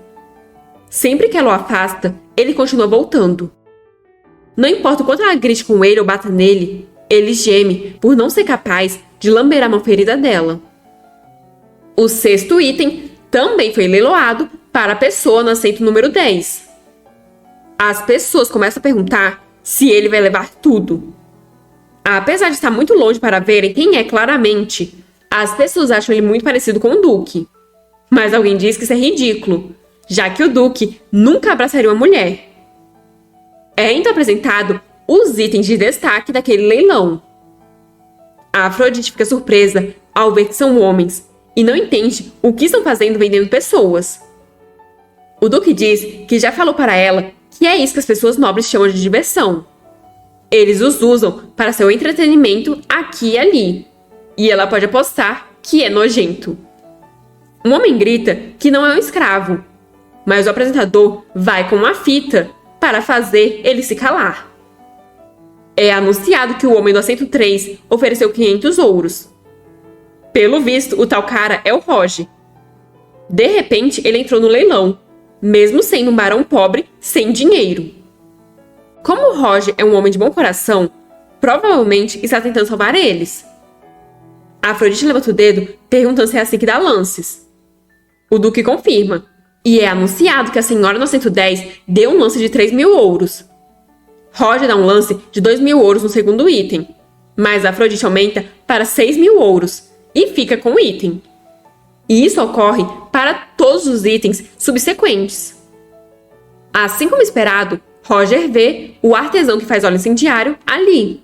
Sempre que ela o afasta, ele continua voltando. Não importa o quanto ela grite com ele ou bata nele, ele geme por não ser capaz de lamber a mão ferida dela. O 6º item também foi leiloado para a pessoa no assento número 10. As pessoas começam a perguntar se ele vai levar tudo. Apesar de estar muito longe para verem quem é claramente, as pessoas acham ele muito parecido com o Duque. Mas alguém diz que isso é ridículo, já que o Duque nunca abraçaria uma mulher. É então apresentado os itens de destaque daquele leilão. A Afrodite fica surpresa ao ver que são homens e não entende o que estão fazendo vendendo pessoas. O Duque diz que já falou para ela que é isso que as pessoas nobres chamam de diversão. Eles os usam para seu entretenimento aqui e ali, e ela pode apostar que é nojento. Um homem grita que não é um escravo. mas o apresentador vai com uma fita para fazer ele se calar. É anunciado que o homem do assento 3 ofereceu 500 ouros. Pelo visto, o tal cara é o Roger. De repente, ele entrou no leilão, mesmo sendo um barão pobre, sem dinheiro. Como o Roger é um homem de bom coração, provavelmente está tentando salvar eles. Afrodite levanta o dedo, perguntando se é assim que dá lances. O Duque confirma, e é anunciado que a senhora no 110 deu um lance de 3.000 ouros. Roger dá um lance de 2.000 ouros no segundo item, mas Afrodite aumenta para 6.000 ouros e fica com o item. E isso ocorre para todos os itens subsequentes. Assim como esperado, Roger vê o artesão que faz óleo incendiário ali.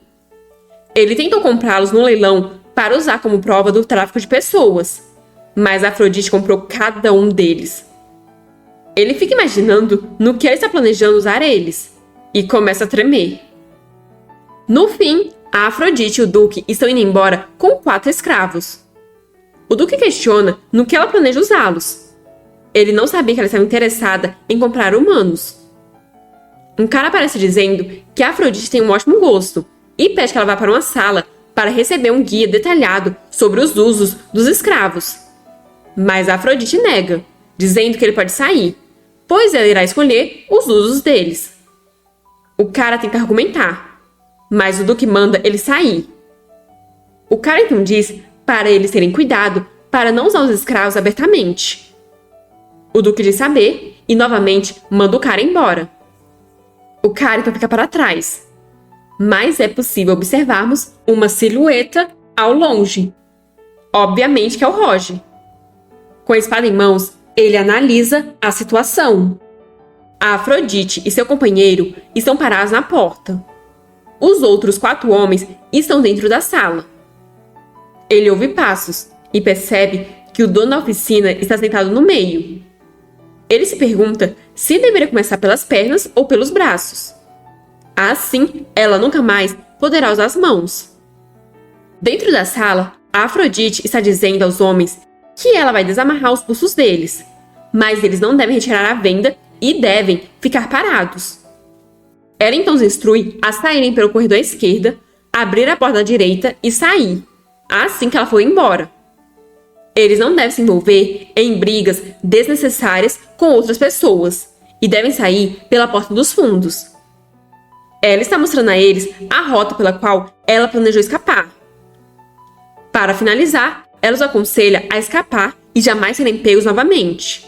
Ele tentou comprá-los no leilão para usar como prova do tráfico de pessoas, mas Afrodite comprou cada um deles. Ele fica imaginando no que ele está planejando usar eles, e começa a tremer. No fim, a Afrodite e o Duque estão indo embora com 4 escravos. O Duque questiona no que ela planeja usá-los. Ele não sabia que ela estava interessada em comprar humanos. Um cara aparece dizendo que a Afrodite tem um ótimo gosto e pede que ela vá para uma sala para receber um guia detalhado sobre os usos dos escravos. Mas a Afrodite nega, dizendo que ele pode sair, pois ela irá escolher os usos deles. O cara tenta argumentar, mas o Duque manda ele sair. O cara então diz para eles terem cuidado para não usar os escravos abertamente. O Duque diz saber e novamente manda o cara embora. O cara então fica para trás, mas é possível observarmos uma silhueta ao longe. Obviamente que é o Roger. Com a espada em mãos, ele analisa a situação. A Afrodite e seu companheiro estão parados na porta. Os outros 4 homens estão dentro da sala. Ele ouve passos e percebe que o dono da oficina está sentado no meio. Ele se pergunta se deveria começar pelas pernas ou pelos braços. Assim, ela nunca mais poderá usar as mãos. Dentro da sala, a Afrodite está dizendo aos homens que ela vai desamarrar os pulsos deles, mas eles não devem retirar a venda e devem ficar parados. Ela então os instrui a saírem pelo corredor à esquerda, abrir a porta à direita e sair, assim que ela for embora. Eles não devem se envolver em brigas desnecessárias com outras pessoas e devem sair pela porta dos fundos. Ela está mostrando a eles a rota pela qual ela planejou escapar. Para finalizar, ela os aconselha a escapar e jamais serem pegos novamente.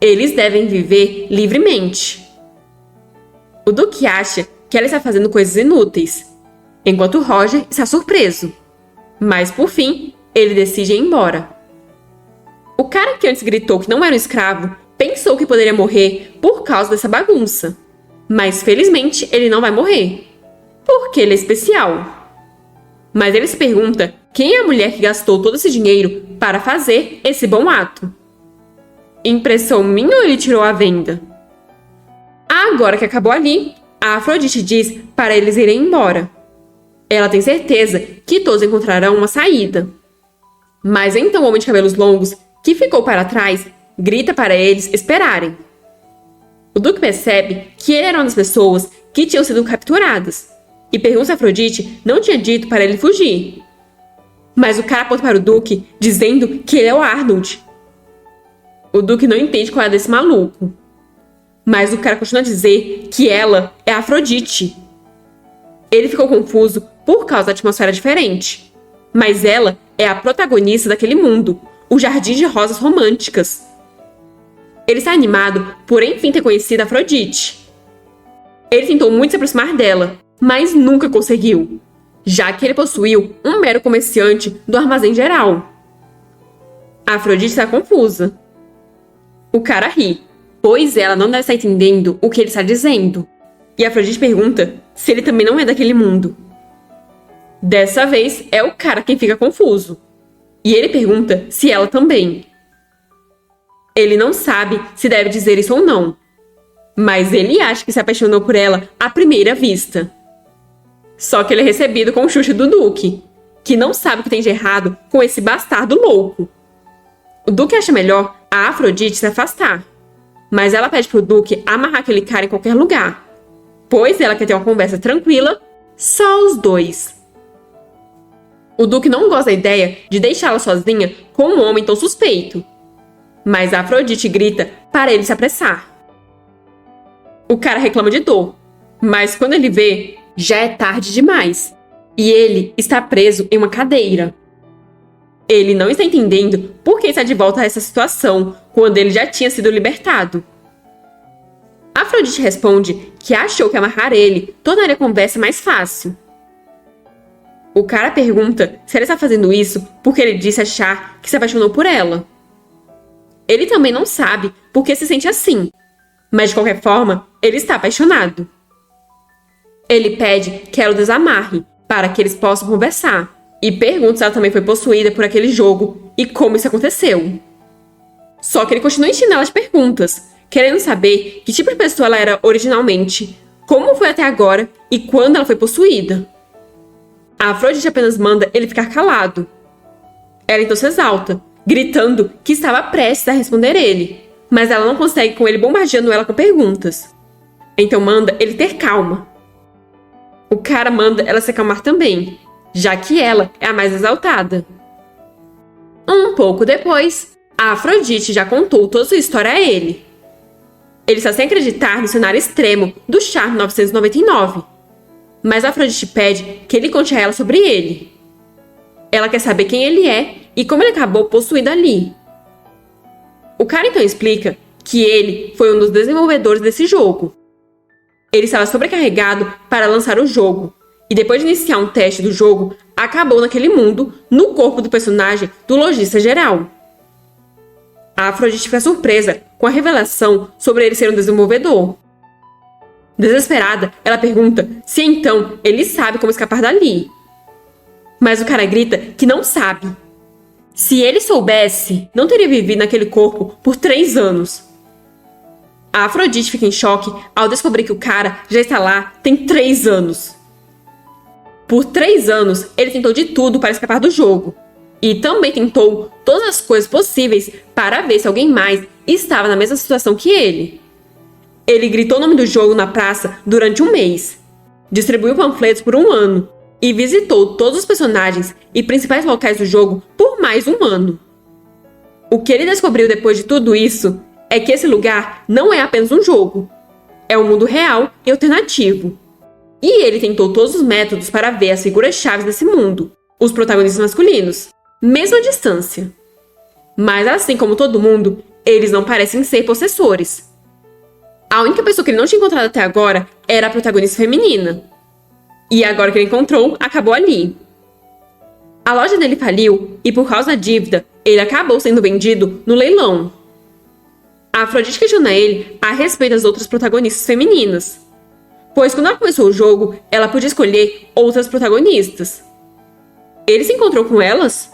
Eles devem viver livremente. O Duque acha que ela está fazendo coisas inúteis, enquanto Roger está surpreso. Mas, por fim, ele decide ir embora. O cara que antes gritou que não era um escravo pensou que poderia morrer por causa dessa bagunça. Mas, felizmente, ele não vai morrer, porque ele é especial. Mas ele se pergunta quem é a mulher que gastou todo esse dinheiro para fazer esse bom ato. Impressão minha ou ele tirou a venda? Agora que acabou ali, a Afrodite diz para eles irem embora. Ela tem certeza que todos encontrarão uma saída. Mas então o homem de cabelos longos, que ficou para trás, grita para eles esperarem. O Duque percebe que ele era uma das pessoas que tinham sido capturadas e pergunta se Afrodite não tinha dito para ele fugir. Mas o cara aponta para o Duque, dizendo que ele é o Arnold. O Duque não entende qual é desse maluco. Mas o cara continua a dizer que ela é a Afrodite. Ele ficou confuso por causa da atmosfera diferente. Mas ela é a protagonista daquele mundo, o Jardim de Rosas Românticas. Ele está animado por enfim ter conhecido a Afrodite. Ele tentou muito se aproximar dela, mas nunca conseguiu, já que ele possuiu um mero comerciante do armazém geral. A Afrodite está confusa. O cara ri, pois ela não deve estar entendendo o que ele está dizendo. E a Afrodite pergunta se ele também não é daquele mundo. Dessa vez é o cara quem fica confuso. E ele pergunta se ela também. Ele não sabe se deve dizer isso ou não, mas ele acha que se apaixonou por ela à primeira vista. Só que ele é recebido com o chute do Duque, que não sabe o que tem de errado com esse bastardo louco. O Duque acha melhor a Afrodite se afastar. mas ela pede pro Duque amarrar aquele cara em qualquer lugar, pois ela quer ter uma conversa tranquila, só os dois. O Duque não gosta da ideia de deixá-la sozinha com um homem tão suspeito, mas a Afrodite grita para ele se apressar. O cara reclama de dor, mas quando ele vê, já é tarde demais, e ele está preso em uma cadeira. Ele não está entendendo por que está de volta a essa situação, quando ele já tinha sido libertado. Afrodite responde que achou que amarrar ele tornaria a conversa mais fácil. O cara pergunta se ele está fazendo isso porque ele disse achar que se apaixonou por ela. Ele também não sabe por que se sente assim, mas de qualquer forma, ele está apaixonado. Ele pede que ela o desamarre para que eles possam conversar e pergunta se ela também foi possuída por aquele jogo e como isso aconteceu. Só que ele continua enchendo ela de perguntas, querendo saber que tipo de pessoa ela era originalmente, como foi até agora e quando ela foi possuída. A Afrodite apenas manda ele ficar calado. Ela então se exalta, gritando que estava prestes a responder ele, mas ela não consegue com ele bombardeando ela com perguntas. Então manda ele ter calma. O cara manda ela se acalmar também, já que ela é a mais exaltada. Um pouco depois, a Afrodite já contou toda sua história a ele. Ele está sem acreditar no cenário extremo do Charme 999, mas a Afrodite pede que ele conte a ela sobre ele. Ela quer saber quem ele é e como ele acabou possuído ali. O cara então explica que ele foi um dos desenvolvedores desse jogo. Ele estava sobrecarregado para lançar o jogo, e depois de iniciar um teste do jogo, acabou naquele mundo, no corpo do personagem do lojista geral. A Afrodite fica surpresa com a revelação sobre ele ser um desenvolvedor. Desesperada, ela pergunta se então ele sabe como escapar dali. Mas o cara grita que não sabe. Se ele soubesse, não teria vivido naquele corpo por 3 anos. A Afrodite fica em choque ao descobrir que o cara já está lá tem 3 anos. Por 3 anos, ele tentou de tudo para escapar do jogo. E também tentou todas as coisas possíveis para ver se alguém mais estava na mesma situação que ele. Ele gritou o nome do jogo na praça durante 1 mês. Distribuiu panfletos por 1 ano. E visitou todos os personagens e principais locais do jogo por mais 1 ano. O que ele descobriu depois de tudo isso é que esse lugar não é apenas um jogo. É um mundo real e alternativo. E ele tentou todos os métodos para ver as figuras-chave desse mundo, os protagonistas masculinos, mesmo à distância. Mas assim como todo mundo, eles não parecem ser possessores. A única pessoa que ele não tinha encontrado até agora era a protagonista feminina. E agora que ele encontrou, acabou ali. A loja dele faliu e por causa da dívida, ele acabou sendo vendido no leilão. A Afrodite questiona ele a respeito das outras protagonistas femininas, pois quando ela começou o jogo, ela podia escolher outras protagonistas. Ele se encontrou com elas?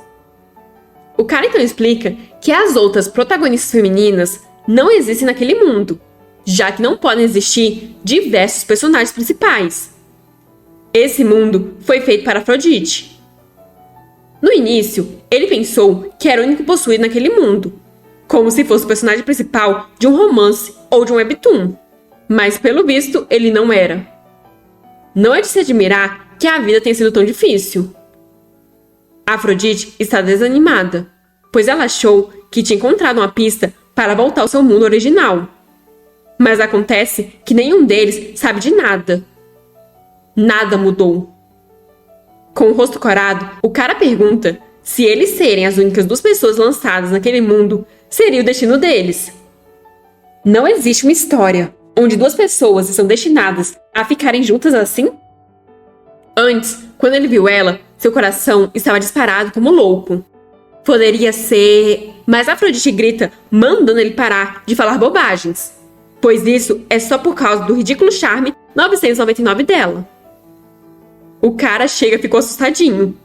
O cara então explica que as outras protagonistas femininas não existem naquele mundo, já que não podem existir diversos personagens principais. Esse mundo foi feito para Afrodite. No início, ele pensou que era o único possuído naquele mundo, como se fosse o personagem principal de um romance ou de um webtoon. Mas, pelo visto, ele não era. Não é de se admirar que a vida tenha sido tão difícil. Afrodite está desanimada, pois ela achou que tinha encontrado uma pista para voltar ao seu mundo original. Mas acontece que nenhum deles sabe de nada. Nada mudou. Com o rosto corado, o cara pergunta se eles serem as únicas 2 pessoas lançadas naquele mundo seria o destino deles. Não existe uma história onde 2 pessoas estão destinadas a ficarem juntas assim? Antes, quando ele viu ela, seu coração estava disparado como louco. Poderia ser... Mas Afrodite grita, mandando ele parar de falar bobagens, pois isso é só por causa do ridículo charme 999 dela. O cara chega e ficou assustadinho.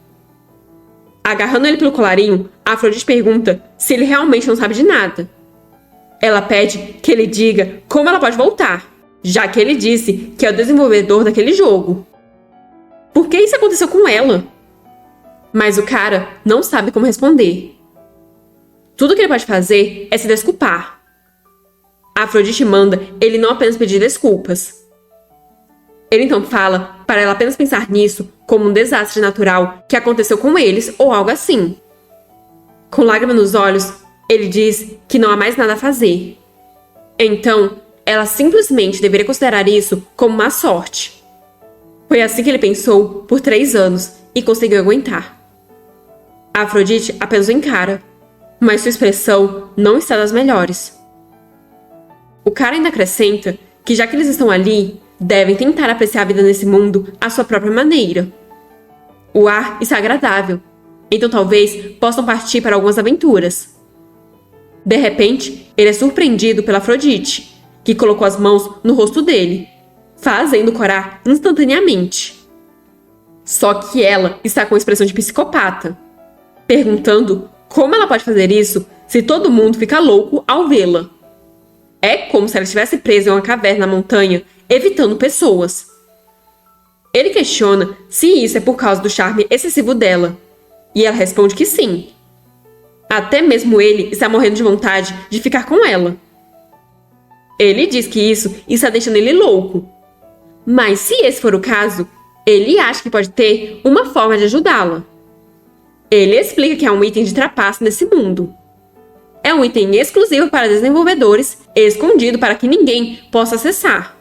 Agarrando ele pelo colarinho, Afrodite pergunta se ele realmente não sabe de nada. Ela pede que ele diga como ela pode voltar, já que ele disse que é o desenvolvedor daquele jogo. Por que isso aconteceu com ela? Mas o cara não sabe como responder. Tudo que ele pode fazer é se desculpar. Afrodite manda ele não apenas pedir desculpas. Ele então fala para ela apenas pensar nisso como um desastre natural que aconteceu com eles ou algo assim. Com lágrimas nos olhos, ele diz que não há mais nada a fazer. Então, ela simplesmente deveria considerar isso como má sorte. Foi assim que ele pensou por 3 anos e conseguiu aguentar. Afrodite apenas o encara, mas sua expressão não está das melhores. O cara ainda acrescenta que já que eles estão ali, devem tentar apreciar a vida nesse mundo à sua própria maneira. O ar está agradável, então talvez possam partir para algumas aventuras. De repente, ele é surpreendido pela Afrodite, que colocou as mãos no rosto dele, fazendo corar instantaneamente. Só que ela está com expressão de psicopata, perguntando como ela pode fazer isso se todo mundo fica louco ao vê-la. É como se ela estivesse presa em uma caverna na montanha, evitando pessoas. Ele questiona se isso é por causa do charme excessivo dela, e ela responde que sim. Até mesmo ele está morrendo de vontade de ficar com ela. Ele diz que isso está deixando ele louco. Mas se esse for o caso, ele acha que pode ter uma forma de ajudá-la. Ele explica que há um item de trapaça nesse mundo. É um item exclusivo para desenvolvedores, escondido para que ninguém possa acessar.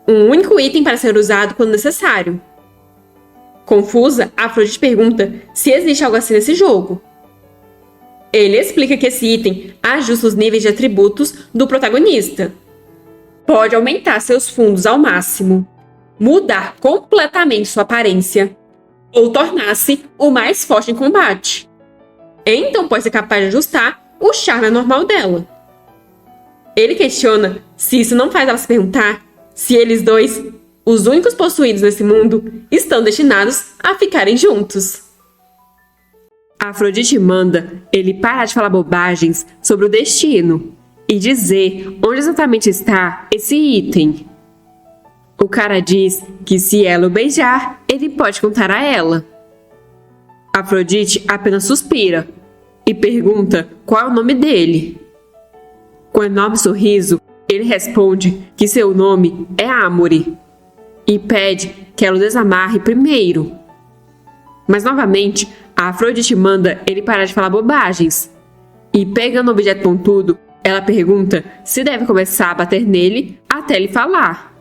Um único item para ser usado quando necessário. Confusa, Afrodite pergunta se existe algo assim nesse jogo. Ele explica que esse item ajusta os níveis de atributos do protagonista. Pode aumentar seus fundos ao máximo, mudar completamente sua aparência, ou tornar-se o mais forte em combate. Então pode ser capaz de ajustar o charme normal dela. Ele questiona se isso não faz ela se perguntar se eles dois, os únicos possuídos nesse mundo, estão destinados a ficarem juntos. Afrodite manda ele parar de falar bobagens sobre o destino e dizer onde exatamente está esse item. O cara diz que se ela o beijar, ele pode contar a ela. Afrodite apenas suspira e pergunta qual é o nome dele. Com um enorme sorriso, ele responde que seu nome é Amory e pede que ela o desamarre primeiro. Mas novamente, a Afrodite manda ele parar de falar bobagens e, pegando o objeto pontudo, ela pergunta se deve começar a bater nele até ele falar.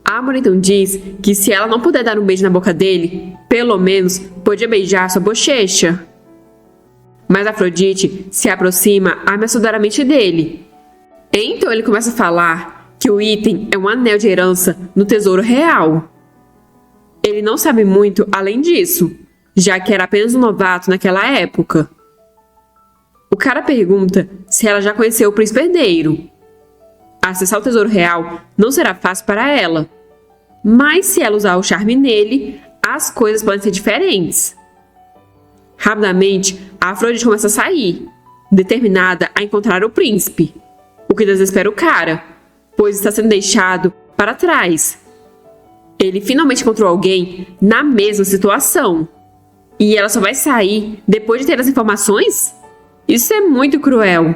Amory então diz que se ela não puder dar um beijo na boca dele, pelo menos podia beijar sua bochecha. Mas Afrodite se aproxima ameaçadoramente dele. Então ele começa a falar que o item é um anel de herança no tesouro real. Ele não sabe muito além disso, já que era apenas um novato naquela época. O cara pergunta se ela já conheceu o príncipe herdeiro. Acessar o tesouro real não será fácil para ela, mas se ela usar o charme nele, as coisas podem ser diferentes. Rapidamente, a Afrodite começa a sair, determinada a encontrar o príncipe, o que desespera o cara, pois está sendo deixado para trás. Ele finalmente encontrou alguém na mesma situação, e ela só vai sair depois de ter as informações? Isso é muito cruel.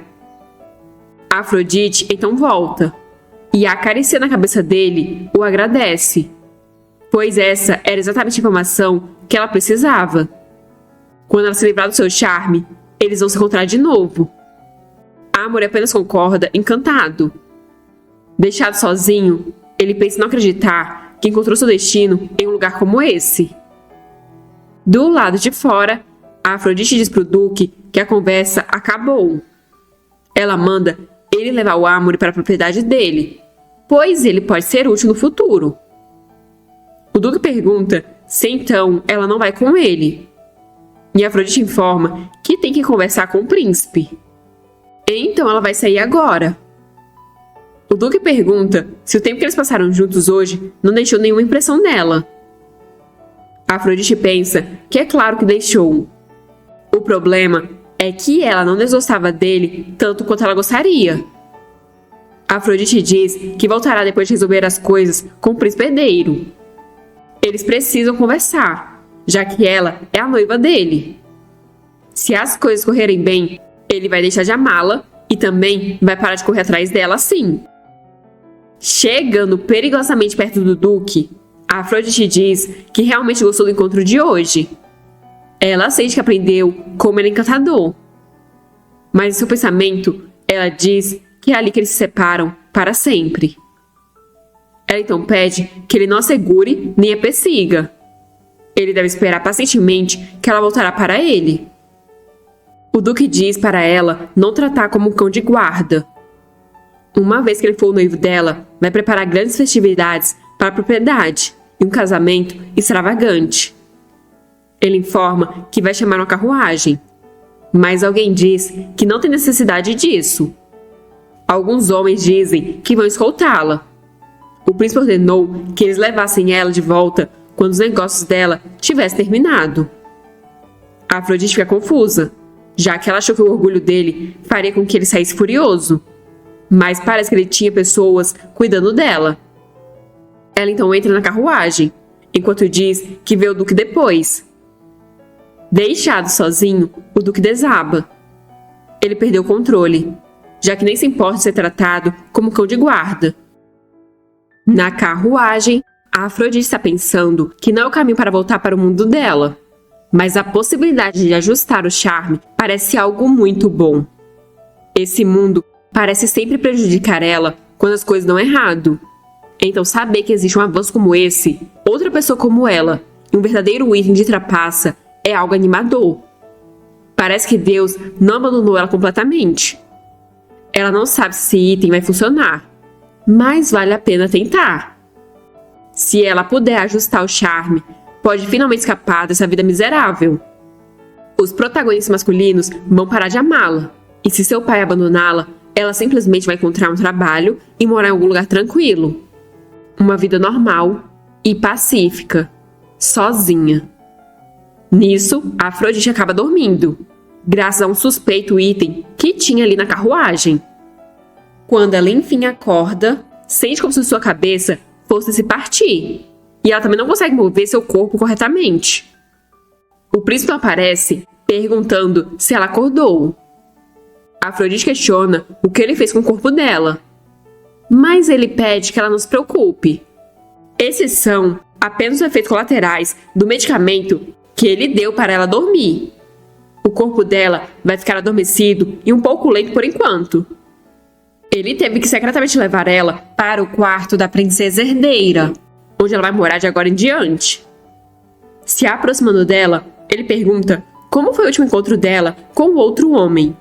A Afrodite então volta, e acariciando a cabeça dele, o agradece, pois essa era exatamente a informação que ela precisava. Quando ela se livrar do seu charme, eles vão se encontrar de novo. Amory apenas concorda, encantado. Deixado sozinho, ele pensa em não acreditar que encontrou seu destino em um lugar como esse. Do lado de fora, a Afrodite diz pro Duque que a conversa acabou. Ela manda ele levar o Amory para a propriedade dele, pois ele pode ser útil no futuro. O Duque pergunta se então ela não vai com ele. E Afrodite informa que tem que conversar com o príncipe. Então ela vai sair agora. O Duque pergunta se o tempo que eles passaram juntos hoje não deixou nenhuma impressão nela. Afrodite pensa que é claro que deixou. O problema é que ela não desgostava dele tanto quanto ela gostaria. Afrodite diz que voltará depois de resolver as coisas com o príncipe herdeiro. Eles precisam conversar, já que ela é a noiva dele. Se as coisas correrem bem, ele vai deixar de amá-la e também vai parar de correr atrás dela sim. Chegando perigosamente perto do Duque, a Afrodite diz que realmente gostou do encontro de hoje. Ela sente que aprendeu como ele é encantador. Mas em seu pensamento, ela diz que é ali que eles se separam para sempre. Ela então pede que ele não a segure nem a persiga. Ele deve esperar pacientemente que ela voltará para ele. O Duque diz para ela não tratar como um cão de guarda. Uma vez que ele for o noivo dela, vai preparar grandes festividades para a propriedade e um casamento extravagante. Ele informa que vai chamar uma carruagem, mas alguém diz que não tem necessidade disso. Alguns homens dizem que vão escoltá-la. O príncipe ordenou que eles levassem ela de volta quando os negócios dela tivessem terminado. A Afrodite fica confusa, já que ela achou que o orgulho dele faria com que ele saísse furioso. Mas parece que ele tinha pessoas cuidando dela. Ela então entra na carruagem, enquanto diz que vê o Duque depois. Deixado sozinho, o Duque desaba. Ele perdeu o controle, já que nem se importa de ser tratado como cão de guarda. Na carruagem, a Afrodite está pensando que não é o caminho para voltar para o mundo dela, mas a possibilidade de ajustar o charme parece algo muito bom. Esse mundo parece sempre prejudicar ela quando as coisas dão errado. Então saber que existe um avanço como esse, outra pessoa como ela, e um verdadeiro item de trapaça, é algo animador. Parece que Deus não abandonou ela completamente. Ela não sabe se esse item vai funcionar, mas vale a pena tentar. Se ela puder ajustar o charme, pode finalmente escapar dessa vida miserável. Os protagonistas masculinos vão parar de amá-la, e se seu pai abandoná-la, ela simplesmente vai encontrar um trabalho e morar em algum lugar tranquilo. Uma vida normal e pacífica, sozinha. Nisso, a Afrodite acaba dormindo, graças a um suspeito item que tinha ali na carruagem. Quando ela enfim acorda, sente como se sua cabeça fosse se partir, e ela também não consegue mover seu corpo corretamente. O príncipe aparece, perguntando se ela acordou. A Afrodite questiona o que ele fez com o corpo dela, mas ele pede que ela não se preocupe. Esses são apenas os efeitos colaterais do medicamento que ele deu para ela dormir. O corpo dela vai ficar adormecido e um pouco lento por enquanto. Ele teve que secretamente levar ela para o quarto da princesa herdeira, onde ela vai morar de agora em diante. Se aproximando dela, ele pergunta como foi o último encontro dela com o outro homem.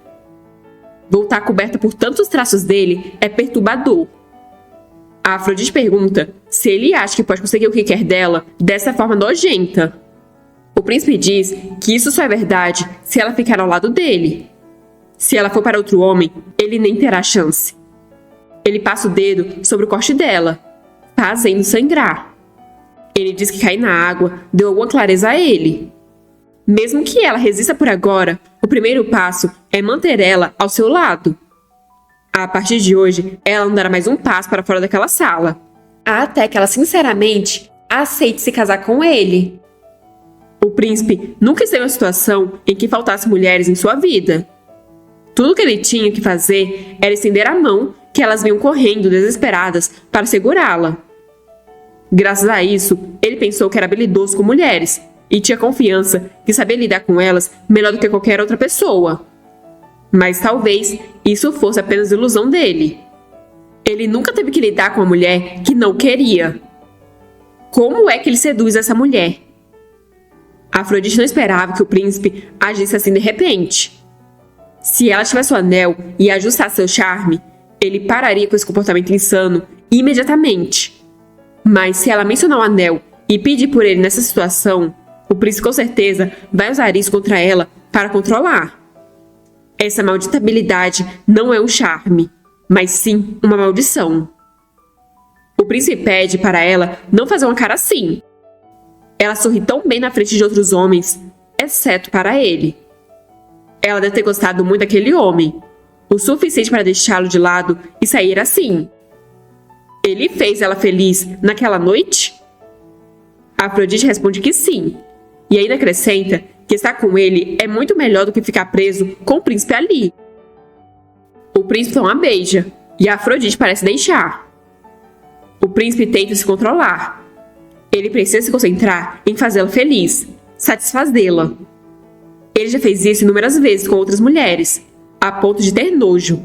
Voltar coberta por tantos traços dele é perturbador. A Afrodite pergunta se ele acha que pode conseguir o que quer dela dessa forma nojenta. O príncipe diz que isso só é verdade se ela ficar ao lado dele. Se ela for para outro homem, ele nem terá chance. Ele passa o dedo sobre o corte dela, fazendo sangrar. Ele diz que cair na água deu alguma clareza a ele. Mesmo que ela resista por agora, o primeiro passo é manter ela ao seu lado. A partir de hoje, ela não dará mais um passo para fora daquela sala, até que ela sinceramente aceite se casar com ele. O príncipe nunca esteve em uma situação em que faltasse mulheres em sua vida. Tudo que ele tinha que fazer era estender a mão que elas vinham correndo desesperadas para segurá-la. Graças a isso, ele pensou que era habilidoso com mulheres e tinha confiança que sabia lidar com elas melhor do que qualquer outra pessoa. Mas talvez isso fosse apenas ilusão dele. Ele nunca teve que lidar com uma mulher que não queria. Como é que ele seduz essa mulher? A Afrodite não esperava que o príncipe agisse assim de repente. Se ela tivesse o anel e ajustasse seu charme, ele pararia com esse comportamento insano imediatamente. Mas se ela mencionar o anel e pedir por ele nessa situação, o príncipe com certeza vai usar isso contra ela para controlar. Essa maldita habilidade não é um charme, mas sim uma maldição. O príncipe pede para ela não fazer uma cara assim. Ela sorri tão bem na frente de outros homens, exceto para ele. Ela deve ter gostado muito daquele homem, o suficiente para deixá-lo de lado e sair assim. Ele fez ela feliz naquela noite? A Afrodite responde que sim, e ainda acrescenta que estar com ele é muito melhor do que ficar preso com o príncipe ali. O príncipe então a beija, e a Afrodite parece deixar. O príncipe tenta se controlar. Ele precisa se concentrar em fazê-la feliz, satisfazê-la. Ele já fez isso inúmeras vezes com outras mulheres, a ponto de ter nojo.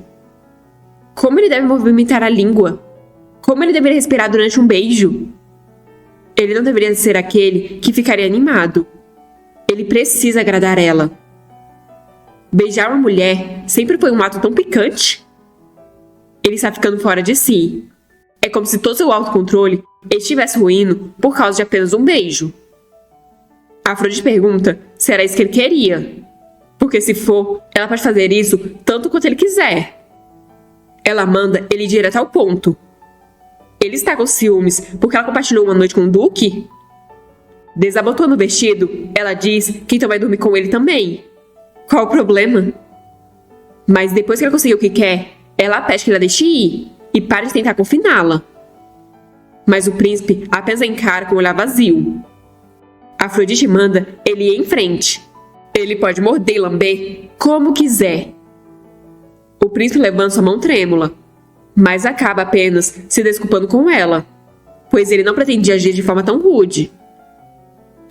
Como ele deve movimentar a língua? Como ele deveria respirar durante um beijo? Ele não deveria ser aquele que ficaria animado. Ele precisa agradar ela. Beijar uma mulher sempre foi um ato tão picante? Ele está ficando fora de si. É como se todo seu autocontrole estivesse ruindo por causa de apenas um beijo. Afrodite pergunta se era isso que ele queria. Porque se for, ela pode fazer isso tanto quanto ele quiser. Ela manda ele ir direto ao ponto. Ele está com ciúmes porque ela compartilhou uma noite com o Duque? Desabotoando o vestido, ela diz que então vai dormir com ele também. Qual o problema? Mas depois que ela conseguiu o que quer, ela pede que ela deixe ir e pare de tentar confiná-la. Mas o príncipe apenas a encara com um olhar vazio. Afrodite manda ele ir em frente. Ele pode morder e lamber como quiser. O príncipe levanta sua mão trêmula, mas acaba apenas se desculpando com ela, pois ele não pretendia agir de forma tão rude.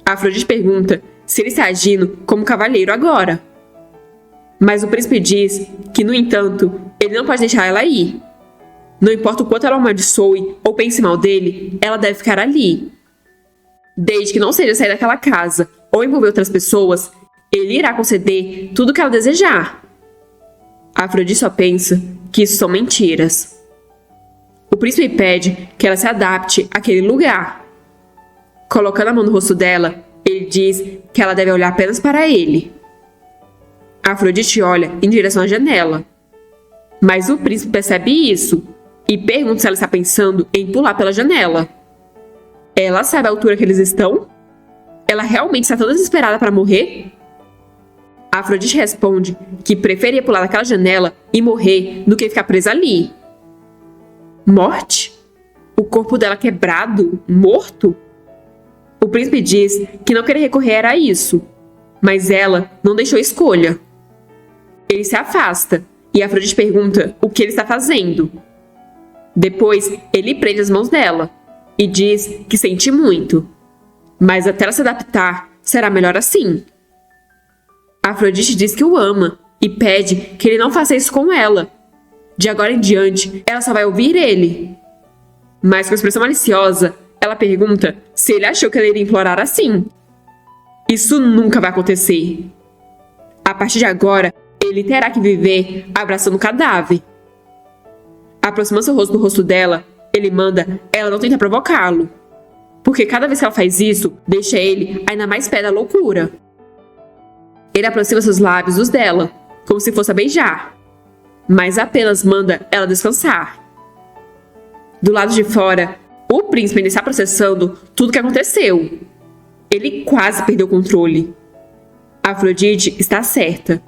Afrodite pergunta se ele está agindo como cavalheiro agora. Mas o príncipe diz que, no entanto, ele não pode deixar ela ir. Não importa o quanto ela o amaldiçoe ou pense mal dele, ela deve ficar ali. Desde que não seja sair daquela casa ou envolver outras pessoas, ele irá conceder tudo o que ela desejar. Afrodite só pensa que isso são mentiras. O príncipe pede que ela se adapte àquele lugar. Colocando a mão no rosto dela, ele diz que ela deve olhar apenas para ele. Afrodite olha em direção à janela. Mas o príncipe percebe isso e pergunta se ela está pensando em pular pela janela. Ela sabe a altura que eles estão? Ela realmente está tão desesperada para morrer? Afrodite responde que preferia pular daquela janela e morrer do que ficar presa ali. Morte? O corpo dela quebrado? Morto? O príncipe diz que não queria recorrer a isso, mas ela não deixou escolha. Ele se afasta e Afrodite pergunta o que ele está fazendo. Depois, ele prende as mãos dela e diz que sente muito, mas até ela se adaptar, será melhor assim. Afrodite diz que o ama e pede que ele não faça isso com ela. De agora em diante, ela só vai ouvir ele. Mas com expressão maliciosa, ela pergunta se ele achou que ela iria implorar assim. Isso nunca vai acontecer. A partir de agora, ele terá que viver abraçando o cadáver. Aproximando seu rosto do rosto dela, ele manda ela não tentar provocá-lo. Porque cada vez que ela faz isso, deixa ele ainda mais perto da loucura. Ele aproxima seus lábios dos dela, como se fosse a beijar, mas apenas manda ela descansar. Do lado de fora, o príncipe ainda está processando tudo o que aconteceu. Ele quase perdeu o controle. Afrodite está certa.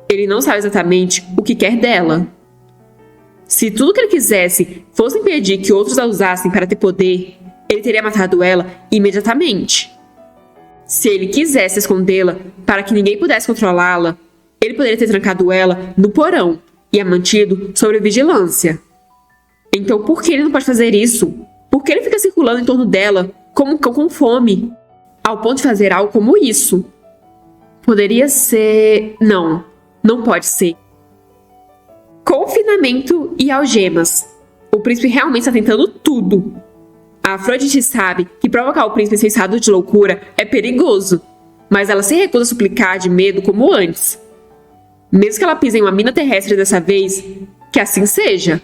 Ele não sabe exatamente o que quer dela. Se tudo que ele quisesse fosse impedir que outros a usassem para ter poder, ele teria matado ela imediatamente. Se ele quisesse escondê-la para que ninguém pudesse controlá-la, ele poderia ter trancado ela no porão e a mantido sob vigilância. Então por que ele não pode fazer isso? Por que ele fica circulando em torno dela como um cão com fome, ao ponto de fazer algo como isso? Poderia ser... Não pode ser. Confinamento e algemas. O príncipe realmente está tentando tudo. A Afrodite sabe que provocar o príncipe em seu estado de loucura é perigoso, mas ela se recusa a suplicar de medo como antes. Mesmo que ela pise em uma mina terrestre dessa vez, que assim seja.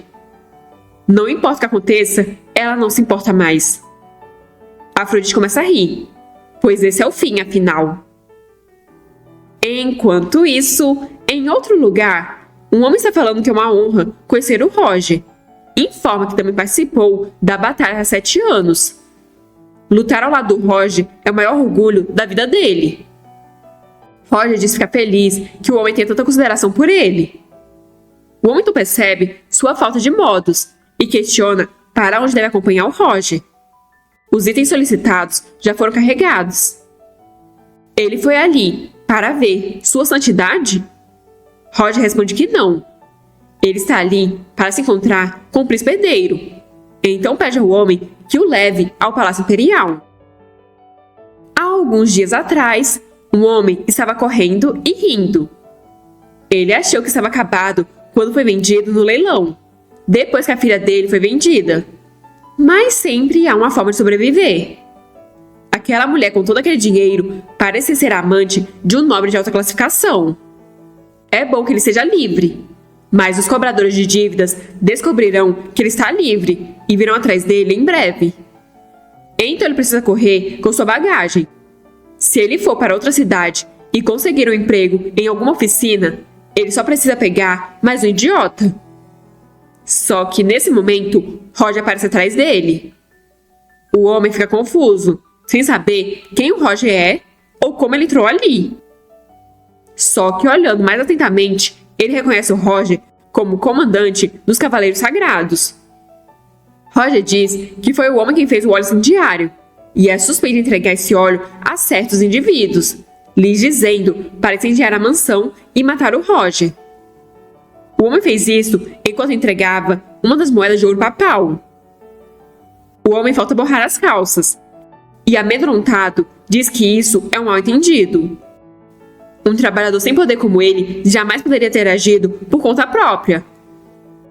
Não importa o que aconteça, ela não se importa mais. A Afrodite começa a rir, pois esse é o fim, afinal. Enquanto isso, em outro lugar, um homem está falando que é uma honra conhecer o Roger. Informa que também participou da batalha há 7 anos. Lutar ao lado do Roger é o maior orgulho da vida dele. Roger diz ficar feliz que o homem tenha tanta consideração por ele. O homem então percebe sua falta de modos e questiona para onde deve acompanhar o Roger. Os itens solicitados já foram carregados. Ele foi ali para ver sua santidade? Roger responde que não. Ele está ali para se encontrar com o príncipe herdeiro. Então pede ao homem que o leve ao Palácio Imperial. Há alguns dias atrás, um homem estava correndo e rindo. Ele achou que estava acabado quando foi vendido no leilão, depois que a filha dele foi vendida. Mas sempre há uma forma de sobreviver. Aquela mulher com todo aquele dinheiro parecia ser amante de um nobre de alta classificação. É bom que ele seja livre, mas os cobradores de dívidas descobrirão que ele está livre e virão atrás dele em breve. Então ele precisa correr com sua bagagem. Se ele for para outra cidade e conseguir um emprego em alguma oficina, ele só precisa pegar mais um idiota. Só que nesse momento, Roger aparece atrás dele. O homem fica confuso, sem saber quem o Roger é ou como ele entrou ali. Só que olhando mais atentamente, ele reconhece o Roger como comandante dos Cavaleiros Sagrados. Roger diz que foi o homem quem fez o óleo incendiário e é suspeito de entregar esse óleo a certos indivíduos, lhes dizendo para incendiar a mansão e matar o Roger. O homem fez isso enquanto entregava uma das moedas de ouro papal. O homem falta borrar as calças e, amedrontado, diz que isso é um mal-entendido. Um trabalhador sem poder como ele jamais poderia ter agido por conta própria.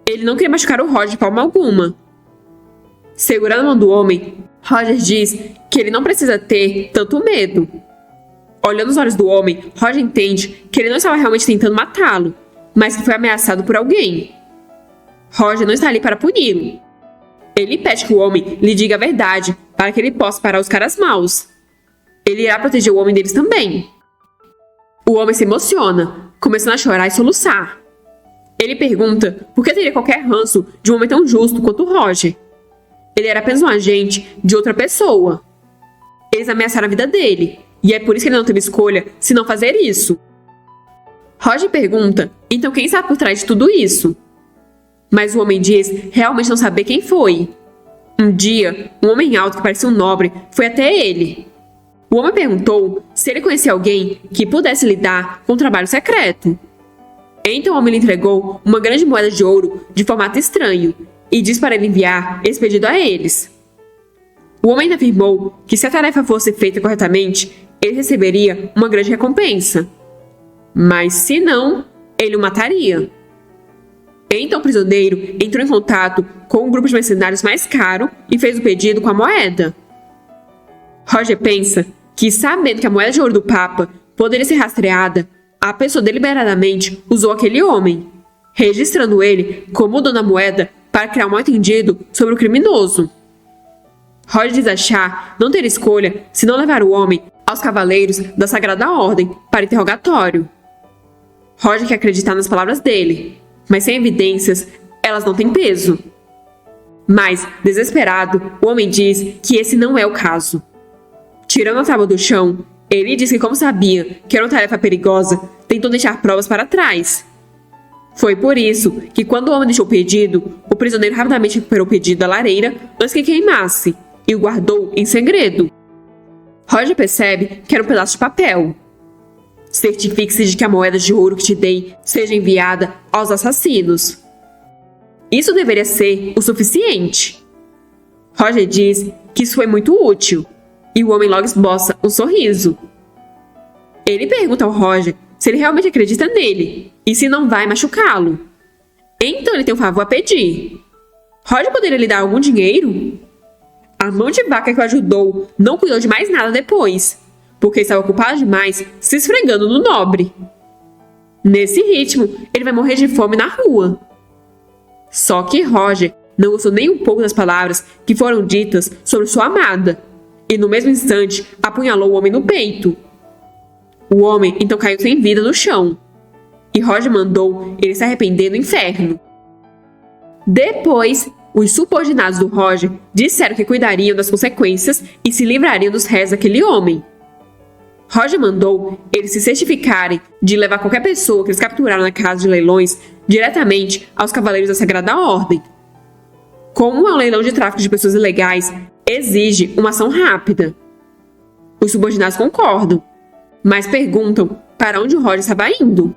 Ele não queria machucar o Roger de forma alguma. Segurando a mão do homem, Roger diz que ele não precisa ter tanto medo. Olhando os olhos do homem, Roger entende que ele não estava realmente tentando matá-lo, mas que foi ameaçado por alguém. Roger não está ali para puni-lo. Ele pede que o homem lhe diga a verdade para que ele possa parar os caras maus. Ele irá proteger o homem deles também. O homem se emociona, começando a chorar e soluçar. Ele pergunta por que teria qualquer ranço de um homem tão justo quanto o Roger. Ele era apenas um agente de outra pessoa. Eles ameaçaram a vida dele, e é por isso que ele não teve escolha se não fazer isso. Roger pergunta, então quem está por trás de tudo isso? Mas o homem diz realmente não saber quem foi. Um dia, um homem alto que parecia um nobre foi até ele. O homem perguntou se ele conhecia alguém que pudesse lidar com um trabalho secreto. Então o homem lhe entregou uma grande moeda de ouro de formato estranho e disse para ele enviar esse pedido a eles. O homem afirmou que se a tarefa fosse feita corretamente, ele receberia uma grande recompensa. Mas se não, ele o mataria. Então o prisioneiro entrou em contato com um grupo de mercenários mais caro e fez o pedido com a moeda. Roger pensa que, sabendo que a moeda de ouro do Papa poderia ser rastreada, a pessoa deliberadamente usou aquele homem, registrando ele como o dono da moeda para criar um mal-entendido sobre o criminoso. Roger diz achar não ter escolha se não levar o homem aos cavaleiros da Sagrada Ordem para interrogatório. Roger quer acreditar nas palavras dele, mas sem evidências, elas não têm peso. Mas, desesperado, o homem diz que esse não é o caso. Tirando a tábua do chão, ele diz que, como sabia que era uma tarefa perigosa, tentou deixar provas para trás. Foi por isso que, quando o homem deixou o pedido, o prisioneiro rapidamente recuperou o pedido da lareira antes que queimasse e o guardou em segredo. Roger percebe que era um pedaço de papel. Certifique-se de que a moeda de ouro que te dei seja enviada aos assassinos. Isso deveria ser o suficiente. Roger diz que isso foi muito útil, e o homem logo esboça um sorriso. Ele pergunta ao Roger se ele realmente acredita nele e se não vai machucá-lo. Então ele tem um favor a pedir. Roger poderia lhe dar algum dinheiro? A mão de vaca que o ajudou não cuidou de mais nada depois, porque estava ocupado demais se esfregando no nobre. Nesse ritmo, ele vai morrer de fome na rua. Só que Roger não gostou nem um pouco das palavras que foram ditas sobre sua amada, e no mesmo instante apunhalou o homem no peito. O homem então caiu sem vida no chão, e Roger mandou ele se arrepender no inferno. Depois, os subordinados do Roger disseram que cuidariam das consequências e se livrariam dos restos daquele homem. Roger mandou eles se certificarem de levar qualquer pessoa que eles capturaram na casa de leilões diretamente aos Cavaleiros da Sagrada Ordem. Como é um leilão de tráfico de pessoas ilegais, exige uma ação rápida. Os subordinados concordam, mas perguntam para onde o Roger estava indo.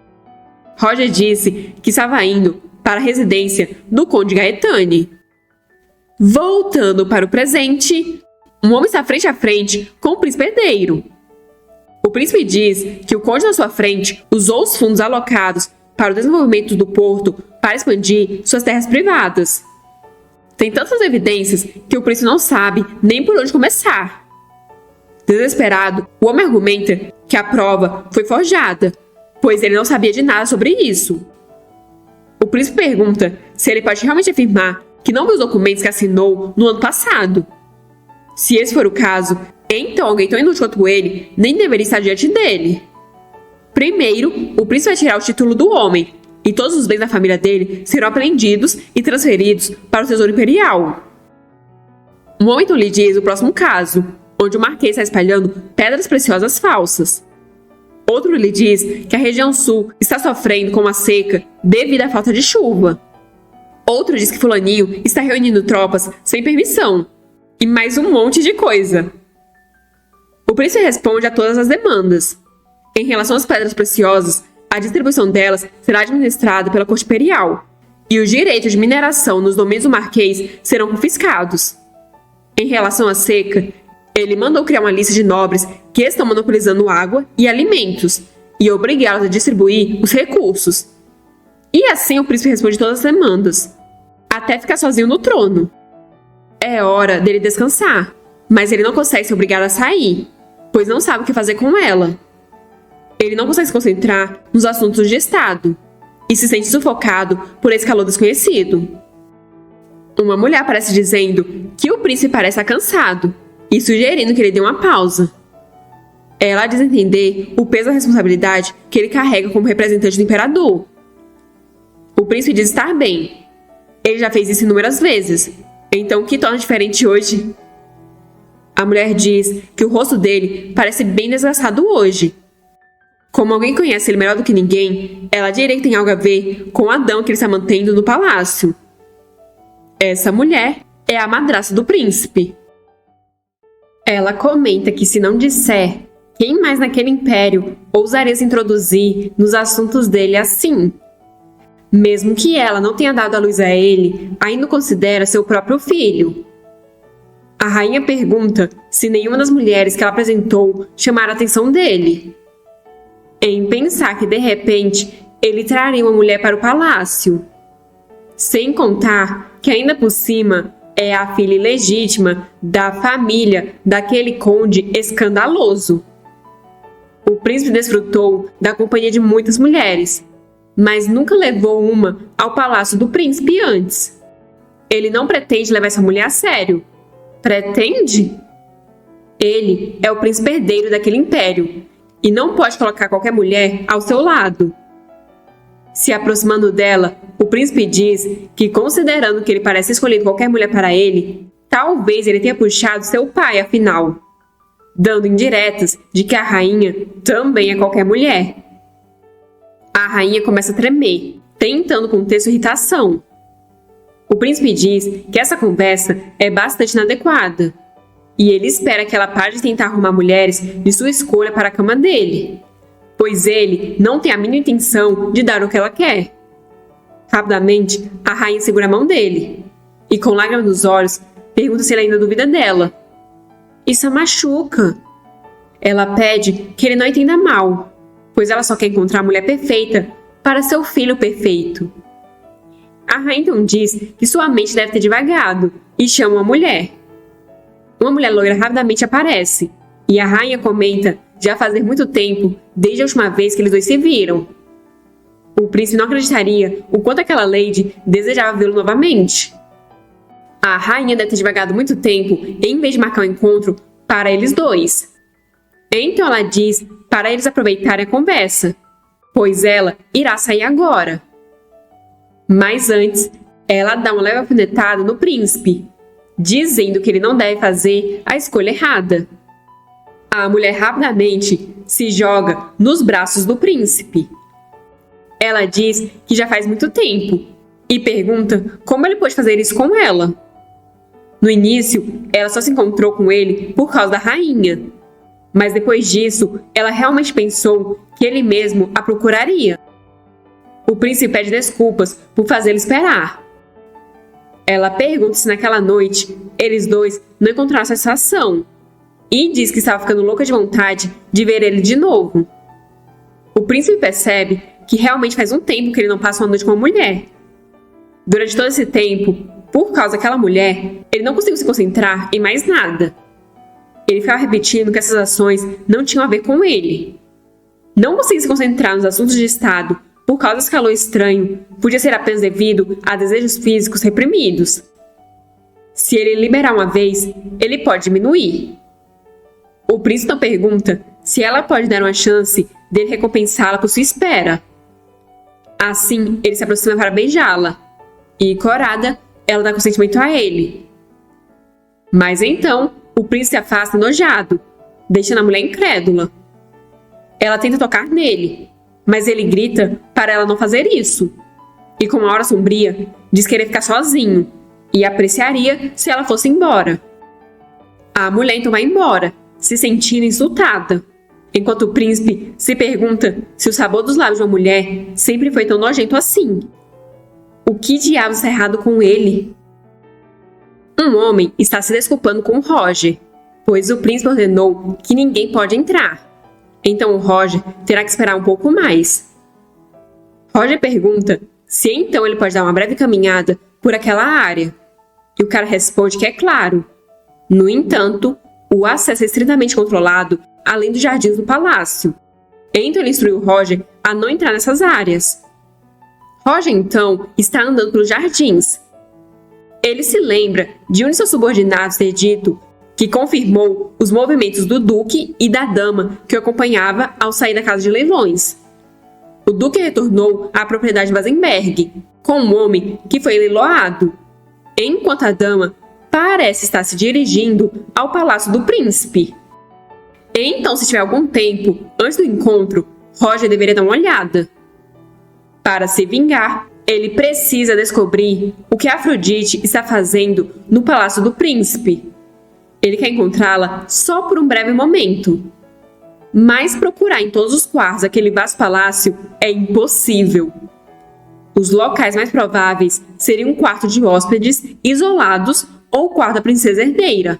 Roger disse que estava indo para a residência do Conde Gaetani. Voltando para o presente, um homem está frente a frente com o príncipe herdeiro. O príncipe diz que o conde na sua frente usou os fundos alocados para o desenvolvimento do porto para expandir suas terras privadas. Tem tantas evidências que o príncipe não sabe nem por onde começar. Desesperado, o homem argumenta que a prova foi forjada, pois ele não sabia de nada sobre isso. O príncipe pergunta se ele pode realmente afirmar que não viu os documentos que assinou no ano passado. Se esse for o caso, então alguém tão inútil quanto ele nem deveria estar diante dele. Primeiro, o príncipe vai tirar o título do homem, e todos os bens da família dele serão apreendidos e transferidos para o tesouro imperial. Um homem então lhe diz o próximo caso, onde o marquês está espalhando pedras preciosas falsas. Outro lhe diz que a região sul está sofrendo com uma seca devido à falta de chuva. Outro diz que fulaninho está reunindo tropas sem permissão. E mais um monte de coisa. O príncipe responde a todas as demandas. Em relação às pedras preciosas, a distribuição delas será administrada pela corte imperial, e os direitos de mineração nos domínios do marquês serão confiscados. Em relação à seca, ele mandou criar uma lista de nobres que estão monopolizando água e alimentos, e obrigá-los a distribuir os recursos. E assim o príncipe responde todas as demandas, até ficar sozinho no trono. É hora dele descansar, mas ele não consegue ser obrigado a sair, pois não sabe o que fazer com ela. Ele não consegue se concentrar nos assuntos de Estado e se sente sufocado por esse calor desconhecido. Uma mulher aparece dizendo que o príncipe parece estar cansado e sugerindo que ele dê uma pausa. Ela diz entender o peso da responsabilidade que ele carrega como representante do imperador. O príncipe diz estar bem. Ele já fez isso inúmeras vezes, então o que torna diferente hoje? A mulher diz que o rosto dele parece bem desgastado hoje. Como alguém conhece ele melhor do que ninguém, ela diria que tem algo a ver com o Adão que ele está mantendo no palácio. Essa mulher é a madrasta do príncipe. Ela comenta que se não disser, quem mais naquele império ousaria se introduzir nos assuntos dele assim? Mesmo que ela não tenha dado a luz a ele, ainda o considera seu próprio filho. A rainha pergunta se nenhuma das mulheres que ela apresentou chamaram a atenção dele. Em pensar que, de repente, ele traria uma mulher para o palácio. Sem contar que, ainda por cima, é a filha ilegítima da família daquele conde escandaloso. O príncipe desfrutou da companhia de muitas mulheres, mas nunca levou uma ao palácio do príncipe antes. Ele não pretende levar essa mulher a sério. Pretende? Ele é o príncipe herdeiro daquele império e não pode colocar qualquer mulher ao seu lado. Se aproximando dela, o príncipe diz que, considerando que ele parece escolher qualquer mulher para ele, talvez ele tenha puxado seu pai, afinal, dando indiretas de que a rainha também é qualquer mulher. A rainha começa a tremer, tentando conter sua irritação. O príncipe diz que essa conversa é bastante inadequada, e ele espera que ela pare de tentar arrumar mulheres de sua escolha para a cama dele, pois ele não tem a mínima intenção de dar o que ela quer. Rapidamente, a rainha segura a mão dele, e com lágrimas nos olhos, pergunta se ele ainda duvida dela. Isso a machuca. Ela pede que ele não entenda mal, pois ela só quer encontrar a mulher perfeita para seu filho perfeito. A rainha então diz que sua mente deve ter divagado e chama uma mulher. Uma mulher loira rapidamente aparece, e a rainha comenta já fazer muito tempo desde a última vez que eles dois se viram. O príncipe não acreditaria o quanto aquela lady desejava vê-lo novamente. A rainha deve ter divagado muito tempo em vez de marcar um encontro para eles dois. Então ela diz para eles aproveitarem a conversa, pois ela irá sair agora. Mas antes, ela dá uma leve alfinetada no príncipe, dizendo que ele não deve fazer a escolha errada. A mulher rapidamente se joga nos braços do príncipe. Ela diz que já faz muito tempo e pergunta como ele pôde fazer isso com ela. No início, ela só se encontrou com ele por causa da rainha, mas depois disso, ela realmente pensou que ele mesmo a procuraria. O príncipe pede desculpas por fazê-lo esperar. Ela pergunta se naquela noite eles dois não encontraram satisfação e diz que estava ficando louca de vontade de ver ele de novo. O príncipe percebe que realmente faz um tempo que ele não passa uma noite com uma mulher. Durante todo esse tempo, por causa daquela mulher, ele não conseguiu se concentrar em mais nada. Ele ficava repetindo que essas ações não tinham a ver com ele. Não conseguir se concentrar nos assuntos de Estado por causa desse calor estranho podia ser apenas devido a desejos físicos reprimidos. Se ele liberar uma vez, ele pode diminuir. O príncipe então pergunta se ela pode dar uma chance dele recompensá-la por sua espera. Assim, ele se aproxima para beijá-la. E, corada, ela dá consentimento a ele. Mas então, o príncipe se afasta enojado, deixando a mulher incrédula. Ela tenta tocar nele, mas ele grita para ela não fazer isso. E com uma hora sombria, diz querer ficar sozinho e apreciaria se ela fosse embora. A mulher então vai embora, se sentindo insultada, enquanto o príncipe se pergunta se o sabor dos lábios de uma mulher sempre foi tão nojento assim. O que diabos está errado com ele? Um homem está se desculpando com o Roger, pois o príncipe ordenou que ninguém pode entrar. Então o Roger terá que esperar um pouco mais. Roger pergunta se então ele pode dar uma breve caminhada por aquela área. E o cara responde que é claro. No entanto, o acesso é estritamente controlado além dos jardins do palácio. Então ele instruiu Roger a não entrar nessas áreas. Roger então está andando pelos jardins. Ele se lembra de um de seus subordinados ter dito que confirmou os movimentos do duque e da dama que o acompanhava ao sair da casa de leilões. O duque retornou à propriedade de Basenberg com um homem que foi leiloado, enquanto a dama parece estar se dirigindo ao palácio do príncipe. Então, se tiver algum tempo antes do encontro, Roger deveria dar uma olhada. Para se vingar, ele precisa descobrir o que Afrodite está fazendo no palácio do príncipe. Ele quer encontrá-la só por um breve momento. Mas procurar em todos os quartos daquele vasto palácio é impossível. Os locais mais prováveis seriam um quarto de hóspedes isolados ou o quarto da princesa herdeira.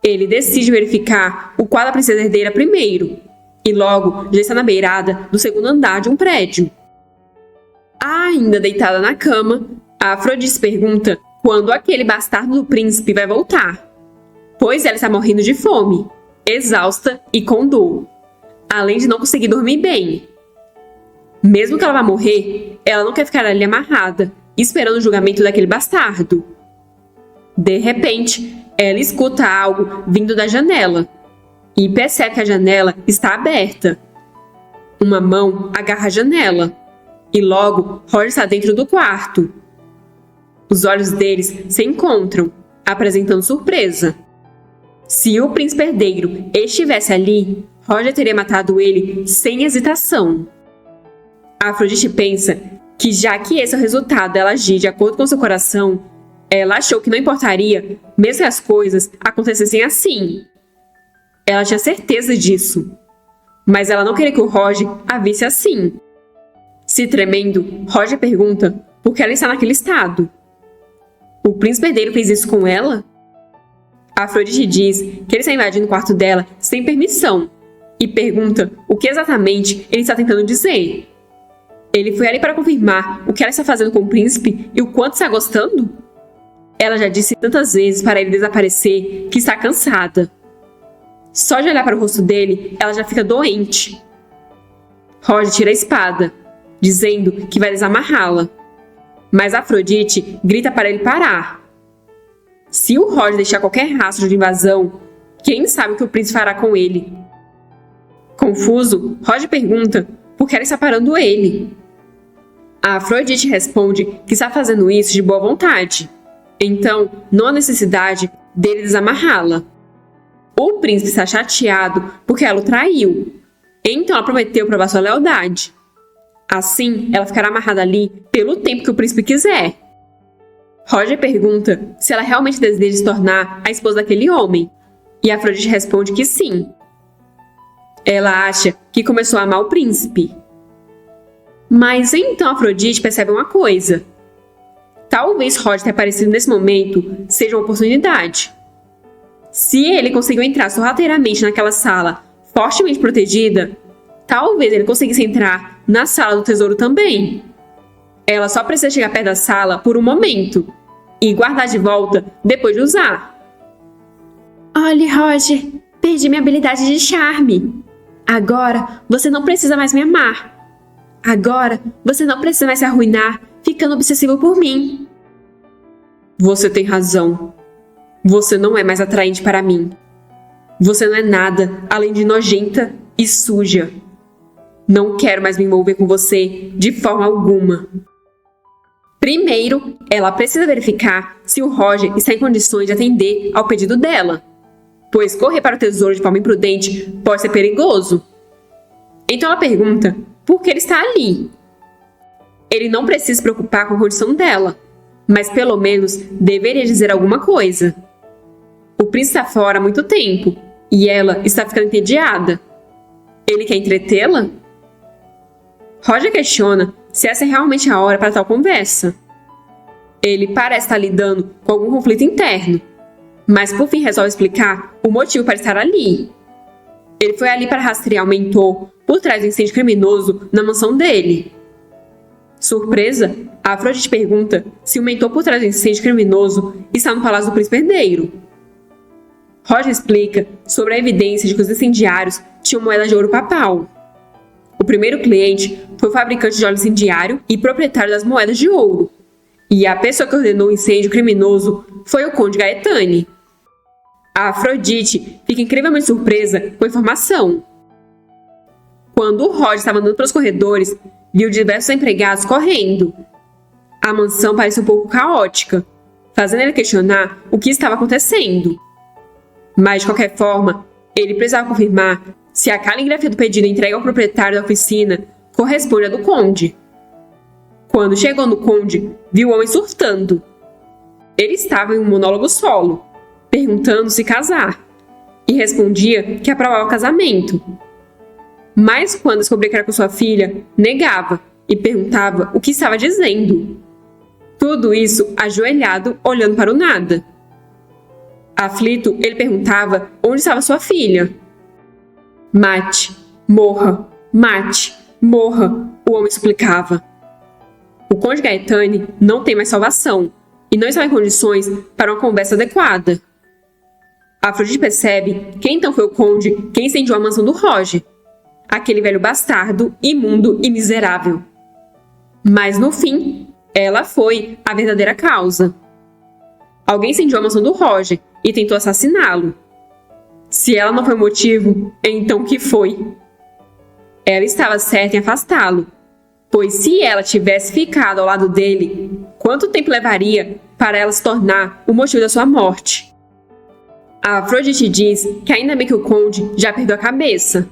Ele decide verificar o quarto da princesa herdeira primeiro, e logo já está na beirada do segundo andar de um prédio. Ainda deitada na cama, a Afrodite pergunta quando aquele bastardo do príncipe vai voltar, pois ela está morrendo de fome, exausta e com dor, além de não conseguir dormir bem. Mesmo que ela vá morrer, ela não quer ficar ali amarrada, esperando o julgamento daquele bastardo. De repente, ela escuta algo vindo da janela e percebe que a janela está aberta. Uma mão agarra a janela e logo Roger está dentro do quarto. Os olhos deles se encontram, apresentando surpresa. Se o príncipe herdeiro estivesse ali, Roger teria matado ele sem hesitação. A Afrodite pensa que, já que esse é o resultado dela agir de acordo com seu coração, ela achou que não importaria, mesmo que as coisas acontecessem assim. Ela tinha certeza disso. Mas ela não queria que o Roger a visse assim. Se tremendo, Roger pergunta por que ela está naquele estado. O príncipe herdeiro fez isso com ela? A Afrodite diz que ele está invadindo o quarto dela sem permissão e pergunta o que exatamente ele está tentando dizer. Ele foi ali para confirmar o que ela está fazendo com o príncipe e o quanto está gostando? Ela já disse tantas vezes para ele desaparecer que está cansada. Só de olhar para o rosto dele, ela já fica doente. Roger tira a espada, dizendo que vai desamarrá-la. Mas Afrodite grita para ele parar. Se o Roger deixar qualquer rastro de invasão, quem sabe o que o príncipe fará com ele? Confuso, Roger pergunta por que ela está parando ele. A Afrodite responde que está fazendo isso de boa vontade. Então, não há necessidade dele desamarrá-la. O príncipe está chateado porque ela o traiu. Então ela prometeu provar sua lealdade. Assim, ela ficará amarrada ali pelo tempo que o príncipe quiser. Roger pergunta se ela realmente deseja se tornar a esposa daquele homem. E Afrodite responde que sim. Ela acha que começou a amar o príncipe. Mas então Afrodite percebe uma coisa. Talvez Roger ter aparecido nesse momento seja uma oportunidade. Se ele conseguiu entrar sorrateiramente naquela sala fortemente protegida, talvez ele conseguisse entrar na sala do tesouro também. Ela só precisa chegar perto da sala por um momento e guardar de volta depois de usar. Olhe, Roger, perdi minha habilidade de charme. Agora você não precisa mais me amar. Agora você não precisa mais se arruinar ficando obsessivo por mim. Você tem razão. Você não é mais atraente para mim. Você não é nada além de nojenta e suja. Não quero mais me envolver com você de forma alguma. Primeiro, ela precisa verificar se o Roger está em condições de atender ao pedido dela, pois correr para o tesouro de forma imprudente pode ser perigoso. Então ela pergunta por que ele está ali. Ele não precisa se preocupar com a condição dela, mas pelo menos deveria dizer alguma coisa. O príncipe está fora há muito tempo e ela está ficando entediada. Ele quer entretê-la? Roger questiona se essa é realmente a hora para tal conversa. Ele parece estar lidando com algum conflito interno, mas por fim resolve explicar o motivo para estar ali. Ele foi ali para rastrear o mentor por trás do incêndio criminoso na mansão dele. Surpresa, a Afrodite pergunta se o mentor por trás do incêndio criminoso está no palácio do príncipe herdeiro. Roger explica sobre a evidência de que os incendiários tinham moedas de ouro papal. O primeiro cliente foi o fabricante de óleo incendiário e proprietário das moedas de ouro. E a pessoa que ordenou o incêndio criminoso foi o Conde Gaetani. A Afrodite fica incrivelmente surpresa com a informação. Quando o Roger estava andando pelos corredores, viu diversos empregados correndo. A mansão parecia um pouco caótica, fazendo ele questionar o que estava acontecendo. Mas, de qualquer forma, ele precisava confirmar se a caligrafia do pedido entregue ao proprietário da oficina corresponde à do Conde. Quando chegou no Conde, viu o homem surtando. Ele estava em um monólogo solo, perguntando se casar, e respondia que aprovava o casamento. Mas quando descobriu que era com sua filha, negava e perguntava o que estava dizendo. Tudo isso ajoelhado, olhando para o nada. Aflito, ele perguntava onde estava sua filha. Mate, morra, mate, morra, o homem suplicava. O Conde Gaetani não tem mais salvação e não está em condições para uma conversa adequada. Afrodite percebe que então foi o Conde quem incendiou a mansão do Roger, aquele velho bastardo, imundo e miserável. Mas no fim, ela foi a verdadeira causa. Alguém incendiou a mansão do Roger e tentou assassiná-lo. Se ela não foi o motivo, então o que foi? Ela estava certa em afastá-lo, pois se ela tivesse ficado ao lado dele, quanto tempo levaria para ela se tornar o motivo da sua morte? A Afrodite diz que ainda bem que o Conde já perdeu a cabeça.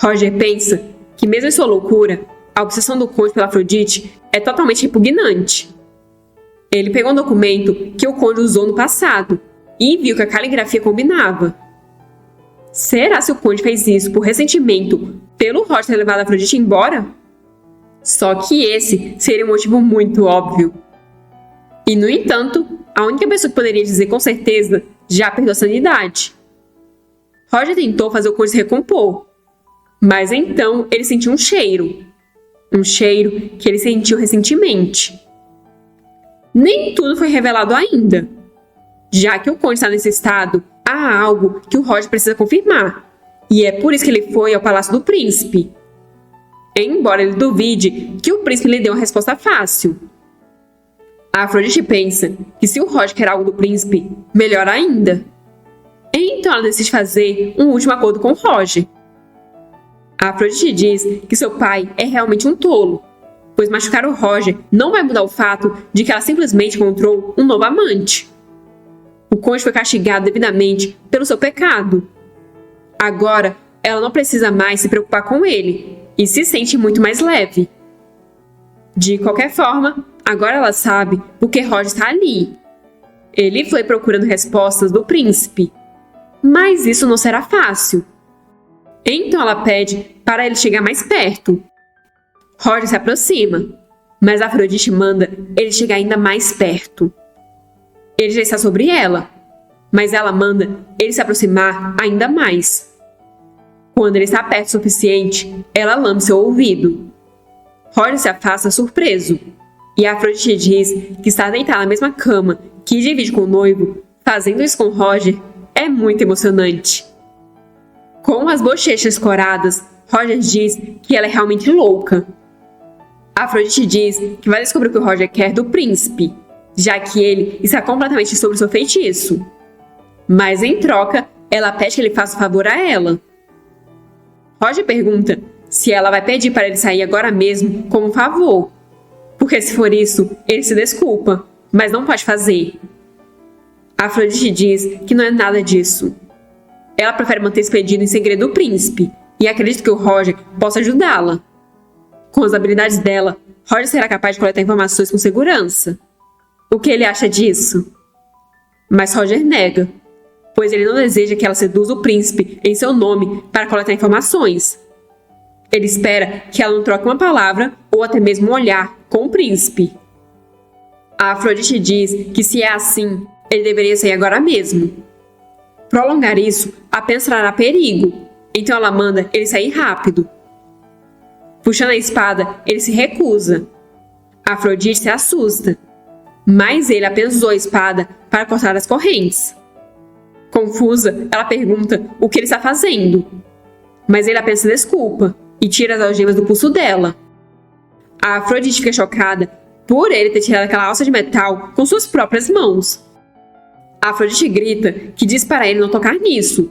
Roger pensa que mesmo em sua loucura, a obsessão do Conde pela Afrodite é totalmente repugnante. Ele pegou um documento que o Conde usou no passado e viu que a caligrafia combinava. Será se o Conde fez isso por ressentimento pelo Roger ter levado a Afrodite embora? Só que esse seria um motivo muito óbvio. E, no entanto, a única pessoa que poderia dizer com certeza já perdeu a sanidade. Roger tentou fazer o Conde se recompor, mas então ele sentiu um cheiro que ele sentiu recentemente. Nem tudo foi revelado ainda. Já que o Conde está nesse estado, há algo que o Roger precisa confirmar, e é por isso que ele foi ao Palácio do Príncipe. Embora ele duvide que o príncipe lhe dê uma resposta fácil. A Afrodite pensa que se o Roger quer algo do príncipe, melhor ainda. Então ela decide fazer um último acordo com o Roger. A Afrodite diz que seu pai é realmente um tolo, pois machucar o Roger não vai mudar o fato de que ela simplesmente encontrou um novo amante. O Conde foi castigado devidamente pelo seu pecado. Agora, ela não precisa mais se preocupar com ele e se sente muito mais leve. De qualquer forma, agora ela sabe por que Roger está ali. Ele foi procurando respostas do príncipe, mas isso não será fácil. Então ela pede para ele chegar mais perto. Roger se aproxima, mas Afrodite manda ele chegar ainda mais perto. Ele já está sobre ela, mas ela manda ele se aproximar ainda mais. Quando ele está perto o suficiente, ela lambe seu ouvido. Roger se afasta surpreso, e Afrodite diz que estar deitada na mesma cama que divide com o noivo, fazendo isso com Roger, é muito emocionante. Com as bochechas coradas, Roger diz que ela é realmente louca. Afrodite diz que vai descobrir o que o Roger quer do príncipe, já que ele está completamente sobre seu feitiço. Mas em troca, ela pede que ele faça um favor a ela. Roger pergunta se ela vai pedir para ele sair agora mesmo como um favor, porque se for isso, ele se desculpa, mas não pode fazer. Afrodite diz que não é nada disso. Ela prefere manter esse pedido em segredo do príncipe e acredita que o Roger possa ajudá-la. Com as habilidades dela, Roger será capaz de coletar informações com segurança. O que ele acha disso? Mas Roger nega, pois ele não deseja que ela seduza o príncipe em seu nome para coletar informações. Ele espera que ela não troque uma palavra ou até mesmo um olhar com o príncipe. A Afrodite diz que se é assim, ele deveria sair agora mesmo. Prolongar isso apenas trará perigo, então ela manda ele sair rápido. Puxando a espada, ele se recusa. Afrodite se assusta, mas ele apenas usou a espada para cortar as correntes. Confusa, ela pergunta o que ele está fazendo, mas ele apenas se desculpa e tira as algemas do pulso dela. A Afrodite fica chocada por ele ter tirado aquela alça de metal com suas próprias mãos. A Afrodite grita que diz para ele não tocar nisso,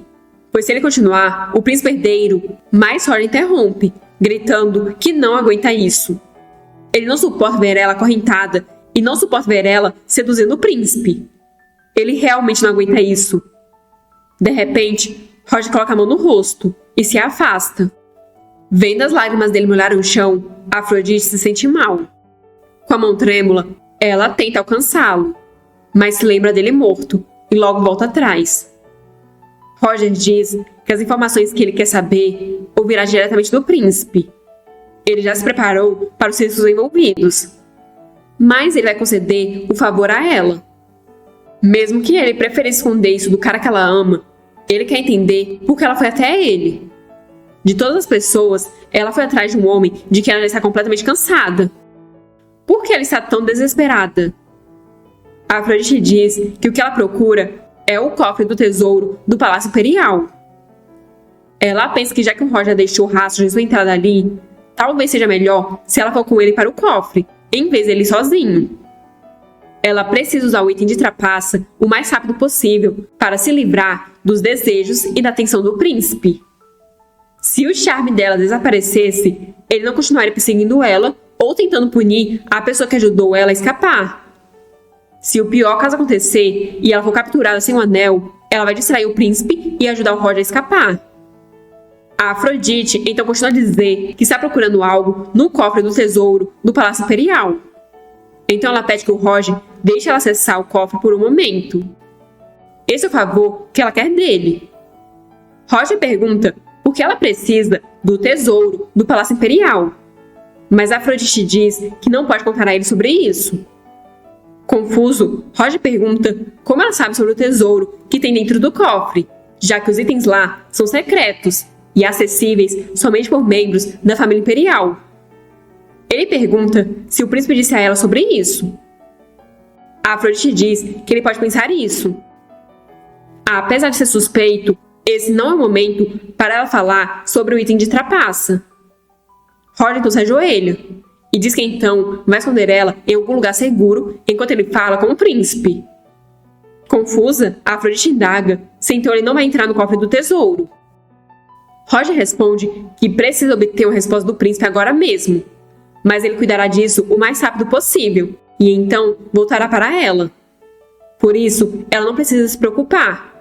pois se ele continuar, o príncipe herdeiro mais Roger interrompe, gritando que não aguenta isso. Ele não suporta ver ela acorrentada e não suporta ver ela seduzindo o príncipe. Ele realmente não aguenta isso. De repente, Roger coloca a mão no rosto e se afasta. Vendo as lágrimas dele molharem o chão, Afrodite se sente mal. Com a mão trêmula, ela tenta alcançá-lo, mas se lembra dele morto e logo volta atrás. Roger diz que as informações que ele quer saber ouvirá diretamente do príncipe. Ele já se preparou para os riscos envolvidos, mas ele vai conceder o favor a ela. Mesmo que ele preferisse esconder isso do cara que ela ama, ele quer entender por que ela foi até ele. De todas as pessoas, ela foi atrás de um homem de quem ela já está completamente cansada. Por que ela está tão desesperada? A Afrodite diz que o que ela procura é o cofre do tesouro do Palácio Imperial. Ela pensa que já que o Roger deixou rastros de sua entrada ali, talvez seja melhor se ela for com ele para o cofre, em vez dele sozinho. Ela precisa usar o item de trapaça o mais rápido possível para se livrar dos desejos e da atenção do príncipe. Se o charme dela desaparecesse, ele não continuaria perseguindo ela ou tentando punir a pessoa que ajudou ela a escapar. Se o pior caso acontecer e ela for capturada sem o anel, ela vai distrair o príncipe e ajudar o Roger a escapar. A Afrodite então continua a dizer que está procurando algo no cofre do tesouro do Palácio Imperial. Então ela pede que o Roger deixe ela acessar o cofre por um momento. Esse é o favor que ela quer dele. Roger pergunta por que ela precisa do tesouro do Palácio Imperial, mas Afrodite diz que não pode contar a ele sobre isso. Confuso, Roger pergunta como ela sabe sobre o tesouro que tem dentro do cofre, já que os itens lá são secretos e acessíveis somente por membros da família imperial. Ele pergunta se o príncipe disse a ela sobre isso. A Afrodite diz que ele pode pensar isso. Apesar de ser suspeito, esse não é o momento para ela falar sobre o item de trapaça. Roger então se ajoelha e diz que então vai esconder ela em algum lugar seguro enquanto ele fala com o príncipe. Confusa, a Afrodite indaga se então ele não vai entrar no cofre do tesouro. Roger responde que precisa obter uma resposta do príncipe agora mesmo, mas ele cuidará disso o mais rápido possível e então voltará para ela. Por isso, ela não precisa se preocupar.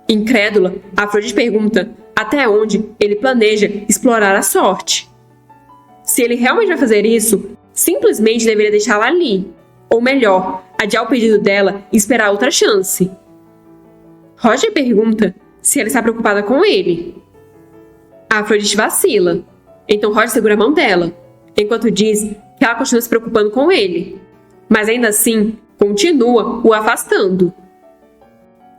Incrédula, a Afrodite pergunta até onde ele planeja explorar a sorte. Se ele realmente vai fazer isso, simplesmente deveria deixá-la ali. Ou melhor, adiar o pedido dela e esperar outra chance. Roger pergunta se ela está preocupada com ele. A Afrodite vacila. Então Roger segura a mão dela enquanto diz que ela continua se preocupando com ele, mas ainda assim continua o afastando.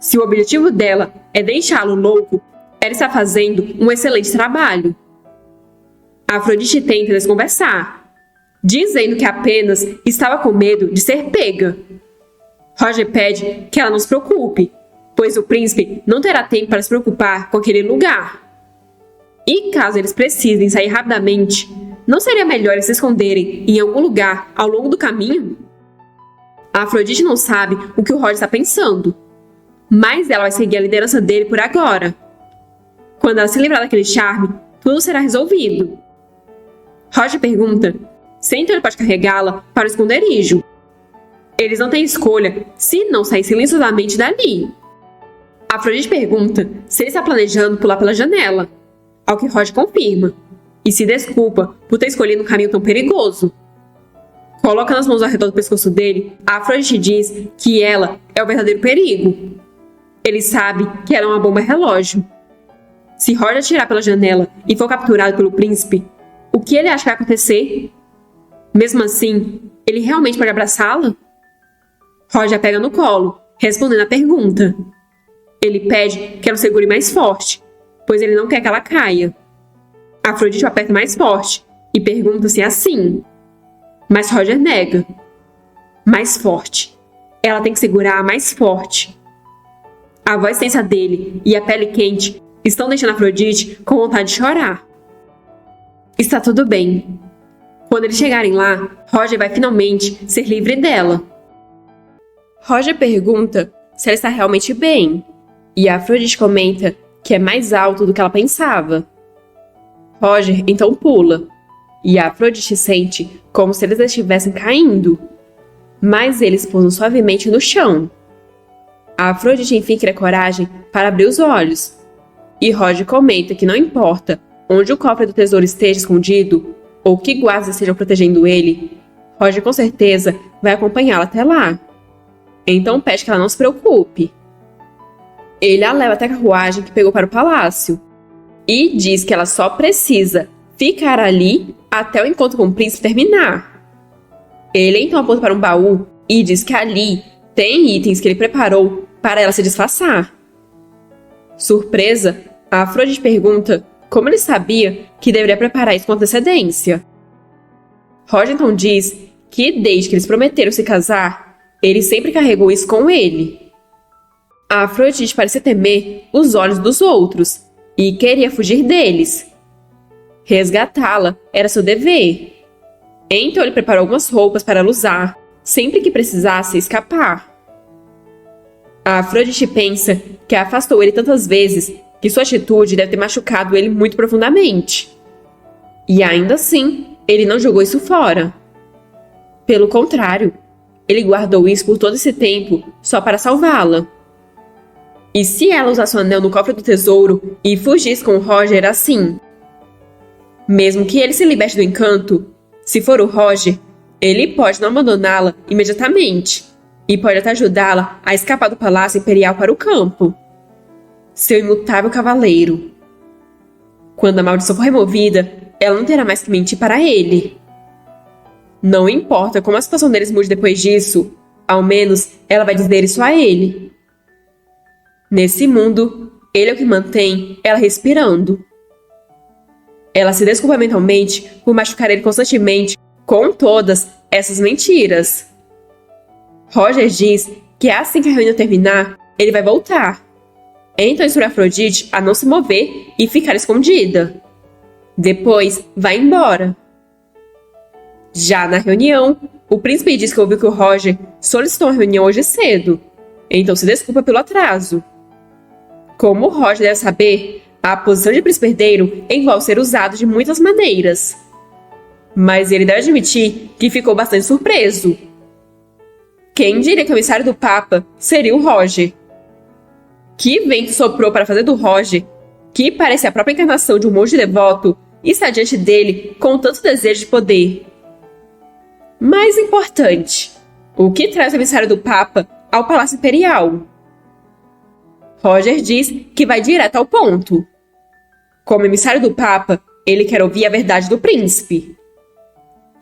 Se o objetivo dela é deixá-lo louco, ela está fazendo um excelente trabalho. Afrodite tenta desconversar, dizendo que apenas estava com medo de ser pega. Roger pede que ela não se preocupe, pois o príncipe não terá tempo para se preocupar com aquele lugar. E caso eles precisem sair rapidamente, não seria melhor eles se esconderem em algum lugar ao longo do caminho? A Afrodite não sabe o que o Roger está pensando, mas ela vai seguir a liderança dele por agora. Quando ela se livrar daquele charme, tudo será resolvido. Roger pergunta se então ele pode carregá-la para o esconderijo. Eles não têm escolha se não sair silenciosamente dali. Afrodite pergunta se ele está planejando pular pela janela, ao que Roger confirma, e se desculpa por ter escolhido um caminho tão perigoso. Colocando as mãos ao redor do pescoço dele, Afrodite diz que ela é o verdadeiro perigo. Ele sabe que ela é uma bomba relógio. Se Roger atirar pela janela e for capturado pelo príncipe, o que ele acha que vai acontecer? Mesmo assim, ele realmente pode abraçá-la? Roger a pega no colo, respondendo a pergunta. Ele pede que ela o segure mais forte, pois ele não quer que ela caia. Afrodite o aperta mais forte e pergunta se é assim. Mas Roger nega. Mais forte. Ela tem que segurar mais forte. A voz tensa dele e a pele quente estão deixando Afrodite com vontade de chorar. Está tudo bem. Quando eles chegarem lá, Roger vai finalmente ser livre dela. Roger pergunta se ela está realmente bem, e a Afrodite comenta que é mais alto do que ela pensava. Roger então pula, e a Afrodite sente como se eles estivessem caindo, mas eles pousam suavemente no chão. A Afrodite enfim cria coragem para abrir os olhos, e Roger comenta que não importa onde o cofre do tesouro esteja escondido, ou que guardas estejam protegendo ele, Roger com certeza vai acompanhá-la até lá. Então pede que ela não se preocupe. Ele a leva até a carruagem que pegou para o palácio, e diz que ela só precisa ficar ali até o encontro com o príncipe terminar. Ele então aponta para um baú e diz que ali tem itens que ele preparou para ela se disfarçar. Surpresa, a Afrodite pergunta como ele sabia que deveria preparar isso com antecedência. Roger então diz que desde que eles prometeram se casar, ele sempre carregou isso com ele. A Afrodite parecia temer os olhos dos outros e queria fugir deles. Resgatá-la era seu dever. Então ele preparou algumas roupas para ela usar, sempre que precisasse escapar. A Afrodite pensa que afastou ele tantas vezes que sua atitude deve ter machucado ele muito profundamente. E ainda assim, ele não jogou isso fora. Pelo contrário, ele guardou isso por todo esse tempo só para salvá-la. E se ela usasse o anel no cofre do tesouro e fugisse com o Roger assim? Mesmo que ele se liberte do encanto, se for o Roger, ele pode não abandoná-la imediatamente e pode até ajudá-la a escapar do Palácio Imperial para o campo. Seu imutável cavaleiro. Quando a maldição for removida, ela não terá mais que mentir para ele. Não importa como a situação deles mude depois disso, ao menos ela vai dizer isso a ele. Nesse mundo, ele é o que mantém ela respirando. Ela se desculpa mentalmente por machucar ele constantemente com todas essas mentiras. Roger diz que assim que a reunião terminar, ele vai voltar. Então instrui Afrodite a não se mover e ficar escondida. Depois, vai embora. Já na reunião, o príncipe diz que ouviu que o Roger solicitou uma reunião hoje cedo, então se desculpa pelo atraso. Como o Roger deve saber, a posição de príncipe herdeiro envolve ser usado de muitas maneiras. Mas ele deve admitir que ficou bastante surpreso. Quem diria que o emissário do Papa seria o Roger? Que vento soprou para fazer do Roger, que parece a própria encarnação de um monge devoto, está diante dele com tanto desejo de poder? Mais importante, o que traz o emissário do Papa ao Palácio Imperial? Roger diz que vai direto ao ponto. Como emissário do Papa, ele quer ouvir a verdade do príncipe.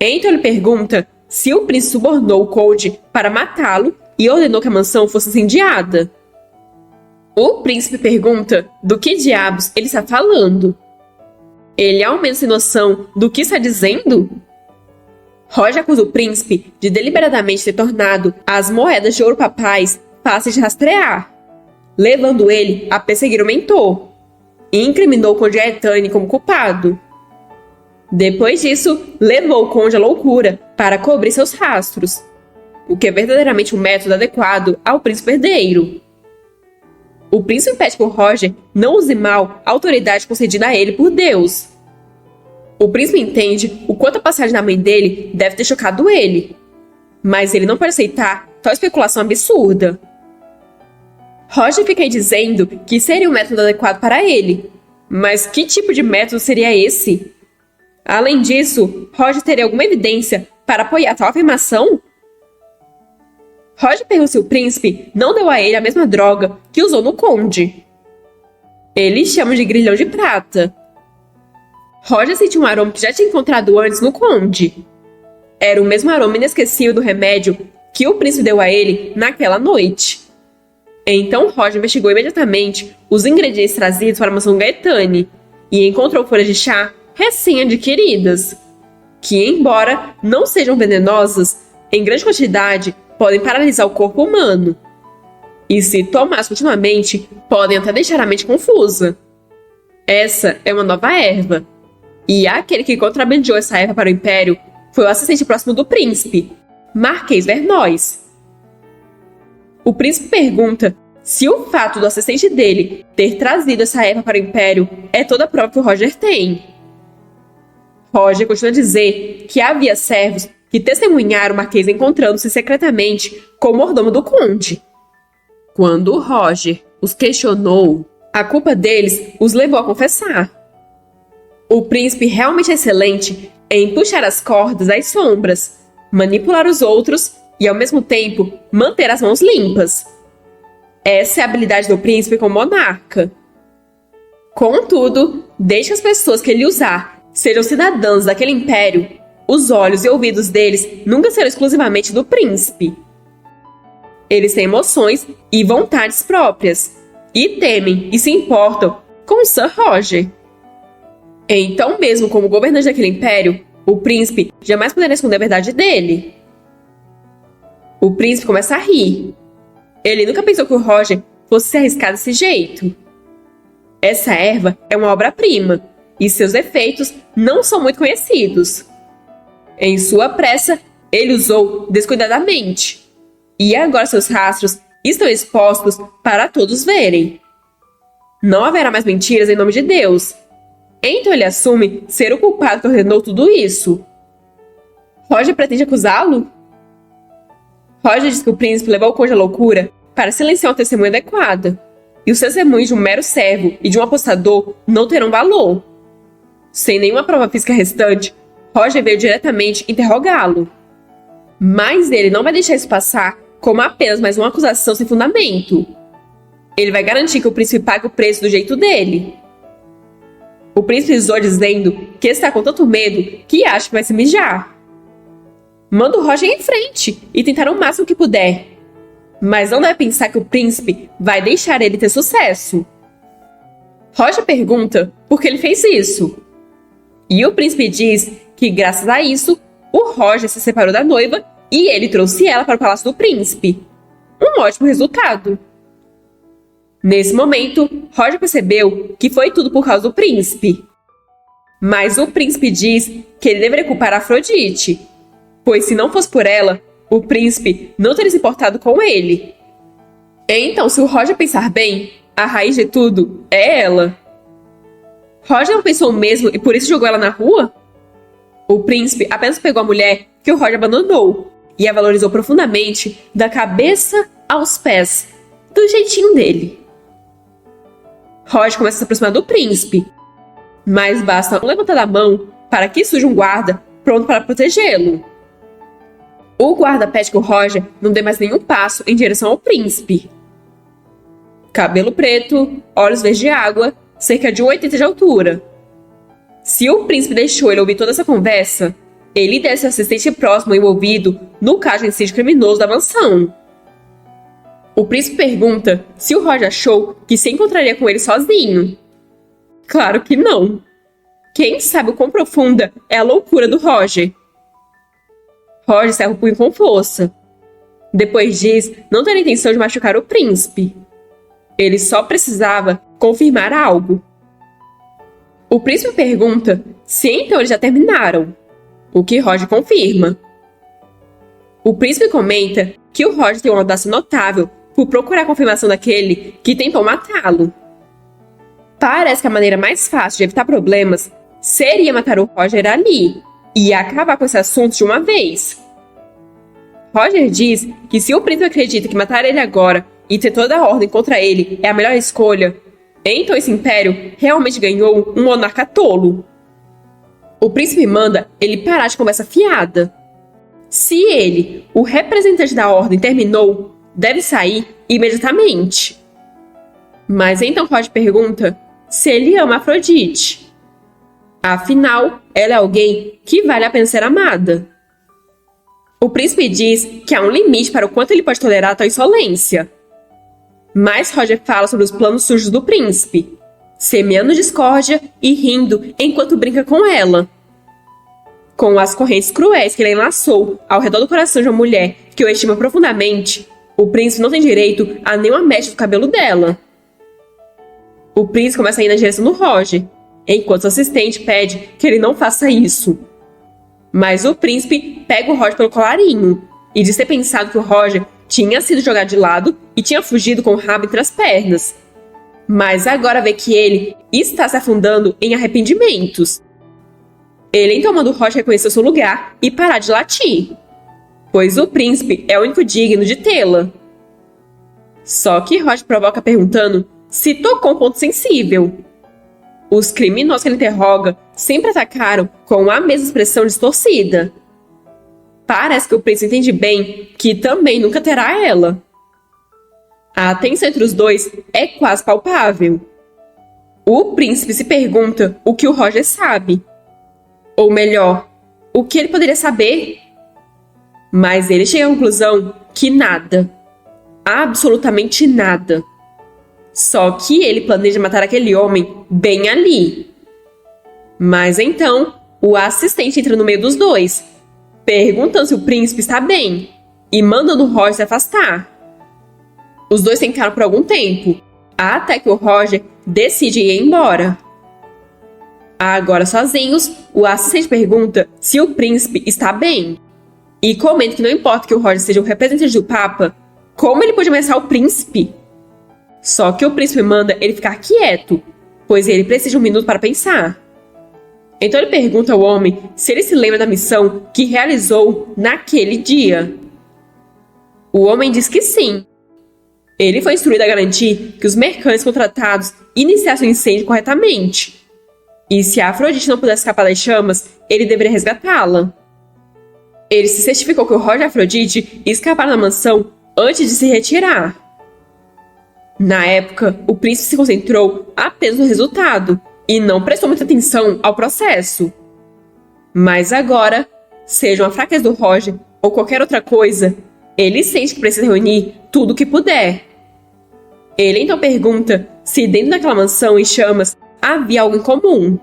Então ele pergunta se o príncipe subornou o conde para matá-lo e ordenou que a mansão fosse incendiada. O príncipe pergunta do que diabos ele está falando. Ele ao menos tem noção do que está dizendo? Roger acusa o príncipe de deliberadamente ter tornado as moedas de ouro papais fáceis de rastrear, levando ele a perseguir o mentor, e incriminou o conde Gaetani como culpado. Depois disso, levou o conde à loucura para cobrir seus rastros, o que é verdadeiramente um método adequado ao príncipe herdeiro. O príncipe pede que o Roger não use mal a autoridade concedida a ele por Deus. O príncipe entende o quanto a passagem da mãe dele deve ter chocado ele, mas ele não pode aceitar tal especulação absurda. Roger fica aí dizendo que seria um método adequado para ele, mas que tipo de método seria esse? Além disso, Roger teria alguma evidência para apoiar tal afirmação? Roger pergunta se o príncipe não deu a ele a mesma droga que usou no conde. Eles chamam de grilhão de prata. Roger sentiu um aroma que já tinha encontrado antes no conde. Era o mesmo aroma inesquecível do remédio que o príncipe deu a ele naquela noite. Então Roger investigou imediatamente os ingredientes trazidos para a mansão Gaetani e encontrou folhas de chá recém-adquiridas, que, embora não sejam venenosas, em grande quantidade podem paralisar o corpo humano. E se tomadas continuamente, podem até deixar a mente confusa. Essa é uma nova erva. E aquele que contrabandeou essa erva para o Império foi o assistente próximo do príncipe, Marquês Vernós. O príncipe pergunta se o fato do assistente dele ter trazido essa erva para o Império é toda a prova que o Roger tem. Roger continua a dizer que havia servos que testemunharam o Marquês encontrando-se secretamente com o mordomo do conde. Quando Roger os questionou, a culpa deles os levou a confessar. O príncipe realmente é excelente em puxar as cordas às sombras, manipular os outros e, ao mesmo tempo, manter as mãos limpas. Essa é a habilidade do príncipe como monarca. Contudo, desde que as pessoas que ele usar sejam cidadãos daquele império, os olhos e ouvidos deles nunca serão exclusivamente do príncipe. Eles têm emoções e vontades próprias, e temem e se importam com Sir Roger. Então, mesmo como governante daquele império, o príncipe jamais poderá esconder a verdade dele. O príncipe começa a rir. Ele nunca pensou que o Roger fosse se arriscar desse jeito. Essa erva é uma obra-prima, e seus efeitos não são muito conhecidos. Em sua pressa, ele usou descuidadamente. E agora seus rastros estão expostos para todos verem. Não haverá mais mentiras em nome de Deus. Então ele assume ser o culpado que ordenou tudo isso. Roger pretende acusá-lo? Roger diz que o príncipe levou o conde à loucura para silenciar uma testemunha adequada. E os testemunhos de um mero servo e de um apostador não terão valor. Sem nenhuma prova física restante, Roger veio diretamente interrogá-lo. Mas ele não vai deixar isso passar como apenas mais uma acusação sem fundamento. Ele vai garantir que o príncipe pague o preço do jeito dele. O príncipe zoa dizendo que está com tanto medo que acha que vai se mijar. Manda o Roger em frente e tentar o máximo que puder. Mas não deve pensar que o príncipe vai deixar ele ter sucesso. Roger pergunta por que ele fez isso. E o príncipe diz que, graças a isso, o Roger se separou da noiva e ele trouxe ela para o palácio do príncipe. Um ótimo resultado. Nesse momento, Roger percebeu que foi tudo por causa do príncipe. Mas o príncipe diz que ele deveria culpar a Afrodite, pois se não fosse por ela, o príncipe não teria se importado com ele. Então, se o Roger pensar bem, a raiz de tudo é ela. Roger não pensou mesmo e por isso jogou ela na rua? O príncipe apenas pegou a mulher que o Roger abandonou e a valorizou profundamente, da cabeça aos pés, do jeitinho dele. Roger começa a se aproximar do príncipe, mas basta um levantar a mão para que surja um guarda pronto para protegê-lo. O guarda pede que o Roger não dê mais nenhum passo em direção ao príncipe. Cabelo preto, olhos verdes de água, cerca de 1,80 de altura. Se o príncipe deixou ele ouvir toda essa conversa, Ele deve ser o assistente próximo envolvido no caso de incêndio criminoso da mansão. O príncipe pergunta se o Roger achou que se encontraria com ele sozinho. Claro que não. Quem sabe o quão profunda é a loucura do Roger. Roger cerra o punho com força. Depois diz não ter a intenção de machucar o príncipe. Ele só precisava confirmar algo. O príncipe pergunta se então eles já terminaram, o que Roger confirma. O príncipe comenta que o Roger tem uma audácia notável por procurar a confirmação daquele que tentou matá-lo. Parece que a maneira mais fácil de evitar problemas seria matar o Roger ali e acabar com esse assunto de uma vez. Roger diz que se o príncipe acredita que matar ele agora e ter toda a ordem contra ele é a melhor escolha, então esse império realmente ganhou um monarca tolo. O príncipe manda ele parar de conversa fiada. Se ele, o representante da ordem, terminou, deve sair imediatamente. Mas então Roger pergunta se ele ama Afrodite. Afinal, ela é alguém que vale a pena ser amada. O príncipe diz que há um limite para o quanto ele pode tolerar tal insolência. Mas Roger fala sobre os planos sujos do príncipe, semeando discórdia e rindo enquanto brinca com ela. Com as correntes cruéis que ele enlaçou ao redor do coração de uma mulher que o estima profundamente, o príncipe não tem direito a nenhuma mecha do cabelo dela. O príncipe começa a ir na direção do Roger, enquanto o assistente pede que ele não faça isso. Mas o príncipe pega o Roger pelo colarinho e diz ter pensado que o Roger tinha sido jogado de lado e tinha fugido com o rabo entre as pernas. Mas agora vê que ele está se afundando em arrependimentos. Ele então manda o Roger reconhecer seu lugar e parar de latir, pois o príncipe é o único digno de tê-la. Só que Roger provoca perguntando se tocou um ponto sensível. Os criminosos que ele interroga sempre atacaram com a mesma expressão distorcida. Parece que o príncipe entende bem que também nunca terá ela. A tensão entre os dois é quase palpável. O príncipe se pergunta o que o Roger sabe. Ou melhor, o que ele poderia saber? Mas ele chega à conclusão que nada. Absolutamente nada. Só que ele planeja matar aquele homem bem ali. Mas então, o assistente entra no meio dos dois, perguntando se o príncipe está bem e mandando o Roger se afastar. Os dois se encaram por algum tempo, até que o Roger decide ir embora. Agora sozinhos, o assistente pergunta se o príncipe está bem e comenta que não importa que o Roger seja o representante do Papa, como ele pode ameaçar o príncipe? Só que o príncipe manda ele ficar quieto, pois ele precisa de um minuto para pensar. Então ele pergunta ao homem se ele se lembra da missão que realizou naquele dia. O homem diz que sim. Ele foi instruído a garantir que os mercantes contratados iniciassem o incêndio corretamente. E se a Afrodite não pudesse escapar das chamas, ele deveria resgatá-la. Ele se certificou que o Roger e a Afrodite escaparam da mansão antes de se retirar. Na época, o príncipe se concentrou apenas no resultado e não prestou muita atenção ao processo. Mas agora, seja uma fraqueza do Roger ou qualquer outra coisa, ele sente que precisa reunir tudo o que puder. Ele então pergunta se dentro daquela mansão em chamas havia algo em comum.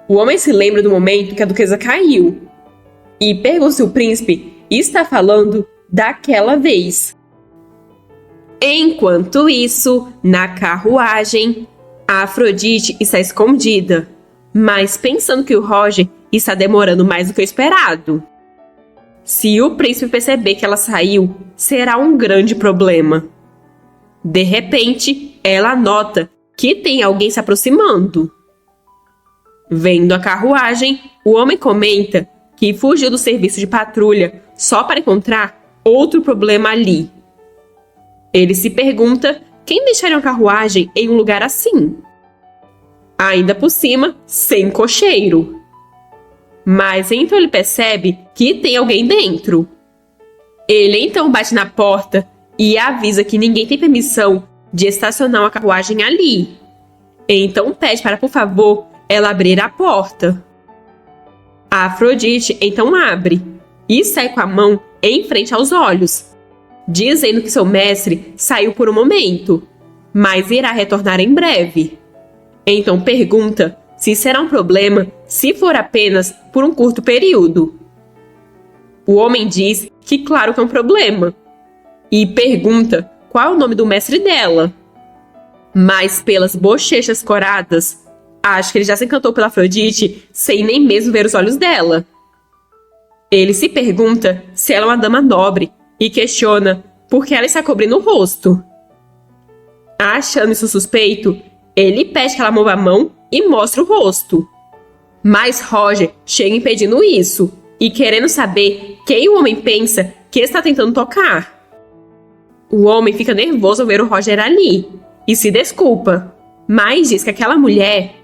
O homem se lembra do momento que a duquesa caiu e pergunta se o príncipe está falando daquela vez. Enquanto isso, na carruagem, a Afrodite está escondida, mas pensando que o Roger está demorando mais do que o esperado. Se o príncipe perceber que ela saiu, será um grande problema. De repente, ela nota que tem alguém se aproximando. Vendo a carruagem, o homem comenta que fugiu do serviço de patrulha só para encontrar outro problema ali. Ele se pergunta quem deixaria uma carruagem em um lugar assim. Ainda por cima, sem cocheiro. Mas então ele percebe que tem alguém dentro. Ele então bate na porta e avisa que ninguém tem permissão de estacionar uma carruagem ali. Então pede para, por favor, ela abrir a porta. A Afrodite então abre e sai com a mão em frente aos olhos, dizendo que seu mestre saiu por um momento, mas irá retornar em breve. Então pergunta se será um problema se for apenas por um curto período. O homem diz que claro que é um problema, e pergunta qual é o nome do mestre dela. Mas pelas bochechas coradas, acho que ele já se encantou pela Afrodite sem nem mesmo ver os olhos dela. Ele se pergunta se ela é uma dama nobre e questiona por que ela está cobrindo o rosto. Achando isso suspeito, ele pede que ela mova a mão e mostre o rosto. Mas Roger chega impedindo isso e querendo saber quem o homem pensa que está tentando tocar. O homem fica nervoso ao ver o Roger ali e se desculpa, mas diz que aquela mulher...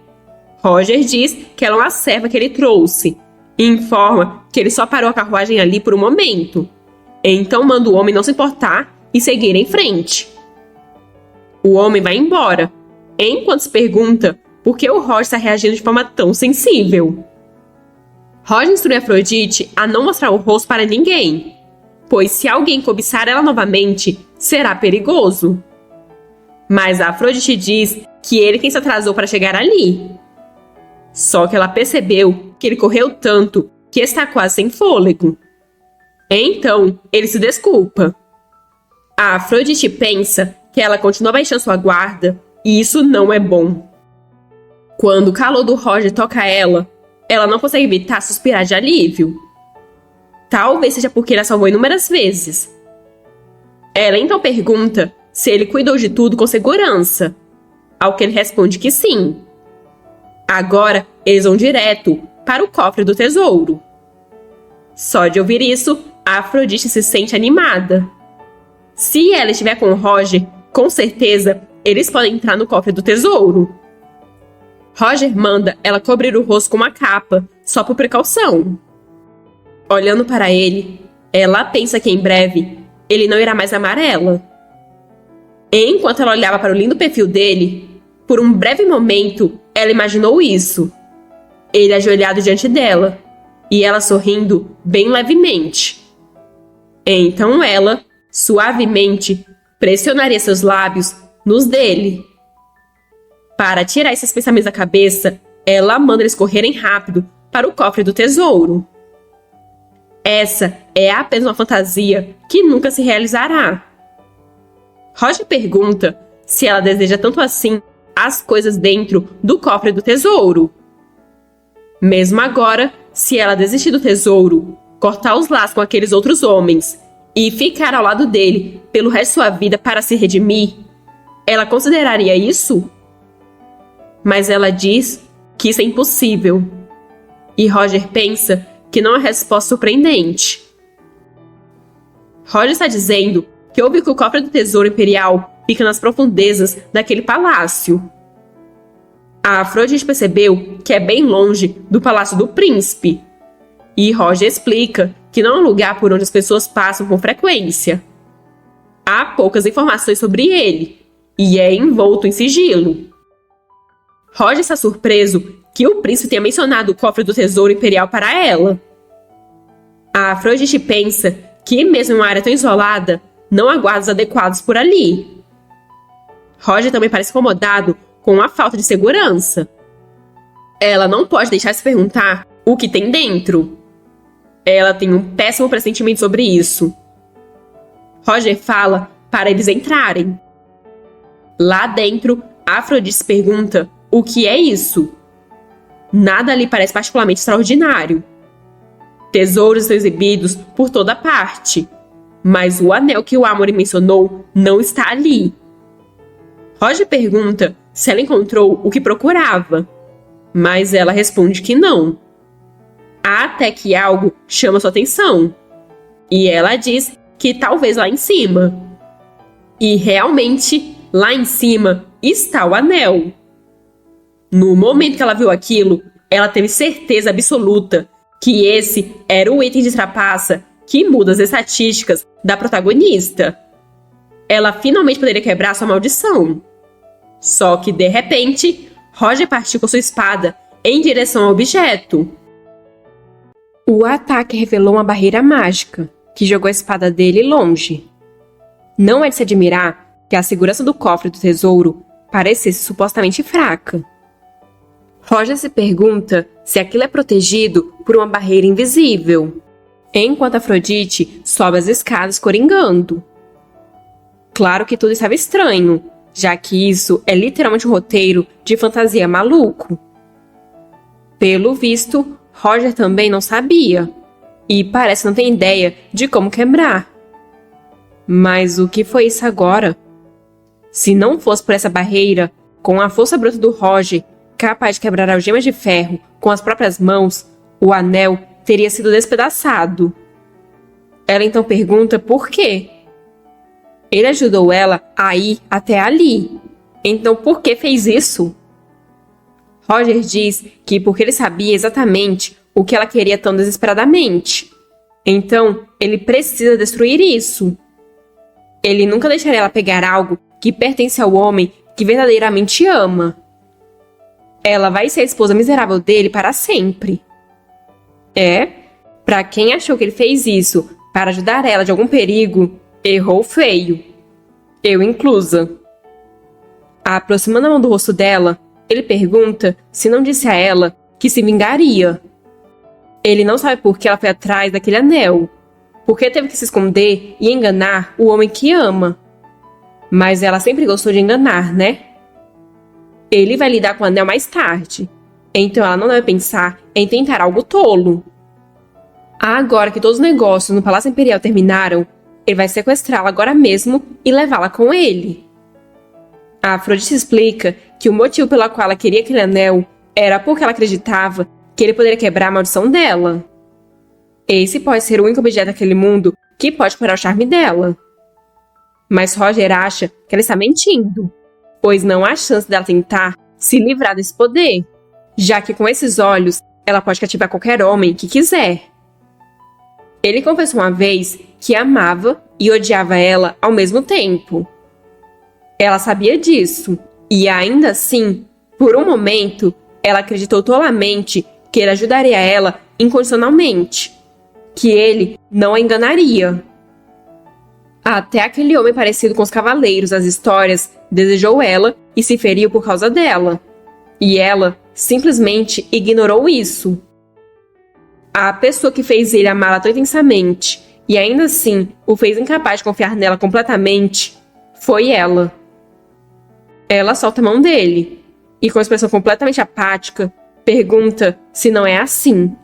Roger diz que ela é uma serva que ele trouxe e informa que ele só parou a carruagem ali por um momento. Então manda o homem não se importar e seguir em frente. O homem vai embora, enquanto se pergunta por que o Roger está reagindo de forma tão sensível. Roger instrui Afrodite a não mostrar o rosto para ninguém, pois se alguém cobiçar ela novamente, será perigoso. Mas a Afrodite diz que ele quem se atrasou para chegar ali. Só que ela percebeu que ele correu tanto que está quase sem fôlego. Então, ele se desculpa. A Afrodite pensa que ela continua baixando sua guarda e isso não é bom. Quando o calor do Roger toca ela não consegue evitar suspirar de alívio. Talvez seja porque ele a salvou inúmeras vezes. Ela então pergunta se ele cuidou de tudo com segurança, ao que ele responde que sim. Agora, eles vão direto para o cofre do tesouro. Só de ouvir isso, a Afrodite se sente animada. Se ela estiver com o Roger, com certeza, eles podem entrar no cofre do tesouro. Roger manda ela cobrir o rosto com uma capa, só por precaução. Olhando para ele, ela pensa que em breve, ele não irá mais amar ela. Enquanto ela olhava para o lindo perfil dele, por um breve momento, ela imaginou isso. Ele ajoelhado diante dela, e ela sorrindo bem levemente. Então ela, suavemente, pressionaria seus lábios nos dele. Para tirar esses pensamentos da cabeça, ela manda eles correrem rápido para o cofre do tesouro. Essa é apenas uma fantasia que nunca se realizará. Roger pergunta se ela deseja tanto assim as coisas dentro do cofre do tesouro. Mesmo agora, se ela desistir do tesouro, cortar os laços com aqueles outros homens e ficar ao lado dele pelo resto de sua vida para se redimir, ela consideraria isso? Mas ela diz que isso é impossível. E Roger pensa que não é uma resposta surpreendente. Roger está dizendo que ouve que o cofre do tesouro imperial fica nas profundezas daquele palácio. A Afrodite percebeu que é bem longe do palácio do príncipe. E Roger explica que não é um lugar por onde as pessoas passam com frequência. Há poucas informações sobre ele, e é envolto em sigilo. Roger está surpreso que o príncipe tenha mencionado o cofre do tesouro imperial para ela. A Afrodite pensa que, mesmo em uma área tão isolada, não há guardas adequados por ali. Roger também parece incomodado com a falta de segurança. Ela não pode deixar de se perguntar o que tem dentro. Ela tem um péssimo pressentimento sobre isso. Roger fala para eles entrarem. Lá dentro, Afrodite se pergunta o que é isso. Nada ali parece particularmente extraordinário. Tesouros são exibidos por toda parte, mas o anel que o Amory mencionou não está ali. Roger pergunta se ela encontrou o que procurava, mas ela responde que não. Até que algo chama sua atenção, e ela diz que talvez lá em cima. E realmente, lá em cima está o anel. No momento que ela viu aquilo, ela teve certeza absoluta que esse era o item de trapaça que muda as estatísticas da protagonista. Ela finalmente poderia quebrar sua maldição. Só que, de repente, Roger partiu com sua espada em direção ao objeto. O ataque revelou uma barreira mágica, que jogou a espada dele longe. Não é de se admirar que a segurança do cofre do tesouro parecesse supostamente fraca. Roger se pergunta se aquilo é protegido por uma barreira invisível, enquanto Afrodite sobe as escadas coringando. Claro que tudo estava estranho, já que isso é literalmente um roteiro de fantasia maluco. Pelo visto, Roger também não sabia, e parece não ter ideia de como quebrar. Mas o que foi isso agora? Se não fosse por essa barreira, com a força bruta do Roger, capaz de quebrar algemas de ferro com as próprias mãos, o anel teria sido despedaçado. Ela então pergunta por quê. Ele ajudou ela a ir até ali. Então por que fez isso? Roger diz que porque ele sabia exatamente o que ela queria tão desesperadamente. Então ele precisa destruir isso. Ele nunca deixaria ela pegar algo que pertence ao homem que verdadeiramente ama. Ela vai ser a esposa miserável dele para sempre. Para quem achou que ele fez isso para ajudar ela de algum perigo, errou feio. Eu inclusa. Aproximando a mão do rosto dela, ele pergunta se não disse a ela que se vingaria. Ele não sabe por que ela foi atrás daquele anel, porque teve que se esconder e enganar o homem que ama. Mas ela sempre gostou de enganar, né? Ele vai lidar com o anel mais tarde, então ela não deve pensar em tentar algo tolo. Agora que todos os negócios no Palácio Imperial terminaram, ele vai sequestrá-la agora mesmo e levá-la com ele. A Afrodite explica que o motivo pelo qual ela queria aquele anel era porque ela acreditava que ele poderia quebrar a maldição dela. Esse pode ser o único objeto daquele mundo que pode curar o charme dela. Mas Roger acha que ela está mentindo, pois não há chance dela tentar se livrar desse poder, já que com esses olhos ela pode cativar qualquer homem que quiser. Ele confessou uma vez que amava e odiava ela ao mesmo tempo. Ela sabia disso, e ainda assim, por um momento, ela acreditou tolamente que ele ajudaria ela incondicionalmente, que ele não a enganaria. Até aquele homem parecido com os cavaleiros das histórias desejou ela e se feriu por causa dela. E ela simplesmente ignorou isso. A pessoa que fez ele amá-la tão intensamente e ainda assim o fez incapaz de confiar nela completamente foi ela. Ela solta a mão dele e, com expressão completamente apática, pergunta se não é assim.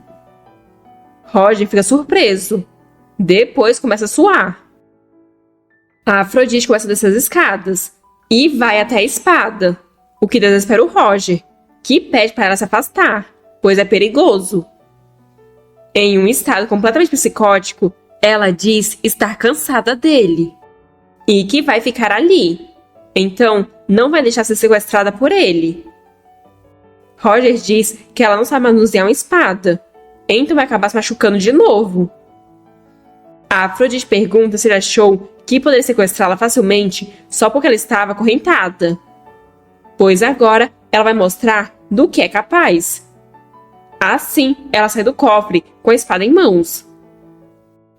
Roger fica surpreso. Depois começa a suar. A Afrodite começa a descer as escadas e vai até a espada, o que desespera o Roger, que pede para ela se afastar, pois é perigoso. Em um estado completamente psicótico, ela diz estar cansada dele e que vai ficar ali. Então, não vai deixar ser sequestrada por ele. Roger diz que ela não sabe manusear uma espada, então vai acabar se machucando de novo. A Afrodite pergunta se ele achou que poderia sequestrá-la facilmente só porque ela estava acorrentada, pois agora ela vai mostrar do que é capaz. Assim, ela sai do cofre com a espada em mãos.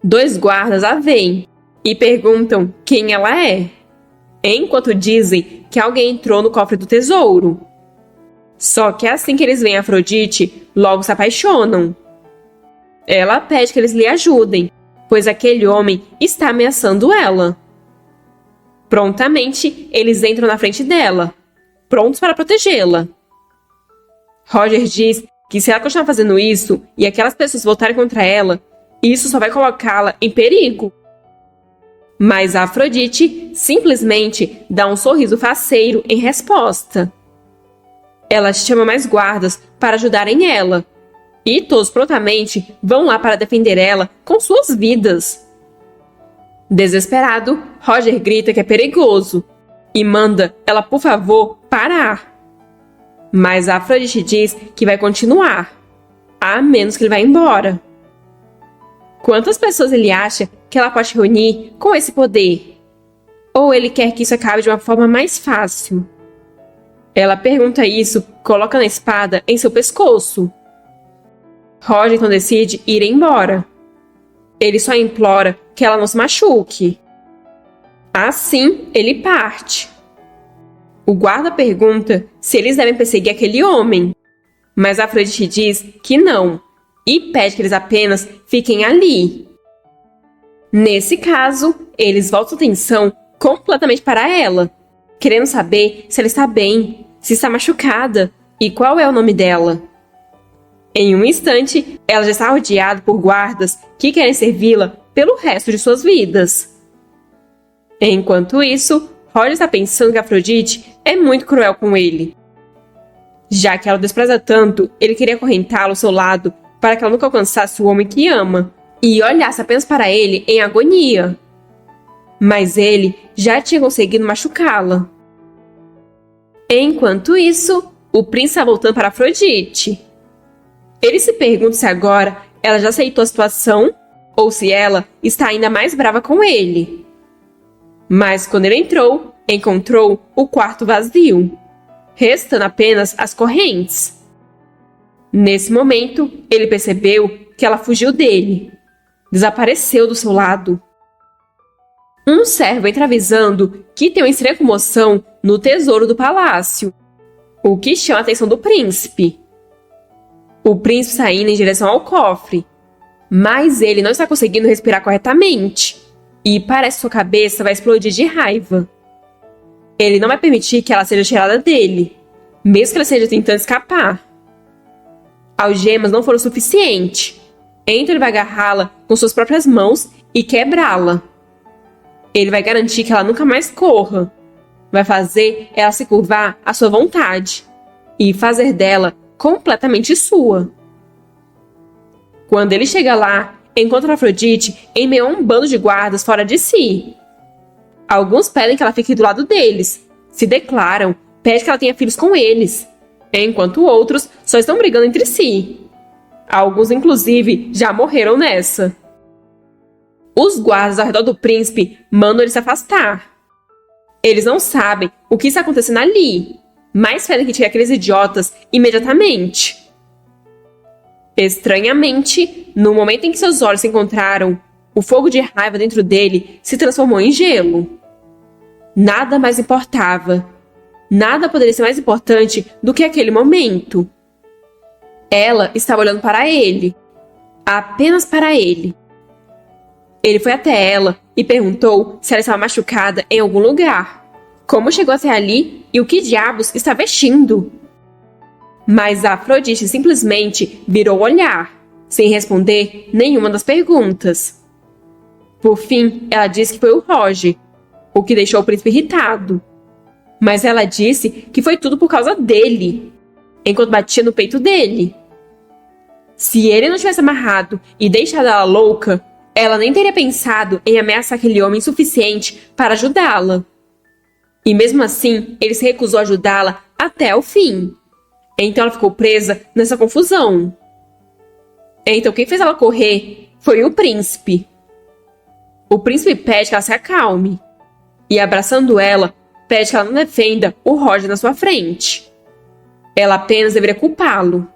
2 guardas a veem e perguntam quem ela é, enquanto dizem que alguém entrou no cofre do tesouro. Só que assim que eles veem Afrodite, logo se apaixonam. Ela pede que eles lhe ajudem, pois aquele homem está ameaçando ela. Prontamente, eles entram na frente dela, prontos para protegê-la. Roger diz que se ela continuar fazendo isso e aquelas pessoas voltarem contra ela, isso só vai colocá-la em perigo. Mas a Afrodite simplesmente dá um sorriso faceiro em resposta. Ela chama mais guardas para ajudarem ela, e todos prontamente vão lá para defender ela com suas vidas. Desesperado, Roger grita que é perigoso e manda ela, por favor, parar. Mas a Afrodite diz que vai continuar, a menos que ele vá embora. Quantas pessoas ele acha que ela pode reunir com esse poder? Ou ele quer que isso acabe de uma forma mais fácil? Ela pergunta isso, colocando a espada em seu pescoço. Roger então decide ir embora. Ele só implora que ela não se machuque. Assim, ele parte. O guarda pergunta se eles devem perseguir aquele homem, mas Afrodite diz que não e pede que eles apenas fiquem ali. Nesse caso, eles voltam a atenção completamente para ela, querendo saber se ela está bem, se está machucada e qual é o nome dela. Em um instante, ela já está rodeada por guardas que querem servi-la pelo resto de suas vidas. Enquanto isso, Roger está pensando que Afrodite é muito cruel com ele. Já que ela o despreza tanto, ele queria acorrentá-la ao seu lado para que ela nunca alcançasse o homem que ama e olhasse apenas para ele em agonia. Mas ele já tinha conseguido machucá-la. Enquanto isso, o príncipe está voltando para Afrodite. Ele se pergunta se agora ela já aceitou a situação ou se ela está ainda mais brava com ele. Mas quando ele encontrou o quarto vazio, restando apenas as correntes. Nesse momento, ele percebeu que ela fugiu dele, desapareceu do seu lado. Um servo entra avisando que tem uma estranha comoção no tesouro do palácio, o que chama a atenção do príncipe. O príncipe está indo em direção ao cofre, mas ele não está conseguindo respirar corretamente e parece que sua cabeça vai explodir de raiva. Ele não vai permitir que ela seja tirada dele, mesmo que ela esteja tentando escapar. Algemas não foram suficientes, então ele vai agarrá-la com suas próprias mãos e quebrá-la. Ele vai garantir que ela nunca mais corra, vai fazer ela se curvar à sua vontade e fazer dela completamente sua. Quando ele chega lá, encontra Afrodite em meio a um bando de guardas fora de si. Alguns pedem que ela fique do lado deles, se declaram, pedem que ela tenha filhos com eles, enquanto outros só estão brigando entre si. Alguns, inclusive, já morreram nessa. Os guardas ao redor do príncipe mandam ele se afastar. Eles não sabem o que está acontecendo ali, mas pedem que tire aqueles idiotas imediatamente. Estranhamente, no momento em que seus olhos se encontraram, o fogo de raiva dentro dele se transformou em gelo. Nada mais importava. Nada poderia ser mais importante do que aquele momento. Ela estava olhando para ele. Apenas para ele. Ele foi até ela e perguntou se ela estava machucada em algum lugar. Como chegou até ali e o que diabos está vestindo? Mas a Afrodite simplesmente virou o olhar, sem responder nenhuma das perguntas. Por fim, ela disse que foi o Roger, o que deixou o príncipe irritado. Mas ela disse que foi tudo por causa dele, enquanto batia no peito dele. Se ele não tivesse amarrado e deixado ela louca, ela nem teria pensado em ameaçar aquele homem suficiente para ajudá-la. E mesmo assim, ele se recusou a ajudá-la até o fim. Então ela ficou presa nessa confusão. Então quem fez ela correr foi o príncipe. O príncipe pede que ela se acalme. E abraçando ela, pede que ela não defenda o Roger na sua frente. Ela apenas deveria culpá-lo.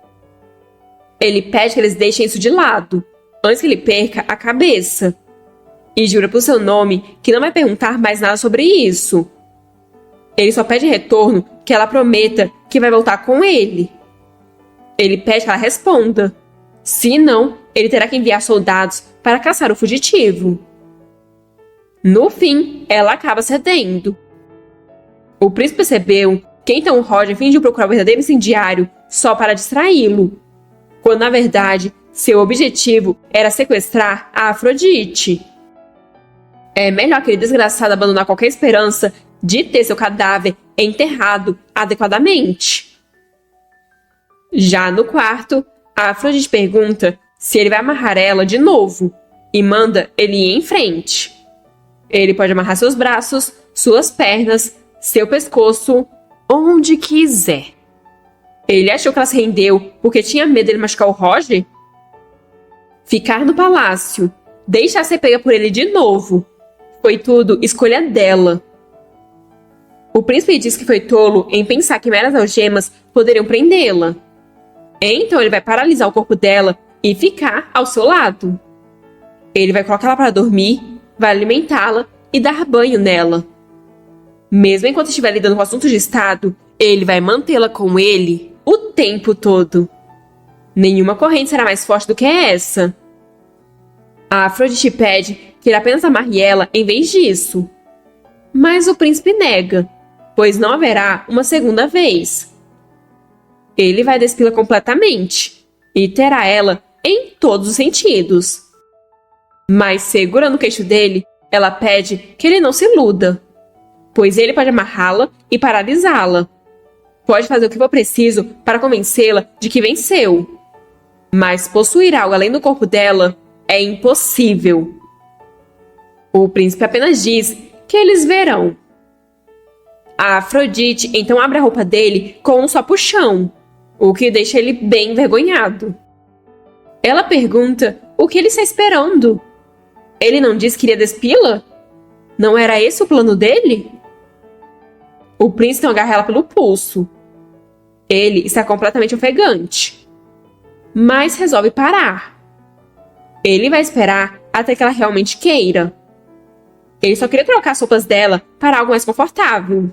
Ele pede que eles deixem isso de lado, antes que ele perca a cabeça. E jura por seu nome que não vai perguntar mais nada sobre isso. Ele só pede em retorno que ela prometa que vai voltar com ele. Ele pede que ela responda. Se não, ele terá que enviar soldados para caçar o fugitivo. No fim, ela acaba cedendo. O príncipe percebeu que então Roger fingiu procurar o verdadeiro incendiário só para distraí-lo, quando na verdade seu objetivo era sequestrar a Afrodite. É melhor aquele desgraçado abandonar qualquer esperança de ter seu cadáver enterrado adequadamente. Já no quarto, a Afrodite pergunta se ele vai amarrar ela de novo e manda ele ir em frente. Ele pode amarrar seus braços, suas pernas, seu pescoço, onde quiser. Ele achou que ela se rendeu porque tinha medo de ele machucar o Roger? Ficar no palácio, deixar ser pega por ele de novo, foi tudo escolha dela. O príncipe disse que foi tolo em pensar que meras algemas poderiam prendê-la. Então ele vai paralisar o corpo dela e ficar ao seu lado. Ele vai colocar ela para dormir, vai alimentá-la e dar banho nela. Mesmo enquanto estiver lidando com assuntos de estado, ele vai mantê-la com ele o tempo todo. Nenhuma corrente será mais forte do que essa. A Afrodite pede que ele apenas amarre ela em vez disso. Mas o príncipe nega, pois não haverá uma segunda vez. Ele vai despí-la completamente e terá ela em todos os sentidos. Mas segurando o queixo dele, ela pede que ele não se iluda, pois ele pode amarrá-la e paralisá-la. Pode fazer o que for preciso para convencê-la de que venceu. Mas possuir algo além do corpo dela é impossível. O príncipe apenas diz que eles verão. A Afrodite então abre a roupa dele com um só puxão, o que deixa ele bem envergonhado. Ela pergunta o que ele está esperando. Ele não disse que iria despí-la? Não era esse o plano dele? O príncipe então agarra ela pelo pulso. Ele está completamente ofegante, mas resolve parar. Ele vai esperar até que ela realmente queira. Ele só queria trocar as roupas dela para algo mais confortável.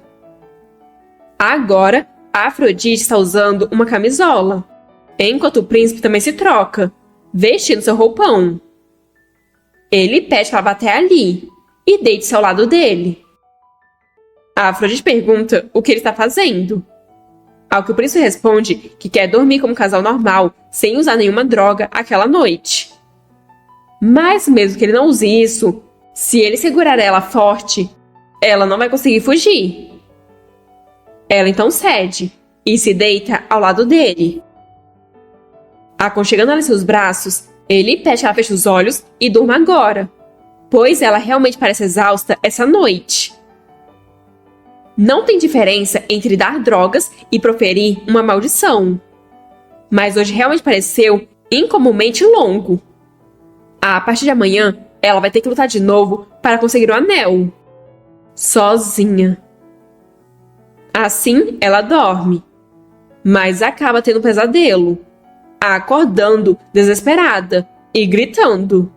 Agora, a Afrodite está usando uma camisola, enquanto o príncipe também se troca, vestindo seu roupão. Ele pede que ela vá até ali e deite-se ao lado dele. A Afrodite pergunta o que ele está fazendo. Ao que o príncipe responde que quer dormir como um casal normal, sem usar nenhuma droga aquela noite. Mas mesmo que ele não use isso, se ele segurar ela forte, ela não vai conseguir fugir. Ela então cede e se deita ao lado dele. Aconchegando ela em seus braços, ele pede que ela feche os olhos e durma agora, pois ela realmente parece exausta essa noite. Não tem diferença entre dar drogas e proferir uma maldição, mas hoje realmente pareceu incomumente longo. A partir de amanhã, ela vai ter que lutar de novo para conseguir o anel. Sozinha. Assim, ela dorme, mas acaba tendo um pesadelo, acordando desesperada e gritando.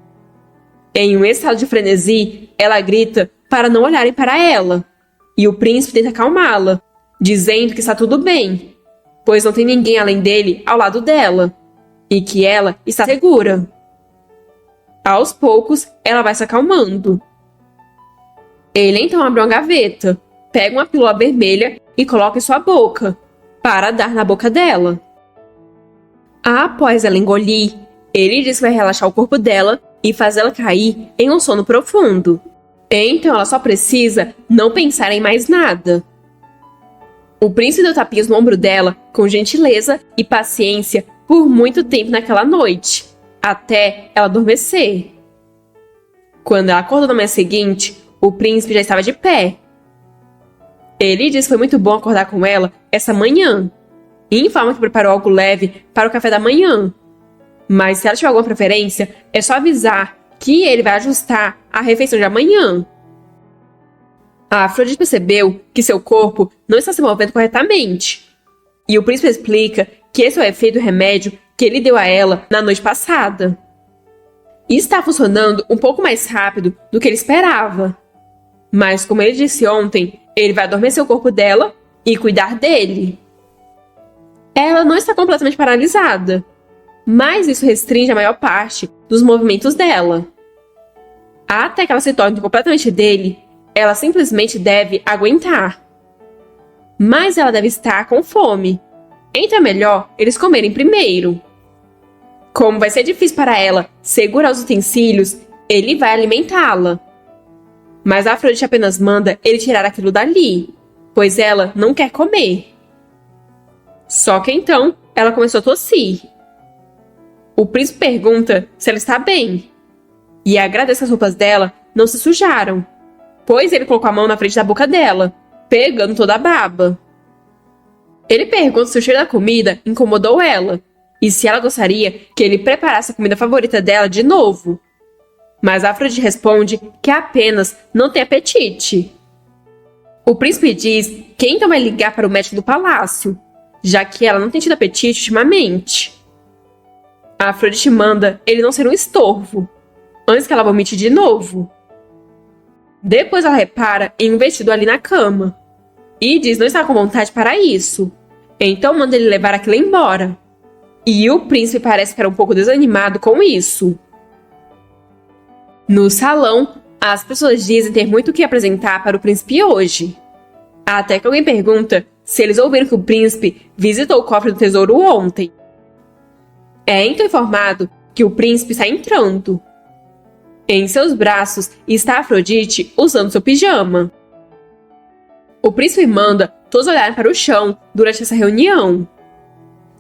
Em um estado de frenesi, ela grita para não olharem para ela, e o príncipe tenta acalmá-la, dizendo que está tudo bem, pois não tem ninguém além dele ao lado dela, e que ela está segura. Aos poucos, ela vai se acalmando. Ele então abre uma gaveta, pega uma pílula vermelha e coloca em sua boca, para dar na boca dela. Após ela engolir, ele diz que vai relaxar o corpo dela e fazê-la cair em um sono profundo. Então ela só precisa não pensar em mais nada. O príncipe deu tapinhas no ombro dela com gentileza e paciência por muito tempo naquela noite, até ela adormecer. Quando ela acordou na manhã seguinte, o príncipe já estava de pé. Ele disse que foi muito bom acordar com ela essa manhã, e informa que preparou algo leve para o café da manhã. Mas se ela tiver alguma preferência, é só avisar que ele vai ajustar a refeição de amanhã. A Afrodite percebeu que seu corpo não está se movendo corretamente, e o príncipe explica que esse é o efeito do remédio que ele deu a ela na noite passada. E está funcionando um pouco mais rápido do que ele esperava. Mas, como ele disse ontem, ele vai adormecer o corpo dela e cuidar dele. Ela não está completamente paralisada, mas isso restringe a maior parte dos movimentos dela. Até que ela se torne completamente dele, ela simplesmente deve aguentar. Mas ela deve estar com fome, então é melhor eles comerem primeiro. Como vai ser difícil para ela segurar os utensílios, ele vai alimentá-la. Mas a Afrodite apenas manda ele tirar aquilo dali, pois ela não quer comer. Só que então, ela começou a tossir. O príncipe pergunta se ela está bem, e agradece que as roupas dela não se sujaram, pois ele colocou a mão na frente da boca dela, pegando toda a baba. Ele pergunta se o cheiro da comida incomodou ela, e se ela gostaria que ele preparasse a comida favorita dela de novo. Mas a Afrodite responde que apenas não tem apetite. O príncipe diz que então vai ligar para o médico do palácio, já que ela não tem tido apetite ultimamente. A Afrodite manda ele não ser um estorvo, antes que ela vomite de novo. Depois ela repara em um vestido ali na cama e diz não estar com vontade para isso. Então manda ele levar aquilo embora. E o príncipe parece ficar um pouco desanimado com isso. No salão, as pessoas dizem ter muito o que apresentar para o príncipe hoje. Até que alguém pergunta se eles ouviram que o príncipe visitou o cofre do tesouro ontem. É então informado que o príncipe está entrando. Em seus braços está Afrodite usando seu pijama. O príncipe manda todos olharem para o chão durante essa reunião.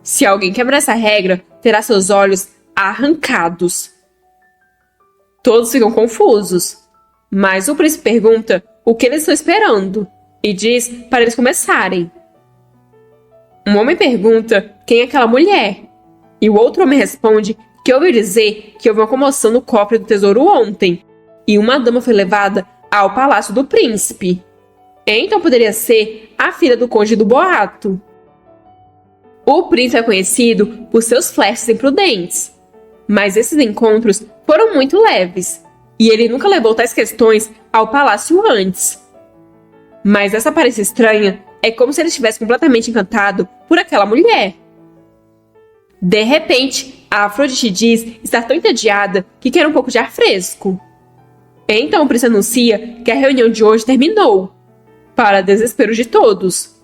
Se alguém quebrar essa regra, terá seus olhos arrancados. Todos ficam confusos, mas o príncipe pergunta o que eles estão esperando e diz para eles começarem. Um homem pergunta quem é aquela mulher, e o outro homem responde que ouviu dizer que houve uma comoção no cofre do tesouro ontem, e uma dama foi levada ao palácio do príncipe. Então poderia ser a filha do conde do boato. O príncipe é conhecido por seus flertes imprudentes, mas esses encontros foram muito leves, e ele nunca levou tais questões ao palácio antes. Mas essa aparência estranha é como se ele estivesse completamente encantado por aquela mulher. De repente, a Afrodite diz estar tão entediada que quer um pouco de ar fresco. Então o príncipe anuncia que a reunião de hoje terminou, para desespero de todos.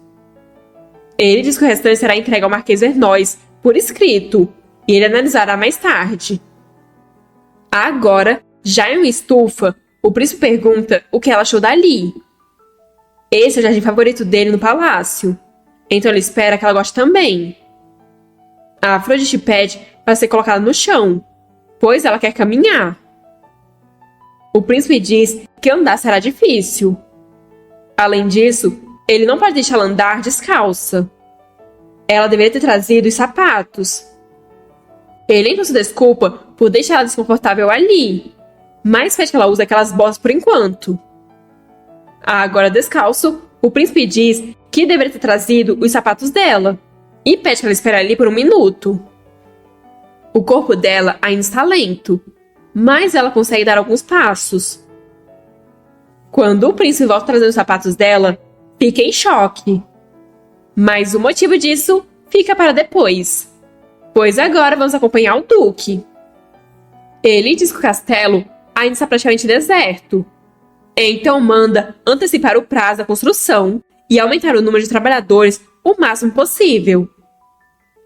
Ele diz que o restante será entregue ao Marquês Vernós, por escrito, e ele analisará mais tarde. Agora, já em uma estufa, o príncipe pergunta o que ela achou dali. Esse é o jardim favorito dele no palácio, então ele espera que ela goste também. A Afrodite pede para ser colocada no chão, pois ela quer caminhar. O príncipe diz que andar será difícil. Além disso, ele não pode deixá-la andar descalça. Ela deveria ter trazido os sapatos. Ele então se desculpa por deixar ela desconfortável ali, mas pede que ela use aquelas botas por enquanto. Agora descalço, o príncipe diz que deveria ter trazido os sapatos dela e pede que ela espere ali por 1 minuto. O corpo dela ainda está lento, mas ela consegue dar alguns passos. Quando o príncipe volta trazendo os sapatos dela, fica em choque. Mas o motivo disso fica para depois, pois agora vamos acompanhar o Duque. Ele diz que o castelo ainda está praticamente deserto, então manda antecipar o prazo da construção e aumentar o número de trabalhadores o máximo possível.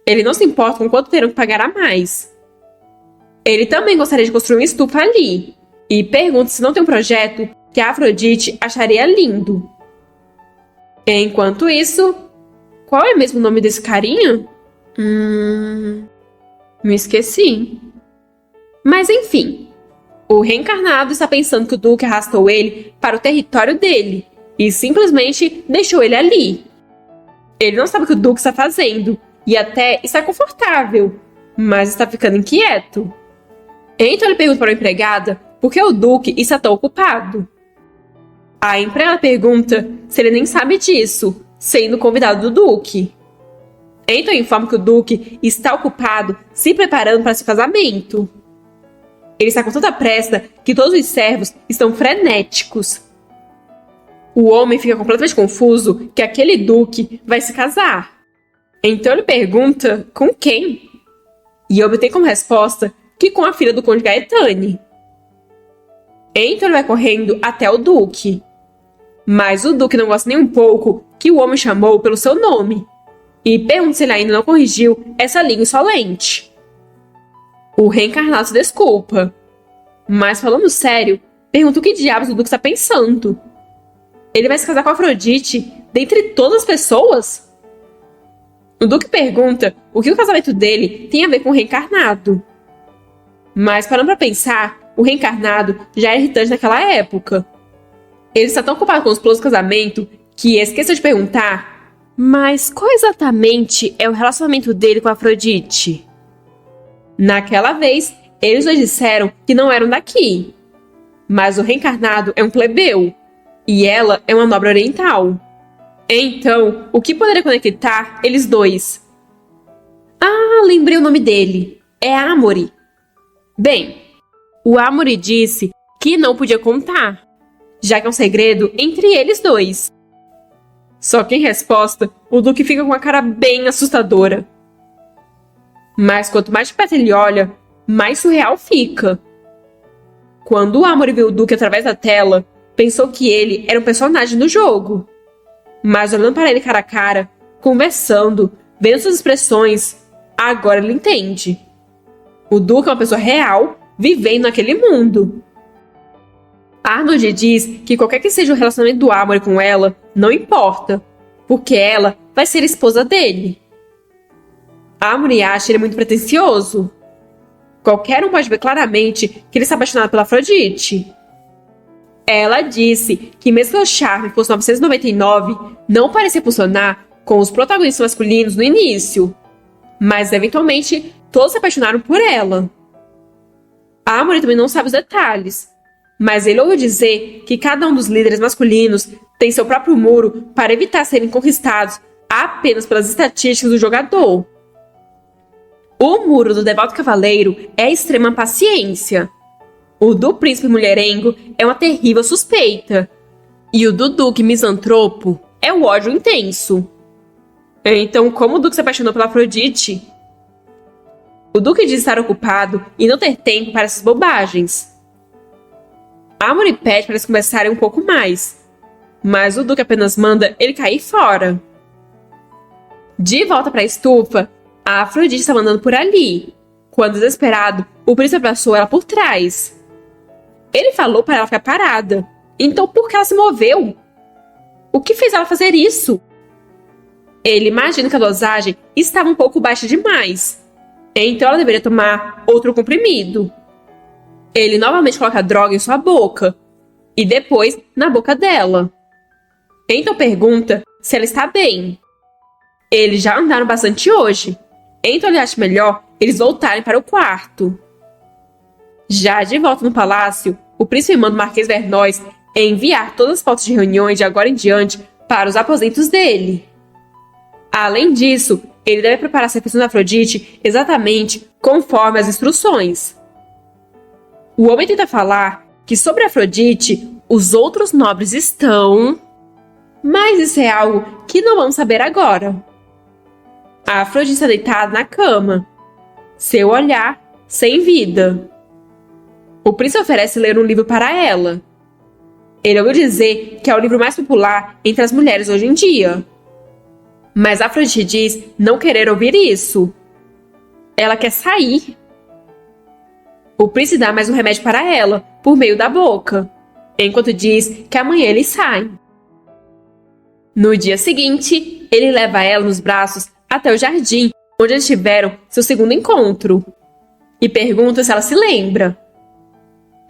Ele não se importa com quanto terão que pagar a mais. Ele também gostaria de construir uma estufa ali e pergunta se não tem um projeto que a Afrodite acharia lindo. Enquanto isso, qual é mesmo o nome desse carinha? Me esqueci. Mas enfim, o reencarnado está pensando que o Duque arrastou ele para o território dele e simplesmente deixou ele ali. Ele não sabe o que o Duque está fazendo e até está confortável, mas está ficando inquieto. Então ele pergunta para a empregada por que o Duque está tão ocupado. A empregada pergunta se ele nem sabe disso, sendo convidado do Duque. Então informa que o Duque está ocupado se preparando para seu casamento. Ele está com tanta pressa que todos os servos estão frenéticos. O homem fica completamente confuso que aquele Duque vai se casar. Então ele pergunta com quem? E obtém como resposta que com a filha do Conde Gaetani. Então ele vai correndo até o Duque. Mas o Duque não gosta nem um pouco que o homem chamou pelo seu nome e pergunta se ele ainda não corrigiu essa língua insolente. O reencarnado se desculpa, mas falando sério, pergunta o que diabos o Duque está pensando. Ele vai se casar com a Afrodite dentre todas as pessoas? O Duque pergunta o que o casamento dele tem a ver com o reencarnado. Mas parando para pensar, o reencarnado já era irritante naquela época. Ele está tão ocupado com os planos do casamento que esqueceu de perguntar: mas qual exatamente é o relacionamento dele com a Afrodite? Naquela vez, eles dois disseram que não eram daqui. Mas o reencarnado é um plebeu e ela é uma nobre oriental. Então, o que poderia conectar eles dois? Ah, lembrei o nome dele. é Amory. Bem, o Amory disse que não podia contar, já que é um segredo entre eles dois. Só que em resposta, o Duque fica com uma cara bem assustadora. Mas quanto mais de perto ele olha, mais surreal fica. Quando o Amory viu o Duque através da tela, pensou que ele era um personagem do jogo. Mas olhando para ele cara a cara, conversando, vendo suas expressões, agora ele entende. O Duque é uma pessoa real, vivendo naquele mundo. Arnold diz que qualquer que seja o relacionamento do Amory com ela, não importa, porque ela vai ser a esposa dele. Amory acha ele muito pretensioso. Qualquer um pode ver claramente que ele está apaixonado pela Afrodite. Ela disse que mesmo que o charme fosse 999, não parecia funcionar com os protagonistas masculinos no início. Mas, eventualmente, todos se apaixonaram por ela. Amory também não sabe os detalhes, mas ele ouviu dizer que cada um dos líderes masculinos tem seu próprio muro para evitar serem conquistados apenas pelas estatísticas do jogador. O muro do devoto cavaleiro é a extrema paciência. O do príncipe mulherengo é uma terrível suspeita. E o do duque misantropo é o ódio intenso. Então, como o Duque se apaixonou pela Afrodite? O Duque diz estar ocupado e não ter tempo para essas bobagens. Amory pede para eles conversarem um pouco mais, mas o Duque apenas manda ele cair fora. De volta para a estufa, a Afrodite estava andando por ali, quando, desesperado, o príncipe abraçou ela por trás. Ele falou para ela ficar parada, então por que ela se moveu? O que fez ela fazer isso? Ele imagina que a dosagem estava um pouco baixa demais, então ela deveria tomar outro comprimido. Ele novamente coloca a droga em sua boca, e depois na boca dela. Então pergunta se ela está bem. Eles já andaram bastante hoje, então ele acha melhor eles voltarem para o quarto. Já de volta no palácio, o príncipe manda o Marquês Vernois enviar todas as fotos de reuniões de agora em diante para os aposentos dele. Além disso, ele deve preparar a refeição da Afrodite exatamente conforme as instruções. O homem tenta falar que sobre a Afrodite, os outros nobres estão... Mas isso é algo que não vamos saber agora. A Afrodite está deitada na cama, seu olhar sem vida. O príncipe oferece ler um livro para ela. Ele ouviu dizer que é o livro mais popular entre as mulheres hoje em dia. Mas a Afrodite diz não querer ouvir isso. Ela quer sair. O príncipe dá mais um remédio para ela, por meio da boca, enquanto diz que amanhã eles saem. No dia seguinte, ele leva ela nos braços até o jardim, onde eles tiveram seu segundo encontro, e pergunta se ela se lembra.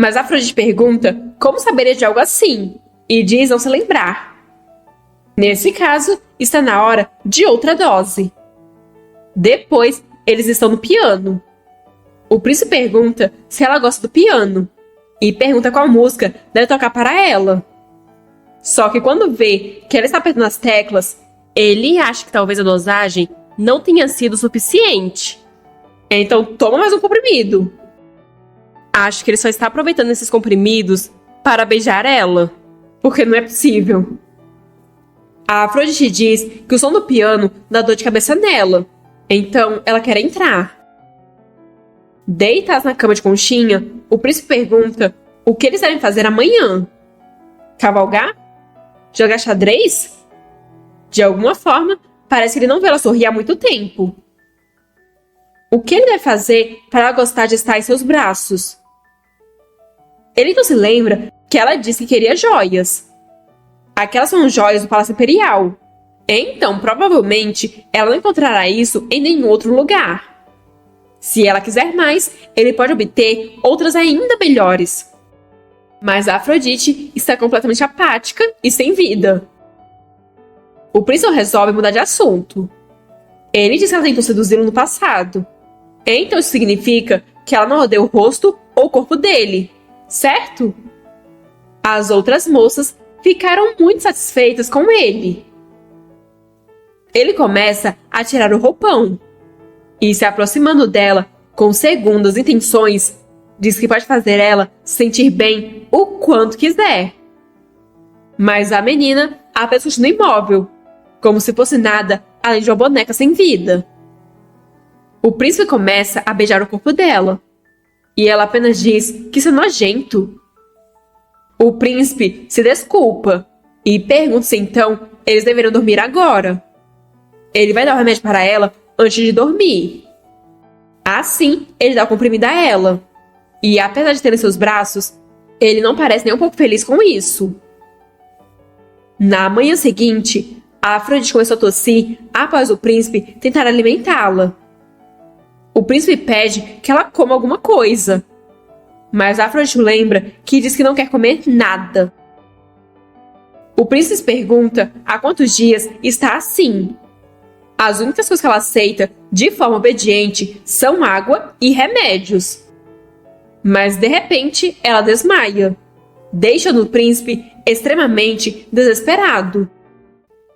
Mas a Afrodite pergunta como saberia de algo assim, e diz não se lembrar. Nesse caso, está na hora de outra dose. Depois, eles estão no piano. O príncipe pergunta se ela gosta do piano, e pergunta qual música deve tocar para ela. Só que quando vê que ela está apertando as teclas, ele acha que talvez a dosagem não tenha sido suficiente. Então toma mais um comprimido. Acho que ele só está aproveitando esses comprimidos para beijar ela, porque não é possível. A Afrodite diz que o som do piano dá dor de cabeça nela, então ela quer entrar. Deitados na cama de conchinha, o príncipe pergunta o que eles devem fazer amanhã. Cavalgar? Jogar xadrez? De alguma forma, parece que ele não vê ela sorrir há muito tempo. O que ele deve fazer para ela gostar de estar em seus braços? Ele então se lembra que ela disse que queria joias. Aquelas são joias do Palácio Imperial. Então, provavelmente, ela não encontrará isso em nenhum outro lugar. Se ela quiser mais, ele pode obter outras ainda melhores. Mas a Afrodite está completamente apática e sem vida. O príncipe resolve mudar de assunto. Ele diz que ela tentou seduzi-lo no passado. Então isso significa que ela não odeia o rosto ou o corpo dele, certo? As outras moças ficaram muito satisfeitas com ele. Ele começa a tirar o roupão e, se aproximando dela, com segundas intenções, diz que pode fazer ela sentir bem o quanto quiser. Mas a menina apenas continua imóvel, como se fosse nada além de uma boneca sem vida. O príncipe começa a beijar o corpo dela, e ela apenas diz que isso é nojento. O príncipe se desculpa e pergunta se então eles deveriam dormir agora. Ele vai dar o remédio para ela antes de dormir. Assim, ele dá o comprimido a ela. E apesar de ter em seus braços, ele não parece nem um pouco feliz com isso. Na manhã seguinte, a Afrodite começou a tossir após o príncipe tentar alimentá-la. O príncipe pede que ela coma alguma coisa, mas a Afrodite lembra que diz que não quer comer nada. O príncipe pergunta há quantos dias está assim. As únicas coisas que ela aceita de forma obediente são água e remédios. Mas de repente ela desmaia, deixando o príncipe extremamente desesperado.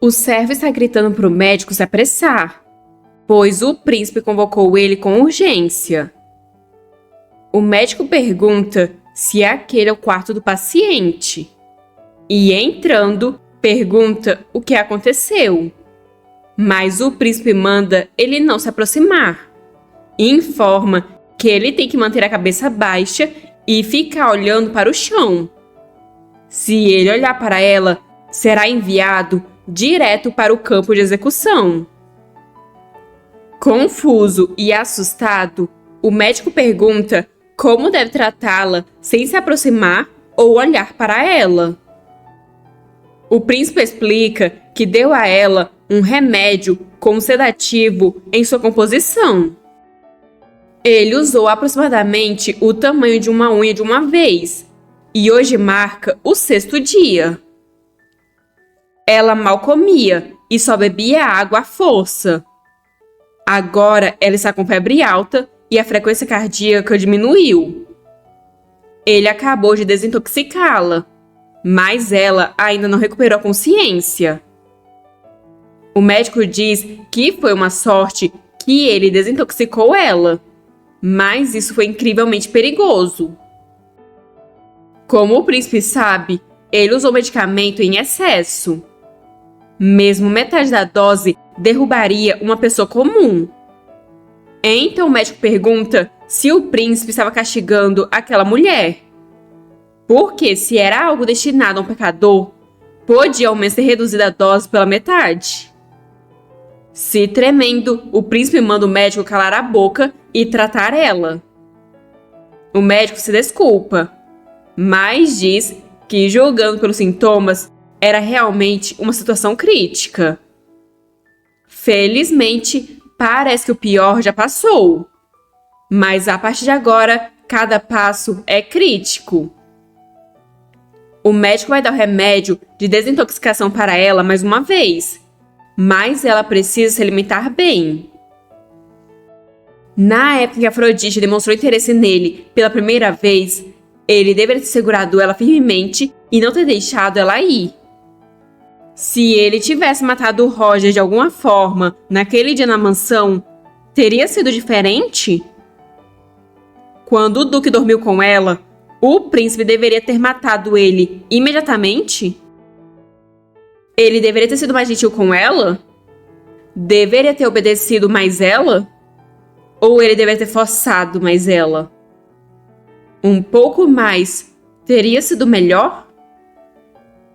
O servo está gritando para o médico se apressar, pois o príncipe convocou ele com urgência. O médico pergunta se aquele é o quarto do paciente e, entrando, pergunta o que aconteceu. Mas o príncipe manda ele não se aproximar e informa que ele tem que manter a cabeça baixa e ficar olhando para o chão. Se ele olhar para ela, será enviado direto para o campo de execução. Confuso e assustado, o médico pergunta como deve tratá-la sem se aproximar ou olhar para ela. O príncipe explica que deu a ela um remédio com sedativo em sua composição. Ele usou aproximadamente o tamanho de uma unha de uma vez, e hoje marca o 6º dia. Ela mal comia e só bebia água à força. Agora ela está com febre alta e a frequência cardíaca diminuiu. Ele acabou de desintoxicá-la, mas ela ainda não recuperou a consciência. O médico diz que foi uma sorte que ele desintoxicou ela, mas isso foi incrivelmente perigoso. Como o príncipe sabe, ele usou medicamento em excesso. Mesmo metade da dose derrubaria uma pessoa comum. Então o médico pergunta se o príncipe estava castigando aquela mulher. Porque se era algo destinado a um pecador, podia ao menos ter reduzido a dose pela metade. Se tremendo, o príncipe manda o médico calar a boca e tratar ela. O médico se desculpa, mas diz que, julgando pelos sintomas, era realmente uma situação crítica. Felizmente, parece que o pior já passou. Mas a partir de agora, cada passo é crítico. O médico vai dar o remédio de desintoxicação para ela mais uma vez, mas ela precisa se alimentar bem. Na época que Afrodite demonstrou interesse nele pela primeira vez, ele deveria ter segurado ela firmemente e não ter deixado ela ir. Se ele tivesse matado o Roger de alguma forma naquele dia na mansão, teria sido diferente? Quando o Duque dormiu com ela, o príncipe deveria ter matado ele imediatamente? Ele deveria ter sido mais gentil com ela? Deveria ter obedecido mais ela? Ou ele deveria ter forçado mais ela? Um pouco mais teria sido melhor?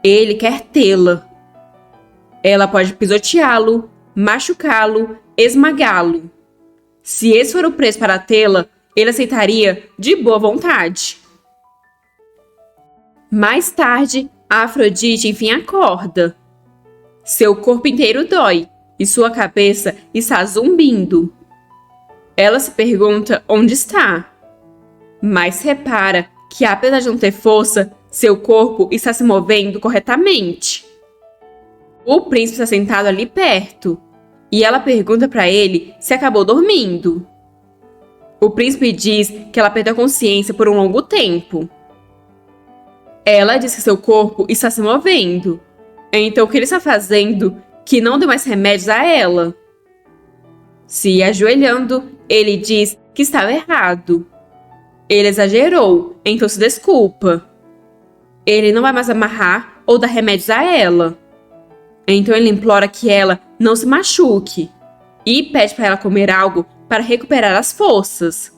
Ele quer tê-la. Ela pode pisoteá-lo, machucá-lo, esmagá-lo. Se esse for o preço para tê-la, ele aceitaria de boa vontade. Mais tarde, a Afrodite enfim acorda. Seu corpo inteiro dói e sua cabeça está zumbindo. Ela se pergunta onde está, mas repara que, apesar de não ter força, seu corpo está se movendo corretamente. O príncipe está sentado ali perto e ela pergunta para ele se acabou dormindo. O príncipe diz que ela perdeu a consciência por um longo tempo. Ela diz que seu corpo está se movendo. Então o que ele está fazendo que não deu mais remédios a ela? Se ajoelhando, ele diz que estava errado. Ele exagerou, então se desculpa. Ele não vai mais amarrar ou dar remédios a ela. Então ele implora que ela não se machuque e pede para ela comer algo para recuperar as forças.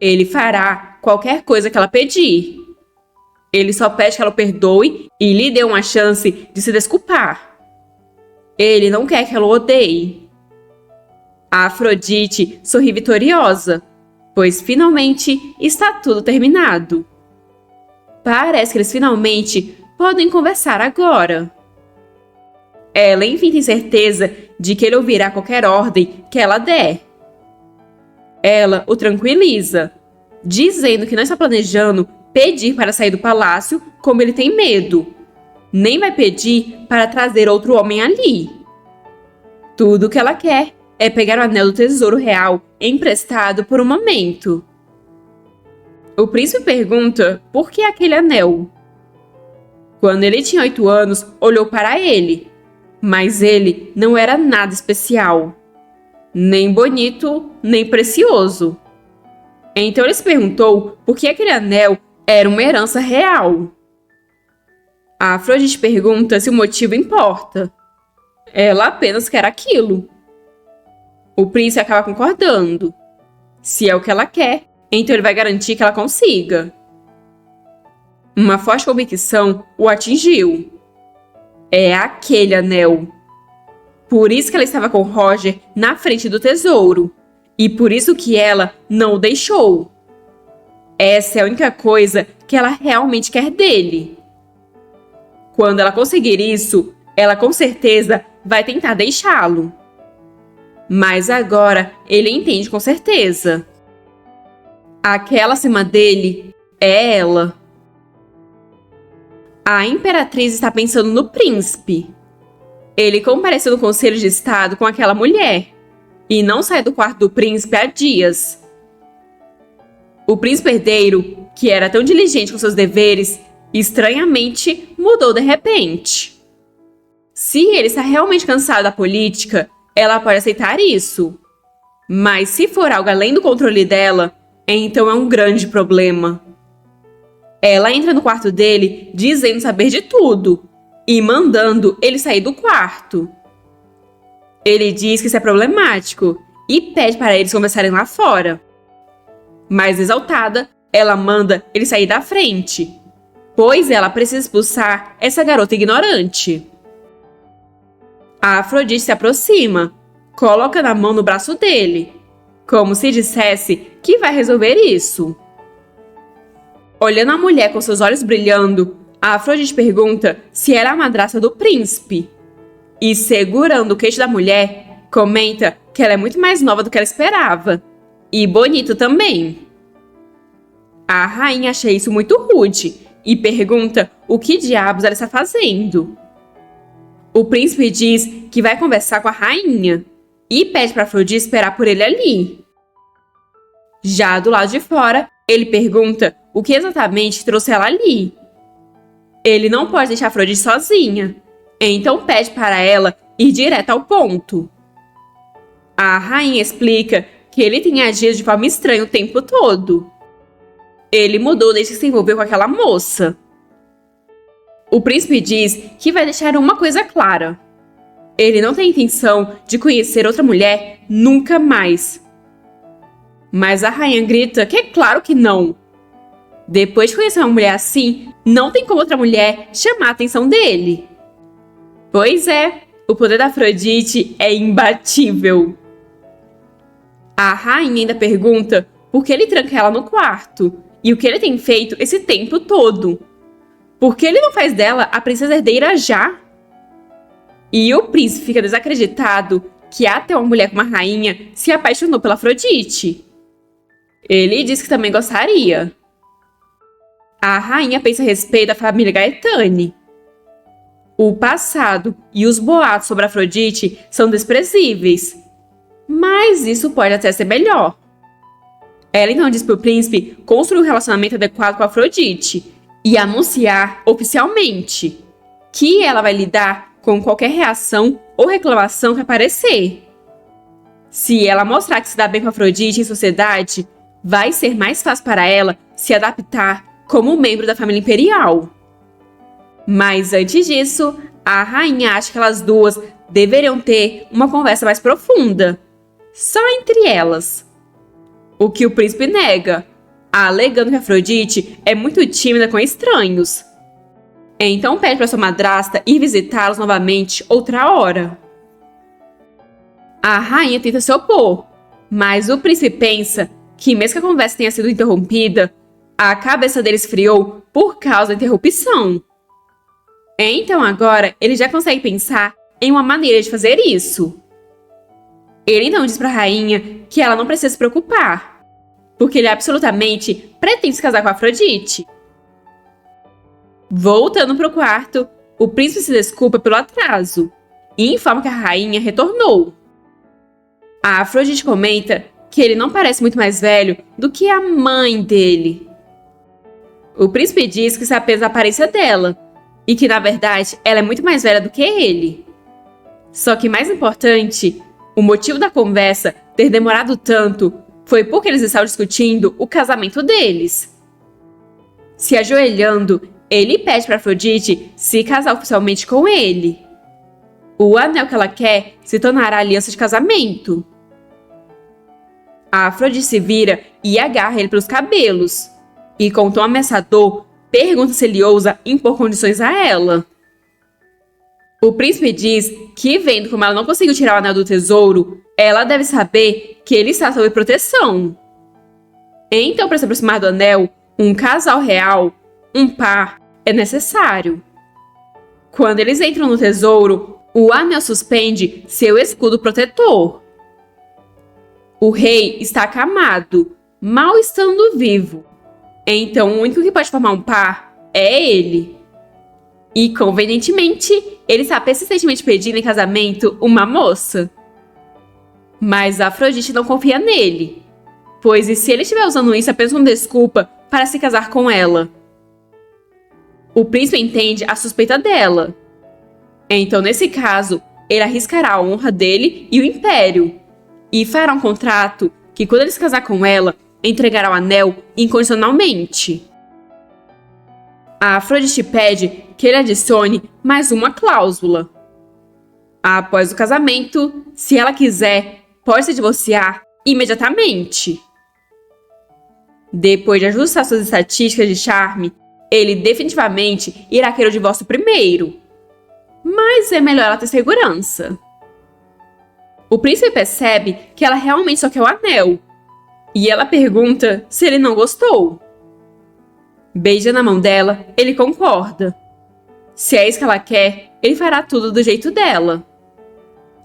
Ele fará qualquer coisa que ela pedir. Ele só pede que ela o perdoe e lhe dê uma chance de se desculpar. Ele não quer que ela o odeie. A Afrodite sorri vitoriosa, pois finalmente está tudo terminado. Parece que eles finalmente podem conversar agora. Ela, enfim, tem certeza de que ele ouvirá qualquer ordem que ela der. Ela o tranquiliza, dizendo que não está planejando pedir para sair do palácio como ele tem medo. Nem vai pedir para trazer outro homem ali. Tudo o que ela quer é pegar o anel do tesouro real emprestado por um momento. O príncipe pergunta por que aquele anel. Quando ele tinha 8 anos, olhou para ele, mas ele não era nada especial, nem bonito, nem precioso. Então ele se perguntou por que aquele anel era uma herança real. A Afrodite pergunta se o motivo importa. Ela apenas quer aquilo. O príncipe acaba concordando. Se é o que ela quer, então ele vai garantir que ela consiga. Uma forte convicção o atingiu. É aquele anel. Por isso que ela estava com Roger na frente do tesouro. E por isso que ela não o deixou. Essa é a única coisa que ela realmente quer dele. Quando ela conseguir isso, ela com certeza vai tentar deixá-lo. Mas agora ele entende com certeza. Aquela acima dele é ela. A imperatriz está pensando no príncipe. Ele compareceu no Conselho de Estado com aquela mulher e não sai do quarto do príncipe há dias. O príncipe herdeiro, que era tão diligente com seus deveres, estranhamente mudou de repente. Se ele está realmente cansado da política, ela pode aceitar isso. Mas se for algo além do controle dela, então é um grande problema. Ela entra no quarto dele dizendo saber de tudo e mandando ele sair do quarto. Ele diz que isso é problemático e pede para eles conversarem lá fora. Mais exaltada, ela manda ele sair da frente, pois ela precisa expulsar essa garota ignorante. A Afrodite se aproxima, coloca na mão no braço dele, como se dissesse que vai resolver isso. Olhando a mulher com seus olhos brilhando, a Afrodite pergunta se era a madrasta do príncipe. E segurando o queixo da mulher, comenta que ela é muito mais nova do que ela esperava. E bonita também. A rainha acha isso muito rude e pergunta o que diabos ela está fazendo. O príncipe diz que vai conversar com a rainha e pede para Afrodite esperar por ele ali. Já do lado de fora, ele pergunta o que exatamente trouxe ela ali. Ele não pode deixar Afrodite sozinha, então pede para ela ir direto ao ponto. A rainha explica que ele tem agido de forma estranha o tempo todo. Ele mudou desde que se envolveu com aquela moça. O príncipe diz que vai deixar uma coisa clara. Ele não tem intenção de conhecer outra mulher nunca mais. Mas a rainha grita que é claro que não. Depois de conhecer uma mulher assim, não tem como outra mulher chamar a atenção dele. Pois é, o poder da Afrodite é imbatível. A rainha ainda pergunta por que ele tranca ela no quarto e o que ele tem feito esse tempo todo. Por que ele não faz dela a princesa herdeira já? E o príncipe fica desacreditado que até uma mulher como a rainha se apaixonou pela Afrodite. Ele diz que também gostaria. A rainha pensa a respeito da família Gaetani. O passado e os boatos sobre a Afrodite são desprezíveis, mas isso pode até ser melhor. Ela então diz para o príncipe construir um relacionamento adequado com a Afrodite e anunciar oficialmente que ela vai lidar com qualquer reação ou reclamação que aparecer. Se ela mostrar que se dá bem com Afrodite em sociedade, vai ser mais fácil para ela se adaptar como membro da família imperial. Mas antes disso, a rainha acha que elas duas deveriam ter uma conversa mais profunda, só entre elas. O que o príncipe nega, alegando que Afrodite é muito tímida com estranhos. Então pede para sua madrasta ir visitá-los novamente outra hora. A rainha tenta se opor, mas o príncipe pensa que mesmo que a conversa tenha sido interrompida, a cabeça dele esfriou por causa da interrupção. Então agora ele já consegue pensar em uma maneira de fazer isso. Ele então diz para a rainha que ela não precisa se preocupar, porque ele absolutamente pretende se casar com Afrodite. Voltando para o quarto, o príncipe se desculpa pelo atraso e informa que a rainha retornou. A Afrodite comenta que ele não parece muito mais velho do que a mãe dele. O príncipe diz que isso é apenas a aparência dela e que, na verdade, ela é muito mais velha do que ele. Só que, mais importante, o motivo da conversa ter demorado tanto foi porque eles estavam discutindo o casamento deles. Se ajoelhando, ele pede para Afrodite se casar oficialmente com ele. O anel que ela quer se tornará a aliança de casamento. A Afrodite se vira e agarra ele pelos cabelos. E com um tom ameaçador, pergunta se ele ousa impor condições a ela. O príncipe diz que, vendo como ela não conseguiu tirar o anel do tesouro, ela deve saber que ele está sob proteção. Então, para se aproximar do anel, um casal real, um par, é necessário. Quando eles entram no tesouro, o anel suspende seu escudo protetor. O rei está acamado, mal estando vivo. Então, o único que pode formar um par é ele. E, convenientemente, ele está persistentemente pedindo em casamento uma moça. Mas a Afrodite não confia nele, pois e se ele estiver usando isso apenas como desculpa para se casar com ela? O príncipe entende a suspeita dela. Então, nesse caso, ele arriscará a honra dele e o império, e fará um contrato que, quando ele se casar com ela, entregará o anel incondicionalmente. A Afrodite pede que ele adicione mais uma cláusula. Após o casamento, se ela quiser, pode se divorciar imediatamente. Depois de ajustar suas estatísticas de charme, ele definitivamente irá querer o divórcio primeiro. Mas é melhor ela ter segurança. O príncipe percebe que ela realmente só quer o anel. E ela pergunta se ele não gostou. Beija na mão dela, ele concorda. Se é isso que ela quer, ele fará tudo do jeito dela.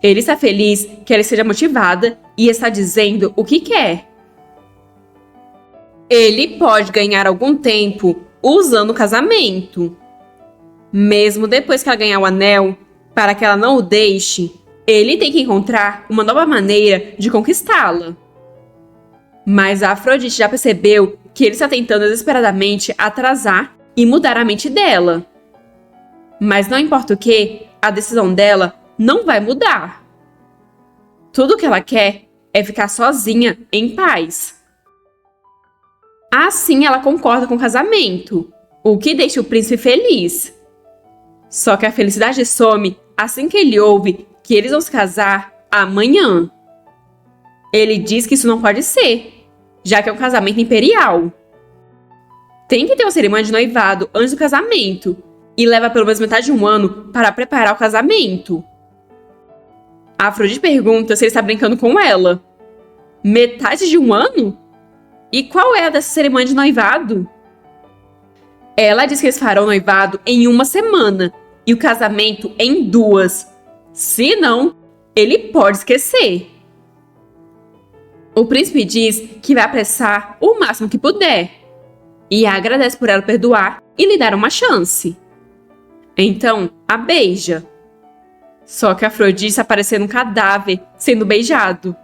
Ele está feliz que ela esteja motivada e está dizendo o que quer. Ele pode ganhar algum tempo usando o casamento. Mesmo depois que ela ganhar o anel, para que ela não o deixe, ele tem que encontrar uma nova maneira de conquistá-la. Mas a Afrodite já percebeu que ele está tentando desesperadamente atrasar e mudar a mente dela. Mas não importa o que, a decisão dela não vai mudar. Tudo o que ela quer é ficar sozinha, em paz. Assim ela concorda com o casamento, o que deixa o príncipe feliz. Só que a felicidade some assim que ele ouve que eles vão se casar amanhã. Ele diz que isso não pode ser, já que é um casamento imperial. Tem que ter uma cerimônia de noivado antes do casamento, e leva pelo menos metade de um ano para preparar o casamento. A Afrodite pergunta se ele está brincando com ela. Metade de um ano? E qual é a dessa cerimônia de noivado? Ela diz que eles farão o noivado em 1 semana e o casamento em 2. Se não, ele pode esquecer. O príncipe diz que vai apressar o máximo que puder e a agradece por ela perdoar e lhe dar uma chance. Então, a beija. Só que Afrodite está parecendo um cadáver sendo beijado.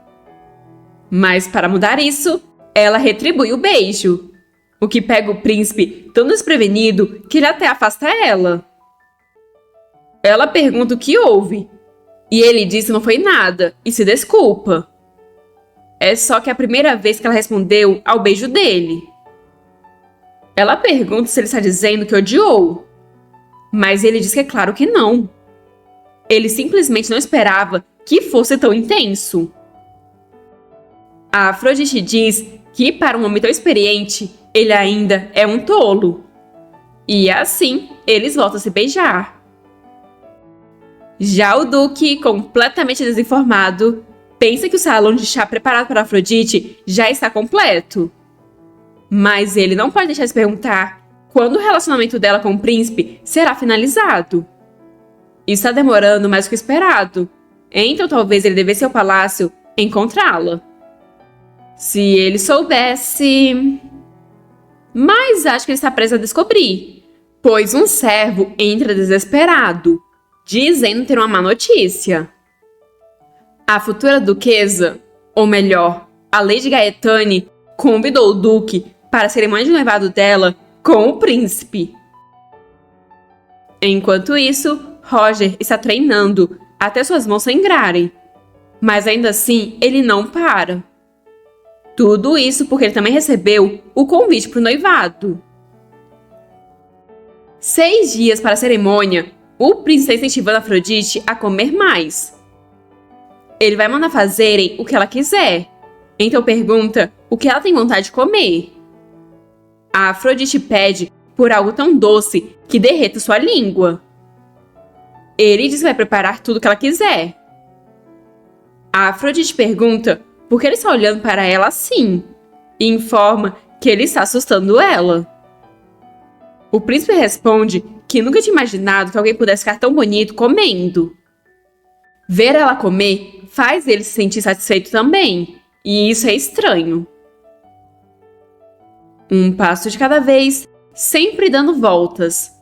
Mas para mudar isso, ela retribui o beijo, o que pega o príncipe tão desprevenido que ele até afasta ela. Ela pergunta o que houve, e ele diz que não foi nada e se desculpa. É só que é a primeira vez que ela respondeu ao beijo dele. Ela pergunta se ele está dizendo que odiou, mas ele diz que é claro que não. Ele simplesmente não esperava que fosse tão intenso. A Afrodite diz que para um homem tão experiente, ele ainda é um tolo. E assim, eles voltam a se beijar. Já o Duque, completamente desinformado, pensa que o salão de chá preparado para Afrodite já está completo. Mas ele não pode deixar de se perguntar quando o relacionamento dela com o príncipe será finalizado. Está demorando mais do que esperado, então talvez ele devesse ir ao palácio encontrá-la. Se ele soubesse... Mas acho que ele está preso a descobrir, pois um servo entra desesperado, dizendo ter uma má notícia. A futura duquesa, ou melhor, a Lady Gaetane, convidou o Duque para a cerimônia de noivado dela com o príncipe. Enquanto isso, Roger está treinando até suas mãos sangrarem, mas ainda assim ele não para. Tudo isso porque ele também recebeu o convite para o noivado. 6 dias para a cerimônia, o príncipe está incentivando a Afrodite a comer mais. Ele vai mandar fazerem o que ela quiser, então pergunta o que ela tem vontade de comer. A Afrodite pede por algo tão doce que derreta sua língua. Ele diz que vai preparar tudo o que ela quiser. A Afrodite pergunta por que ele está olhando para ela assim e informa que ele está assustando ela. O príncipe responde que nunca tinha imaginado que alguém pudesse ficar tão bonito comendo. Ver ela comer faz ele se sentir satisfeito também, e isso é estranho. Um passo de cada vez, sempre dando voltas.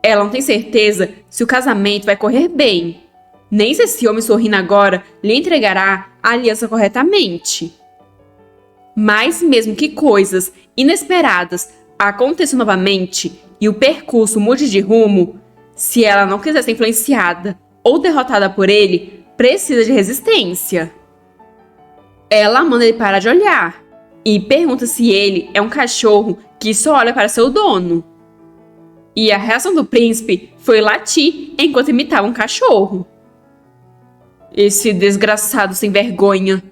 Ela não tem certeza se o casamento vai correr bem, nem se esse homem sorrindo agora lhe entregará a aliança corretamente. Mas mesmo que coisas inesperadas aconteçam novamente e o percurso mude de rumo, se ela não quiser ser influenciada ou derrotada por ele, precisa de resistência. Ela manda ele parar de olhar e pergunta se ele é um cachorro que só olha para seu dono. E a reação do príncipe foi latir enquanto imitava um cachorro. Esse desgraçado sem vergonha.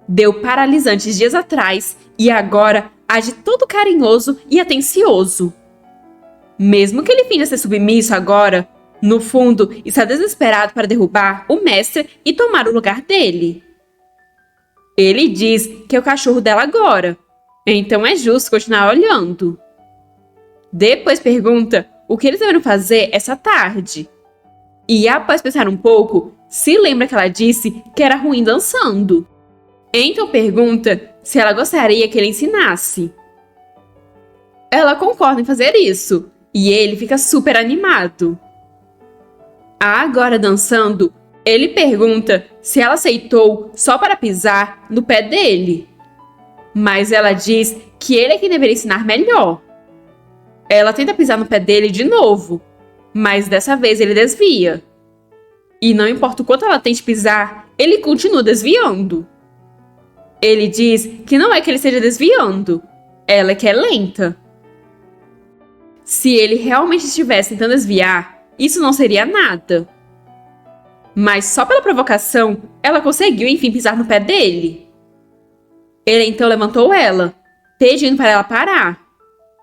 Deu paralisantes dias atrás e agora age todo carinhoso e atencioso. Mesmo que ele finja ser submisso agora, no fundo está desesperado para derrubar o mestre e tomar o lugar dele. Ele diz que é o cachorro dela agora, então é justo continuar olhando. Depois pergunta o que eles deveriam fazer essa tarde. E após pensar um pouco, se lembra que ela disse que era ruim dançando. Então pergunta se ela gostaria que ele ensinasse. Ela concorda em fazer isso, e ele fica super animado. Agora dançando, ele pergunta se ela aceitou só para pisar no pé dele. Mas ela diz que ele é quem deveria ensinar melhor. Ela tenta pisar no pé dele de novo, mas dessa vez ele desvia. E não importa o quanto ela tente pisar, ele continua desviando. Ele diz que não é que ele esteja desviando, ela é que é lenta. Se ele realmente estivesse tentando desviar, isso não seria nada. Mas só pela provocação, ela conseguiu enfim pisar no pé dele. Ele então levantou ela, pedindo para ela parar.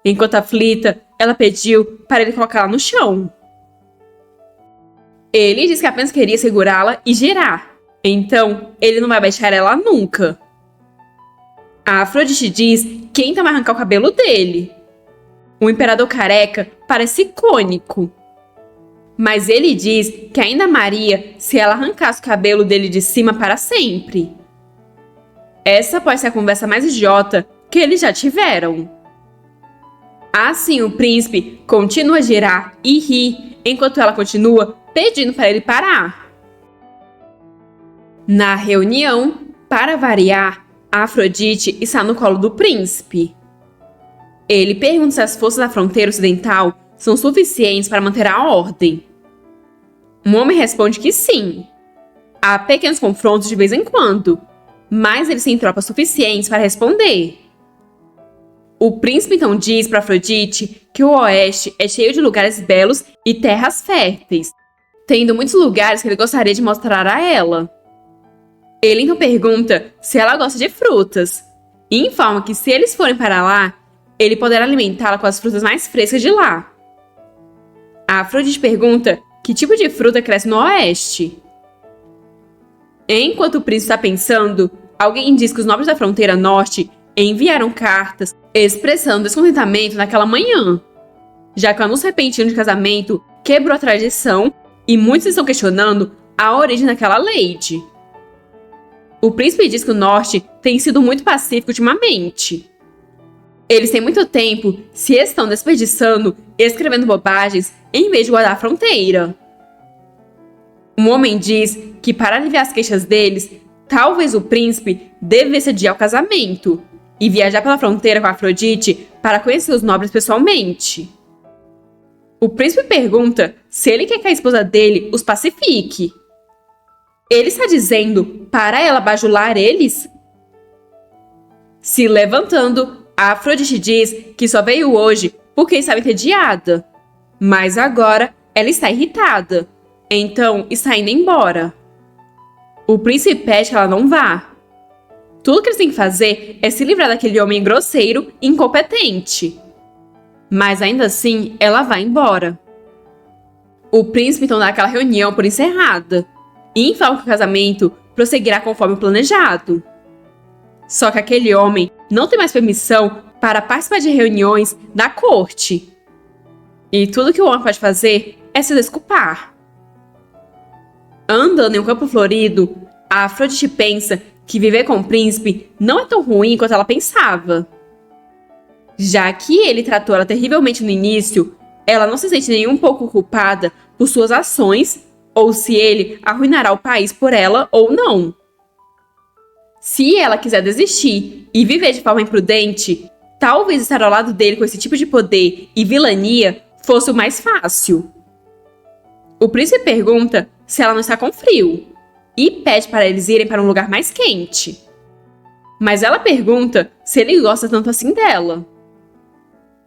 Enquanto aflita, ela pediu para ele colocá-la no chão. Ele disse que apenas queria segurá-la e girar, então ele não vai baixar ela nunca. A Afrodite diz que então vai arrancar o cabelo dele. O imperador careca parece icônico. Mas ele diz que ainda amaria se ela arrancasse o cabelo dele de cima para sempre. Essa pode ser a conversa mais idiota que eles já tiveram. Assim, o príncipe continua a girar e rir, enquanto ela continua pedindo para ele parar. Na reunião, para variar, a Afrodite está no colo do príncipe. Ele pergunta se as forças da fronteira ocidental são suficientes para manter a ordem. O homem responde que sim. Há pequenos confrontos de vez em quando, mas eles têm tropas suficientes para responder. O príncipe então diz para Afrodite que o Oeste é cheio de lugares belos e terras férteis, tendo muitos lugares que ele gostaria de mostrar a ela. Ele então pergunta se ela gosta de frutas, e informa que se eles forem para lá, ele poderá alimentá-la com as frutas mais frescas de lá. A Afrodite pergunta que tipo de fruta cresce no Oeste. Enquanto o príncipe está pensando, alguém diz que os nobres da fronteira norte enviaram cartas expressando descontentamento naquela manhã, já que o anúncio repentino de casamento quebrou a tradição e muitos estão questionando a origem daquela lady. O príncipe diz que o norte tem sido muito pacífico ultimamente. Eles têm muito tempo se estão desperdiçando e escrevendo bobagens em vez de guardar a fronteira. Um homem diz que para aliviar as queixas deles, talvez o príncipe devesse adiar o casamento e viajar pela fronteira com a Afrodite para conhecer os nobres pessoalmente. O príncipe pergunta se ele quer que a esposa dele os pacifique. Ele está dizendo para ela bajular eles? Se levantando, a Afrodite diz que só veio hoje porque estava entediada. Mas agora ela está irritada. Então está indo embora. O príncipe pede que ela não vá. Tudo que eles têm que fazer é se livrar daquele homem grosseiro e incompetente. Mas ainda assim, ela vai embora. O príncipe então dá aquela reunião por encerrada e informa que o casamento prosseguirá conforme planejado. Só que aquele homem não tem mais permissão para participar de reuniões da corte. E tudo que o homem pode fazer é se desculpar. Andando em um campo florido, a Afrodite pensa que viver com o príncipe não é tão ruim quanto ela pensava. Já que ele tratou ela terrivelmente no início, ela não se sente nem um pouco culpada por suas ações ou se ele arruinará o país por ela ou não. Se ela quiser desistir e viver de forma imprudente, talvez estar ao lado dele com esse tipo de poder e vilania fosse o mais fácil. O príncipe pergunta se ela não está com frio e pede para eles irem para um lugar mais quente. Mas ela pergunta se ele gosta tanto assim dela.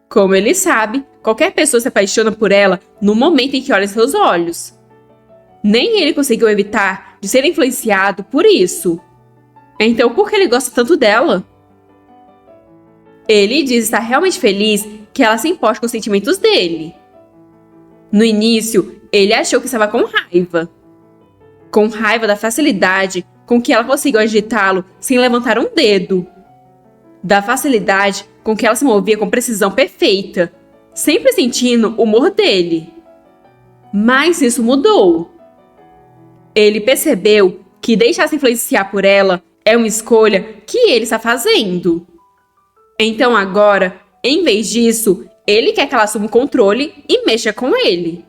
Como ele sabe, qualquer pessoa se apaixona por ela no momento em que olha em seus olhos. Nem ele conseguiu evitar de ser influenciado por isso. Então, por que ele gosta tanto dela? Ele diz estar realmente feliz que ela se importe com os sentimentos dele. No início, ele achou que estava com raiva. Com raiva da facilidade com que ela conseguiu agitá-lo sem levantar um dedo. Da facilidade com que ela se movia com precisão perfeita, sempre sentindo o humor dele. Mas isso mudou. Ele percebeu que deixar se influenciar por ela é uma escolha que ele está fazendo. Então agora, em vez disso, ele quer que ela assuma o controle e mexa com ele.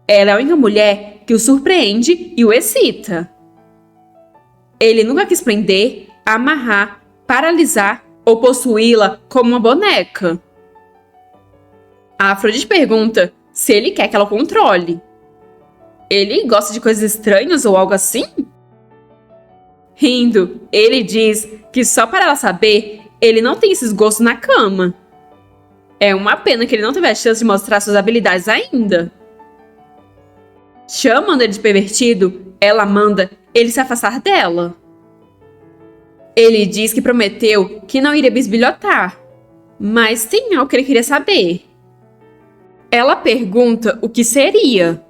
Ela é a única mulher que o surpreende e o excita. Ele nunca quis prender, amarrar, paralisar ou possuí-la como uma boneca. A Afrodite pergunta se ele quer que ela o controle. Ele gosta de coisas estranhas ou algo assim? Rindo, ele diz que só para ela saber, ele não tem esses gostos na cama. É uma pena que ele não teve a chance de mostrar suas habilidades ainda. Chamando ele de pervertido, ela manda ele se afastar dela. Ele diz que prometeu que não iria bisbilhotar, mas tem algo que ele queria saber. Ela pergunta o que seria.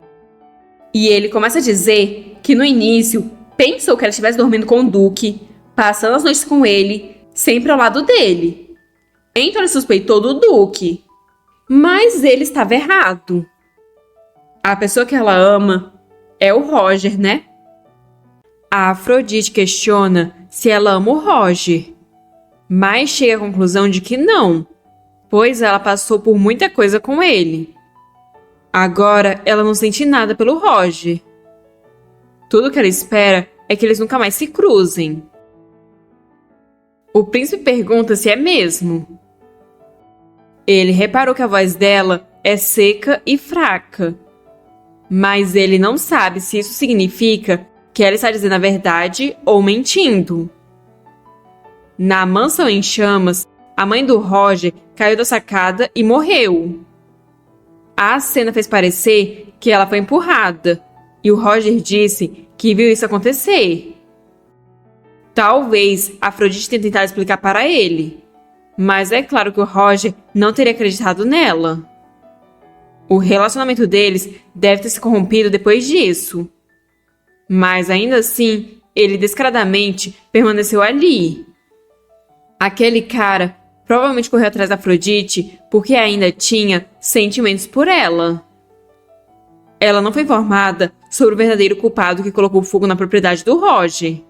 E ele começa a dizer que no início pensou que ela estivesse dormindo com o Duque, passando as noites com ele, sempre ao lado dele. Então ele suspeitou do Duque. Mas ele estava errado. A pessoa que ela ama é o Roger, né? A Afrodite questiona se ela ama o Roger, mas chega à conclusão de que não, pois ela passou por muita coisa com ele. Agora ela não sente nada pelo Roger. Tudo que ela espera é que eles nunca mais se cruzem. O príncipe pergunta se é mesmo. Ele reparou que a voz dela é seca e fraca, mas ele não sabe se isso significa que ela está dizendo a verdade ou mentindo. Na mansão em chamas, a mãe do Roger caiu da sacada e morreu. A cena fez parecer que ela foi empurrada, e o Roger disse que viu isso acontecer. Talvez Afrodite tenha tentado explicar para ele, mas é claro que o Roger não teria acreditado nela. O relacionamento deles deve ter se corrompido depois disso. Mas ainda assim, ele descaradamente permaneceu ali. Aquele cara provavelmente correu atrás da Afrodite porque ainda tinha sentimentos por ela. Ela não foi informada sobre o verdadeiro culpado que colocou fogo na propriedade do Roger.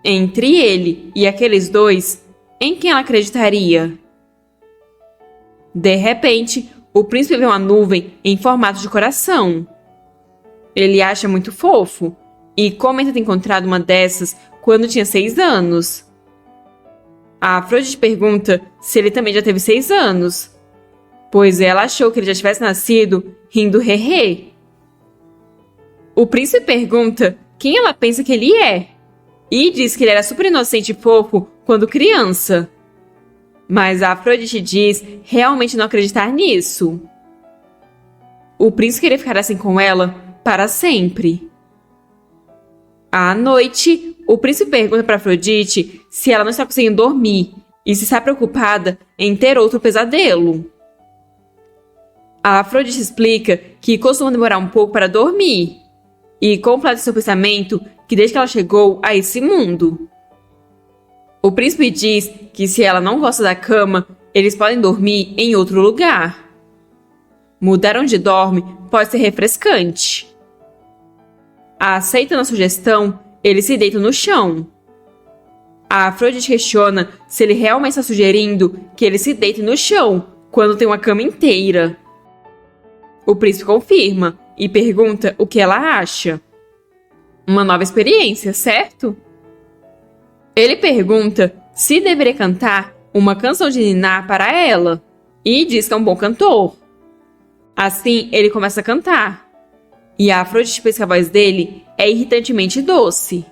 Entre ele e aqueles dois, em quem ela acreditaria? De repente, o príncipe vê uma nuvem em formato de coração. Ele acha muito fofo e comenta ter encontrado uma dessas quando tinha 6 anos. A Afrodite pergunta se ele também já teve 6 anos, pois ela achou que ele já tivesse nascido rindo rerê. O príncipe pergunta quem ela pensa que ele é e diz que ele era super inocente e fofo quando criança. Mas a Afrodite diz realmente não acreditar nisso. O príncipe queria ficar assim com ela para sempre. À noite, o príncipe pergunta para Afrodite se ela não está conseguindo dormir e se está preocupada em ter outro pesadelo. A Afrodite explica que costuma demorar um pouco para dormir e completa seu pensamento que desde que ela chegou a esse mundo. O príncipe diz que se ela não gosta da cama, eles podem dormir em outro lugar. Mudar onde dorme pode ser refrescante. Aceitando a sugestão, eles se deitam no chão. A Afrodite questiona se ele realmente está sugerindo que eles se deitem no chão quando tem uma cama inteira. O príncipe confirma e pergunta o que ela acha. Uma nova experiência, certo? Ele pergunta se deveria cantar uma canção de niná para ela e diz que é um bom cantor. Assim, ele começa a cantar. E a Afrodite pensa que a voz dele é irritantemente doce.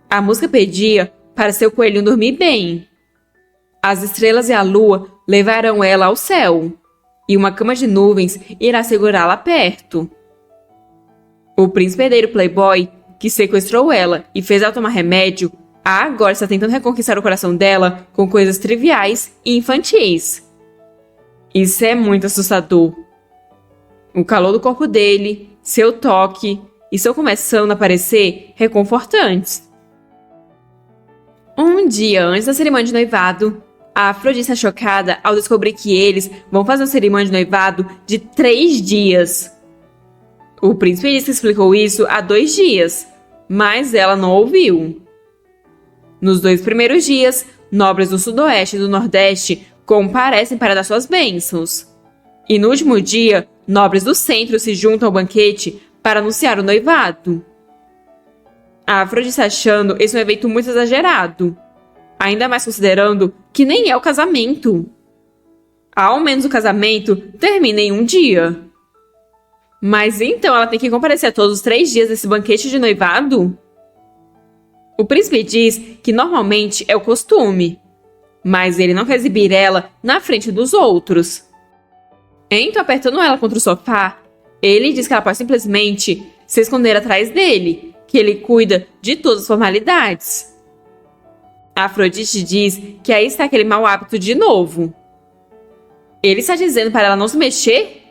A música pedia para seu coelhinho dormir bem. As estrelas e a lua levarão ela ao céu, e uma cama de nuvens irá segurá-la perto. O príncipe herdeiro playboy, que sequestrou ela e fez ela tomar remédio, agora está tentando reconquistar o coração dela com coisas triviais e infantis. Isso é muito assustador. O calor do corpo dele, seu toque, estão começando a parecer reconfortantes. Um dia antes da cerimônia de noivado, a Afrodite está chocada ao descobrir que eles vão fazer uma cerimônia de noivado de 3 dias. O príncipe disse que explicou isso há 2 dias, mas ela não ouviu. Nos 2 primeiros dias, nobres do sudoeste e do nordeste comparecem para dar suas bênçãos. E no último dia, nobres do centro se juntam ao banquete para anunciar o noivado. A Afrodite está achando esse um evento muito exagerado, ainda mais considerando que nem é o casamento. Ao menos o casamento termina em 1 dia. Mas então ela tem que comparecer a todos os 3 dias desse banquete de noivado? O príncipe diz que normalmente é o costume, mas ele não quer exibir ela na frente dos outros. Então, apertando ela contra o sofá, ele diz que ela pode simplesmente se esconder atrás dele, que ele cuida de todas as formalidades. A Afrodite diz que aí está aquele mau hábito de novo. Ele está dizendo para ela não se mexer?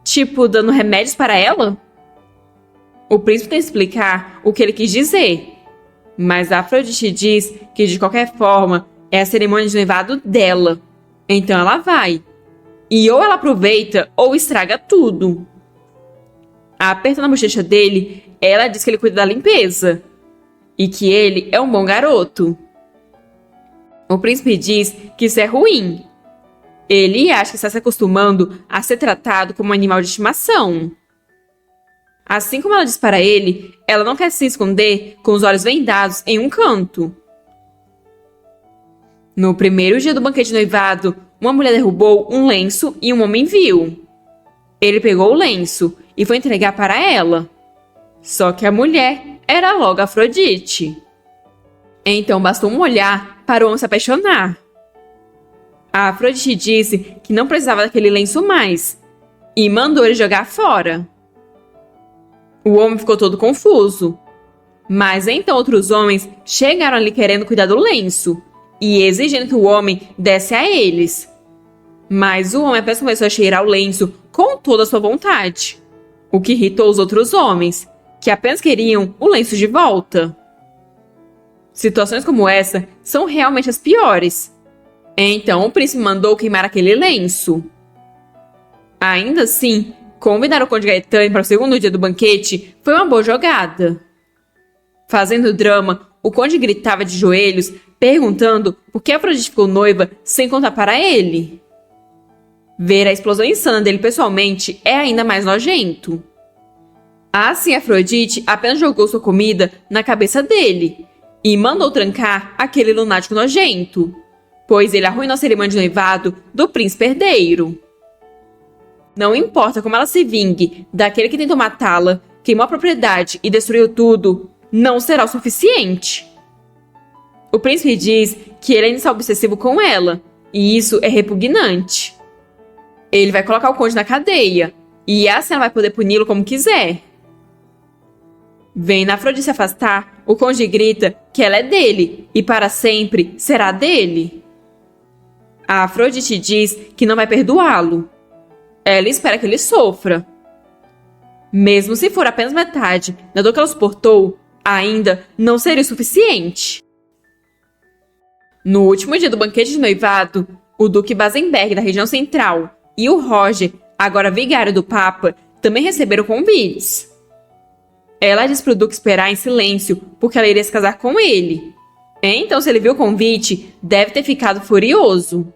Tipo, dando remédios para ela? O príncipe tem que explicar o que ele quis dizer, mas a Afrodite diz que, de qualquer forma, é a cerimônia de noivado dela. Então ela vai. E ou ela aproveita ou estraga tudo. Apertando a bochecha dele, ela diz que ele cuida da limpeza e que ele é um bom garoto. O príncipe diz que isso é ruim. Ele acha que está se acostumando a ser tratado como um animal de estimação. Assim como ela diz para ele, ela não quer se esconder com os olhos vendados em um canto. No primeiro dia do banquete de noivado, uma mulher derrubou um lenço e um homem viu. Ele pegou o lenço e foi entregar para ela. Só que a mulher era logo Afrodite. Então bastou um olhar para o homem se apaixonar. A Afrodite disse que não precisava daquele lenço mais e mandou ele jogar fora. O homem ficou todo confuso. Mas então outros homens chegaram ali querendo cuidar do lenço e exigindo que o homem desse a eles. Mas o homem apenas começou a cheirar o lenço com toda a sua vontade, o que irritou os outros homens, que apenas queriam o lenço de volta. Situações como essa são realmente as piores. Então o príncipe mandou queimar aquele lenço. Ainda assim, convidar o Conde Gaetano para o segundo dia do banquete foi uma boa jogada. Fazendo drama, o conde gritava de joelhos, perguntando por que Afrodite ficou noiva sem contar para ele. Ver a explosão insana dele pessoalmente é ainda mais nojento. Assim, Afrodite apenas jogou sua comida na cabeça dele e mandou trancar aquele lunático nojento, pois ele arruinou a cerimônia de noivado do príncipe herdeiro. Não importa como ela se vingue daquele que tentou matá-la, queimou a propriedade e destruiu tudo, não será o suficiente. O príncipe diz que ele ainda está obsessivo com ela, e isso é repugnante. Ele vai colocar o conde na cadeia, e assim ela vai poder puni-lo como quiser. Vendo Afrodite se afastar, o conde grita que ela é dele, e para sempre será dele. A Afrodite diz que não vai perdoá-lo. Ela espera que ele sofra. Mesmo se for apenas metade da dor que ela suportou, ainda não seria o suficiente. No último dia do banquete de noivado, o Duque Basenberg, da região central, e o Roger, agora vigário do Papa, também receberam convites. Ela disse para o Duque esperar em silêncio, porque ela iria se casar com ele. Então, se ele viu o convite, deve ter ficado furioso.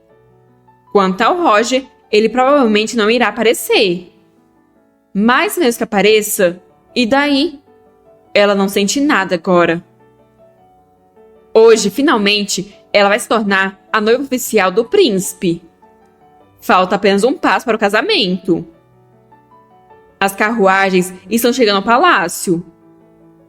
Quanto ao Roger, ele provavelmente não irá aparecer. Mas mesmo que apareça, e daí? Ela não sente nada agora. Hoje, finalmente, ela vai se tornar a noiva oficial do príncipe. Falta apenas um passo para o casamento. As carruagens estão chegando ao palácio.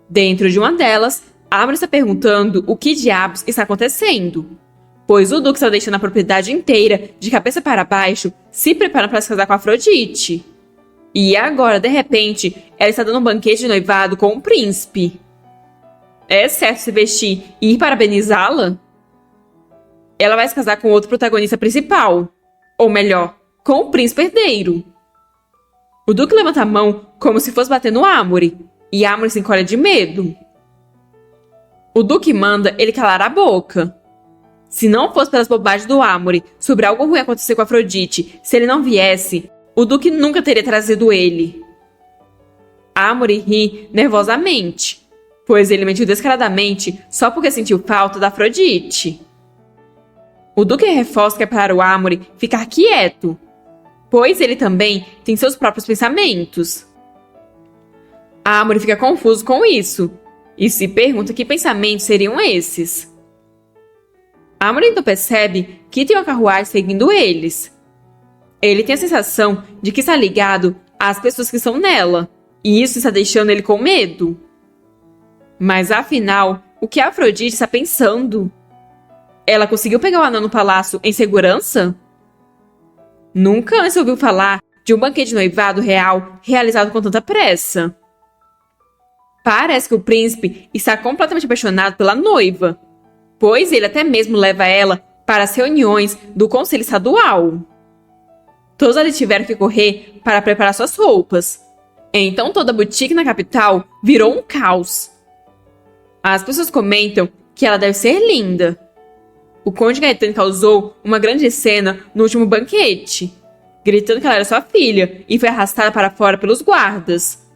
Dentro de uma delas, Amor está perguntando o que diabos está acontecendo, pois o Duque está deixando a propriedade inteira de cabeça para baixo, se preparando para se casar com Afrodite. E agora, de repente, ela está dando um banquete de noivado com o príncipe. É certo se vestir e ir parabenizá-la? Ela vai se casar com outro protagonista principal. Ou melhor, com o príncipe herdeiro. O Duque levanta a mão como se fosse bater no Amory, e Amory se encolhe de medo. O Duque manda ele calar a boca. Se não fosse pelas bobagens do Amory sobre algo ruim acontecer com Afrodite, se ele não viesse, o Duque nunca teria trazido ele. Amory ri nervosamente, pois ele mentiu descaradamente só porque sentiu falta da Afrodite. O Duque reforça que é para o Amory ficar quieto, pois ele também tem seus próprios pensamentos. Amory fica confuso com isso e se pergunta que pensamentos seriam esses. Amory então percebe que tem uma carruagem seguindo eles. Ele tem a sensação de que está ligado às pessoas que estão nela, e isso está deixando ele com medo. Mas afinal, o que a Afrodite está pensando? Ela conseguiu pegar o anão no palácio em segurança? Nunca antes ouviu falar de um banquete de noivado real realizado com tanta pressa. Parece que o príncipe está completamente apaixonado pela noiva, pois ele até mesmo leva ela para as reuniões do Conselho Estadual. Todos ali tiveram que correr para preparar suas roupas. Então toda a boutique na capital virou um caos. As pessoas comentam que ela deve ser linda. O Conde Gaetano causou uma grande cena no último banquete, gritando que ela era sua filha e foi arrastada para fora pelos guardas.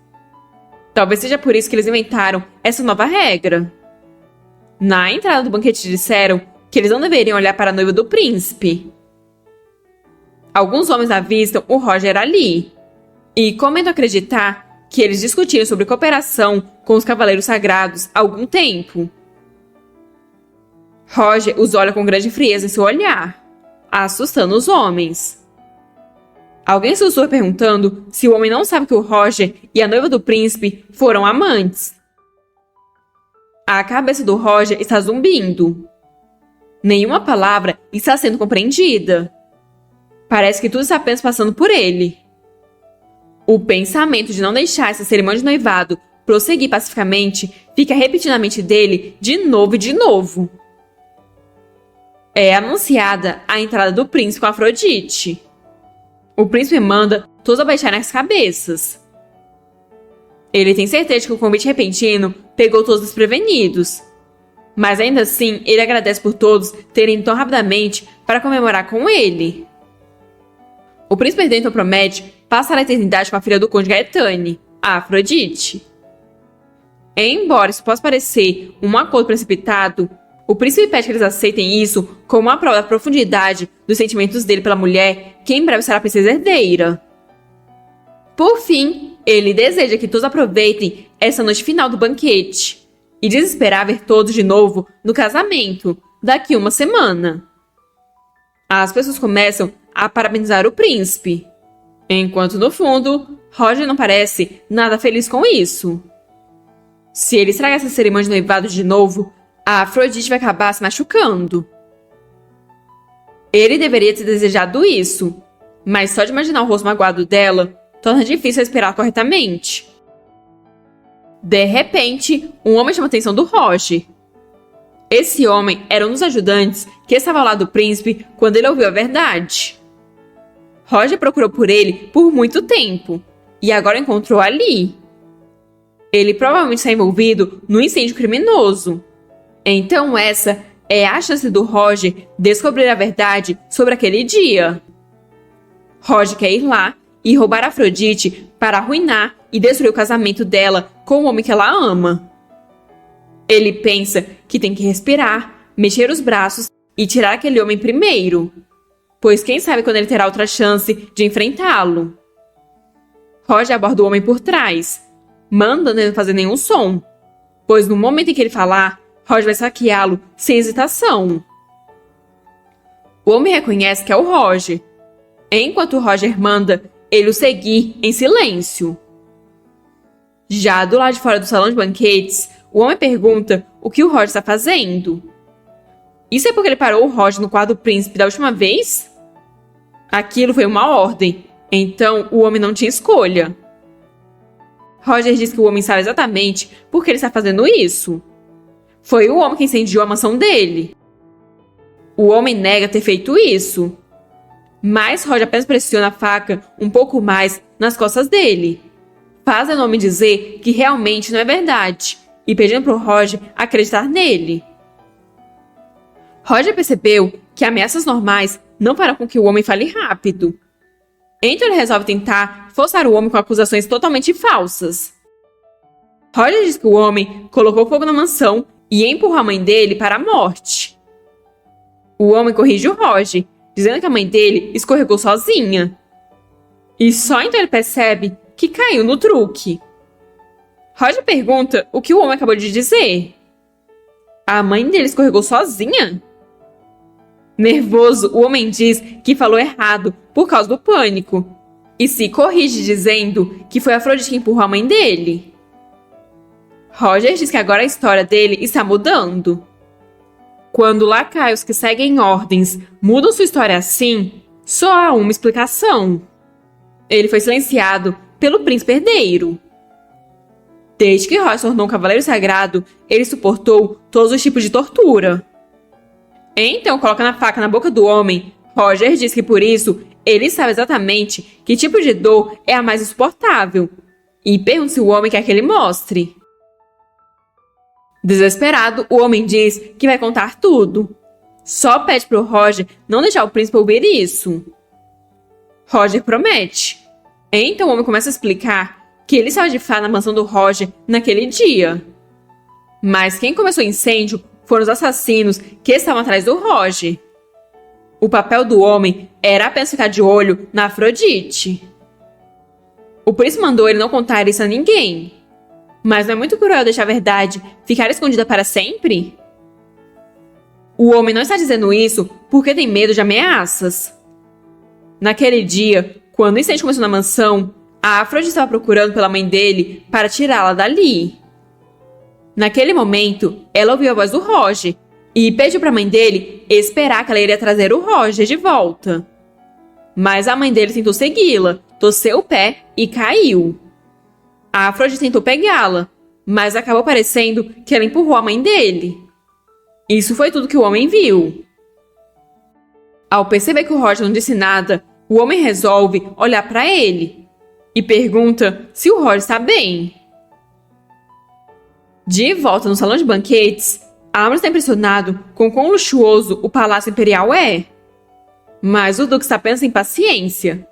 Talvez seja por isso que eles inventaram essa nova regra. Na entrada do banquete disseram que eles não deveriam olhar para a noiva do príncipe. Alguns homens avistam o Roger ali e comentam acreditar que eles discutiram sobre cooperação com os Cavaleiros Sagrados há algum tempo. Roger os olha com grande frieza em seu olhar, assustando os homens. Alguém sussurra perguntando se o homem não sabe que o Roger e a noiva do príncipe foram amantes. A cabeça do Roger está zumbindo. Nenhuma palavra está sendo compreendida. Parece que tudo está apenas passando por ele. O pensamento de não deixar essa cerimônia de noivado prosseguir pacificamente fica repetindo na mente dele de novo e de novo. É anunciada a entrada do príncipe com Afrodite. O príncipe manda todos abaixarem as cabeças. Ele tem certeza de que o convite repentino pegou todos desprevenidos. Mas ainda assim, ele agradece por todos terem ido tão rapidamente para comemorar com ele. O príncipe herdeiro então promete passar a eternidade com a filha do conde Gaetane, a Afrodite. Embora isso possa parecer um acordo precipitado, o príncipe pede que eles aceitem isso como uma prova da profundidade dos sentimentos dele pela mulher, que em breve será a princesa herdeira. Por fim, ele deseja que todos aproveitem essa noite final do banquete e desesperar ver todos de novo no casamento, daqui a uma semana. As pessoas começam a parabenizar o príncipe, enquanto no fundo, Roger não parece nada feliz com isso. Se ele estragar essa cerimônia de noivado de novo, a Afrodite vai acabar se machucando. Ele deveria ter desejado isso, mas só de imaginar o rosto magoado dela torna difícil respirar corretamente. De repente, um homem chama a atenção do Roger. Esse homem era um dos ajudantes que estava ao lado do príncipe quando ele ouviu a verdade. Roger procurou por ele por muito tempo e agora o encontrou ali. Ele provavelmente está envolvido num incêndio criminoso. Então essa é a chance do Roger descobrir a verdade sobre aquele dia. Roger quer ir lá e roubar a Afrodite para arruinar e destruir o casamento dela com o homem que ela ama. Ele pensa que tem que respirar, mexer os braços e tirar aquele homem primeiro, pois quem sabe quando ele terá outra chance de enfrentá-lo. Roger aborda o homem por trás, mandando ele não fazer nenhum som, pois no momento em que ele falar, Roger vai saqueá-lo sem hesitação. O homem reconhece que é o Roger, enquanto Roger manda ele o seguir em silêncio. Já do lado de fora do salão de banquetes, o homem pergunta o que o Roger está fazendo. Isso é porque ele parou o Roger no quarto do príncipe da última vez? Aquilo foi uma ordem, então o homem não tinha escolha. Roger diz que o homem sabe exatamente por que ele está fazendo isso. Foi o homem que incendiou a mansão dele. O homem nega ter feito isso, mas Roger apenas pressiona a faca um pouco mais nas costas dele, fazendo o homem dizer que realmente não é verdade e pedindo para o Roger acreditar nele. Roger percebeu que ameaças normais não farão com que o homem fale rápido. Então ele resolve tentar forçar o homem com acusações totalmente falsas. Roger diz que o homem colocou fogo na mansão e empurrou a mãe dele para a morte. O homem corrige o Roger, dizendo que a mãe dele escorregou sozinha. E só então ele percebe que caiu no truque. Roger pergunta o que o homem acabou de dizer. A mãe dele escorregou sozinha? Nervoso, o homem diz que falou errado por causa do pânico e se corrige dizendo que foi a Afrodite que empurrou a mãe dele. Roger diz que agora a história dele está mudando. Quando lacaios que seguem ordens mudam sua história assim, só há uma explicação. Ele foi silenciado pelo príncipe herdeiro. Desde que Roger se tornou um cavaleiro sagrado, ele suportou todos os tipos de tortura. Então, colocando a faca na boca do homem, Roger diz que por isso ele sabe exatamente que tipo de dor é a mais insuportável e pergunta se o homem quer que ele mostre. Desesperado, o homem diz que vai contar tudo. Só pede para o Roger não deixar o príncipe ouvir isso. Roger promete. Então o homem começa a explicar que ele estava de fato na mansão do Roger naquele dia. Mas quem começou o incêndio foram os assassinos que estavam atrás do Roger. O papel do homem era apenas ficar de olho na Afrodite. O príncipe mandou ele não contar isso a ninguém. Mas não é muito cruel deixar a verdade ficar escondida para sempre? O homem não está dizendo isso porque tem medo de ameaças. Naquele dia, quando o incêndio começou na mansão, a Afrodite estava procurando pela mãe dele para tirá-la dali. Naquele momento, ela ouviu a voz do Roger e pediu para a mãe dele esperar que ela iria trazer o Roger de volta. Mas a mãe dele tentou segui-la, torceu o pé e caiu. A Afrodite tentou pegá-la, mas acabou parecendo que ela empurrou a mãe dele. Isso foi tudo que o homem viu. Ao perceber que o Roger não disse nada, o homem resolve olhar para ele e pergunta se o Roger está bem. De volta no salão de banquetes, Amor está impressionado com quão luxuoso o Palácio Imperial é. Mas o Duque está apenas sem paciência,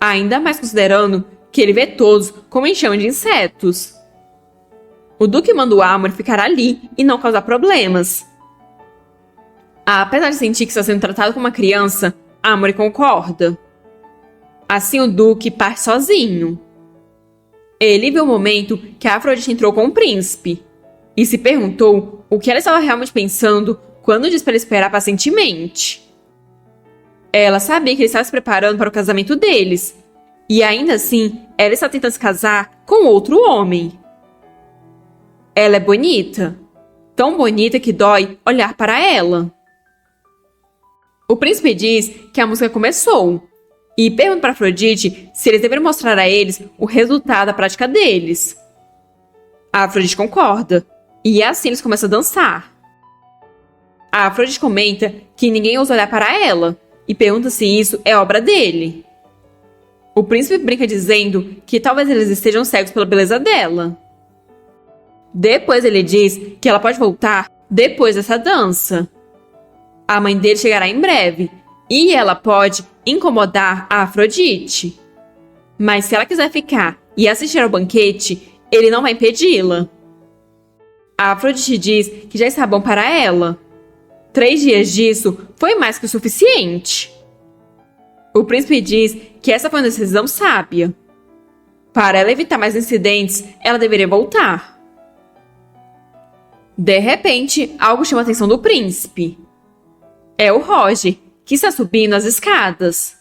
ainda mais considerando que ele vê todos como enxame de insetos. O Duque manda o Amor ficar ali e não causar problemas. Apesar de sentir que está sendo tratado como uma criança, Amor concorda. Assim o Duque parte sozinho. Ele viu o momento que a Afrodite entrou com o príncipe e se perguntou o que ela estava realmente pensando quando disse para ele esperar pacientemente. Ela sabia que ele estava se preparando para o casamento deles, e ainda assim, ela está tentando se casar com outro homem. Ela é bonita, tão bonita que dói olhar para ela. O príncipe diz que a música começou, e pergunta para Afrodite se eles deveriam mostrar a eles o resultado da prática deles. A Afrodite concorda, e assim eles começam a dançar. A Afrodite comenta que ninguém ousa olhar para ela, e pergunta se isso é obra dele. O príncipe brinca dizendo que talvez eles estejam cegos pela beleza dela. Depois ele diz que ela pode voltar depois dessa dança. A mãe dele chegará em breve, e ela pode incomodar a Afrodite. Mas se ela quiser ficar e assistir ao banquete, ele não vai impedi-la. A Afrodite diz que já está bom para ela. 3 dias disso foi mais que o suficiente. O príncipe diz que essa foi uma decisão sábia. Para ela evitar mais incidentes, ela deveria voltar. De repente, algo chama a atenção do príncipe. É o Roger, que está subindo as escadas.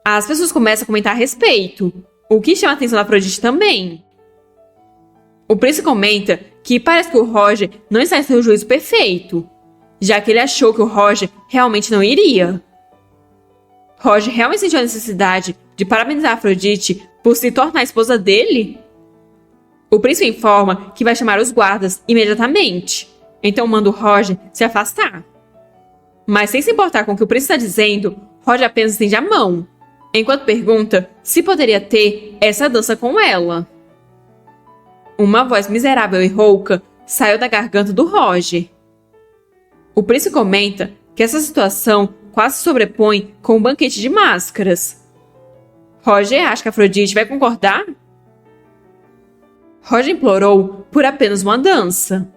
As pessoas começam a comentar a respeito, o que chama a atenção da Afrodite também. O príncipe comenta que parece que o Roger não está em seu juízo perfeito, já que ele achou que o Roger realmente não iria. Roger realmente sentiu a necessidade de parabenizar a Afrodite por se tornar a esposa dele? O príncipe informa que vai chamar os guardas imediatamente, então manda o Roger se afastar. Mas sem se importar com o que o príncipe está dizendo, Roger apenas estende a mão, enquanto pergunta se poderia ter essa dança com ela. Uma voz miserável e rouca saiu da garganta do Roger. O príncipe comenta que essa situação quase se sobrepõe com um banquete de máscaras. Roger acha que Afrodite vai concordar? Roger implorou por apenas uma dança.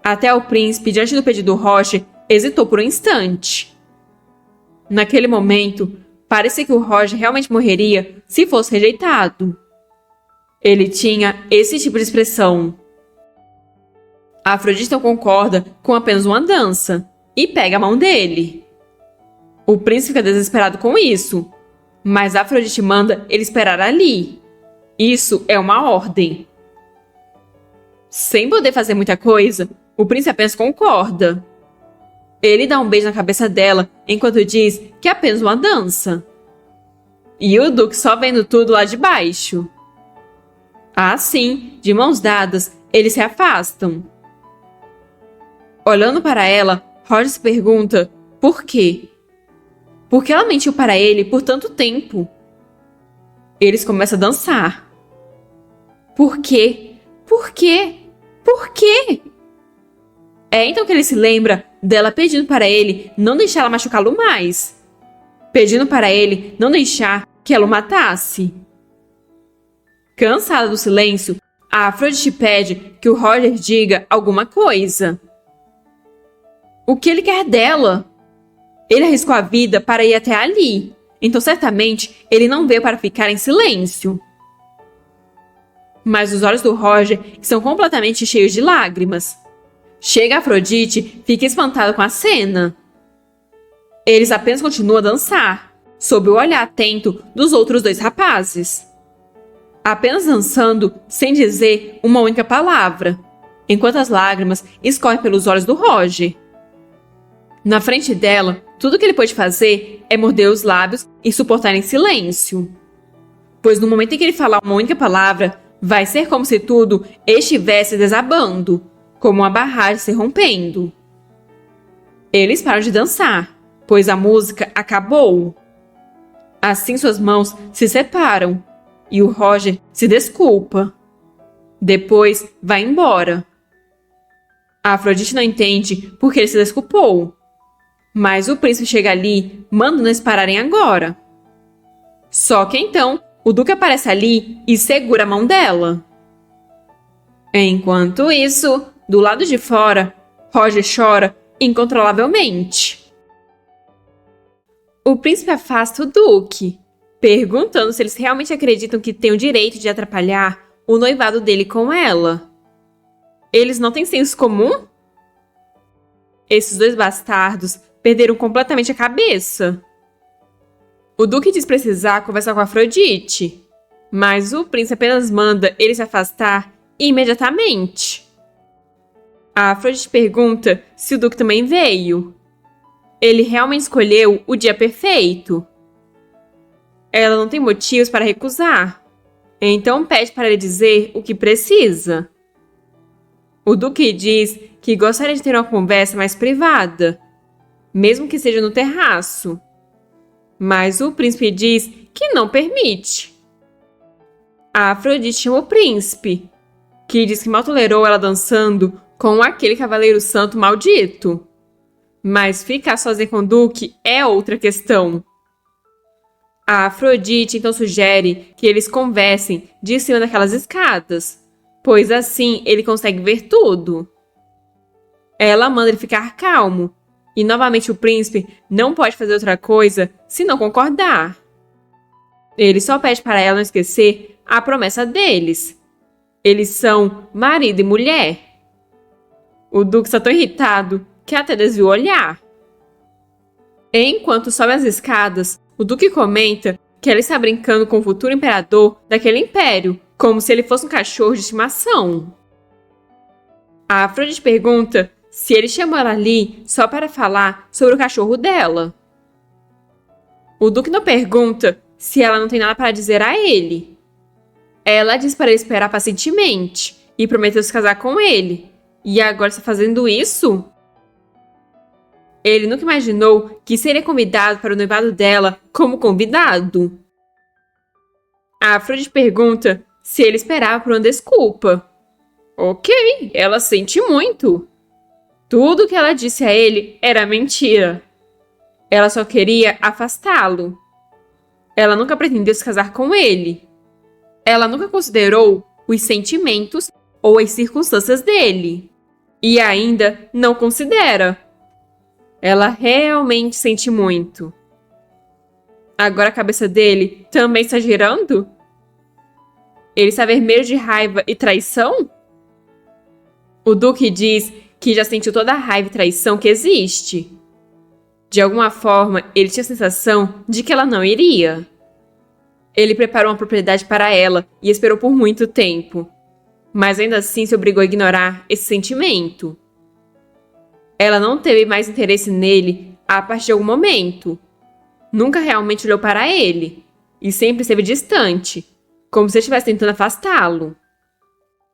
Até o príncipe, diante do pedido do Roger, hesitou por um instante. Naquele momento, parecia que o Roger realmente morreria se fosse rejeitado. Ele tinha esse tipo de expressão. A Afrodite não concorda com apenas uma dança e pega a mão dele. O príncipe fica desesperado com isso, mas a Afrodite manda ele esperar ali. Isso é uma ordem. Sem poder fazer muita coisa, o príncipe apenas concorda. Ele dá um beijo na cabeça dela enquanto diz que é apenas uma dança. E o Duque só vendo tudo lá de baixo. Assim, de mãos dadas, eles se afastam. Olhando para ela, Roger se pergunta por quê? Por que ela mentiu para ele por tanto tempo? Eles começam a dançar. Por quê? Por quê? Por quê? É então que ele se lembra dela pedindo para ele não deixar ela machucá-lo mais. Pedindo para ele não deixar que ela o matasse. Cansada do silêncio, a Afrodite pede que o Roger diga alguma coisa. O que ele quer dela? Ele arriscou a vida para ir até ali, então certamente ele não veio para ficar em silêncio. Mas os olhos do Roger estão completamente cheios de lágrimas. Chega a Afrodite, fica espantada com a cena. Eles apenas continuam a dançar, sob o olhar atento dos outros dois rapazes. Apenas dançando, sem dizer uma única palavra, enquanto as lágrimas escorrem pelos olhos do Roger. Na frente dela, tudo que ele pôde fazer é morder os lábios e suportar em silêncio. Pois no momento em que ele falar uma única palavra, vai ser como se tudo estivesse desabando, como uma barragem se rompendo. Eles param de dançar, pois a música acabou. Assim suas mãos se separam e o Roger se desculpa. Depois vai embora. A Afrodite não entende por que ele se desculpou, mas o príncipe chega ali, mandando eles pararem agora. Só que então o Duque aparece ali e segura a mão dela. Enquanto isso, do lado de fora, Roger chora incontrolavelmente. O príncipe afasta o Duque, perguntando se eles realmente acreditam que têm o direito de atrapalhar o noivado dele com ela. Eles não têm senso comum? Esses dois bastardos perderam completamente a cabeça. O Duque diz precisar conversar com a Afrodite, mas o príncipe apenas manda ele se afastar imediatamente. A Afrodite pergunta se o Duque também veio. Ele realmente escolheu o dia perfeito. Ela não tem motivos para recusar, então pede para ele dizer o que precisa. O Duque diz que gostaria de ter uma conversa mais privada, mesmo que seja no terraço. Mas o príncipe diz que não permite. A Afrodite chama o príncipe, que diz que mal tolerou ela dançando com aquele cavaleiro santo maldito. Mas ficar sozinha com o Duque é outra questão. A Afrodite então sugere que eles conversem de cima daquelas escadas, pois assim ele consegue ver tudo. Ela manda ele ficar calmo, e novamente o príncipe não pode fazer outra coisa se não concordar. Ele só pede para ela não esquecer a promessa deles. Eles são marido e mulher. O Duque está tão irritado que até desvia o olhar. Enquanto sobe as escadas, o Duque comenta que ela está brincando com o futuro imperador daquele império, como se ele fosse um cachorro de estimação. A Afrodite pergunta se ele chamou ela ali só para falar sobre o cachorro dela. O Duque não pergunta se ela não tem nada para dizer a ele. Ela diz para ele esperar pacientemente e prometeu se casar com ele. E agora está fazendo isso? Ele nunca imaginou que seria convidado para o noivado dela como convidado. A Afrodite pergunta se ele esperava por uma desculpa. Ok, ela sente muito. Tudo que ela disse a ele era mentira. Ela só queria afastá-lo. Ela nunca pretendeu se casar com ele. Ela nunca considerou os sentimentos ou as circunstâncias dele. E ainda não considera. Ela realmente sente muito. Agora a cabeça dele também está girando? Ele está vermelho de raiva e traição? O Duque diz que já sentiu toda a raiva e traição que existe. De alguma forma, ele tinha a sensação de que ela não iria. Ele preparou uma propriedade para ela e esperou por muito tempo. Mas ainda assim se obrigou a ignorar esse sentimento. Ela não teve mais interesse nele a partir de algum momento. Nunca realmente olhou para ele. E sempre esteve distante, como se estivesse tentando afastá-lo.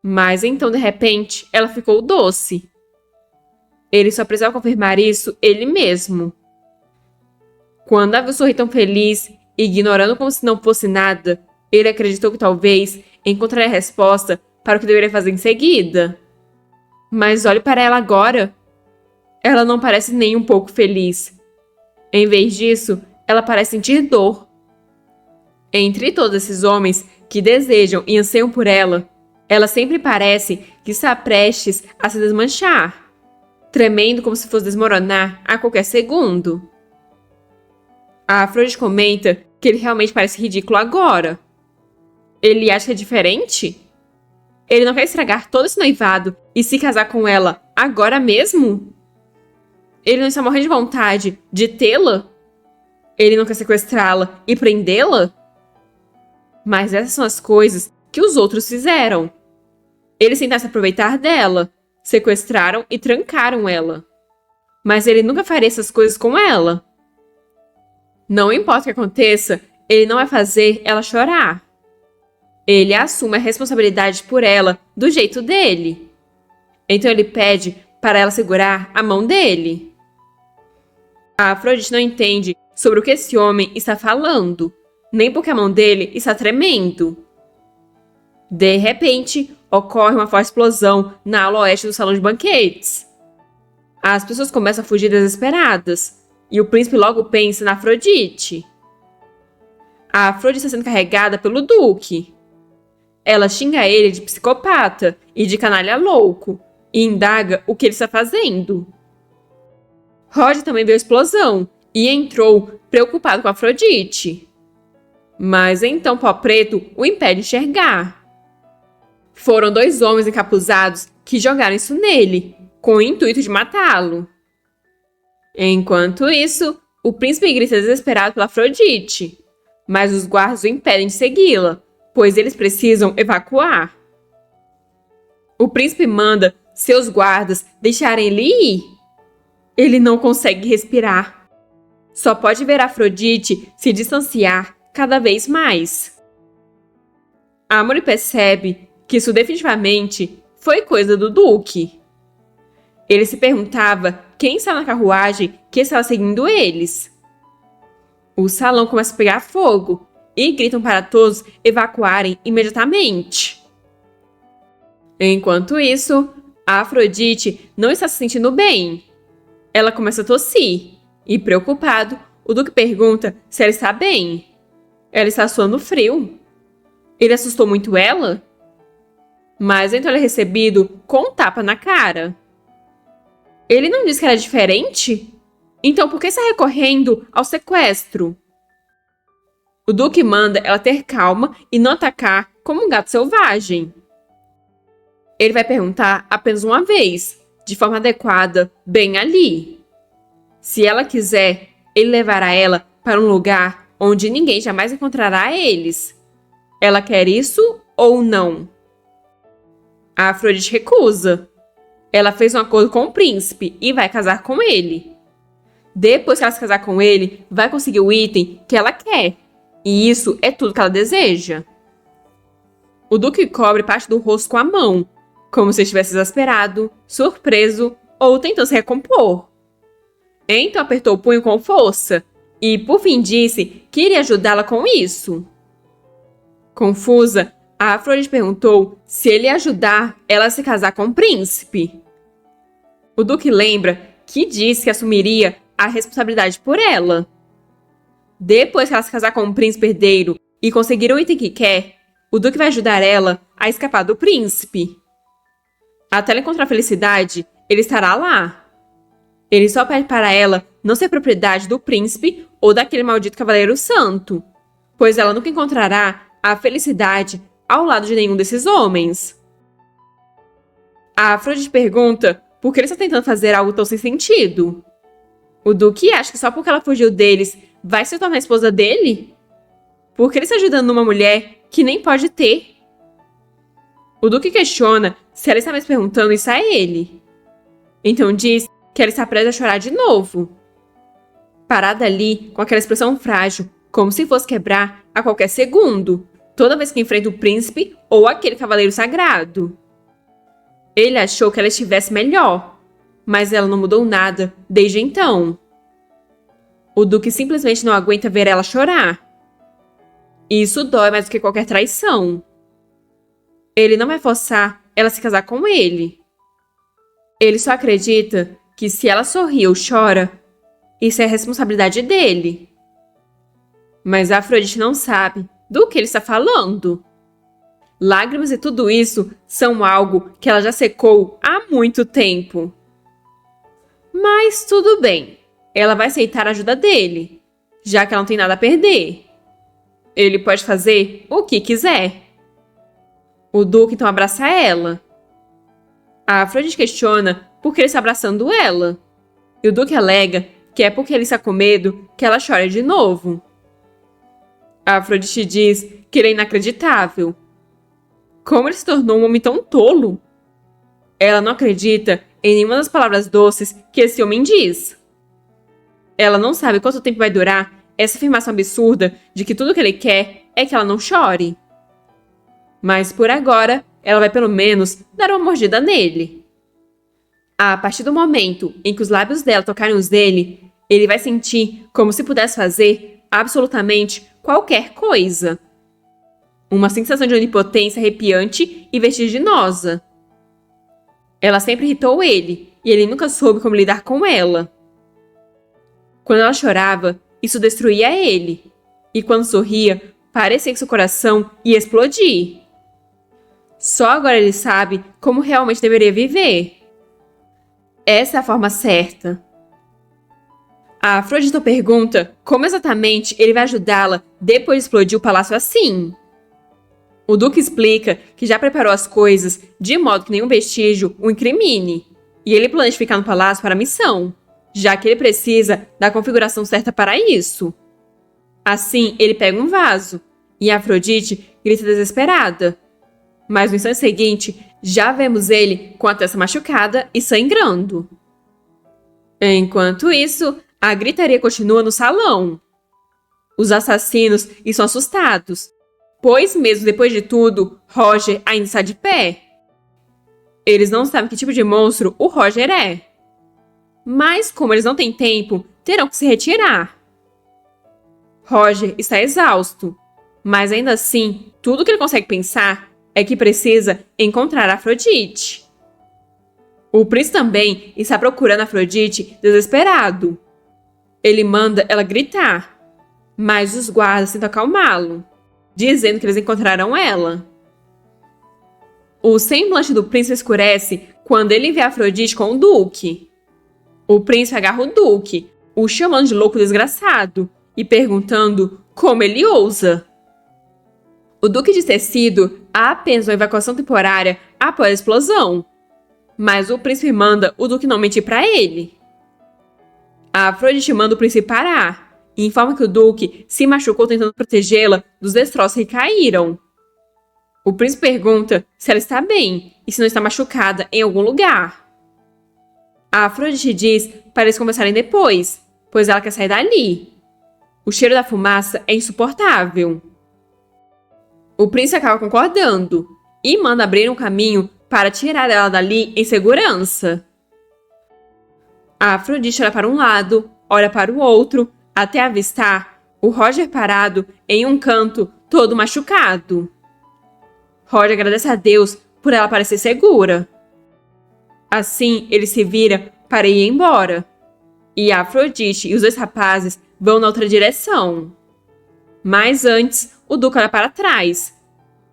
Mas então, de repente, ela ficou doce. Ele só precisava confirmar isso ele mesmo. Quando a viu sorrir tão feliz, ignorando como se não fosse nada, ele acreditou que talvez encontraria a resposta para o que deveria fazer em seguida. Mas olhe para ela agora. Ela não parece nem um pouco feliz. Em vez disso, ela parece sentir dor. Entre todos esses homens que desejam e anseiam por ela, ela sempre parece que está prestes a se desmanchar, tremendo como se fosse desmoronar a qualquer segundo. A Afrodite comenta que ele realmente parece ridículo agora. Ele acha que é diferente? Ele não quer estragar todo esse noivado e se casar com ela agora mesmo? Ele não está morrendo de vontade de tê-la? Ele não quer sequestrá-la e prendê-la? Mas essas são as coisas que os outros fizeram. Eles tentaram se aproveitar dela, sequestraram e trancaram ela. Mas ele nunca faria essas coisas com ela. Não importa o que aconteça, ele não vai fazer ela chorar. Ele assume a responsabilidade por ela do jeito dele. Então ele pede para ela segurar a mão dele. A Afrodite não entende sobre o que esse homem está falando, nem porque a mão dele está tremendo. De repente, ocorre uma forte explosão na ala oeste do salão de banquetes. As pessoas começam a fugir desesperadas, e o príncipe logo pensa na Afrodite. A Afrodite está sendo carregada pelo Duque. Ela xinga ele de psicopata e de canalha louco, e indaga o que ele está fazendo. Rod também viu a explosão e entrou preocupado com a Afrodite. Mas então Pó Preto o impede de enxergar. Foram 2 homens encapuzados que jogaram isso nele, com o intuito de matá-lo. Enquanto isso, o príncipe grita desesperado pela Afrodite, mas os guardas o impedem de segui-la, pois eles precisam evacuar. O príncipe manda seus guardas deixarem ele ir. Ele não consegue respirar. Só pode ver a Afrodite se distanciar cada vez mais. Amory percebe que isso definitivamente foi coisa do Duque. Ele se perguntava quem estava na carruagem que estava seguindo eles. O salão começa a pegar fogo e gritam para todos evacuarem imediatamente. Enquanto isso, a Afrodite não está se sentindo bem. Ela começa a tossir e, preocupado, o Duque pergunta se ela está bem. Ela está suando frio. Ele assustou muito ela? Mas então ele é recebido com um tapa na cara. Ele não disse que era diferente? Então por que está recorrendo ao sequestro? O Duque manda ela ter calma e não atacar como um gato selvagem. Ele vai perguntar apenas uma vez, de forma adequada, bem ali. Se ela quiser, ele levará ela para um lugar onde ninguém jamais encontrará eles. Ela quer isso ou não? A Afrodite recusa. Ela fez um acordo com o príncipe e vai casar com ele. Depois que ela se casar com ele, vai conseguir o item que ela quer. E isso é tudo que ela deseja. O Duque cobre parte do rosto com a mão, como se estivesse exasperado, surpreso ou tentando se recompor. Então apertou o punho com força e, por fim, disse que iria ajudá-la com isso. Confusa, a Afrodite perguntou se ele ia ajudar ela a se casar com o príncipe. O Duque lembra que disse que assumiria a responsabilidade por ela. Depois que ela se casar com o príncipe herdeiro e conseguir o item que quer, o Duque vai ajudar ela a escapar do príncipe. Até ela encontrar a felicidade, ele estará lá. Ele só pede para ela não ser propriedade do príncipe ou daquele maldito cavaleiro santo, pois ela nunca encontrará a felicidade ao lado de nenhum desses homens. A Afrodite pergunta por que ele está tentando fazer algo tão sem sentido. O Duque acha que só porque ela fugiu deles vai se tornar a esposa dele? Por que ele está ajudando uma mulher que nem pode ter? O Duque questiona se ela está mais perguntando isso a ele. Então diz que ela está prestes a chorar de novo. Parada ali, com aquela expressão frágil, como se fosse quebrar a qualquer segundo, toda vez que enfrenta o príncipe ou aquele cavaleiro sagrado. Ele achou que ela estivesse melhor, mas ela não mudou nada desde então. O Duque simplesmente não aguenta ver ela chorar. Isso dói mais do que qualquer traição. Ele não vai forçar ela a se casar com ele. Ele só acredita que se ela sorri ou chora, isso é a responsabilidade dele. Mas a Afrodite não sabe do que ele está falando. Lágrimas e tudo isso são algo que ela já secou há muito tempo. Mas tudo bem, ela vai aceitar a ajuda dele, já que ela não tem nada a perder. Ele pode fazer o que quiser. O Duque então abraça ela. A Afrodite questiona por que ele está abraçando ela. E o Duque alega que é porque ele está com medo que ela chore de novo. A Afrodite diz que ele é inacreditável. Como ele se tornou um homem tão tolo? Ela não acredita em nenhuma das palavras doces que esse homem diz. Ela não sabe quanto tempo vai durar essa afirmação absurda de que tudo que ele quer é que ela não chore. Mas por agora, ela vai pelo menos dar uma mordida nele. A partir do momento em que os lábios dela tocarem os dele, ele vai sentir como se pudesse fazer absolutamente qualquer coisa. Uma sensação de onipotência arrepiante e vertiginosa. Ela sempre irritou ele, e ele nunca soube como lidar com ela. Quando ela chorava, isso destruía ele. E quando sorria, parecia que seu coração ia explodir. Só agora ele sabe como realmente deveria viver. Essa é a forma certa. A Afrodita pergunta como exatamente ele vai ajudá-la depois de explodir o palácio assim. O Duque explica que já preparou as coisas de modo que nenhum vestígio o incrimine. E ele planeja ficar no palácio para a missão, já que ele precisa da configuração certa para isso. Assim, ele pega um vaso, e a Afrodite grita desesperada. Mas no instante seguinte, já vemos ele com a testa machucada e sangrando. Enquanto isso, a gritaria continua no salão. Os assassinos estão assustados, pois mesmo depois de tudo, Roger ainda está de pé. Eles não sabem que tipo de monstro o Roger é. Mas, como eles não têm tempo, terão que se retirar. Roger está exausto, mas ainda assim, tudo que ele consegue pensar é que precisa encontrar Afrodite. O príncipe também está procurando Afrodite desesperado. Ele manda ela gritar, mas os guardas tentam acalmá-lo, dizendo que eles encontrarão ela. O semblante do príncipe escurece quando ele vê Afrodite com o Duque. O príncipe agarra o Duque, o chamando de louco desgraçado e perguntando como ele ousa. O Duque diz ter sido apenas uma evacuação temporária após a explosão, mas o príncipe manda o Duque não mentir para ele. A Afrodite manda o príncipe parar e informa que o Duque se machucou tentando protegê-la dos destroços que caíram. O príncipe pergunta se ela está bem e se não está machucada em algum lugar. A Afrodite diz para eles conversarem depois, pois ela quer sair dali. O cheiro da fumaça é insuportável. O príncipe acaba concordando e manda abrir um caminho para tirar ela dali em segurança. A Afrodite olha para um lado, olha para o outro, até avistar o Roger parado em um canto, todo machucado. Roger agradece a Deus por ela parecer segura. Assim, ele se vira para ir embora. E a Afrodite e os dois rapazes vão na outra direção. Mas antes, o Duque olha para trás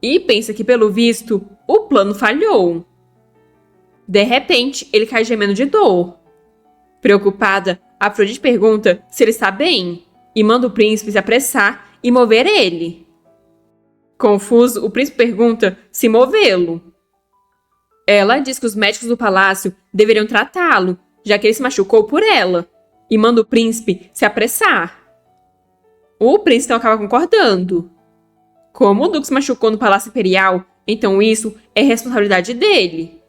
e pensa que, pelo visto, o plano falhou. De repente, ele cai gemendo de dor. Preocupada, a Afrodite pergunta se ele está bem e manda o príncipe se apressar e mover ele. Confuso, o príncipe pergunta se movê-lo. Ela diz que os médicos do palácio deveriam tratá-lo, já que ele se machucou por ela, e manda o príncipe se apressar. O príncipe então acaba concordando. Como o Duque se machucou no Palácio Imperial, então isso é responsabilidade dele.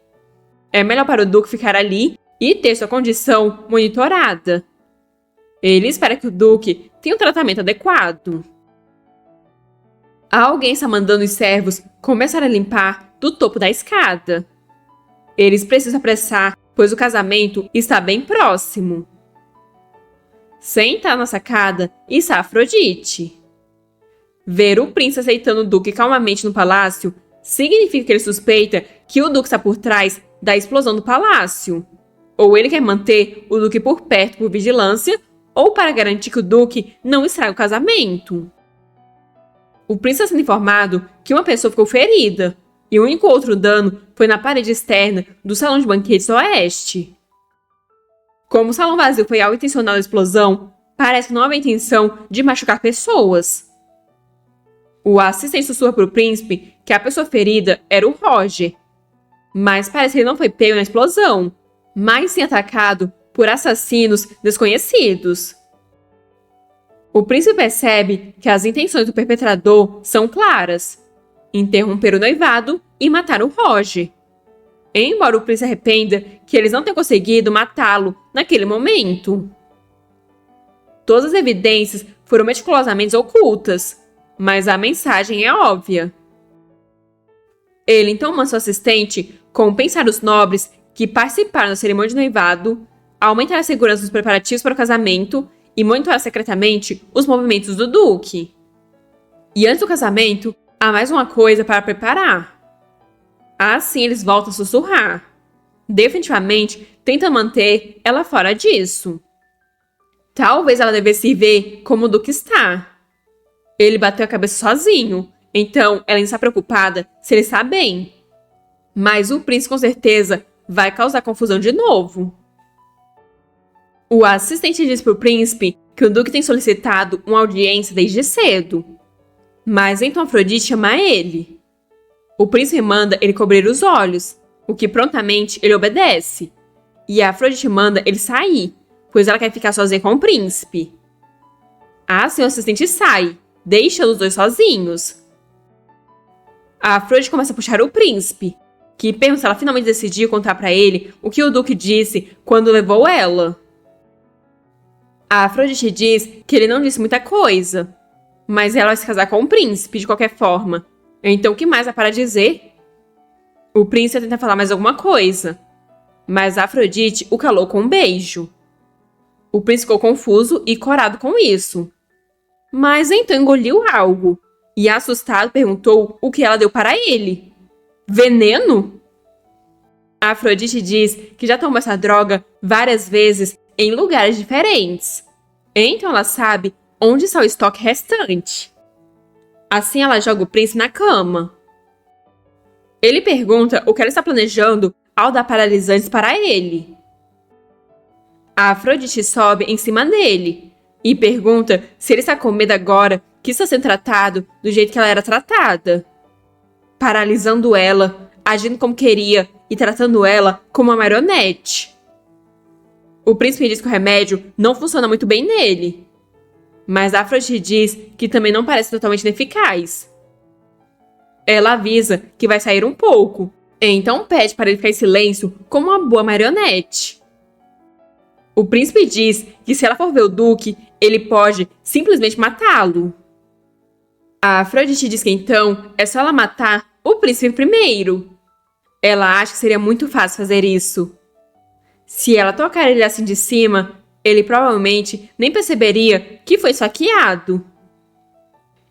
É melhor para o Duque ficar ali e ter sua condição monitorada. Ele espera que o Duque tenha um tratamento adequado. Alguém está mandando os servos começar a limpar do topo da escada. Eles precisam apressar, pois o casamento está bem próximo. Senta na sacada está Afrodite. Ver o príncipe aceitando o Duque calmamente no palácio significa que ele suspeita que o Duque está por trás da explosão do palácio. Ou ele quer manter o Duque por perto por vigilância, ou para garantir que o Duque não estrague o casamento. O príncipe está sendo informado que uma pessoa ficou ferida, e o único outro dano foi na parede externa do salão de banquetes oeste. Como o salão vazio foi algo intencional da explosão, parece que não havia intenção de machucar pessoas. O assistente sussurra para o príncipe que a pessoa ferida era o Roger, mas parece que ele não foi pego na explosão, mas sim atacado por assassinos desconhecidos. O príncipe percebe que as intenções do perpetrador são claras: interromper o noivado e matar o Roger. Embora o príncipe se arrependa que eles não tenham conseguido matá-lo naquele momento. Todas as evidências foram meticulosamente ocultas, mas a mensagem é óbvia. Ele então manda seu assistente compensar os nobres que participaram da cerimônia de noivado, aumentar a segurança dos preparativos para o casamento e monitorar secretamente os movimentos do duque. E antes do casamento, há mais uma coisa para preparar. Assim eles voltam a sussurrar, definitivamente tentando manter ela fora disso. Talvez ela devesse ver como o duque está. Ele bateu a cabeça sozinho, então ela está preocupada se ele está bem. Mas o príncipe com certeza vai causar confusão de novo. O assistente diz para o príncipe que o duque tem solicitado uma audiência desde cedo. Mas então Afrodite chama ele. O príncipe manda ele cobrir os olhos, o que prontamente ele obedece. E a Afrodite manda ele sair, pois ela quer ficar sozinha com o príncipe. Assim o assistente sai, deixando os dois sozinhos. A Afrodite começa a puxar o príncipe, que pergunta se ela finalmente decidiu contar para ele o que o duque disse quando levou ela. A Afrodite diz que ele não disse muita coisa, mas ela vai se casar com o príncipe de qualquer forma. Então o que mais há para dizer? O príncipe tenta falar mais alguma coisa, mas a Afrodite o calou com um beijo. O príncipe ficou confuso e corado com isso. Mas então engoliu algo e, assustado, perguntou o que ela deu para ele. Veneno? A Afrodite diz que já tomou essa droga várias vezes em lugares diferentes. Então ela sabe onde está o estoque restante. Assim ela joga o príncipe na cama. Ele pergunta o que ela está planejando ao dar paralisantes para ele. A Afrodite sobe em cima dele e pergunta se ele está com medo agora que está sendo tratado do jeito que ela era tratada. Paralisando ela, agindo como queria e tratando ela como uma marionete. O príncipe diz que o remédio não funciona muito bem nele. Mas a Afrodite diz que também não parece totalmente ineficaz. Ela avisa que vai sair um pouco, então pede para ele ficar em silêncio como uma boa marionete. O príncipe diz que se ela for ver o duque, ele pode simplesmente matá-lo. A Afrodite diz que então é só ela matar o príncipe primeiro. Ela acha que seria muito fácil fazer isso. Se ela tocar ele assim de cima, ele provavelmente nem perceberia que foi esfaqueado.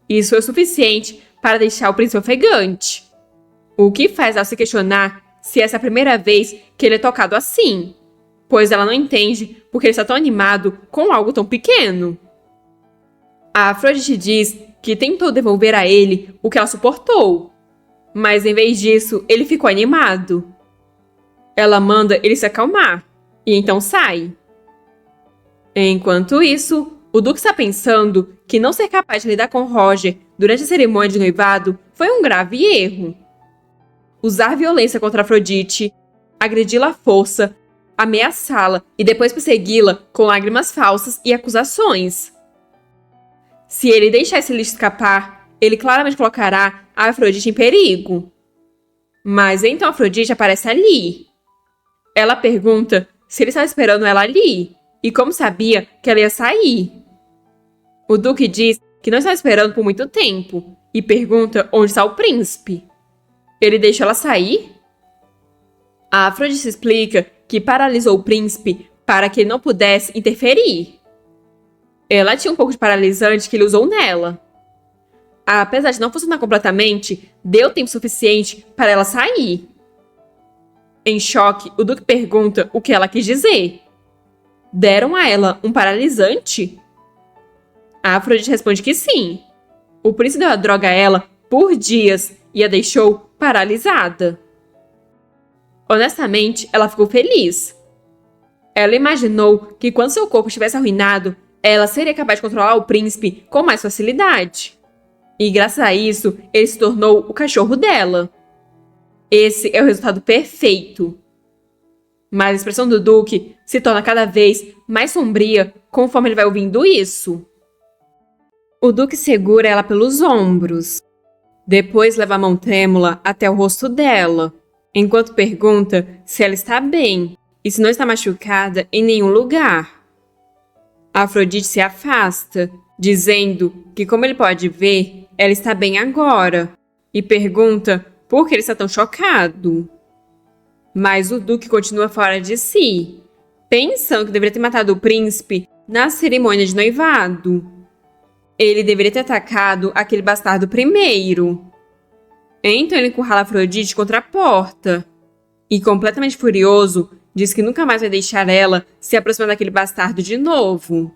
Isso foi o suficiente para deixar o príncipe ofegante. O que faz ela se questionar se essa é a primeira vez que ele é tocado assim, pois ela não entende porque ele está tão animado com algo tão pequeno. A Afrodite diz que tentou devolver a ele o que ela suportou, mas em vez disso, ele ficou animado. Ela manda ele se acalmar, e então sai. Enquanto isso, o duque está pensando que não ser capaz de lidar com Roger durante a cerimônia de noivado foi um grave erro. Usar violência contra Afrodite, agredi-la à força, ameaçá-la e depois persegui-la com lágrimas falsas e acusações. Se ele deixar esse lixo escapar, ele claramente colocará a Afrodite em perigo. Mas então Afrodite aparece ali. Ela pergunta se ele estava esperando ela ali e como sabia que ela ia sair. O duque diz que não estava esperando por muito tempo e pergunta onde está o príncipe. Ele deixa ela sair? A Afrodite explica que paralisou o príncipe para que ele não pudesse interferir. Ela tinha um pouco de paralisante que ele usou nela. Apesar de não funcionar completamente, deu tempo suficiente para ela sair. Em choque, o duque pergunta o que ela quis dizer. Deram a ela um paralisante? A Afrodite responde que sim. O príncipe deu a droga a ela por dias e a deixou paralisada. Honestamente, ela ficou feliz. Ela imaginou que quando seu corpo estivesse arruinado, ela seria capaz de controlar o príncipe com mais facilidade. E graças a isso, ele se tornou o cachorro dela. Esse é o resultado perfeito. Mas a expressão do Duque se torna cada vez mais sombria conforme ele vai ouvindo isso. O Duque segura ela pelos ombros. Depois leva a mão trêmula até o rosto dela, enquanto pergunta se ela está bem e se não está machucada em nenhum lugar. Afrodite se afasta, dizendo que, como ele pode ver, ela está bem agora, e pergunta por que ele está tão chocado. Mas o Duque continua fora de si, pensando que deveria ter matado o príncipe na cerimônia de noivado. Ele deveria ter atacado aquele bastardo primeiro. Então ele encurrala Afrodite contra a porta e, completamente furioso, diz que nunca mais vai deixar ela se aproximar daquele bastardo de novo.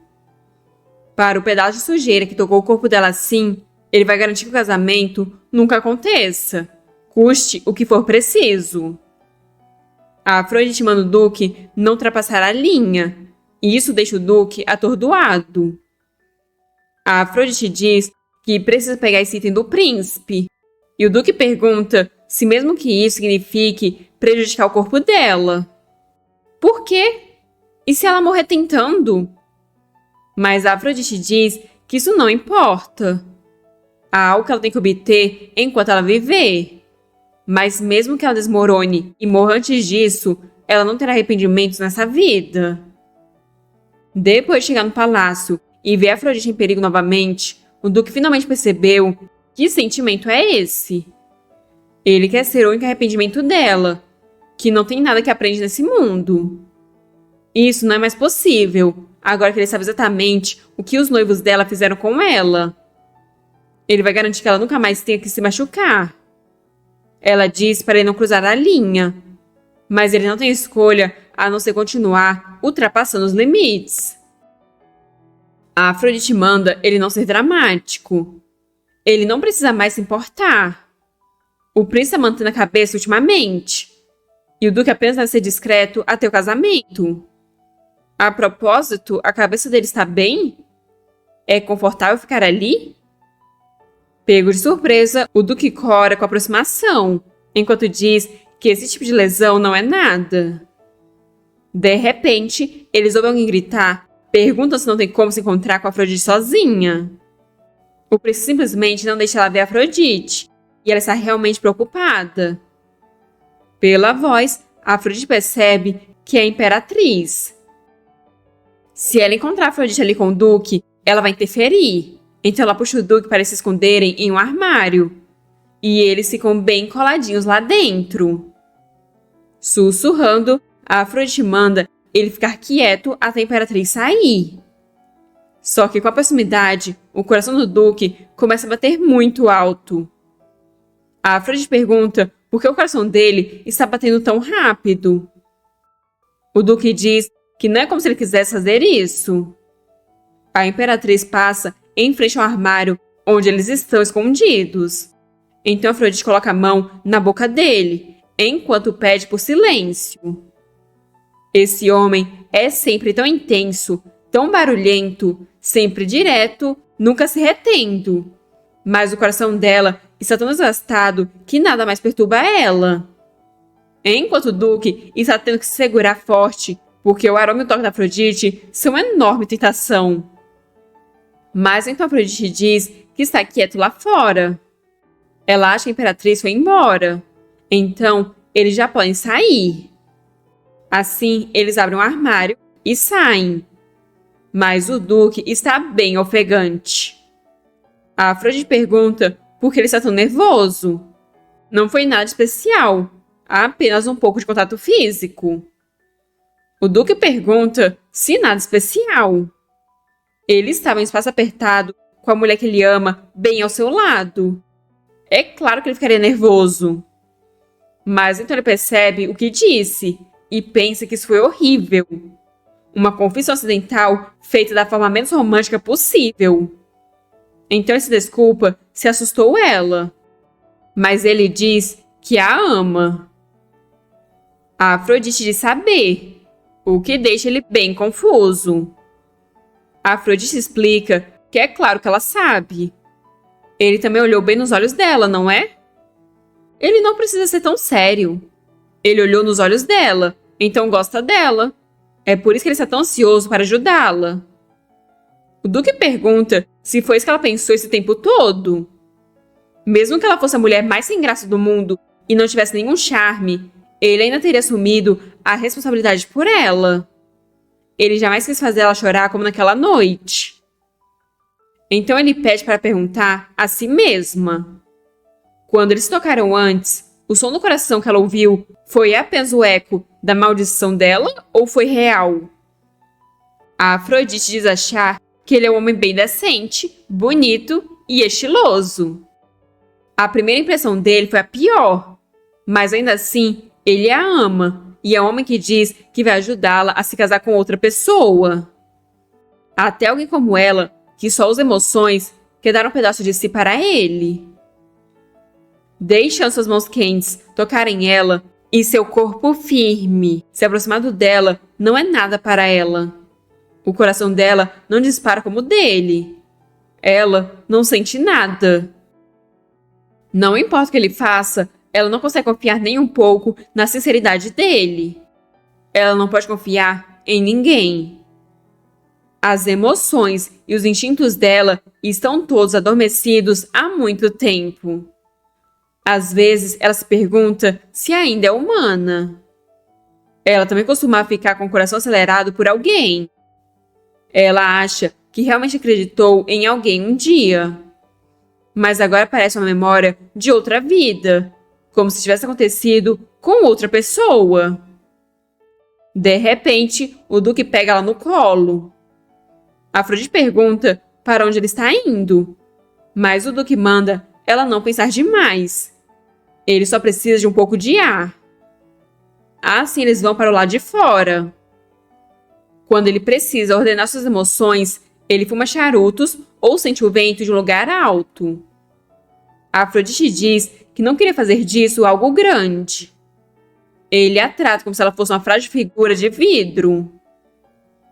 Para o pedaço de sujeira que tocou o corpo dela assim, ele vai garantir que o casamento nunca aconteça, custe o que for preciso. A Afrodite manda o Duque não ultrapassar a linha, e isso deixa o Duque atordoado. A Afrodite diz que precisa pegar esse item do príncipe, e o Duque pergunta se mesmo que isso signifique prejudicar o corpo dela. Por quê? E se ela morrer tentando? Mas a Afrodite diz que isso não importa. Há algo que ela tem que obter enquanto ela viver. Mas mesmo que ela desmorone e morra antes disso, ela não terá arrependimentos nessa vida. Depois de chegar no palácio e ver Afrodite em perigo novamente, o Duque finalmente percebeu que sentimento é esse. Ele quer ser o único arrependimento dela, que não tem nada que aprende nesse mundo. Isso não é mais possível, agora que ele sabe exatamente o que os noivos dela fizeram com ela. Ele vai garantir que ela nunca mais tenha que se machucar. Ela diz para ele não cruzar a linha, mas ele não tem escolha a não ser continuar ultrapassando os limites. A Afrodite manda ele não ser dramático. Ele não precisa mais se importar. O príncipe está mantendo a cabeça ultimamente, e o Duque apenas deve ser discreto até o casamento. A propósito, a cabeça dele está bem? É confortável ficar ali? Pego de surpresa, o Duque cora com aproximação, enquanto diz que esse tipo de lesão não é nada. De repente, eles ouvem alguém gritar, perguntam se não tem como se encontrar com a Afrodite sozinha. O príncipe simplesmente não deixa ela ver a Afrodite, e ela está realmente preocupada. Pela voz, a Afrodite percebe que é a imperatriz. Se ela encontrar a Afrodite ali com o Duque, ela vai interferir. Então ela puxa o Duque para se esconderem em um armário. E eles ficam bem coladinhos lá dentro. Sussurrando, a Afrodite manda ele ficar quieto até a imperatriz sair. Só que com a proximidade, o coração do Duque começa a bater muito alto. A Afrodite pergunta por que o coração dele está batendo tão rápido. O Duque diz que não é como se ele quisesse fazer isso. A imperatriz passa em frente ao armário onde eles estão escondidos. Então Afrodite coloca a mão na boca dele, enquanto pede por silêncio. Esse homem é sempre tão intenso, tão barulhento, sempre direto, nunca se retendo. Mas o coração dela está tão desgastado que nada mais perturba ela. Enquanto o Duque está tendo que se segurar forte, porque o aroma e o toque da Afrodite são uma enorme tentação. Mas então Afrodite diz que está quieto lá fora. Ela acha que a imperatriz foi embora. Então, eles já podem sair. Assim, eles abrem um armário e saem. Mas o Duque está bem ofegante. A Afrodite pergunta por que ele está tão nervoso. Não foi nada especial, apenas um pouco de contato físico. O Duque pergunta se nada especial. Ele estava em espaço apertado com a mulher que ele ama bem ao seu lado. É claro que ele ficaria nervoso. Mas então ele percebe o que disse e pensa que isso foi horrível. Uma confissão acidental feita da forma menos romântica possível. Então ele se desculpa se assustou ela. Mas ele diz que a ama. A Afrodite diz saber, o que deixa ele bem confuso. A Afrodite explica que é claro que ela sabe. Ele também olhou bem nos olhos dela, não é? Ele não precisa ser tão sério. Ele olhou nos olhos dela então gosta dela. É por isso que ele está tão ansioso para ajudá-la. O Duque pergunta se foi isso que ela pensou esse tempo todo. Mesmo que ela fosse a mulher mais sem graça do mundo e não tivesse nenhum charme, ele ainda teria assumido a responsabilidade por ela. Ele jamais quis fazer ela chorar como naquela noite. Então ele pede para perguntar a si mesma. Quando eles se tocaram antes, o som do coração que ela ouviu foi apenas o eco da maldição dela ou foi real? A Afrodite diz achar que ele é um homem bem decente, bonito e estiloso. A primeira impressão dele foi a pior, mas ainda assim ele a ama e é um homem que diz que vai ajudá-la a se casar com outra pessoa. Até alguém como ela, que só usa emoções, quer dar um pedaço de si para ele. Deixando suas mãos quentes tocarem ela e seu corpo firme se aproximando dela não é nada para ela. O coração dela não dispara como o dele. Ela não sente nada. Não importa o que ele faça, ela não consegue confiar nem um pouco na sinceridade dele. Ela não pode confiar em ninguém. As emoções e os instintos dela estão todos adormecidos há muito tempo. Às vezes, ela se pergunta se ainda é humana. Ela também costuma ficar com o coração acelerado por alguém. Ela acha que realmente acreditou em alguém um dia. Mas agora parece uma memória de outra vida, como se tivesse acontecido com outra pessoa. De repente, o Duque pega ela no colo. Afrodite pergunta para onde ele está indo, mas o Duque manda ela não pensar demais. Ele só precisa de um pouco de ar. Assim eles vão para o lado de fora. Quando ele precisa ordenar suas emoções, ele fuma charutos ou sente o vento de um lugar alto. A Afrodite diz que não queria fazer disso algo grande. Ele a trata como se ela fosse uma frágil figura de vidro.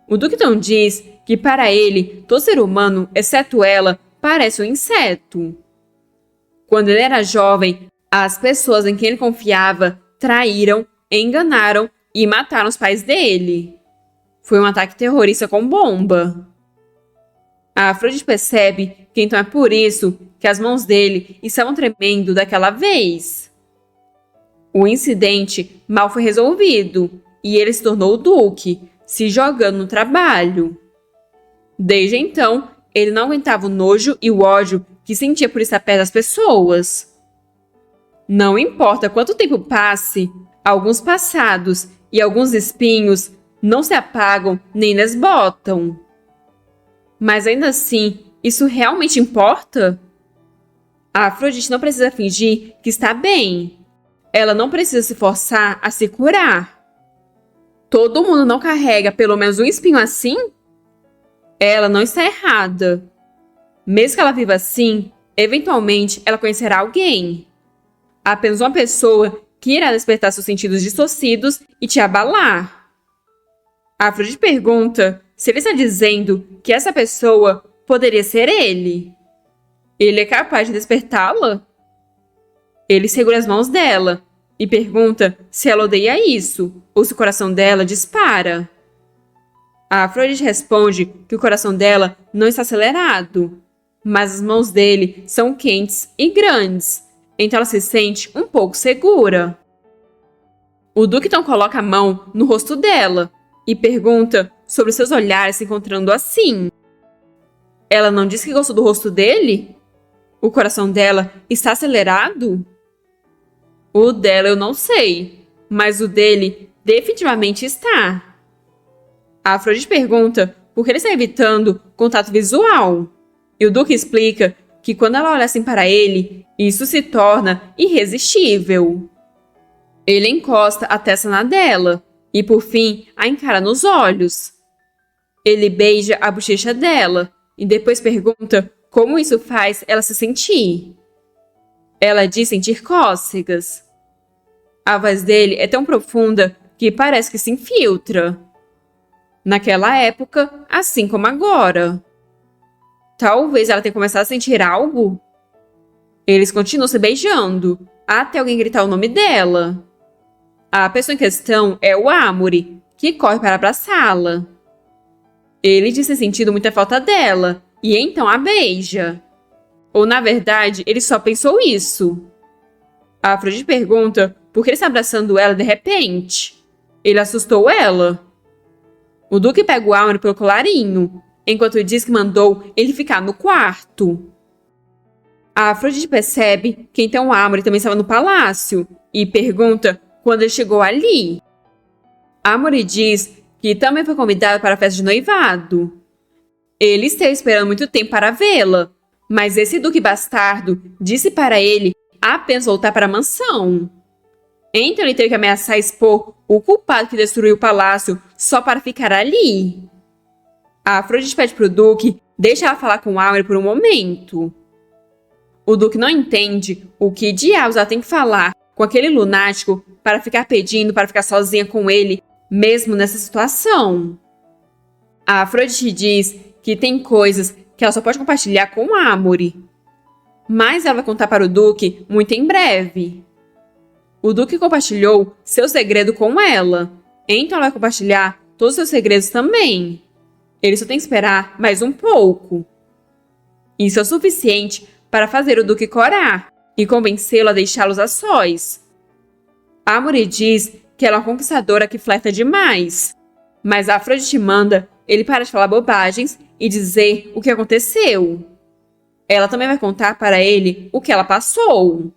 O Duque então diz que para ele, todo ser humano, exceto ela, parece um inseto. Quando ele era jovem, as pessoas em quem ele confiava traíram, enganaram e mataram os pais dele. Foi um ataque terrorista com bomba. A Afrodite percebe que então é por isso que as mãos dele estavam tremendo daquela vez. O incidente mal foi resolvido e ele se tornou o Duque, se jogando no trabalho. Desde então, ele não aguentava o nojo e o ódio que sentia por estar perto das pessoas. Não importa quanto tempo passe, alguns passados e alguns espinhos não se apagam nem desbotam. Mas ainda assim, isso realmente importa? A Afrodite não precisa fingir que está bem. Ela não precisa se forçar a se curar. Todo mundo não carrega pelo menos um espinho assim? Ela não está errada. Mesmo que ela viva assim, eventualmente ela conhecerá alguém. Apenas uma pessoa que irá despertar seus sentidos distorcidos e te abalar. A Afrodite pergunta se ele está dizendo que essa pessoa poderia ser ele. Ele é capaz de despertá-la? Ele segura as mãos dela e pergunta se ela odeia isso ou se o coração dela dispara. A Afrodite responde que o coração dela não está acelerado, mas as mãos dele são quentes e grandes, então ela se sente um pouco segura. O Duque então coloca a mão no rosto dela e pergunta sobre seus olhares se encontrando assim. Ela não diz que gostou do rosto dele? O coração dela está acelerado? O dela eu não sei, mas o dele definitivamente está. A Afrodite pergunta por que ele está evitando contato visual. E o Duque explica que quando ela olha assim para ele, isso se torna irresistível. Ele encosta a testa na dela e, por fim, a encara nos olhos. Ele beija a bochecha dela e depois pergunta como isso faz ela se sentir. Ela diz sentir cócegas. A voz dele é tão profunda que parece que se infiltra. Naquela época, assim como agora. Talvez ela tenha começado a sentir algo. Eles continuam se beijando, até alguém gritar o nome dela. A pessoa em questão é o Amory, que corre para abraçá-la. Ele diz ter sentido muita falta dela, e então a beija. Ou, na verdade, ele só pensou isso. A Afrodite pergunta por que ele está abraçando ela de repente. Ele assustou ela. O Duque pega o Amory pelo colarinho, enquanto diz que mandou ele ficar no quarto. A Afrodite percebe que então o Amory também estava no palácio e pergunta quando ele chegou ali. Amory diz que também foi convidado para a festa de noivado. Ele esteve esperando muito tempo para vê-la, mas esse duque bastardo disse para ele apenas voltar para a mansão. Então ele teve que ameaçar expor o culpado que destruiu o palácio só para ficar ali. A Afrodite pede para o duque deixar ela falar com o Amory por um momento. O duque não entende o que diabos ela tem que falar com aquele lunático para ficar pedindo para ficar sozinha com ele, mesmo nessa situação. A Afrodite diz que tem coisas que ela só pode compartilhar com o Amory. Mas ela vai contar para o Duque muito em breve. O Duque compartilhou seu segredo com ela, então ela vai compartilhar todos os seus segredos também. Ele só tem que esperar mais um pouco. Isso é o suficiente para fazer o Duque corar e convencê-lo a deixá-los a sós. Amory diz que ela é uma conquistadora que flerta demais, mas a Afrodite manda ele parar de falar bobagens e dizer o que aconteceu. Ela também vai contar para ele o que ela passou.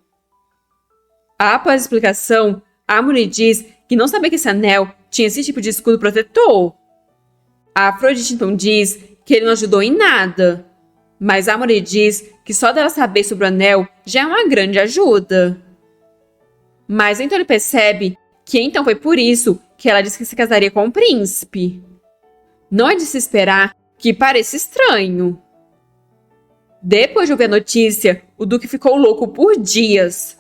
Após a explicação, Amory diz que não sabia que esse anel tinha esse tipo de escudo protetor. A Afrodite então diz que ele não ajudou em nada, mas Amory diz que só dela saber sobre o anel já é uma grande ajuda. Mas então ele percebe que então foi por isso que ela disse que se casaria com o príncipe. Não é de se esperar que pareça estranho. Depois de ouvir a notícia, o Duque ficou louco por dias.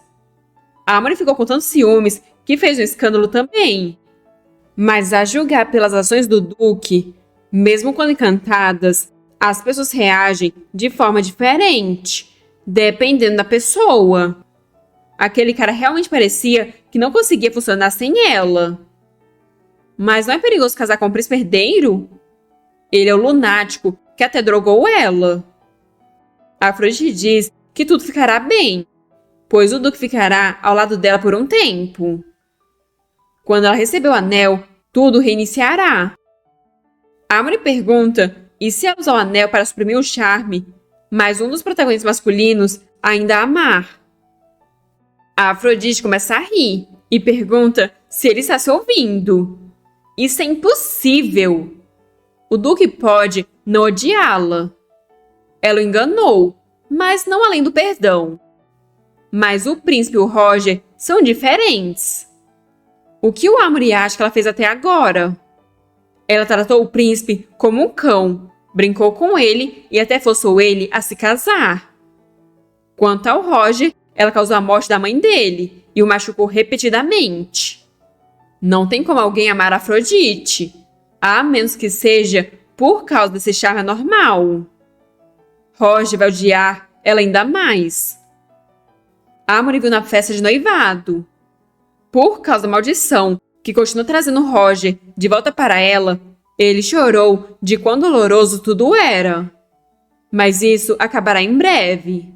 Amory ficou com tantos ciúmes que fez um escândalo também. Mas a julgar pelas ações do Duque, mesmo quando encantadas, as pessoas reagem de forma diferente, dependendo da pessoa. Aquele cara realmente parecia que não conseguia funcionar sem ela. Mas não é perigoso casar com um príncipe herdeiro? Ele é o lunático que até drogou ela. A Afrodite diz que tudo ficará bem, pois o Duque ficará ao lado dela por um tempo. Quando ela receber o anel, tudo reiniciará. Amory pergunta e se ela usar o anel para suprimir o charme, mas um dos protagonistas masculinos ainda a amar. A Afrodite começa a rir e pergunta se ele está se ouvindo. Isso é impossível. O Duque pode não odiá-la. Ela o enganou, mas não além do perdão. Mas o príncipe e o Roger são diferentes. O que o Amory acha que ela fez até agora? Ela tratou o príncipe como um cão, brincou com ele e até forçou ele a se casar. Quanto ao Roger, ela causou a morte da mãe dele e o machucou repetidamente. Não tem como alguém amar Afrodite, a menos que seja por causa desse charme anormal. Roger vai odiar ela ainda mais. Amory viu na festa de noivado. Por causa da maldição que continua trazendo Roger de volta para ela, ele chorou de quão doloroso tudo era. Mas isso acabará em breve.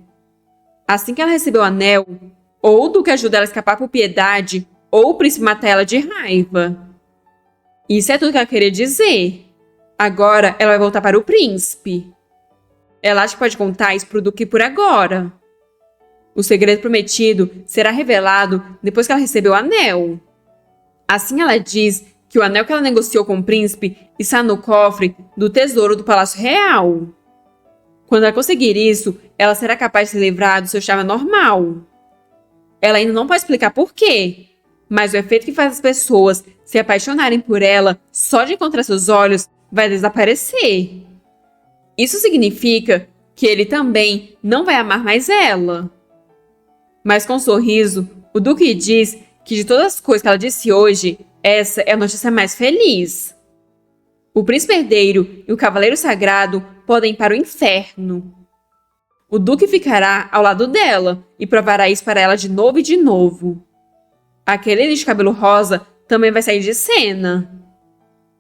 Assim que ela recebeu o anel, ou o Duque ajuda ela a escapar por piedade, ou o príncipe mata ela de raiva. Isso é tudo que ela queria dizer. Agora ela vai voltar para o príncipe. Ela acha que pode contar isso pro Duque por agora. O segredo prometido será revelado depois que ela receber o anel. Assim ela diz que o anel que ela negociou com o príncipe está no cofre do tesouro do Palácio Real. Quando ela conseguir isso, ela será capaz de se livrar do seu charme normal. Ela ainda não pode explicar por quê, mas o efeito que faz as pessoas se apaixonarem por ela só de encontrar seus olhos vai desaparecer. Isso significa que ele também não vai amar mais ela. Mas com um sorriso, o Duque diz que de todas as coisas que ela disse hoje, essa é a notícia mais feliz. O príncipe herdeiro e o cavaleiro sagrado podem ir para o inferno. O Duque ficará ao lado dela e provará isso para ela de novo e de novo. Aquele de cabelo rosa também vai sair de cena.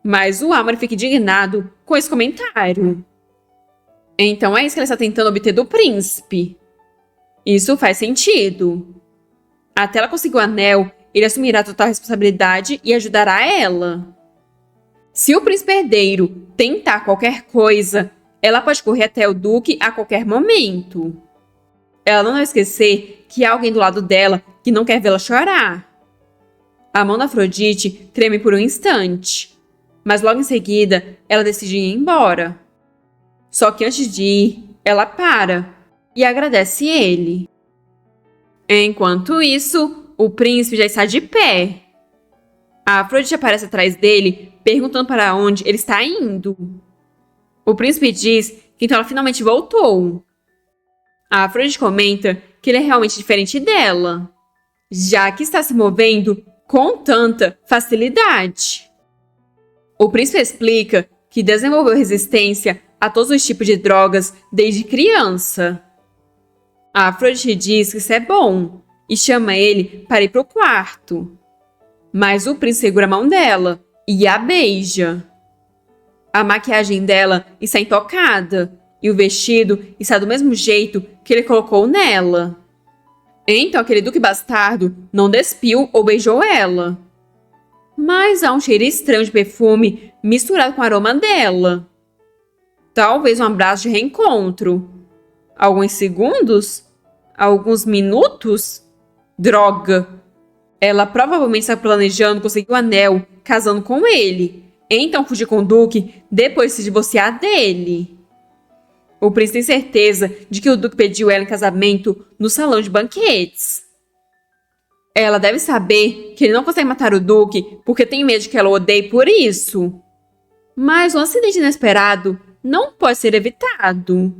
Mas o Amory fica indignado com esse comentário. Então é isso que ele está tentando obter do príncipe. Isso faz sentido. Até ela conseguir o anel, ele assumirá total responsabilidade e ajudará ela. Se o príncipe herdeiro tentar qualquer coisa, ela pode correr até o duque a qualquer momento. Ela não vai esquecer que há alguém do lado dela que não quer vê-la chorar. A mão da Afrodite treme por um instante, mas logo em seguida ela decide ir embora. Só que antes de ir, ela para e agradece ele. Enquanto isso, o príncipe já está de pé. A Afrodite aparece atrás dele, perguntando para onde ele está indo. O príncipe diz que então ela finalmente voltou. A Afrodite comenta que ele é realmente diferente dela, já que está se movendo com tanta facilidade. O príncipe explica que desenvolveu resistência a todos os tipos de drogas desde criança. A Afrodite diz que isso é bom e chama ele para ir para o quarto. Mas o príncipe segura a mão dela e a beija. A maquiagem dela está intocada e o vestido está do mesmo jeito que ele colocou nela. Então aquele duque bastardo não despiu ou beijou ela. Mas há um cheiro estranho de perfume misturado com o aroma dela. Talvez um abraço de reencontro. Alguns segundos? Alguns minutos? Droga! Ela provavelmente está planejando conseguir o anel, casando com ele. Então fugir com o duque depois de se divorciar dele. O príncipe tem certeza de que o duque pediu ela em casamento no salão de banquetes. Ela deve saber que ele não consegue matar o duque porque tem medo de que ela o odeie por isso. Mas um acidente inesperado não pode ser evitado.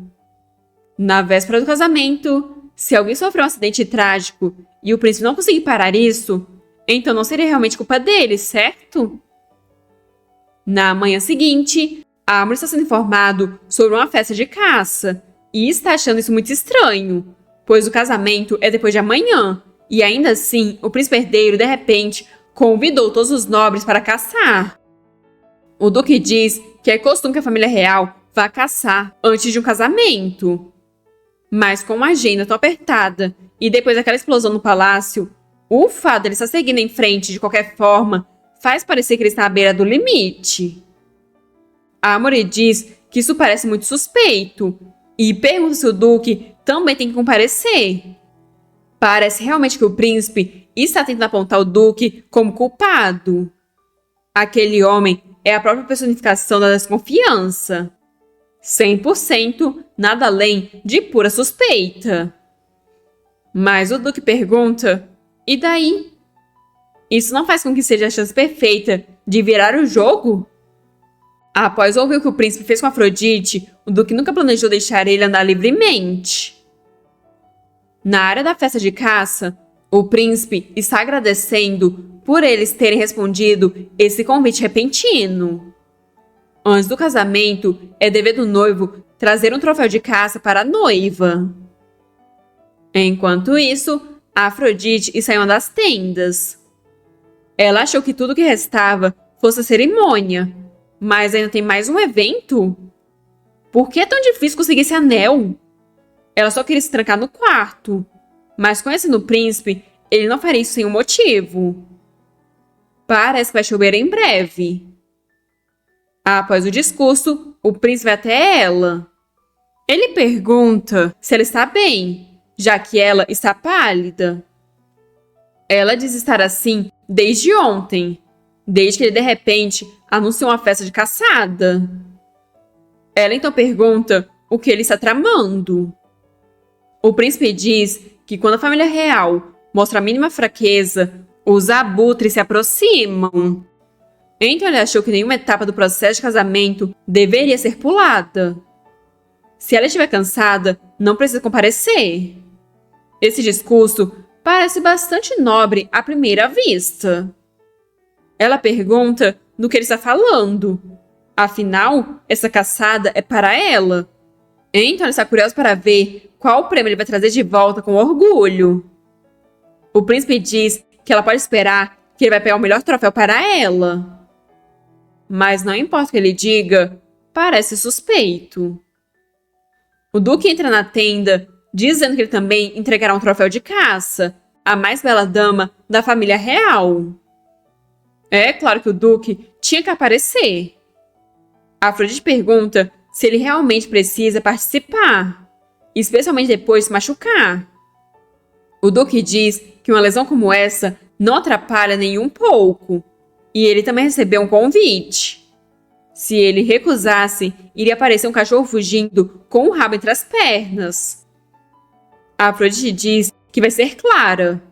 Na véspera do casamento, se alguém sofreu um acidente trágico e o príncipe não conseguir parar isso, então não seria realmente culpa dele, certo? Na manhã seguinte, Amory está sendo informado sobre uma festa de caça e está achando isso muito estranho, pois o casamento é depois de amanhã e ainda assim o príncipe herdeiro, de repente, convidou todos os nobres para caçar. O duque diz que é costume que a família real vá caçar antes de um casamento. Mas com uma agenda tão apertada e depois daquela explosão no palácio, o fato de ele estar seguindo em frente de qualquer forma faz parecer que ele está à beira do limite. A Amory diz que isso parece muito suspeito e pergunta se o duque também tem que comparecer. Parece realmente que o príncipe está tentando apontar o duque como culpado. Aquele homem é a própria personificação da desconfiança. 100% nada além de pura suspeita. Mas o duque pergunta, e daí? Isso não faz com que seja a chance perfeita de virar o jogo? Após ouvir o que o príncipe fez com Afrodite, o duque nunca planejou deixar ele andar livremente. Na área da festa de caça, o príncipe está agradecendo por eles terem respondido esse convite repentino. Antes do casamento, é dever do noivo trazer um troféu de caça para a noiva. Enquanto isso, a Afrodite está em uma das tendas. Ela achou que tudo que restava fosse a cerimônia, mas ainda tem mais um evento? Por que é tão difícil conseguir esse anel? Ela só queria se trancar no quarto, mas conhecendo o príncipe, ele não faria isso sem um motivo. Parece que vai chover em breve. Após o discurso, o príncipe vai até ela. Ele pergunta se ela está bem, já que ela está pálida. Ela diz estar assim desde ontem, desde que ele de repente anunciou uma festa de caçada. Ela então pergunta o que ele está tramando. O príncipe diz que quando a família real mostra a mínima fraqueza, os abutres se aproximam. Então ele achou que nenhuma etapa do processo de casamento deveria ser pulada. Se ela estiver cansada, não precisa comparecer. Esse discurso parece bastante nobre à primeira vista. Ela pergunta do que ele está falando. Afinal, essa caçada é para ela. Então ela está curiosa para ver qual prêmio ele vai trazer de volta com orgulho. O príncipe diz que ela pode esperar que ele vai pegar o melhor troféu para ela. Mas não importa o que ele diga, parece suspeito. O Duque entra na tenda, dizendo que ele também entregará um troféu de caça, a mais bela dama da família real. É claro que o Duque tinha que aparecer. Afrodite pergunta se ele realmente precisa participar, especialmente depois de se machucar. O Duque diz que uma lesão como essa não atrapalha nem um pouco, e ele também recebeu um convite. Se ele recusasse, iria aparecer um cachorro fugindo com o rabo entre as pernas. A Afrodite diz que vai ser clara.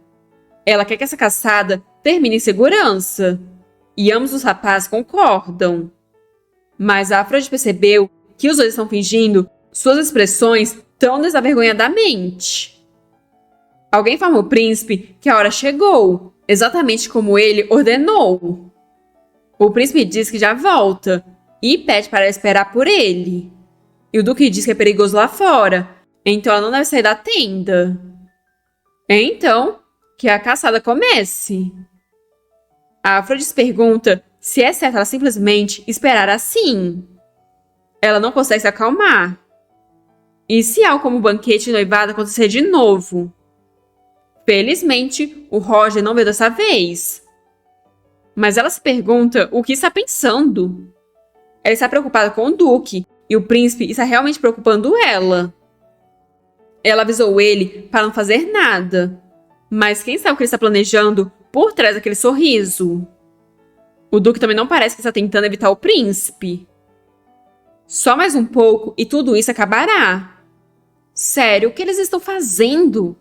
Ela quer que essa caçada termine em segurança, e ambos os rapazes concordam. Mas a Afrodite percebeu que os dois estão fingindo suas expressões tão desavergonhadamente. Alguém informa o príncipe que a hora chegou, exatamente como ele ordenou. O príncipe diz que já volta e pede para ela esperar por ele. E o Duque diz que é perigoso lá fora, então ela não deve sair da tenda. É então que a caçada comece. A Afrodite pergunta se é certo ela simplesmente esperar assim. Ela não consegue se acalmar. E se algo como o banquete de noivado acontecer de novo? Felizmente, o Roger não veio dessa vez. Mas ela se pergunta o que está pensando. Ela está preocupada com o Duque, e o príncipe está realmente preocupando ela. Ela avisou ele para não fazer nada. Mas quem sabe o que ele está planejando por trás daquele sorriso? O Duque também não parece que está tentando evitar o príncipe. Só mais um pouco e tudo isso acabará. Sério, o que eles estão fazendo?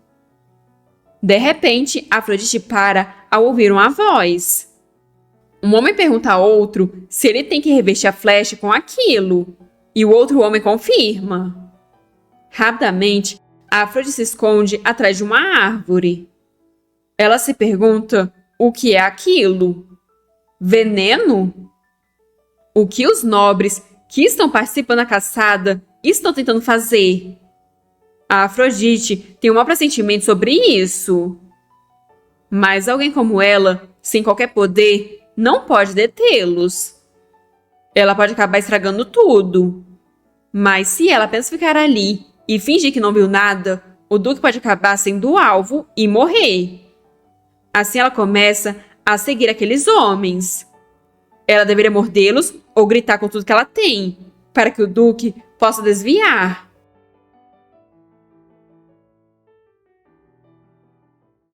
De repente, Afrodite para ao ouvir uma voz. Um homem pergunta a outro se ele tem que revestir a flecha com aquilo, e o outro homem confirma. Rapidamente, Afrodite se esconde atrás de uma árvore. Ela se pergunta o que é aquilo. Veneno? O que os nobres que estão participando da caçada estão tentando fazer? A Afrodite tem um mau pressentimento sobre isso. Mas alguém como ela, sem qualquer poder, não pode detê-los. Ela pode acabar estragando tudo. Mas se ela apenas ficar ali e fingir que não viu nada, o Duque pode acabar sendo o alvo e morrer. Assim ela começa a seguir aqueles homens. Ela deveria mordê-los ou gritar com tudo que ela tem, para que o Duque possa desviar.